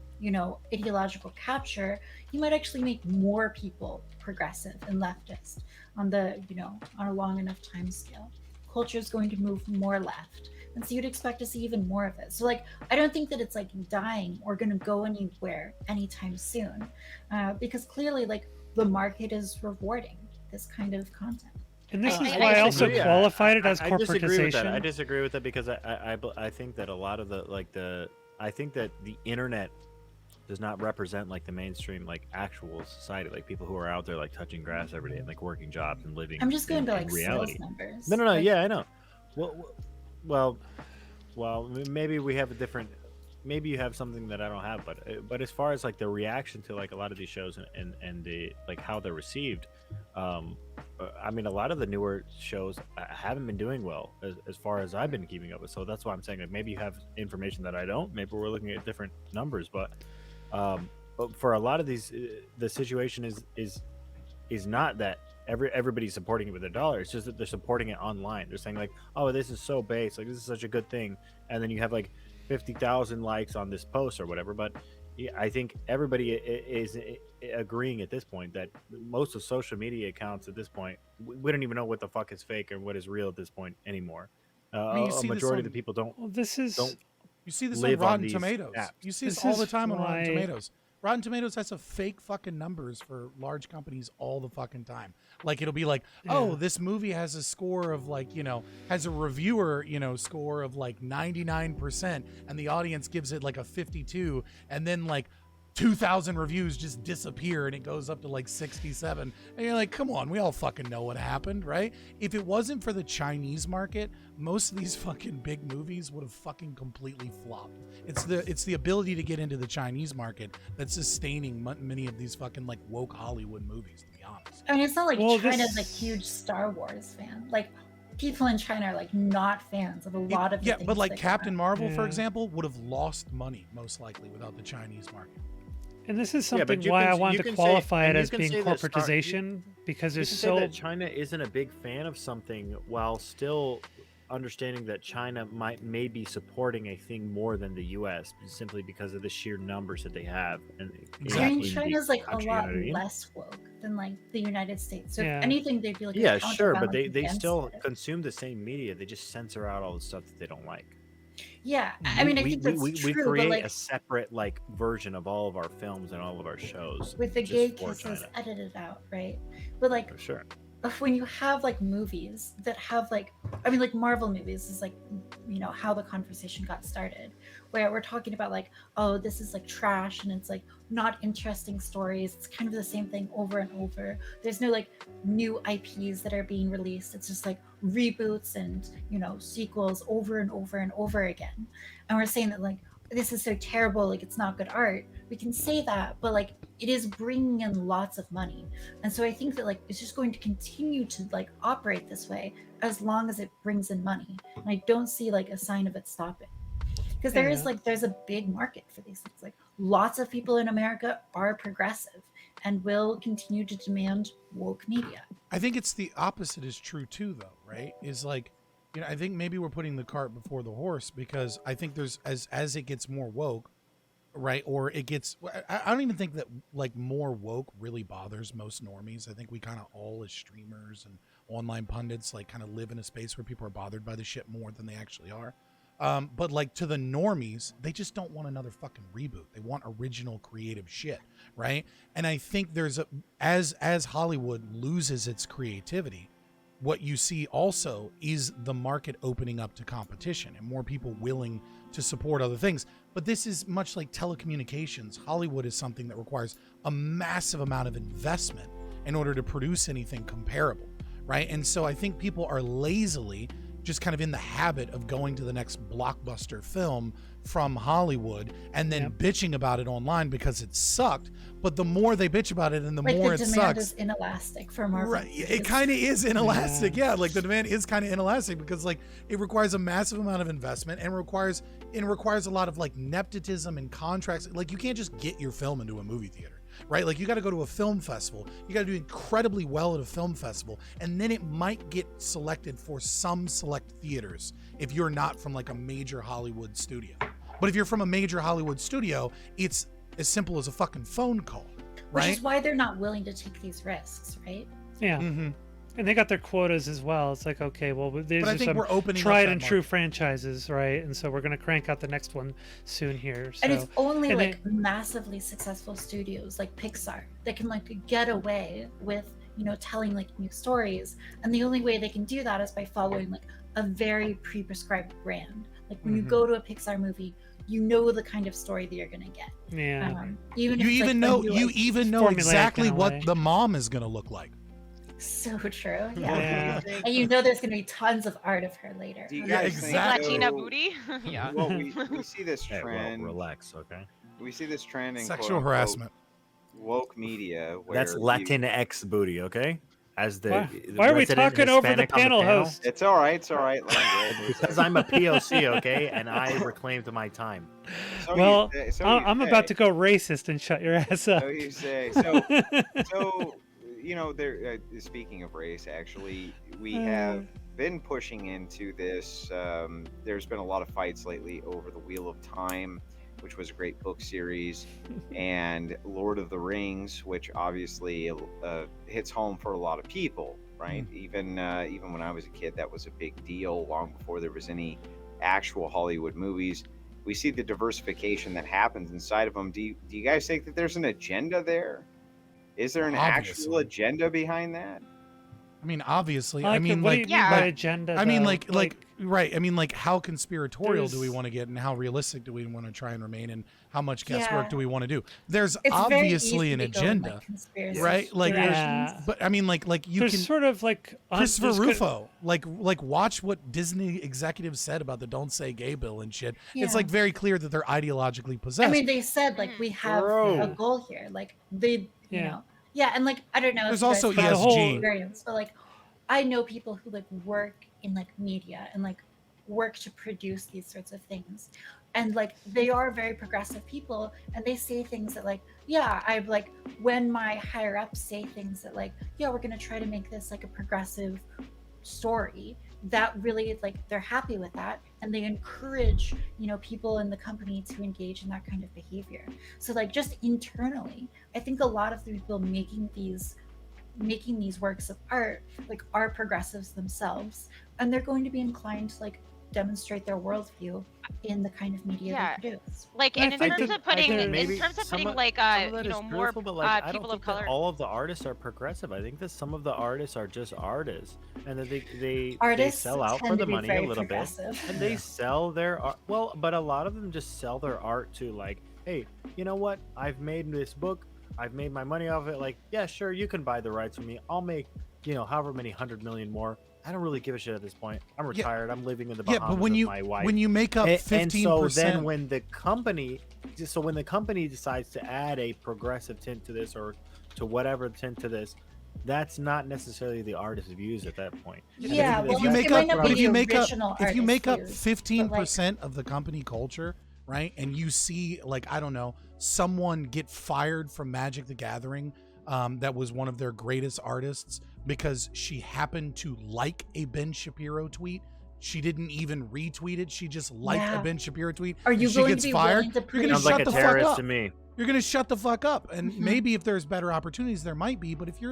Speaker 2: ideological capture, you might actually make more people progressive and leftist on a long enough time scale. Culture is going to move more left, and so you'd expect to see even more of it. So like, I don't think that it's like dying or going to go anywhere anytime soon, because clearly like the market is rewarding this kind of content.
Speaker 5: And this is why I also qualified it as corporatization.
Speaker 8: I disagree with that because I think that a lot of I think that the internet does not represent like the mainstream like actual society, like people who are out there like touching grass every day and like working jobs and living.
Speaker 2: I'm just going to like
Speaker 8: reality.
Speaker 2: Sales numbers.
Speaker 8: No, I know. Well, maybe we have a different. Maybe you have something that I don't have, but as far as like the reaction to like a lot of these shows and the like how they're received, I mean, a lot of the newer shows haven't been doing well as far as I've been keeping up with. So that's why I'm saying like maybe you have information that I don't. Maybe we're looking at different numbers, but for a lot of these, the situation is not that everybody's supporting it with $1. It's just that they're supporting it online. They're saying like, oh, this is so base, like this is such a good thing, and then you have like 50,000 likes on this post or whatever. But I think everybody is agreeing at this point that most of social media accounts at this point, we don't even know what the fuck is fake or what is real at this point anymore. A majority of the people don't.
Speaker 5: Well, don't.
Speaker 4: You see this on Rotten Tomatoes. You see this all the time on Rotten Tomatoes. Rotten Tomatoes has a fake fucking numbers for large companies all the fucking time. Like it'll be like, oh, this movie has a score of like, has a reviewer, score of like 99%, and the audience gives it like a 52, and then like 2,000 reviews just disappear and it goes up to like 67. And you're like, come on, we all fucking know what happened, right? If it wasn't for the Chinese market, most of these fucking big movies would have fucking completely flopped. It's the ability to get into the Chinese market that's sustaining many of these fucking like woke Hollywood movies, to be honest.
Speaker 2: I mean, it's not like China's a huge Star Wars fan. Like people in China are like not fans of a lot of the things
Speaker 4: but like Captain Marvel, for example, would have lost money most likely without the Chinese market.
Speaker 5: And this is something why I want to qualify it as being corporatization, because there's so
Speaker 8: that China isn't a big fan of something while still understanding that China may be supporting a thing more than the U.S. simply because of the sheer numbers that they have. And
Speaker 2: China's like a lot less woke than like the United States. So if anything, they'd be like
Speaker 8: sure, but they still consume the same media. They just censor out all the stuff that they don't like.
Speaker 2: Yeah, I mean, I think that's true.
Speaker 8: We create
Speaker 2: but like,
Speaker 8: a separate like version of all of our films and all of our shows
Speaker 2: with the gay kisses edited out, right? But like,
Speaker 8: for sure,
Speaker 2: when you have like movies that have like, I mean, like Marvel movies is like, how the conversation got started, where we're talking about like, oh, this is like trash and it's like not interesting stories. It's kind of the same thing over and over. There's no like new IPs that are being released. It's just like reboots and sequels over and over and over again. And we're saying that like, this is so terrible, like it's not good art. We can say that, but like it is bringing in lots of money. And so I think that like it's just going to continue to like operate this way as long as it brings in money. And I don't see like a sign of it stopping. Because there is like there's a big market for these things. Like lots of people in America are progressive and will continue to demand woke media.
Speaker 4: I think it's the opposite is true too, though, right? Is like, I think maybe we're putting the cart before the horse, because I think there's as it gets more woke, right? Or it gets, I don't even think that like more woke really bothers most normies. I think we kind of all as streamers and online pundits like kind of live in a space where people are bothered by the shit more than they actually are. But like to the normies, they just don't want another fucking reboot. They want original creative shit, right? And I think there's as Hollywood loses its creativity, what you see also is the market opening up to competition and more people willing to support other things. But this is much like telecommunications. Hollywood is something that requires a massive amount of investment in order to produce anything comparable, right? And so I think people are lazily just kind of in the habit of going to the next blockbuster film from Hollywood and then bitching about it online because it sucked. But the more they bitch about it and the more it sucks.
Speaker 2: The demand is inelastic for Marvel.
Speaker 4: Right. It kind of is inelastic. Yeah. Like the demand is kind of inelastic because like it requires a massive amount of investment and requires a lot of like nepotism and contracts. Like you can't just get your film into a movie theater. Right? Like you got to go to a film festival. You got to do incredibly well at a film festival. And then it might get selected for some select theaters if you're not from like a major Hollywood studio. But if you're from a major Hollywood studio, it's as simple as a fucking phone call. Right?
Speaker 2: Which is why they're not willing to take these risks, right?
Speaker 5: Yeah. Mm-hmm. And they got their quotas as well. It's like, okay, well, these are some
Speaker 4: we're
Speaker 5: tried and true franchises, right? And so we're going to crank out the next one soon here. So.
Speaker 2: And it's only like massively successful studios like Pixar that can like get away with, telling like new stories. And the only way they can do that is by following like a very pre-prescribed brand. Like when you go to a Pixar movie, you know the kind of story that you're going to get.
Speaker 5: Yeah.
Speaker 2: You
Speaker 4: even know exactly what the mom is going to look like.
Speaker 2: So true, yeah. And there's going to be tons of art of her later.
Speaker 4: Exactly.
Speaker 9: Latina booty. Yeah.
Speaker 1: Well, we see this trend.
Speaker 7: Relax, okay.
Speaker 1: We see this trend in
Speaker 4: sexual harassment,
Speaker 1: woke media. Where
Speaker 7: that's Latinx booty, okay? As the
Speaker 5: why are we talking over the panel host?
Speaker 1: It's all right. It's all right.
Speaker 7: Because I'm a POC, okay, and I reclaimed my time.
Speaker 5: So I'm about to go racist and shut your ass up.
Speaker 1: So you say. So. Speaking of race, actually, we have been pushing into this. There's been a lot of fights lately over the Wheel of Time, which was a great book series, and Lord of the Rings, which obviously hits home for a lot of people, right? Even when I was a kid, that was a big deal long before there was any actual Hollywood movies. We see the diversification that happens inside of them. Do you guys think that there's an agenda there? Is there an actual agenda behind that?
Speaker 4: I mean, obviously.
Speaker 5: What do you mean by agenda?
Speaker 4: I mean, right. I mean, like, how conspiratorial do we want to get, and how realistic do we want to try and remain, and how much guesswork do we want to do? There's obviously an agenda, right? Like, but I mean, like you
Speaker 5: there's
Speaker 4: can
Speaker 5: sort of like
Speaker 4: Christopher Rufo, like watch what Disney executives said about the "Don't Say Gay" bill and shit. Yeah. It's like very clear that they're ideologically possessed.
Speaker 2: I mean, they said like we have a goal here, like they. And like I don't know.
Speaker 4: There's also ESG
Speaker 2: experience, but like I know people who like work in like media and like work to produce these sorts of things, and like they are very progressive people, and they say things that like I like when my higher ups say things that like we're gonna try to make this like a progressive story, that really like they're happy with that, and they encourage people in the company to engage in that kind of behavior. So like just internally, I think a lot of the people making these works of art like are progressives themselves, and they're going to be inclined to like demonstrate their worldview in the kind of media they produce.
Speaker 9: Like, and in terms of putting like more
Speaker 7: but like, I don't
Speaker 9: people
Speaker 7: think
Speaker 9: of color.
Speaker 7: That all of the artists are progressive. I think that some of the artists are just artists, and that they sell out for the money a little bit, and they sell their art. Well, but a lot of them just sell their art to like, hey, you know what? I've made this book. I've made my money off it. Like, yeah, sure, you can buy the rights from me. I'll make, however many 100 million more.
Speaker 8: I don't really give a shit at this point. I'm
Speaker 4: Yeah.
Speaker 8: retired. I'm living in the
Speaker 4: Yeah,
Speaker 8: Bahamas
Speaker 4: but when
Speaker 8: with
Speaker 4: you
Speaker 8: my wife.
Speaker 4: when you make up 15%,
Speaker 8: and so then when the company decides to add a progressive tint to this or to whatever tint to this, that's not necessarily the artist's views at that point.
Speaker 2: Yeah,
Speaker 8: And
Speaker 2: well,
Speaker 4: if you
Speaker 2: it
Speaker 4: make
Speaker 2: might
Speaker 4: up,
Speaker 2: not
Speaker 4: but
Speaker 2: be
Speaker 4: if you
Speaker 2: the
Speaker 4: make up,
Speaker 2: original
Speaker 4: if you make up
Speaker 2: artist's views, but, like-
Speaker 4: 15% of the company culture, right, and you see, like, I don't know, someone get fired from Magic the Gathering, that was one of their greatest artists because she happened to like a Ben Shapiro tweet. She didn't even retweet it. She just liked
Speaker 2: Yeah.
Speaker 4: a Ben Shapiro tweet.
Speaker 2: Are you
Speaker 4: and she
Speaker 2: going
Speaker 4: gets
Speaker 2: to be
Speaker 4: fired.
Speaker 2: willing to
Speaker 4: You're gonna
Speaker 8: Sounds
Speaker 4: shut
Speaker 8: like a
Speaker 4: the fuck
Speaker 8: terrorist
Speaker 4: up.
Speaker 8: to me.
Speaker 4: You're gonna shut the fuck up. And
Speaker 2: Mhm.
Speaker 4: maybe if there's better opportunities, there might be. But if you're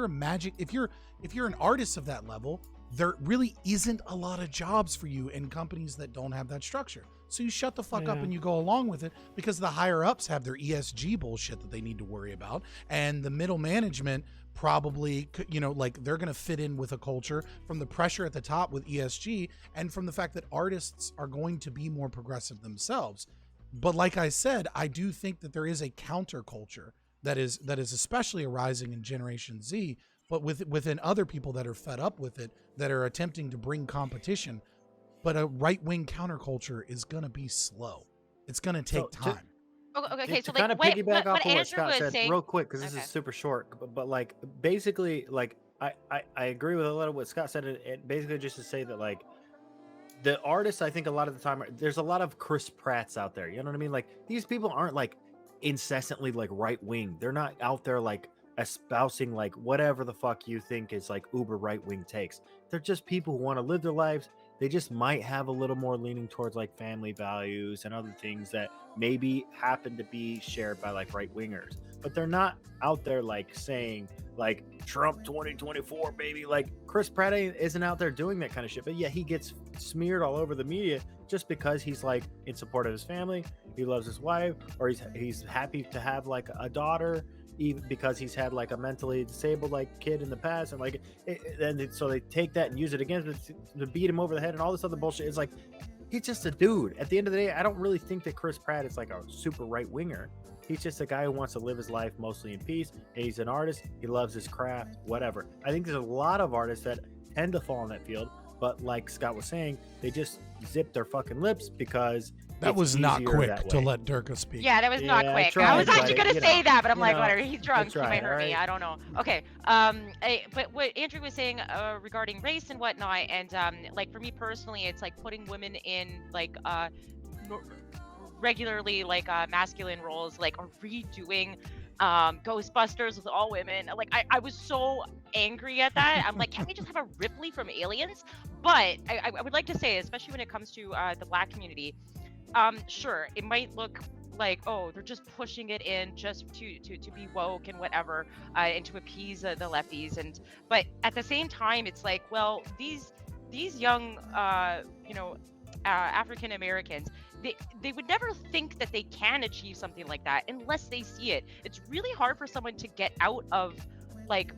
Speaker 4: an artist of that level, there really isn't a lot of jobs for you in companies that don't have that structure. So you shut the fuck up
Speaker 5: Yeah.
Speaker 4: and you go along with it because the higher ups have their ESG bullshit that they need to worry about, and the middle management probably, like, they're going to fit in with a culture from the pressure at the top with ESG and from the fact that artists are going to be more progressive themselves. But like I said, I do think that there is a counterculture that is especially arising in Generation Z, but within other people that are fed up with it, that are attempting to bring competition. But a right-wing counterculture is going to be slow. It's going to take time.
Speaker 9: Okay, so
Speaker 8: to kind
Speaker 9: like
Speaker 8: of
Speaker 9: what,
Speaker 8: piggyback
Speaker 9: what
Speaker 8: off of what
Speaker 9: Andrew
Speaker 8: Scott
Speaker 9: was
Speaker 8: said
Speaker 9: saying,
Speaker 8: real quick, because this
Speaker 9: Okay.
Speaker 8: is super short, but like basically, like I agree with a lot of what Scott said, and basically just to say that, like, the artists, I think a lot of the time, there's a lot of Chris Pratts out there. You know what I mean? Like, these people aren't like incessantly like right wing. They're not out there like espousing like whatever the fuck you think is like uber right wing takes. They're just people who want to live their lives. They just might have a little more leaning towards like family values and other things that maybe happen to be shared by like right wingers, but they're not out there like saying like Trump 2024 baby. Like, Chris Pratt isn't out there doing that kind of shit, but yeah, he gets smeared all over the media just because he's like in support of his family, he loves his wife, or he's happy to have like a daughter, even because he's had like a mentally disabled like kid in the past, and like so they take that and use it against him to beat him over the head and all this other bullshit. It's like, he's just a dude. At the end of the day, I don't really think that Chris Pratt is like a super right winger. He's just a guy who wants to live his life mostly in peace. And he's an artist. He loves his craft, whatever. I think there's a lot of artists that tend to fall in that field, but like Scott was saying, they just zip their fucking lips because
Speaker 4: That
Speaker 8: it's
Speaker 4: was not
Speaker 8: easier
Speaker 4: quick
Speaker 8: that
Speaker 4: to
Speaker 8: way.
Speaker 4: let Durka speak.
Speaker 9: Yeah, that was not
Speaker 8: Yeah, I
Speaker 9: quick. I
Speaker 8: tried,
Speaker 9: was actually
Speaker 8: but,
Speaker 9: gonna
Speaker 8: you
Speaker 9: say
Speaker 8: know,
Speaker 9: that, but I'm
Speaker 8: you
Speaker 9: like,
Speaker 8: know,
Speaker 9: whatever. He's drunk. He
Speaker 8: tried,
Speaker 9: might hurt me.
Speaker 8: alright?
Speaker 9: I don't know. Okay. But what Andrew was saying regarding race and whatnot, and like for me personally, it's like putting women in like regularly like masculine roles, like, or redoing Ghostbusters with all women. Like, I was so angry at that. I'm like, can't we just have a Ripley from Aliens? But I would like to say, especially when it comes to the Black community, sure, it might look like, oh, they're just pushing it in just to be woke and whatever, and to appease the lefties. But at the same time, it's like, well, these young African Americans, they would never think that they can achieve something like that unless they see it. It's really hard for someone to get out of like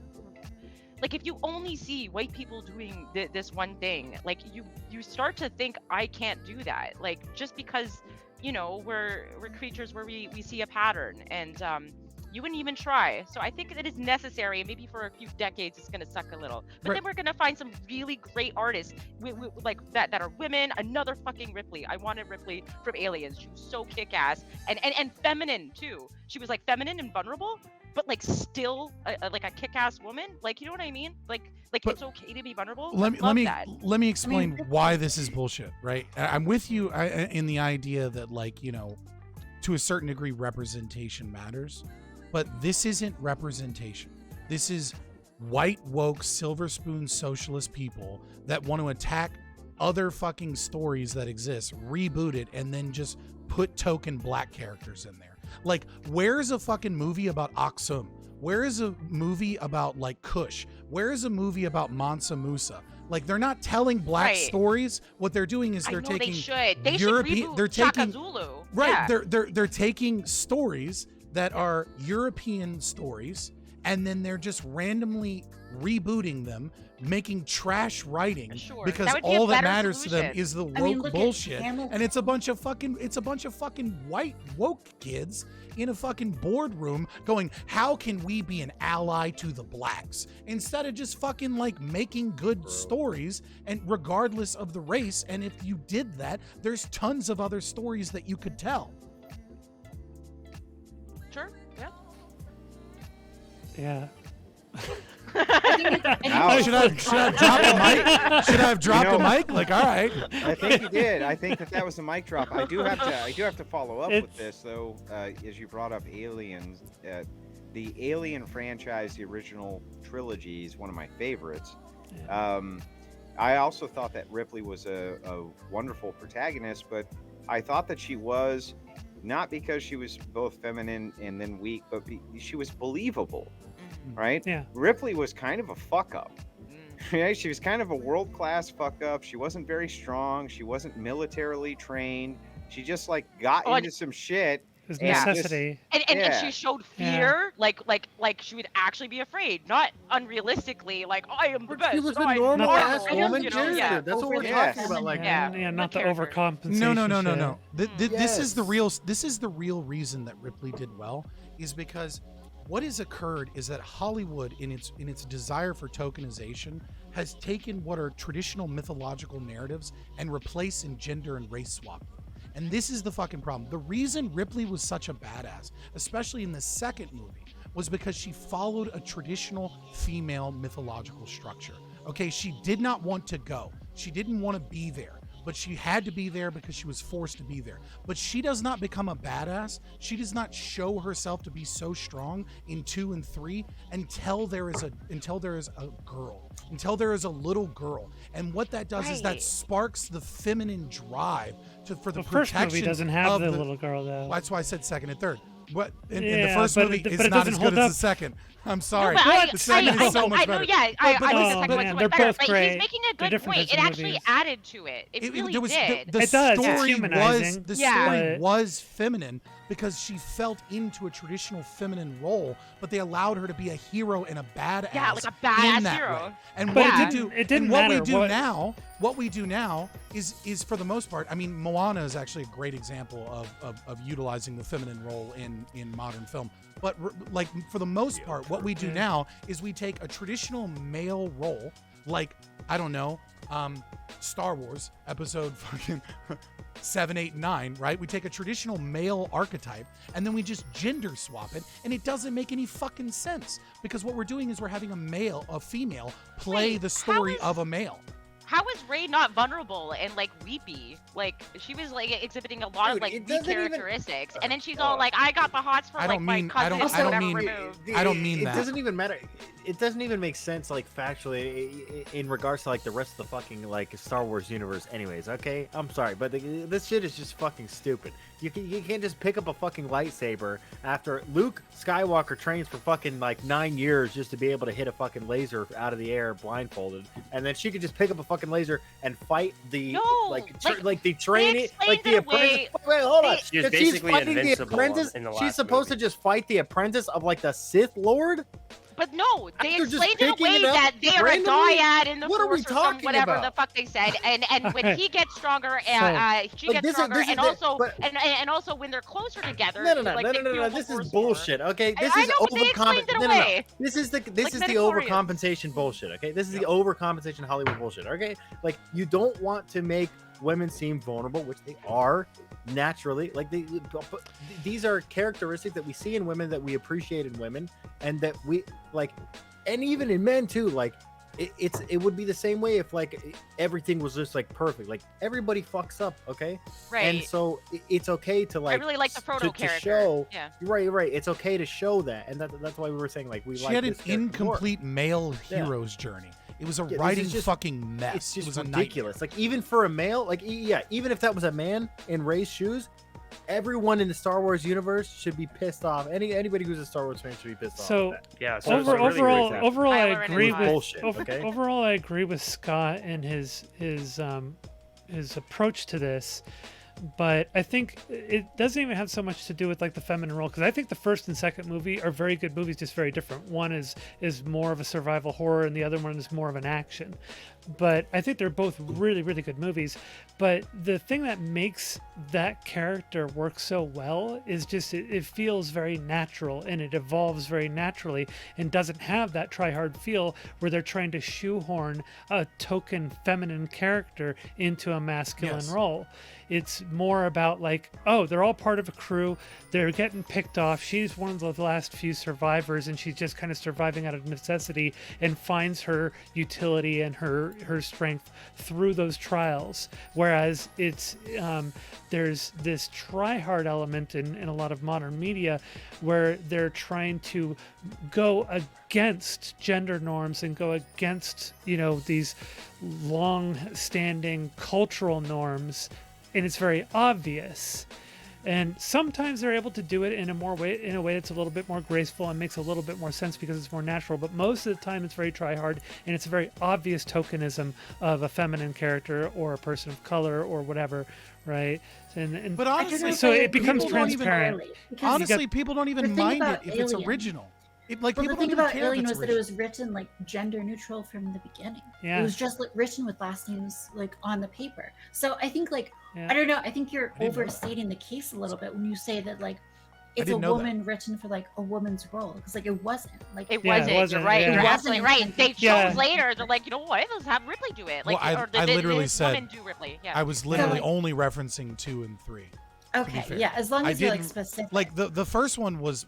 Speaker 9: if you only see white people doing this one thing, like you start to think, I can't do that, like, just because we're creatures where we see a pattern, and you wouldn't even try. So I think that is necessary, and maybe for a few decades it's going to suck a little, but
Speaker 4: Right.
Speaker 9: then we're going to find some really great artists like that are women. Another fucking Ripley. I wanted Ripley from Aliens. She was so kick-ass and feminine too. She was like feminine and vulnerable, but like still like a kick-ass woman. Like, you know what I mean? Like
Speaker 4: But
Speaker 9: it's okay to be vulnerable.
Speaker 4: Let me
Speaker 9: that.
Speaker 4: let me explain why this is bullshit, right? I'm with you in the idea that, like, to a certain degree representation matters, but this isn't representation. This is white woke silver spoon socialist people that want to attack other fucking stories that exist, reboot it, and then just put token black characters in there. Like, where's a fucking movie about Aksum? Where is a movie about like Kush? Where is a movie about Mansa Musa? Like, they're not telling black
Speaker 9: Right.
Speaker 4: stories. What they're doing is they're taking
Speaker 9: They should
Speaker 4: European.
Speaker 9: reboot
Speaker 4: They're
Speaker 9: Shaka
Speaker 4: taking
Speaker 9: Zulu.
Speaker 4: right.
Speaker 9: Yeah.
Speaker 4: They're taking stories that are European stories, and then they're just randomly rebooting them, making trash writing
Speaker 9: Sure.
Speaker 4: because
Speaker 9: That would be a
Speaker 4: all that
Speaker 9: better
Speaker 4: matters to them
Speaker 9: solution.
Speaker 4: is the woke
Speaker 2: I mean, look at
Speaker 4: bullshit,
Speaker 2: Hamilton.
Speaker 4: and it's a bunch of fucking white woke kids in a fucking boardroom going, how can we be an ally to the blacks, instead of just fucking like making good stories, and regardless of the race. And if you did that, there's tons of other stories that you could tell.
Speaker 9: Sure. Yeah.
Speaker 5: Yeah.
Speaker 2: I think it's,
Speaker 1: Ouch.
Speaker 4: Should I have dropped the mic? Should I have dropped the mic? Like, all right.
Speaker 1: I think you did. I think that was a mic drop. I do have to follow up with
Speaker 5: It's-
Speaker 1: this though. As you brought up Aliens, the Alien franchise, the original trilogy, is one of my favorites. I also thought that Ripley was a wonderful protagonist, but I thought that she was not because she was both feminine and then weak, but she was believable, right?
Speaker 5: Yeah.
Speaker 1: Ripley was kind of a fuck up.
Speaker 9: Mm.
Speaker 1: Right? She was kind of a world-class fuck up. She wasn't very strong. She wasn't militarily trained. She just like got
Speaker 9: Oh,
Speaker 1: into some shit.
Speaker 5: It was
Speaker 1: Yeah.
Speaker 5: necessity.
Speaker 9: And
Speaker 1: Yeah.
Speaker 9: she showed
Speaker 5: Yeah.
Speaker 9: fear, like she would actually be afraid, not unrealistically, like I am the best.
Speaker 10: She was
Speaker 9: no,
Speaker 10: a
Speaker 9: I'm
Speaker 10: normal
Speaker 5: Not-
Speaker 10: ass
Speaker 9: horrible,
Speaker 10: woman,
Speaker 9: you know, yeah.
Speaker 10: That's what we're
Speaker 1: Yes.
Speaker 10: talking about. Like,
Speaker 9: Yeah.
Speaker 5: Yeah, not the
Speaker 9: character.
Speaker 5: overcompensation.
Speaker 4: No.
Speaker 5: shit.
Speaker 4: This is the
Speaker 10: Yes.
Speaker 4: real reason that Ripley did well, is because what has occurred is that Hollywood, in its desire for tokenization, has taken what are traditional mythological narratives and replaced in gender and race swap them. And this is the fucking problem. The reason Ripley was such a badass, especially in the second movie, was because she followed a traditional female mythological structure. Okay, she did not want to go. She didn't want to be there, but she had to be there because she was forced to be there. But she does not become a badass. She does not show herself to be so strong in 2 and 3 until there is a girl, until there is a little girl. And what that does is that
Speaker 9: Right.
Speaker 4: sparks the feminine drive for the
Speaker 5: The first
Speaker 4: protection
Speaker 5: movie doesn't have
Speaker 4: of
Speaker 5: the little girl though.
Speaker 4: That's why I said second and third. But in the
Speaker 5: Yeah,
Speaker 4: first
Speaker 5: but
Speaker 4: movie,
Speaker 5: it- but
Speaker 4: it's
Speaker 5: it
Speaker 4: not
Speaker 5: doesn't
Speaker 4: as
Speaker 5: hold
Speaker 4: good as
Speaker 5: up.
Speaker 4: the second. I'm sorry.
Speaker 9: No, but
Speaker 4: The second is so much
Speaker 9: I know,
Speaker 4: better.
Speaker 9: yeah,
Speaker 4: But-
Speaker 9: I think
Speaker 4: but-
Speaker 9: the
Speaker 5: Oh,
Speaker 9: second
Speaker 5: man,
Speaker 9: one's
Speaker 5: they're
Speaker 9: much better,
Speaker 5: both
Speaker 9: but
Speaker 5: great.
Speaker 9: he's making a
Speaker 5: They're
Speaker 9: good
Speaker 5: different
Speaker 9: point. It
Speaker 5: types of
Speaker 9: actually
Speaker 5: movies.
Speaker 9: added to it. It really
Speaker 4: there was
Speaker 9: did.
Speaker 4: the
Speaker 5: It does, it's
Speaker 4: story
Speaker 5: humanizing.
Speaker 4: the
Speaker 9: Yeah.
Speaker 4: story
Speaker 5: But-
Speaker 4: was feminine because she felt into a traditional feminine role, but they allowed her to be a hero and a badass.
Speaker 9: Yeah, like a
Speaker 4: in
Speaker 9: badass
Speaker 4: that
Speaker 9: hero.
Speaker 4: way. And
Speaker 5: But
Speaker 4: what
Speaker 5: it
Speaker 4: we
Speaker 5: didn't-
Speaker 4: do,
Speaker 5: it didn't
Speaker 4: and what
Speaker 5: matter
Speaker 4: we do
Speaker 5: what-
Speaker 4: now, what we do now is for the most part. I mean, Moana is actually a great example of utilizing the feminine role in modern film. But like for the most part, what we do now is we take a traditional male role, like I don't know, Star Wars episode fucking 7, 8, 9, right? We take a traditional male archetype and then we just gender swap it, and it doesn't make any fucking sense because what we're doing is we're having a female play
Speaker 9: Wait,
Speaker 4: the
Speaker 9: how
Speaker 4: story
Speaker 9: is-
Speaker 4: of a male.
Speaker 9: How is Rey not vulnerable and like weepy? Like she was like exhibiting a lot of
Speaker 10: Dude,
Speaker 9: like
Speaker 10: it
Speaker 9: weak
Speaker 10: doesn't even-
Speaker 9: characteristics, and then she's all like, "I got the hots for
Speaker 4: I
Speaker 9: like
Speaker 4: don't
Speaker 9: my
Speaker 4: mean- I
Speaker 9: cousin
Speaker 4: don't-
Speaker 9: or
Speaker 4: I don't
Speaker 9: whatever
Speaker 4: mean-
Speaker 9: removed."
Speaker 4: I don't mean that.
Speaker 8: It doesn't even matter. It doesn't even make sense, like factually, in regards to like the rest of the fucking like Star Wars universe. Anyways, okay, I'm sorry, but this shit is just fucking stupid. You can't just pick up a fucking lightsaber after Luke Skywalker trains for fucking like 9 years just to be able to hit a fucking laser out of the air blindfolded, and then she could just pick up a fucking laser and fight the
Speaker 9: No,
Speaker 8: like the training,
Speaker 9: explained
Speaker 8: like the
Speaker 9: it
Speaker 8: apprentice.
Speaker 9: away.
Speaker 8: Wait, hold on.
Speaker 6: She was
Speaker 8: If she's
Speaker 6: basically
Speaker 8: fighting the
Speaker 6: invincible
Speaker 8: apprentice,
Speaker 6: in the
Speaker 8: she's
Speaker 6: last
Speaker 8: supposed
Speaker 6: movie.
Speaker 8: to just fight the apprentice of like the Sith Lord.
Speaker 9: But no, they
Speaker 8: After just
Speaker 9: explained it
Speaker 8: picking
Speaker 9: away
Speaker 8: it up
Speaker 9: that they are a
Speaker 8: randomly?
Speaker 9: dyad in the
Speaker 8: What are we
Speaker 9: force or some
Speaker 8: talking
Speaker 9: whatever
Speaker 8: about?
Speaker 9: the fuck they said, and when he gets stronger, she
Speaker 8: But
Speaker 9: gets
Speaker 8: this is-
Speaker 9: stronger,
Speaker 8: this is
Speaker 9: and
Speaker 8: the-
Speaker 9: also
Speaker 8: but-
Speaker 9: and also when they're closer together,
Speaker 8: No.
Speaker 9: like, they feel the
Speaker 8: This is
Speaker 9: force more.
Speaker 8: bullshit. Okay, this
Speaker 9: I
Speaker 8: is
Speaker 9: know, but they explained it away.
Speaker 8: This is the
Speaker 9: Like
Speaker 8: the
Speaker 9: Mandalorian.
Speaker 8: overcompensation bullshit. Okay, this is the overcompensation Hollywood bullshit. Okay, like you don't want to make women seem vulnerable, which they are naturally. Like but these are characteristics that we see in women, that we appreciate in women, and that we like, and even in men too. Like it would be the same way if like everything was just like perfect. Like everybody fucks up, okay?
Speaker 9: Right.
Speaker 8: And so it's okay to like.
Speaker 9: I really like the Frodo
Speaker 8: to
Speaker 9: character.
Speaker 8: show,
Speaker 9: Yeah.
Speaker 8: right. It's okay to show that, and that's why we were saying like we
Speaker 4: She
Speaker 8: like
Speaker 4: had an
Speaker 8: this character more.
Speaker 4: incomplete male
Speaker 8: Yeah.
Speaker 4: hero's journey. It was a
Speaker 8: this is
Speaker 4: writing
Speaker 8: just-
Speaker 4: fucking mess.
Speaker 8: It's
Speaker 4: It
Speaker 8: just
Speaker 4: was a
Speaker 8: ridiculous. Like even for a male, like yeah, even if that was a man in Rey's shoes, everyone in the Star Wars universe should be pissed off. Anybody who's a Star Wars fan should be pissed
Speaker 5: So-
Speaker 8: off. At that.
Speaker 6: Yeah. So
Speaker 5: Overall,
Speaker 6: really great example.
Speaker 5: overall, I
Speaker 9: Kylo Ren
Speaker 5: agree
Speaker 9: is
Speaker 5: with
Speaker 8: bullshit, okay?
Speaker 5: overall I agree with Scott and his approach to this. But I think it doesn't even have so much to do with like the feminine role, because I think the first and second movie are very good movies, just very different. One is more of a survival horror, and the other one is more of an action. But I think they're both really, really good movies. But the thing that makes that character work so well is just it feels very natural, and it evolves very naturally, and doesn't have that try-hard feel where they're trying to shoehorn a token feminine character into a masculine role. It's more about like, oh, they're all part of a crew. They're getting picked off. She's one of the last few survivors, and she's just kind of surviving out of necessity and finds her utility and her strength through those trials. Whereas it's there's this try-hard element in a lot of modern media where they're trying to go against gender norms and go against, these long-standing cultural norms. And it's very obvious, and sometimes they're able to do it in a way that's a little bit more graceful and makes a little bit more sense because it's more natural. But most of the time, it's very try-hard, and it's a very obvious tokenism of a feminine character or a person of color or whatever, right? And
Speaker 4: But honestly,
Speaker 5: so it becomes
Speaker 4: people don't even-
Speaker 5: transparent.
Speaker 4: honestly, people don't even
Speaker 2: the thing
Speaker 4: mind it
Speaker 2: about
Speaker 4: if it's
Speaker 2: Alien-
Speaker 4: original. Like
Speaker 2: Well,
Speaker 4: people
Speaker 2: the
Speaker 4: don't
Speaker 2: thing
Speaker 4: even
Speaker 2: about
Speaker 4: care
Speaker 2: Alien
Speaker 4: if it's
Speaker 2: was that it
Speaker 4: original.
Speaker 2: was written like gender neutral from the beginning.
Speaker 5: Yeah.
Speaker 2: It was just like written with last names like on the paper. So I think like
Speaker 5: Yeah.
Speaker 2: I don't know. I think you're
Speaker 4: I didn't know that.
Speaker 2: overstating the case a little bit when you say that like it's a
Speaker 4: didn't know that.
Speaker 2: woman written for like a woman's role, because like it wasn't. Like
Speaker 9: It
Speaker 5: Yeah, it
Speaker 9: wasn't.
Speaker 5: wasn't,
Speaker 9: You're right.
Speaker 5: yeah.
Speaker 9: You're
Speaker 2: It
Speaker 9: absolutely
Speaker 2: wasn't.
Speaker 9: right. They chose
Speaker 5: Yeah.
Speaker 9: later. They're like, you know what? Let's have Ripley do it. Like,
Speaker 4: Well,
Speaker 9: or
Speaker 4: I literally
Speaker 9: this
Speaker 4: said-
Speaker 9: woman do Ripley. Yeah.
Speaker 4: I was literally
Speaker 2: like-
Speaker 4: only referencing 2 and 3.
Speaker 2: okay,
Speaker 4: fair.
Speaker 2: yeah, as long
Speaker 4: I
Speaker 2: as you're like
Speaker 4: didn't-
Speaker 2: specific.
Speaker 4: Like the first one was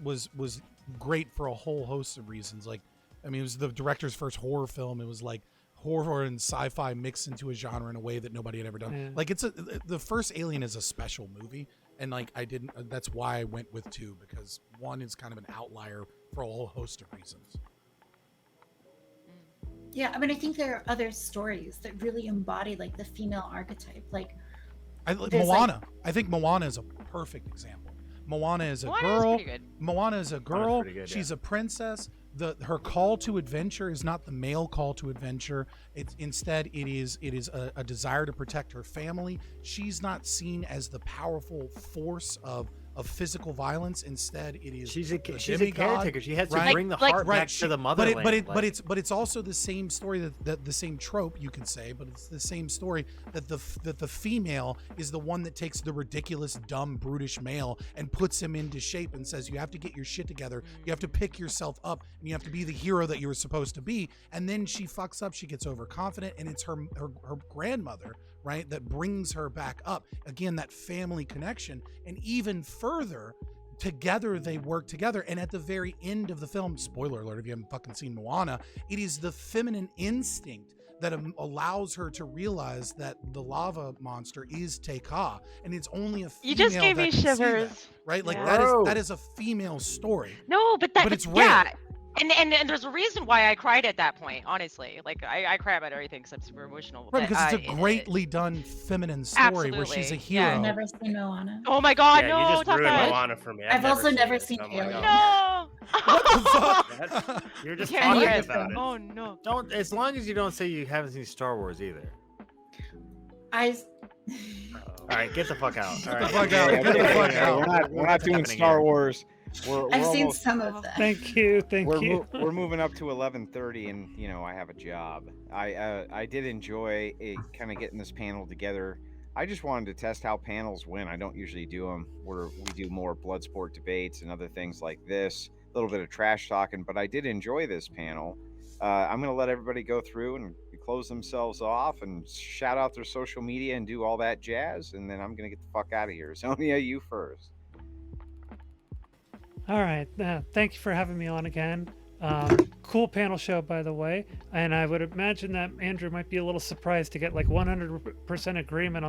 Speaker 4: great for a whole host of reasons. Like, I mean, it was the director's first horror film. It was like horror and sci-fi mixed into a genre in a way that nobody had ever done.
Speaker 5: Yeah.
Speaker 4: Like the first Alien is a special movie, and like that's why I went with 2, because 1 is kind of an outlier for a whole host of reasons.
Speaker 2: Yeah, I mean, I think there are other stories that really embody like the female archetype. Like There's, like-
Speaker 4: Moana. I think Moana is a perfect example. Moana is a
Speaker 9: Moana is
Speaker 4: girl.
Speaker 9: pretty good.
Speaker 4: Moana is a girl.
Speaker 8: pretty good,
Speaker 4: She's a princess. Her call to adventure is not the male call to adventure. Instead it is a desire to protect her family. She's not seen as the powerful force of physical violence. Instead, it is
Speaker 8: She's a
Speaker 4: demigod,
Speaker 8: caretaker. She has to
Speaker 4: right?
Speaker 8: bring the
Speaker 9: Like-
Speaker 8: heart back to the motherland.
Speaker 4: But it's also the same story that the same trope, you can say, but it's the same story that the female is the one that takes the ridiculous, dumb, brutish male and puts him into shape and says, you have to get your shit together, you have to pick yourself up, and you have to be the hero that you were supposed to be. And then she fucks up, she gets overconfident, and it's her grandmother, right, that brings her back up. Again, that family connection. And even further, together they work together. And at the very end of the film, spoiler alert if you haven't fucking seen Moana, it is the feminine instinct that allows her to realize that the lava monster is Te-Ka, and it's only a female
Speaker 9: You just gave
Speaker 4: that
Speaker 9: me
Speaker 4: can see that,
Speaker 9: shivers.
Speaker 4: right? Like
Speaker 8: Yeah.
Speaker 4: that is a female story.
Speaker 9: No, but
Speaker 4: But it's
Speaker 9: yeah.
Speaker 4: rare.
Speaker 9: And there's a reason why I cried at that point, honestly. Like I cry about everything because I'm super emotional.
Speaker 4: Right,
Speaker 9: but,
Speaker 4: because it's a greatly done feminine story where she's a
Speaker 9: absolutely,
Speaker 4: hero.
Speaker 9: yeah.
Speaker 2: I've never seen Moana.
Speaker 9: Oh my god,
Speaker 6: yeah,
Speaker 9: no,
Speaker 6: you just ruined
Speaker 9: Taftaj.
Speaker 6: Moana for me.
Speaker 2: I've also never
Speaker 6: it,
Speaker 2: seen
Speaker 6: so I'm
Speaker 2: Alien.
Speaker 6: oh.
Speaker 9: No.
Speaker 4: What the fuck?
Speaker 6: You're just
Speaker 9: Can't
Speaker 6: talking
Speaker 9: hear
Speaker 2: it.
Speaker 6: about it.
Speaker 9: Oh no.
Speaker 8: Don't, as long as you don't say you haven't seen Star Wars either.
Speaker 2: I
Speaker 8: All right, get the fuck out. All
Speaker 4: the
Speaker 8: right.
Speaker 4: fuck out. Get the fuck out.
Speaker 1: We're not doing
Speaker 8: happening
Speaker 1: Star
Speaker 8: here?
Speaker 1: Wars. We're
Speaker 2: I've seen
Speaker 1: almost,
Speaker 2: some of them.
Speaker 5: Thank you.
Speaker 1: we're moving up to 11:30, and I have a job. I did enjoy kind of getting this panel together. I just wanted to test how panels went. I don't usually do them where we do more blood sport debates and other things like this, a little bit of trash talking, but I did enjoy this panel. I'm going to let everybody go through and close themselves off and shout out their social media and do all that jazz, and then I'm going to get the fuck out of here. Zonia, you first.
Speaker 5: All right. Thank you for having me on again. Cool panel show, by the way. And I would imagine that Andrew might be a little surprised to get like 100% agreement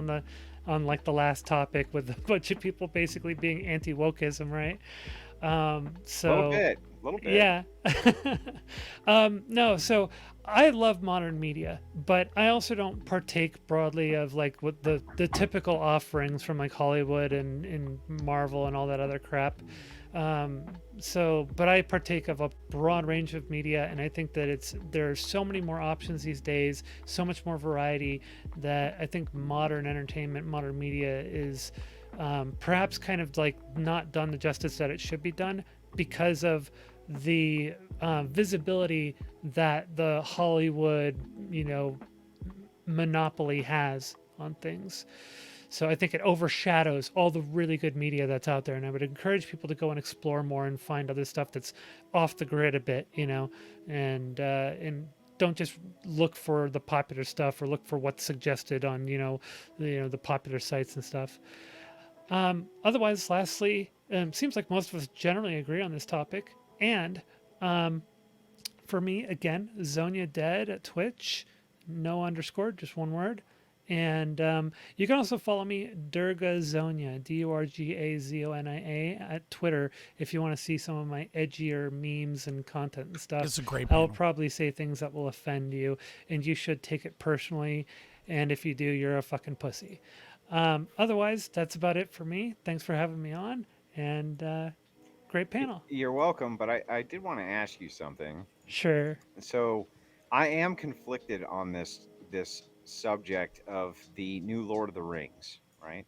Speaker 5: on like the last topic, with a bunch of people basically being anti-wokeism, right? So
Speaker 1: A little bit.
Speaker 5: yeah. No, so I love modern media, but I also don't partake broadly of like what the typical offerings from like Hollywood and Marvel and all that other crap. But I partake of a broad range of media, and I think that there's so many more options these days, so much more variety, that I think modern entertainment, modern media is perhaps kind of like not done the justice that it should be done because of the visibility that the Hollywood, monopoly has on things. So I think it overshadows all the really good media that's out there, and I would encourage people to go and explore more and find other stuff that's off the grid a bit, and don't just look for the popular stuff or look for what's suggested on the popular sites and stuff. Otherwise, lastly, seems like most of us generally agree on this topic. And for me, again, ZoniaDead at Twitch, no underscore, just one word. And you can also follow me, Durga Zonia, DurgaZonia at Twitter if you want to see some of my edgier memes and content and stuff.
Speaker 4: It's a great
Speaker 5: I'll
Speaker 4: panel.
Speaker 5: probably say things that will offend you, and you should take it personally. And if you do, you're a fucking pussy. Otherwise, that's about it for me. Thanks for having me on, and great panel.
Speaker 1: You're welcome, but I did want to ask you something.
Speaker 5: Sure.
Speaker 1: So I am conflicted on this subject of the new Lord of the Rings, right?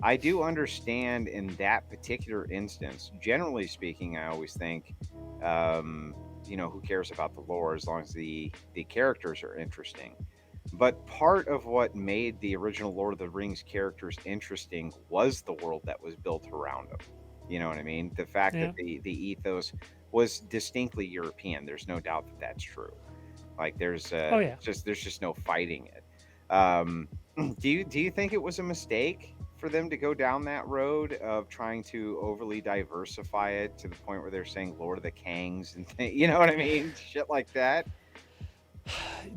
Speaker 1: I do understand in that particular instance, generally speaking, I always think, who cares about the lore as long as the characters are interesting. But part of what made the original Lord of the Rings characters interesting was the world that was built around them. You know what I mean? The fact that the ethos was distinctly European. There's no doubt that that's true. Like there's just no fighting it. Do you think it was a mistake for them to go down that road of trying to overly diversify it to the point where they're saying Lord of the Kangs and you know what I mean? Shit like that.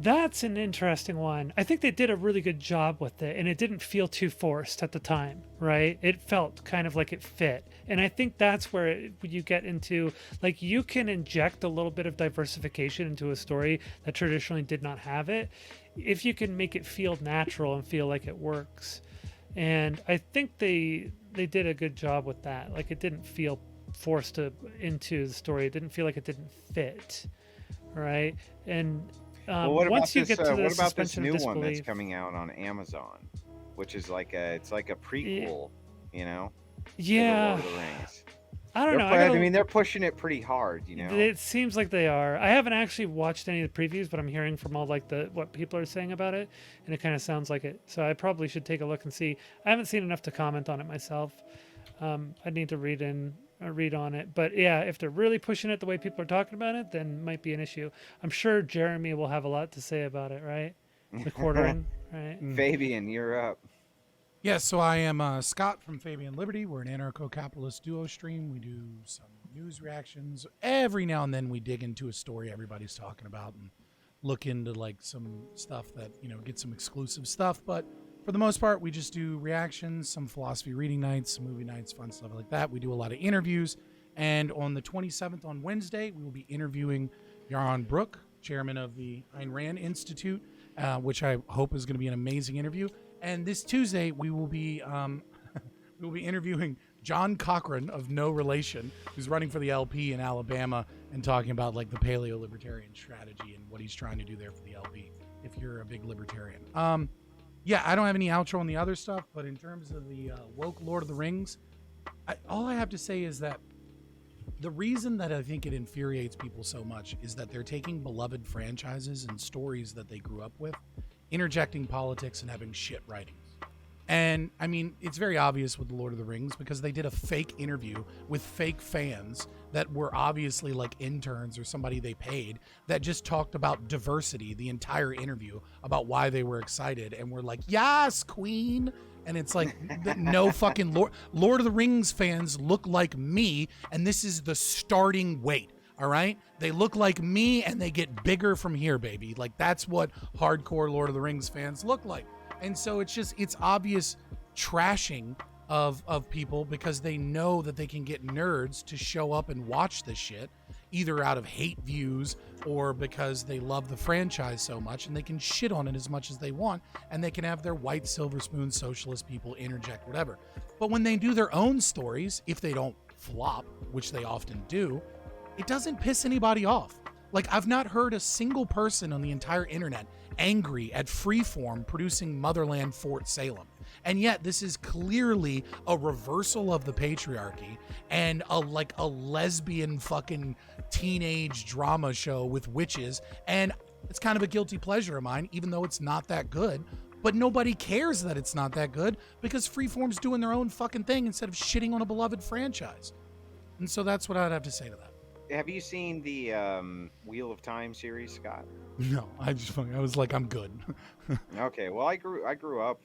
Speaker 5: That's an interesting one. I think they did a really good job with it, and it didn't feel too forced at the time, right? It felt kind of like it fit. And I think that's where you get into, like, you can inject a little bit of diversification into a story that traditionally did not have it, if you can make it feel natural and feel like it works. And I think they did a good job with that. Like, it didn't feel forced into the story. It didn't feel like it didn't fit, right? And
Speaker 1: what about
Speaker 5: once you get to the
Speaker 1: what about this
Speaker 5: suspension
Speaker 1: new
Speaker 5: of
Speaker 1: one that's
Speaker 5: disbelief,
Speaker 1: coming out on Amazon, which is like a prequel, to the
Speaker 5: yeah,
Speaker 1: Lord of the Rings.
Speaker 5: I don't know.
Speaker 1: I mean, they're pushing it pretty hard,
Speaker 5: It seems like they are. I haven't actually watched any of the previews, but I'm hearing from all like what people are saying about it, and it kind of sounds like it. So I probably should take a look and see. I haven't seen enough to comment on it myself. I need to read on it. But yeah, if they're really pushing it the way people are talking about it, then it might be an issue. I'm sure Jeremy will have a lot to say about it, right? The quartering, right?
Speaker 1: Fabian, you're up.
Speaker 4: Yes, so I am Scott from Fabian Liberty. We're an anarcho-capitalist duo stream. We do some news reactions. Every now and then we dig into a story everybody's talking about and look into like some stuff that, get some exclusive stuff. But for the most part, we just do reactions, some philosophy reading nights, some movie nights, fun stuff like that. We do a lot of interviews. And on the 27th, on Wednesday, we will be interviewing Yaron Brook, chairman of the Ayn Rand Institute, which I hope is going to be an amazing interview. And this Tuesday, we will be interviewing John Cochran of No Relation, who's running for the LP in Alabama and talking about like the paleo-libertarian strategy and what he's trying to do there for the LP, if you're a big libertarian. Yeah, I don't have any outro on the other stuff, but in terms of the woke Lord of the Rings, all I have to say is that the reason that I think it infuriates people so much is that they're taking beloved franchises and stories that they grew up with, interjecting politics and having shit writings. And I mean, it's very obvious with the Lord of the Rings because they did a fake interview with fake fans that were obviously like interns or somebody they paid that just talked about diversity the entire interview, about why they were excited and were like, yes, queen. And it's like, no fucking Lord of the Rings fans look like me, and this is the starting weight. All right, they look like me and they get bigger from here, baby. Like that's what hardcore Lord of the Rings fans look like. And so it's obvious trashing of people because they know that they can get nerds to show up and watch this shit. either out of hate views or because they love the franchise so much, and they can shit on it as much as they want, and they can have their white silver spoon socialist people interject whatever. But when they do their own stories, if they don't flop, which they often do, it doesn't piss anybody off. Like, I've not heard a single person on the entire internet angry at Freeform producing Motherland Fort Salem. And yet this is clearly a reversal of the patriarchy and a lesbian fucking teenage drama show with witches. And it's kind of a guilty pleasure of mine, even though it's not that good. But nobody cares that it's not that good because Freeform's doing their own fucking thing instead of shitting on a beloved franchise. And so that's what I'd have to say to that.
Speaker 1: Have you seen the Wheel of Time series, Scott?
Speaker 4: No, I was like, I'm good.
Speaker 1: Okay, well, I grew up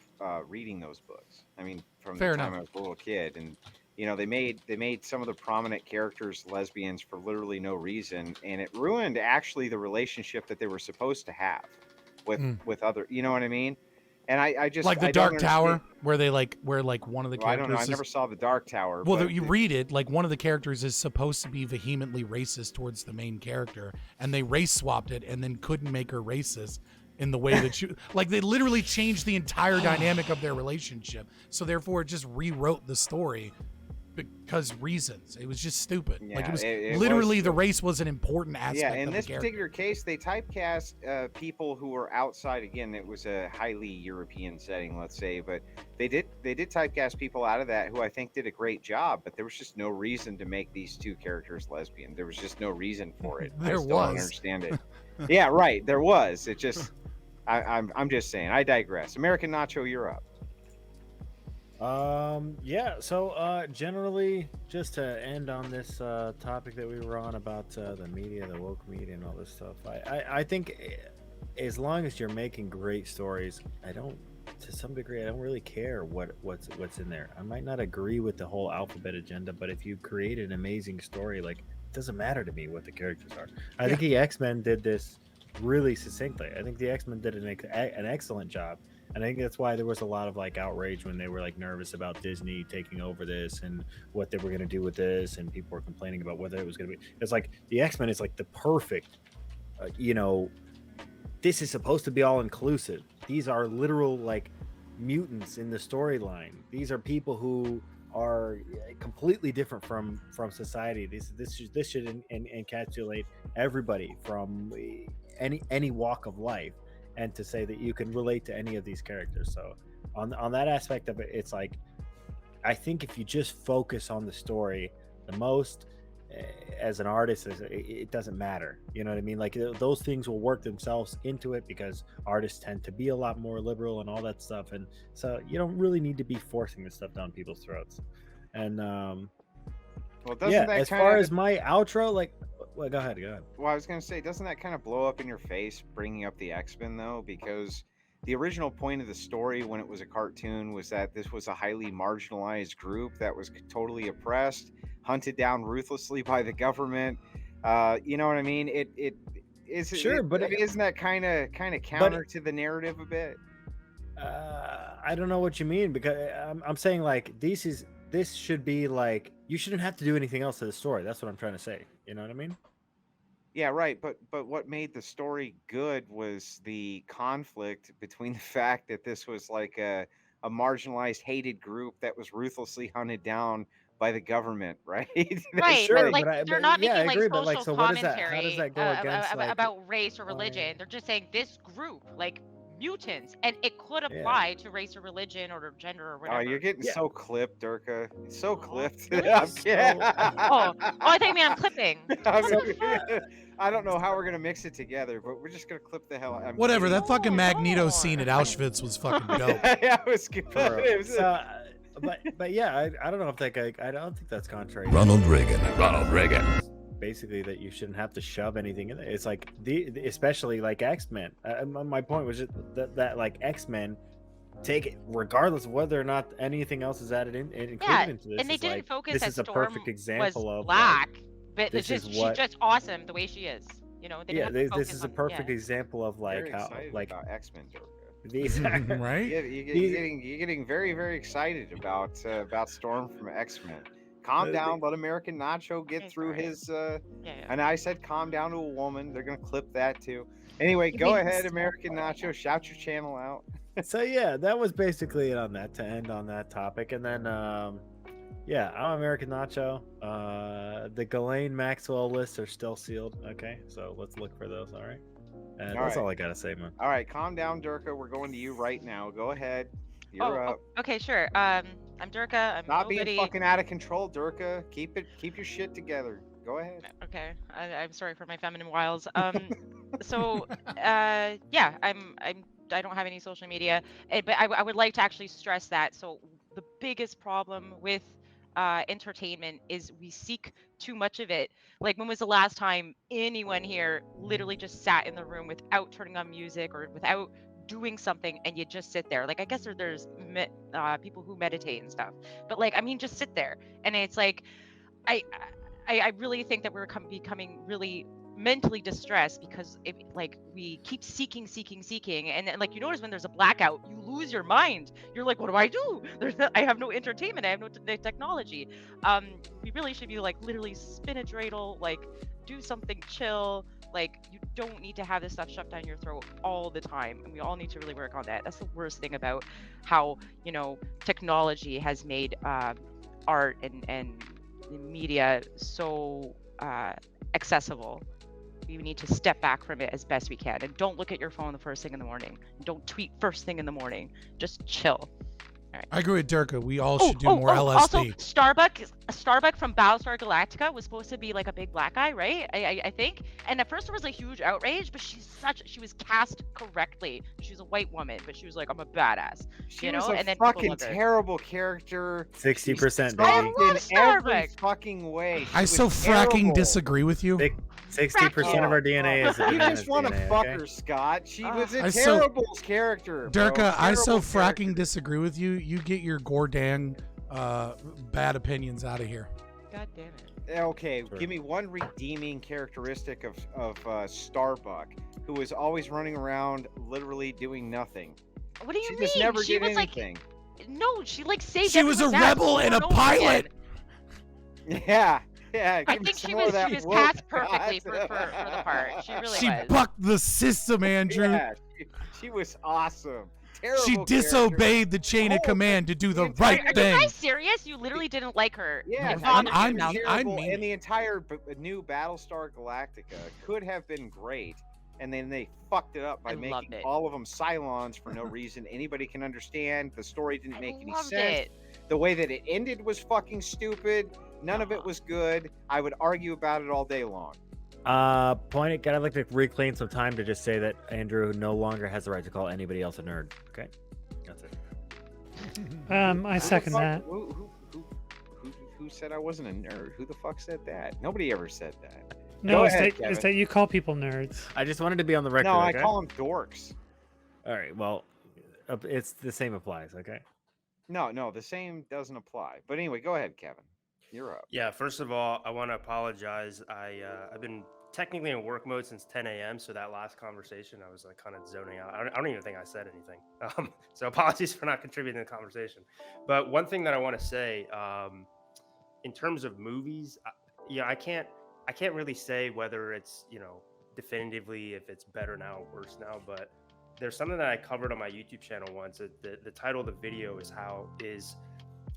Speaker 1: reading those books. I mean, from
Speaker 4: Fair
Speaker 1: the time
Speaker 4: enough.
Speaker 1: I was a little kid, and you know, they made some of the prominent characters lesbians for literally no reason, and it ruined actually the relationship that they were supposed to have with other. You know what I mean? And I just
Speaker 4: like the
Speaker 1: I don't
Speaker 4: Dark Tower,
Speaker 1: understand-
Speaker 4: where one of the characters.
Speaker 1: Well, I don't know. I never saw the Dark Tower.
Speaker 4: Well,
Speaker 1: but
Speaker 4: you read it, like one of the characters is supposed to be vehemently racist towards the main character, and they race swapped it and then couldn't make her racist in the way that you like. They literally changed the entire dynamic of their relationship, so therefore it just rewrote the story because reasons. It was just stupid.
Speaker 1: Yeah,
Speaker 4: like it was
Speaker 1: it
Speaker 4: literally
Speaker 1: was
Speaker 4: the race was an important aspect.
Speaker 1: Yeah, in
Speaker 4: of
Speaker 1: this
Speaker 4: the character.
Speaker 1: particular case, they typecast people who were outside. Again, it was a highly European setting, let's say, but they did typecast people out of that who I think did a great job. But there was just no reason to make these two characters lesbian. There was just no reason for it. I
Speaker 4: There
Speaker 1: still don't
Speaker 4: was.
Speaker 1: understand it. Yeah, right. There was. It just. I'm just saying. I digress. American Nacho, you're up.
Speaker 8: Yeah, so generally, just to end on this topic that we were on about the media, the woke media and all this stuff, I think as long as you're making great stories, to some degree I don't really care what's in there. I might not agree with the whole alphabet agenda, but if you create an amazing story, like, it doesn't matter to me what the characters are. I think the X-Men did this really succinctly. I think the X-Men did an excellent job. And I think that's why there was a lot of like outrage when they were like nervous about Disney taking over this and what they were going to do with this, and people were complaining about whether it was going to be. It's like the X-Men is like the perfect, this is supposed to be all inclusive. These are literal like mutants in the storyline. These are people who are completely different from society. This should encapsulate everybody from any walk of life, and to say that you can relate to any of these characters. So on that aspect of it, it's like, I think if you just focus on the story the most, as an artist, it doesn't matter. You know what I mean? Like, those things will work themselves into it because artists tend to be a lot more liberal and all that stuff. And so you don't really need to be forcing this stuff down people's throats. And
Speaker 1: Well, doesn't
Speaker 8: yeah,
Speaker 1: that
Speaker 8: as
Speaker 1: kind
Speaker 8: far
Speaker 1: of,
Speaker 8: as my outro, like, well, go ahead.
Speaker 1: Well, I was going to say, doesn't that kind of blow up in your face bringing up the X-Men, though? Because the original point of the story when it was a cartoon was that this was a highly marginalized group that was totally oppressed, hunted down ruthlessly by the government. You know what I mean? It is
Speaker 8: Sure, but
Speaker 1: isn't that kind of counter to the narrative a bit?
Speaker 8: I don't know what you mean, because I'm saying, like, this should be like, you shouldn't have to do anything else to the story. That's what I'm trying to say. You know what I mean?
Speaker 1: Yeah, right. But what made the story good was the conflict between the fact that this was like a marginalized, hated group that was ruthlessly hunted down by the government, right?
Speaker 9: Right,
Speaker 8: Sure,
Speaker 9: but like
Speaker 8: but
Speaker 9: they're not
Speaker 8: yeah, I
Speaker 9: making like
Speaker 8: agree, but,
Speaker 9: social
Speaker 8: like, so what is that? How
Speaker 9: commentary
Speaker 8: does that go against, like,
Speaker 9: about race or religion. They're just saying this group, like mutants, and it could
Speaker 8: Yeah.
Speaker 9: apply to race or religion or gender or
Speaker 1: Oh,
Speaker 9: whatever.
Speaker 1: you're getting
Speaker 8: Yeah.
Speaker 1: so clipped, Durka. So clipped.
Speaker 8: really?
Speaker 1: I'm
Speaker 8: So-
Speaker 1: kidding.
Speaker 9: Oh, I think I'm clipping.
Speaker 1: I don't know how we're gonna mix it together, but we're just gonna clip the hell. I'm
Speaker 4: Whatever.
Speaker 1: kidding.
Speaker 4: That fucking
Speaker 9: No,
Speaker 4: Magneto
Speaker 9: no.
Speaker 4: scene at Auschwitz was fucking dope.
Speaker 1: Yeah, it was good.
Speaker 8: For real.
Speaker 1: It was-
Speaker 8: So, but yeah, I don't know if that, I don't think that's contrary.
Speaker 10: Ronald Reagan.
Speaker 8: Basically, that you shouldn't have to shove anything in there. It's like especially like X-Men. My point was just that like X-Men take it regardless of whether or not anything else is added included
Speaker 9: Yeah,
Speaker 8: into this.
Speaker 9: and they
Speaker 8: It's
Speaker 9: didn't
Speaker 8: like,
Speaker 9: focus
Speaker 8: this
Speaker 9: that
Speaker 8: is a
Speaker 9: Storm
Speaker 8: perfect
Speaker 9: was
Speaker 8: example of, like,
Speaker 9: black, but
Speaker 8: this
Speaker 9: it's
Speaker 8: is
Speaker 9: just
Speaker 8: what-
Speaker 9: she's just awesome the way she is. You know, they didn't
Speaker 8: yeah,
Speaker 9: have to
Speaker 8: this
Speaker 9: focus
Speaker 8: is a
Speaker 9: on-
Speaker 8: perfect
Speaker 9: yeah.
Speaker 8: example of like
Speaker 1: very
Speaker 8: how
Speaker 1: excited
Speaker 8: like
Speaker 1: about X-Men, Durka.
Speaker 8: these.
Speaker 4: Right?
Speaker 1: You're getting very, very excited about Storm from X-Men. calm down. Let American Nacho get
Speaker 9: Okay,
Speaker 1: through
Speaker 9: sorry.
Speaker 1: his.
Speaker 9: Yeah.
Speaker 1: And I said calm down to a woman. They're gonna clip that too. Anyway,
Speaker 2: You
Speaker 1: go
Speaker 2: made
Speaker 1: ahead,
Speaker 2: this-
Speaker 1: American Nacho. Shout your channel out.
Speaker 8: So yeah, that was basically it on that, to end on that topic. And then yeah, I'm American Nacho. The Ghislaine Maxwell lists are still sealed. Okay, so let's look for those. All right, that's
Speaker 1: right.
Speaker 8: all I gotta say, man.
Speaker 1: All right, calm down, Durka. We're going to you right now. Go ahead. You're up.
Speaker 9: Okay, sure. I'm Durka. I'm
Speaker 1: Not
Speaker 9: nobody.
Speaker 1: being fucking out of control, Durka. Keep your shit together. Go ahead.
Speaker 9: Okay, I'm sorry for my feminine wiles. So, yeah, I don't have any social media, but I would like to actually stress that. So the biggest problem with entertainment is we seek too much of it. Like, when was the last time anyone here literally just sat in the room without turning on music or without doing something, and you just sit there? Like, I guess there's people who meditate and stuff, but like, I mean, just sit there. And it's like, I really think that we're becoming really mentally distressed because like we keep seeking, and then, like, you notice when there's a blackout, you lose your mind. You're like, what do I do? I have no entertainment. I have no technology. We really should be like literally spin a dreidel, like do something chill. Like, you don't need to have this stuff shoved down your throat all the time, and we all need to really work on that. That's the worst thing about how, you know, technology has made art and media so accessible. We need to step back from it as best we can, and don't look at your phone the first thing in the morning. Don't tweet first thing in the morning. Just chill. All right.
Speaker 4: I agree with Durka. We all should do more LSD.
Speaker 9: Also, Starbuck from Battlestar Galactica was supposed to be like a big black guy, right? I think. And at first there was a huge outrage, but she was cast correctly. She's a white woman, but she was like, I'm a badass.
Speaker 1: She
Speaker 9: you
Speaker 1: was
Speaker 9: know?
Speaker 1: a
Speaker 9: And then people
Speaker 1: fucking
Speaker 9: loved her.
Speaker 1: terrible character.
Speaker 8: 60%,
Speaker 1: I
Speaker 8: baby.
Speaker 1: love in every
Speaker 9: Starbucks.
Speaker 1: fucking way. She
Speaker 4: I
Speaker 1: was
Speaker 4: so fracking
Speaker 1: terrible.
Speaker 4: disagree with you.
Speaker 8: 60% of our DNA is.
Speaker 1: You just want to
Speaker 8: DNA,
Speaker 1: fuck
Speaker 8: okay?
Speaker 1: her, Scott. She was a
Speaker 4: I so-
Speaker 1: terrible character. bro.
Speaker 4: Durka, I so
Speaker 1: Terrible
Speaker 4: fracking
Speaker 1: character.
Speaker 4: disagree with you. You get your Gordang bad opinions out of here.
Speaker 9: God damn it.
Speaker 1: Okay,
Speaker 8: Sure.
Speaker 1: give me one redeeming characteristic of Starbuck, who was always running around, literally doing nothing.
Speaker 9: What do you
Speaker 1: She
Speaker 9: mean?
Speaker 1: just never
Speaker 9: she
Speaker 1: did
Speaker 9: was
Speaker 1: anything.
Speaker 9: like, no, she like saved.
Speaker 4: She was a
Speaker 9: everyone's ass
Speaker 4: rebel and a
Speaker 9: over over
Speaker 4: pilot.
Speaker 9: again.
Speaker 1: Yeah.
Speaker 9: I
Speaker 1: give me
Speaker 9: think
Speaker 1: some
Speaker 9: she
Speaker 1: more of
Speaker 9: was
Speaker 1: that
Speaker 9: cast
Speaker 1: woke
Speaker 9: perfectly
Speaker 1: thought.
Speaker 9: for the part. She really
Speaker 4: She
Speaker 9: was.
Speaker 4: bucked the system, Andrew.
Speaker 1: Yeah, she was awesome. Terrible
Speaker 4: She
Speaker 1: character.
Speaker 4: disobeyed the chain of
Speaker 1: Oh,
Speaker 4: command to do the
Speaker 1: the
Speaker 4: right
Speaker 1: entire-
Speaker 9: Are you
Speaker 4: thing.
Speaker 9: guys serious? You literally didn't like her.
Speaker 1: Yeah,
Speaker 9: It
Speaker 1: she
Speaker 9: bothered
Speaker 1: was
Speaker 9: you
Speaker 4: I'm-
Speaker 9: now.
Speaker 1: terrible,
Speaker 4: mean
Speaker 1: and the entire new Battlestar Galactica could have been great, and then they fucked it up by
Speaker 9: I
Speaker 1: making
Speaker 9: loved it.
Speaker 1: all of them Cylons for no reason anybody can understand. The story didn't make any
Speaker 9: loved
Speaker 1: sense.
Speaker 9: it.
Speaker 1: The way that it ended was fucking stupid. None of it was good. I would argue about it all day long.
Speaker 8: Point it. I'd like to reclaim some time to just say that Andrew no longer has the right to call anybody else a nerd. Okay, that's it.
Speaker 5: I
Speaker 1: Who the
Speaker 5: second
Speaker 1: fuck-
Speaker 5: that.
Speaker 1: Who said I wasn't a nerd? Who the fuck said that? Nobody ever said that.
Speaker 5: No,
Speaker 1: Go
Speaker 5: it's,
Speaker 1: ahead,
Speaker 5: that,
Speaker 1: Kevin.
Speaker 5: it's that you call people nerds.
Speaker 8: I just wanted to be on the record.
Speaker 1: No, I
Speaker 8: okay?
Speaker 1: call them dorks.
Speaker 8: All right. Well, it's the same applies. Okay.
Speaker 1: No, the same doesn't apply. But anyway, go ahead, Kevin. You're up.
Speaker 6: Yeah, first of all, I want to apologize. I've been technically in work mode since 10 a.m. So that last conversation, I was like kind of zoning out. I don't even think I said anything. So apologies for not contributing to the conversation. But one thing that I want to say, in terms of movies, I can't really say whether it's, definitively if it's better now or worse now. But there's something that I covered on my YouTube channel once. The title of the video is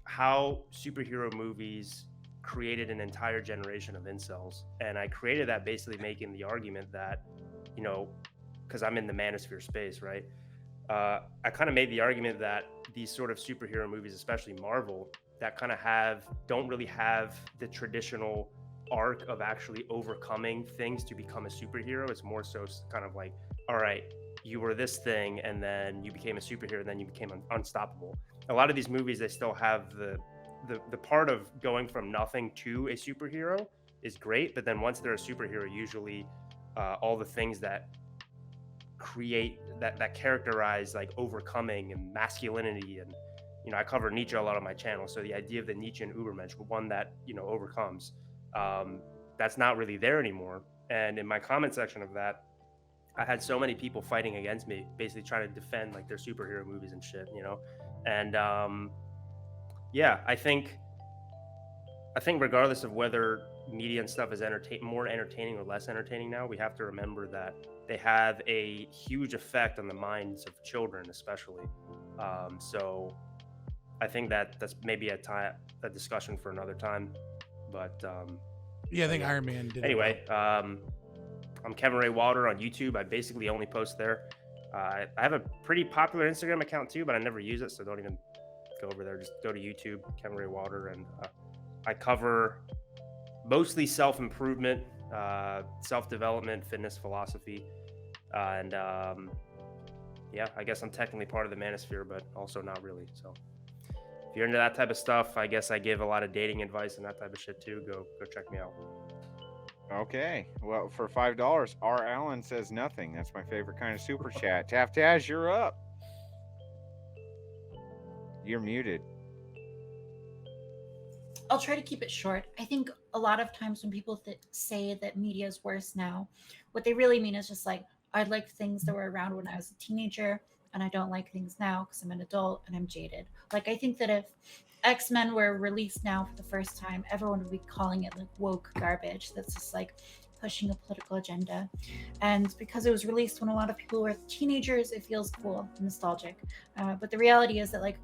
Speaker 6: how superhero movies created an entire generation of incels. And I created that basically making the argument that, because I'm in the manosphere space, right? I kind of made the argument that these sort of superhero movies, especially Marvel, that kind of don't really have the traditional arc of actually overcoming things to become a superhero. It's more so kind of like, all right, you were this thing and then you became a superhero and then you became unstoppable. A lot of these movies, they still have the part of going from nothing to a superhero is great, but then once they're a superhero, usually all the things that create that characterize like overcoming and masculinity, and I cover Nietzsche a lot on my channel, so the idea of the Nietzschean Übermensch, one that overcomes, that's not really there anymore. And in my comment section of that, I had so many people fighting against me, basically trying to defend like their superhero movies and shit, and yeah, I think I think regardless of whether media and stuff is more entertaining or less entertaining now, we have to remember that they have a huge effect on the minds of children, especially. So I think that's maybe a discussion for another time. But
Speaker 4: Yeah, I think Iron Man did.
Speaker 6: anyway, I'm Kevin Ray Wilder on YouTube. I basically only post there. I have a pretty popular Instagram account too, but I never use it, so don't even go over there. Just go to YouTube, Kevin Ray Wilder, and I cover mostly self-improvement, self-development, fitness, philosophy, and yeah, I guess I'm technically part of the manosphere, but also not really. So if you're into that type of stuff, I guess I give a lot of dating advice and that type of shit too. Go check me out.
Speaker 1: Okay. Well, for $5, R. Allen says nothing. That's my favorite kind of super chat. Taftaj, you're up. You're muted.
Speaker 2: I'll try to keep it short. I think a lot of times when people say that media is worse now, what they really mean is just like, I liked things that were around when I was a teenager, and I don't like things now because I'm an adult and I'm jaded. Like, I think that if X-Men were released now for the first time, everyone would be calling it like woke garbage that's just like pushing a political agenda. And because it was released when a lot of people were teenagers, it feels cool and nostalgic. But the reality is that, like,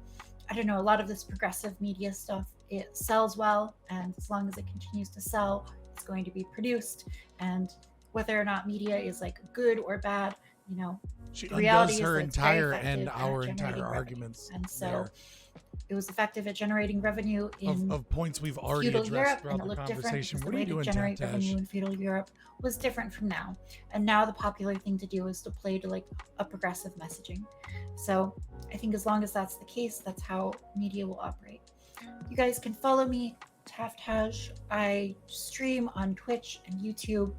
Speaker 2: I don't know, a lot of this progressive media stuff, it sells well, and as long as it continues to sell, it's going to be produced. And whether or not media is like good or bad, you know,
Speaker 4: She
Speaker 2: the reality
Speaker 4: undoes
Speaker 2: is
Speaker 4: her
Speaker 2: that it's very
Speaker 4: entire
Speaker 2: effective
Speaker 4: and
Speaker 2: at
Speaker 4: our
Speaker 2: generating
Speaker 4: entire
Speaker 2: revenue.
Speaker 4: arguments.
Speaker 2: And so
Speaker 4: there
Speaker 2: it was effective at generating revenue in
Speaker 4: of points we've already
Speaker 2: feudal
Speaker 4: addressed
Speaker 2: Europe, and
Speaker 4: throughout
Speaker 2: it
Speaker 4: the
Speaker 2: looked different
Speaker 4: conversation.
Speaker 2: because
Speaker 4: What
Speaker 2: the
Speaker 4: are
Speaker 2: way
Speaker 4: you
Speaker 2: to
Speaker 4: doing,
Speaker 2: generate revenue
Speaker 4: Taftaj?
Speaker 2: in feudal Europe was different from now. And now the popular thing to do is to play to like a progressive messaging. So I think as long as that's the case, that's how media will operate. You guys can follow me, Taftaj. I stream on Twitch and YouTube,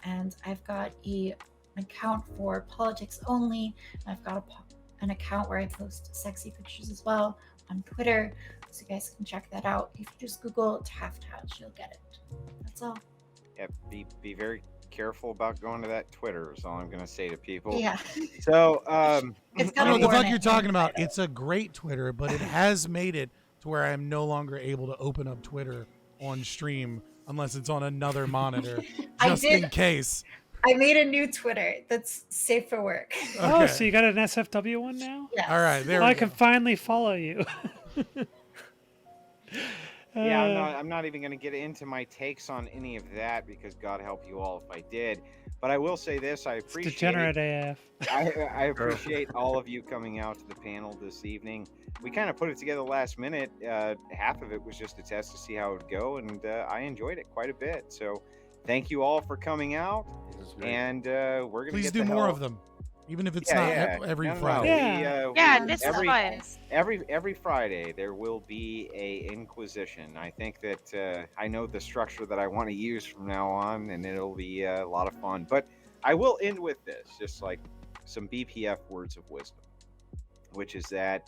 Speaker 2: and I've got an account for politics only. I've got an account where I post sexy pictures as well on Twitter, so you guys can check that out. If you just Google Taftaj, you'll get it. That's all.
Speaker 1: Yeah, be very careful about going to that Twitter is all I'm going to say to people.
Speaker 2: Yeah.
Speaker 1: So,
Speaker 2: It's
Speaker 4: I
Speaker 2: got
Speaker 4: know
Speaker 2: a
Speaker 4: the fuck
Speaker 2: warrant
Speaker 4: you're talking about.
Speaker 2: inside it.
Speaker 4: It's a great Twitter, but it has made it to where I am no longer able to open up Twitter on stream unless it's on another monitor,
Speaker 2: I
Speaker 4: just
Speaker 2: did-
Speaker 4: in case.
Speaker 2: I made a new Twitter that's safe for work.
Speaker 5: Oh,
Speaker 4: Okay.
Speaker 5: so you got an SFW one now?
Speaker 2: Yes.
Speaker 4: All right, there
Speaker 5: Well,
Speaker 4: we
Speaker 5: I
Speaker 4: go.
Speaker 5: can finally follow you.
Speaker 1: yeah, I'm not even going to get into my takes on any of that because God help you all if I did. But I will say this: I
Speaker 5: It's
Speaker 1: appreciate
Speaker 5: degenerate AF.
Speaker 1: I appreciate all of you coming out to the panel this evening. We kind of put it together last minute. Half of it was just a test to see how it would go, and I enjoyed it quite a bit. So, thank you all for coming out,
Speaker 6: This is great.
Speaker 1: and we're gonna
Speaker 4: Please
Speaker 1: get
Speaker 4: do
Speaker 1: the
Speaker 4: more
Speaker 1: hell-
Speaker 4: of them, even if it's
Speaker 1: Yeah,
Speaker 4: not
Speaker 1: yeah.
Speaker 4: every
Speaker 1: No, no,
Speaker 4: Friday.
Speaker 5: Yeah.
Speaker 9: Yeah, this is
Speaker 1: every,
Speaker 9: fun.
Speaker 1: Every Friday there will be a Inquisition. I think that I know the structure that I want to use from now on, and it'll be a lot of fun. But I will end with this, just like some BPF words of wisdom, which is that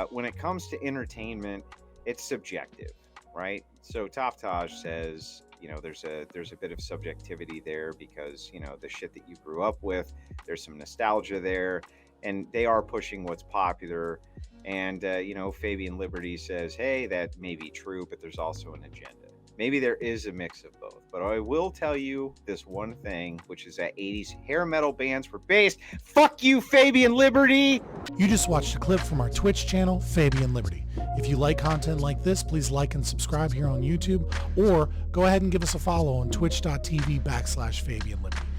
Speaker 1: when it comes to entertainment, it's subjective, right? So Taftaj says, you know, there's a bit of subjectivity there because, you know, the shit that you grew up with, there's some nostalgia there, and they are pushing what's popular. And you know, Fabian Liberty says, hey, that may be true, but there's also an agenda. Maybe there is a mix of both, but I will tell you this one thing, which is that 80s hair metal bands were based. Fuck you, Fabian Liberty.
Speaker 4: You just watched a clip from our Twitch channel, Fabian Liberty. If you like content like this, please like and subscribe here on YouTube, or go ahead and give us a follow on twitch.tv/Fabian Liberty.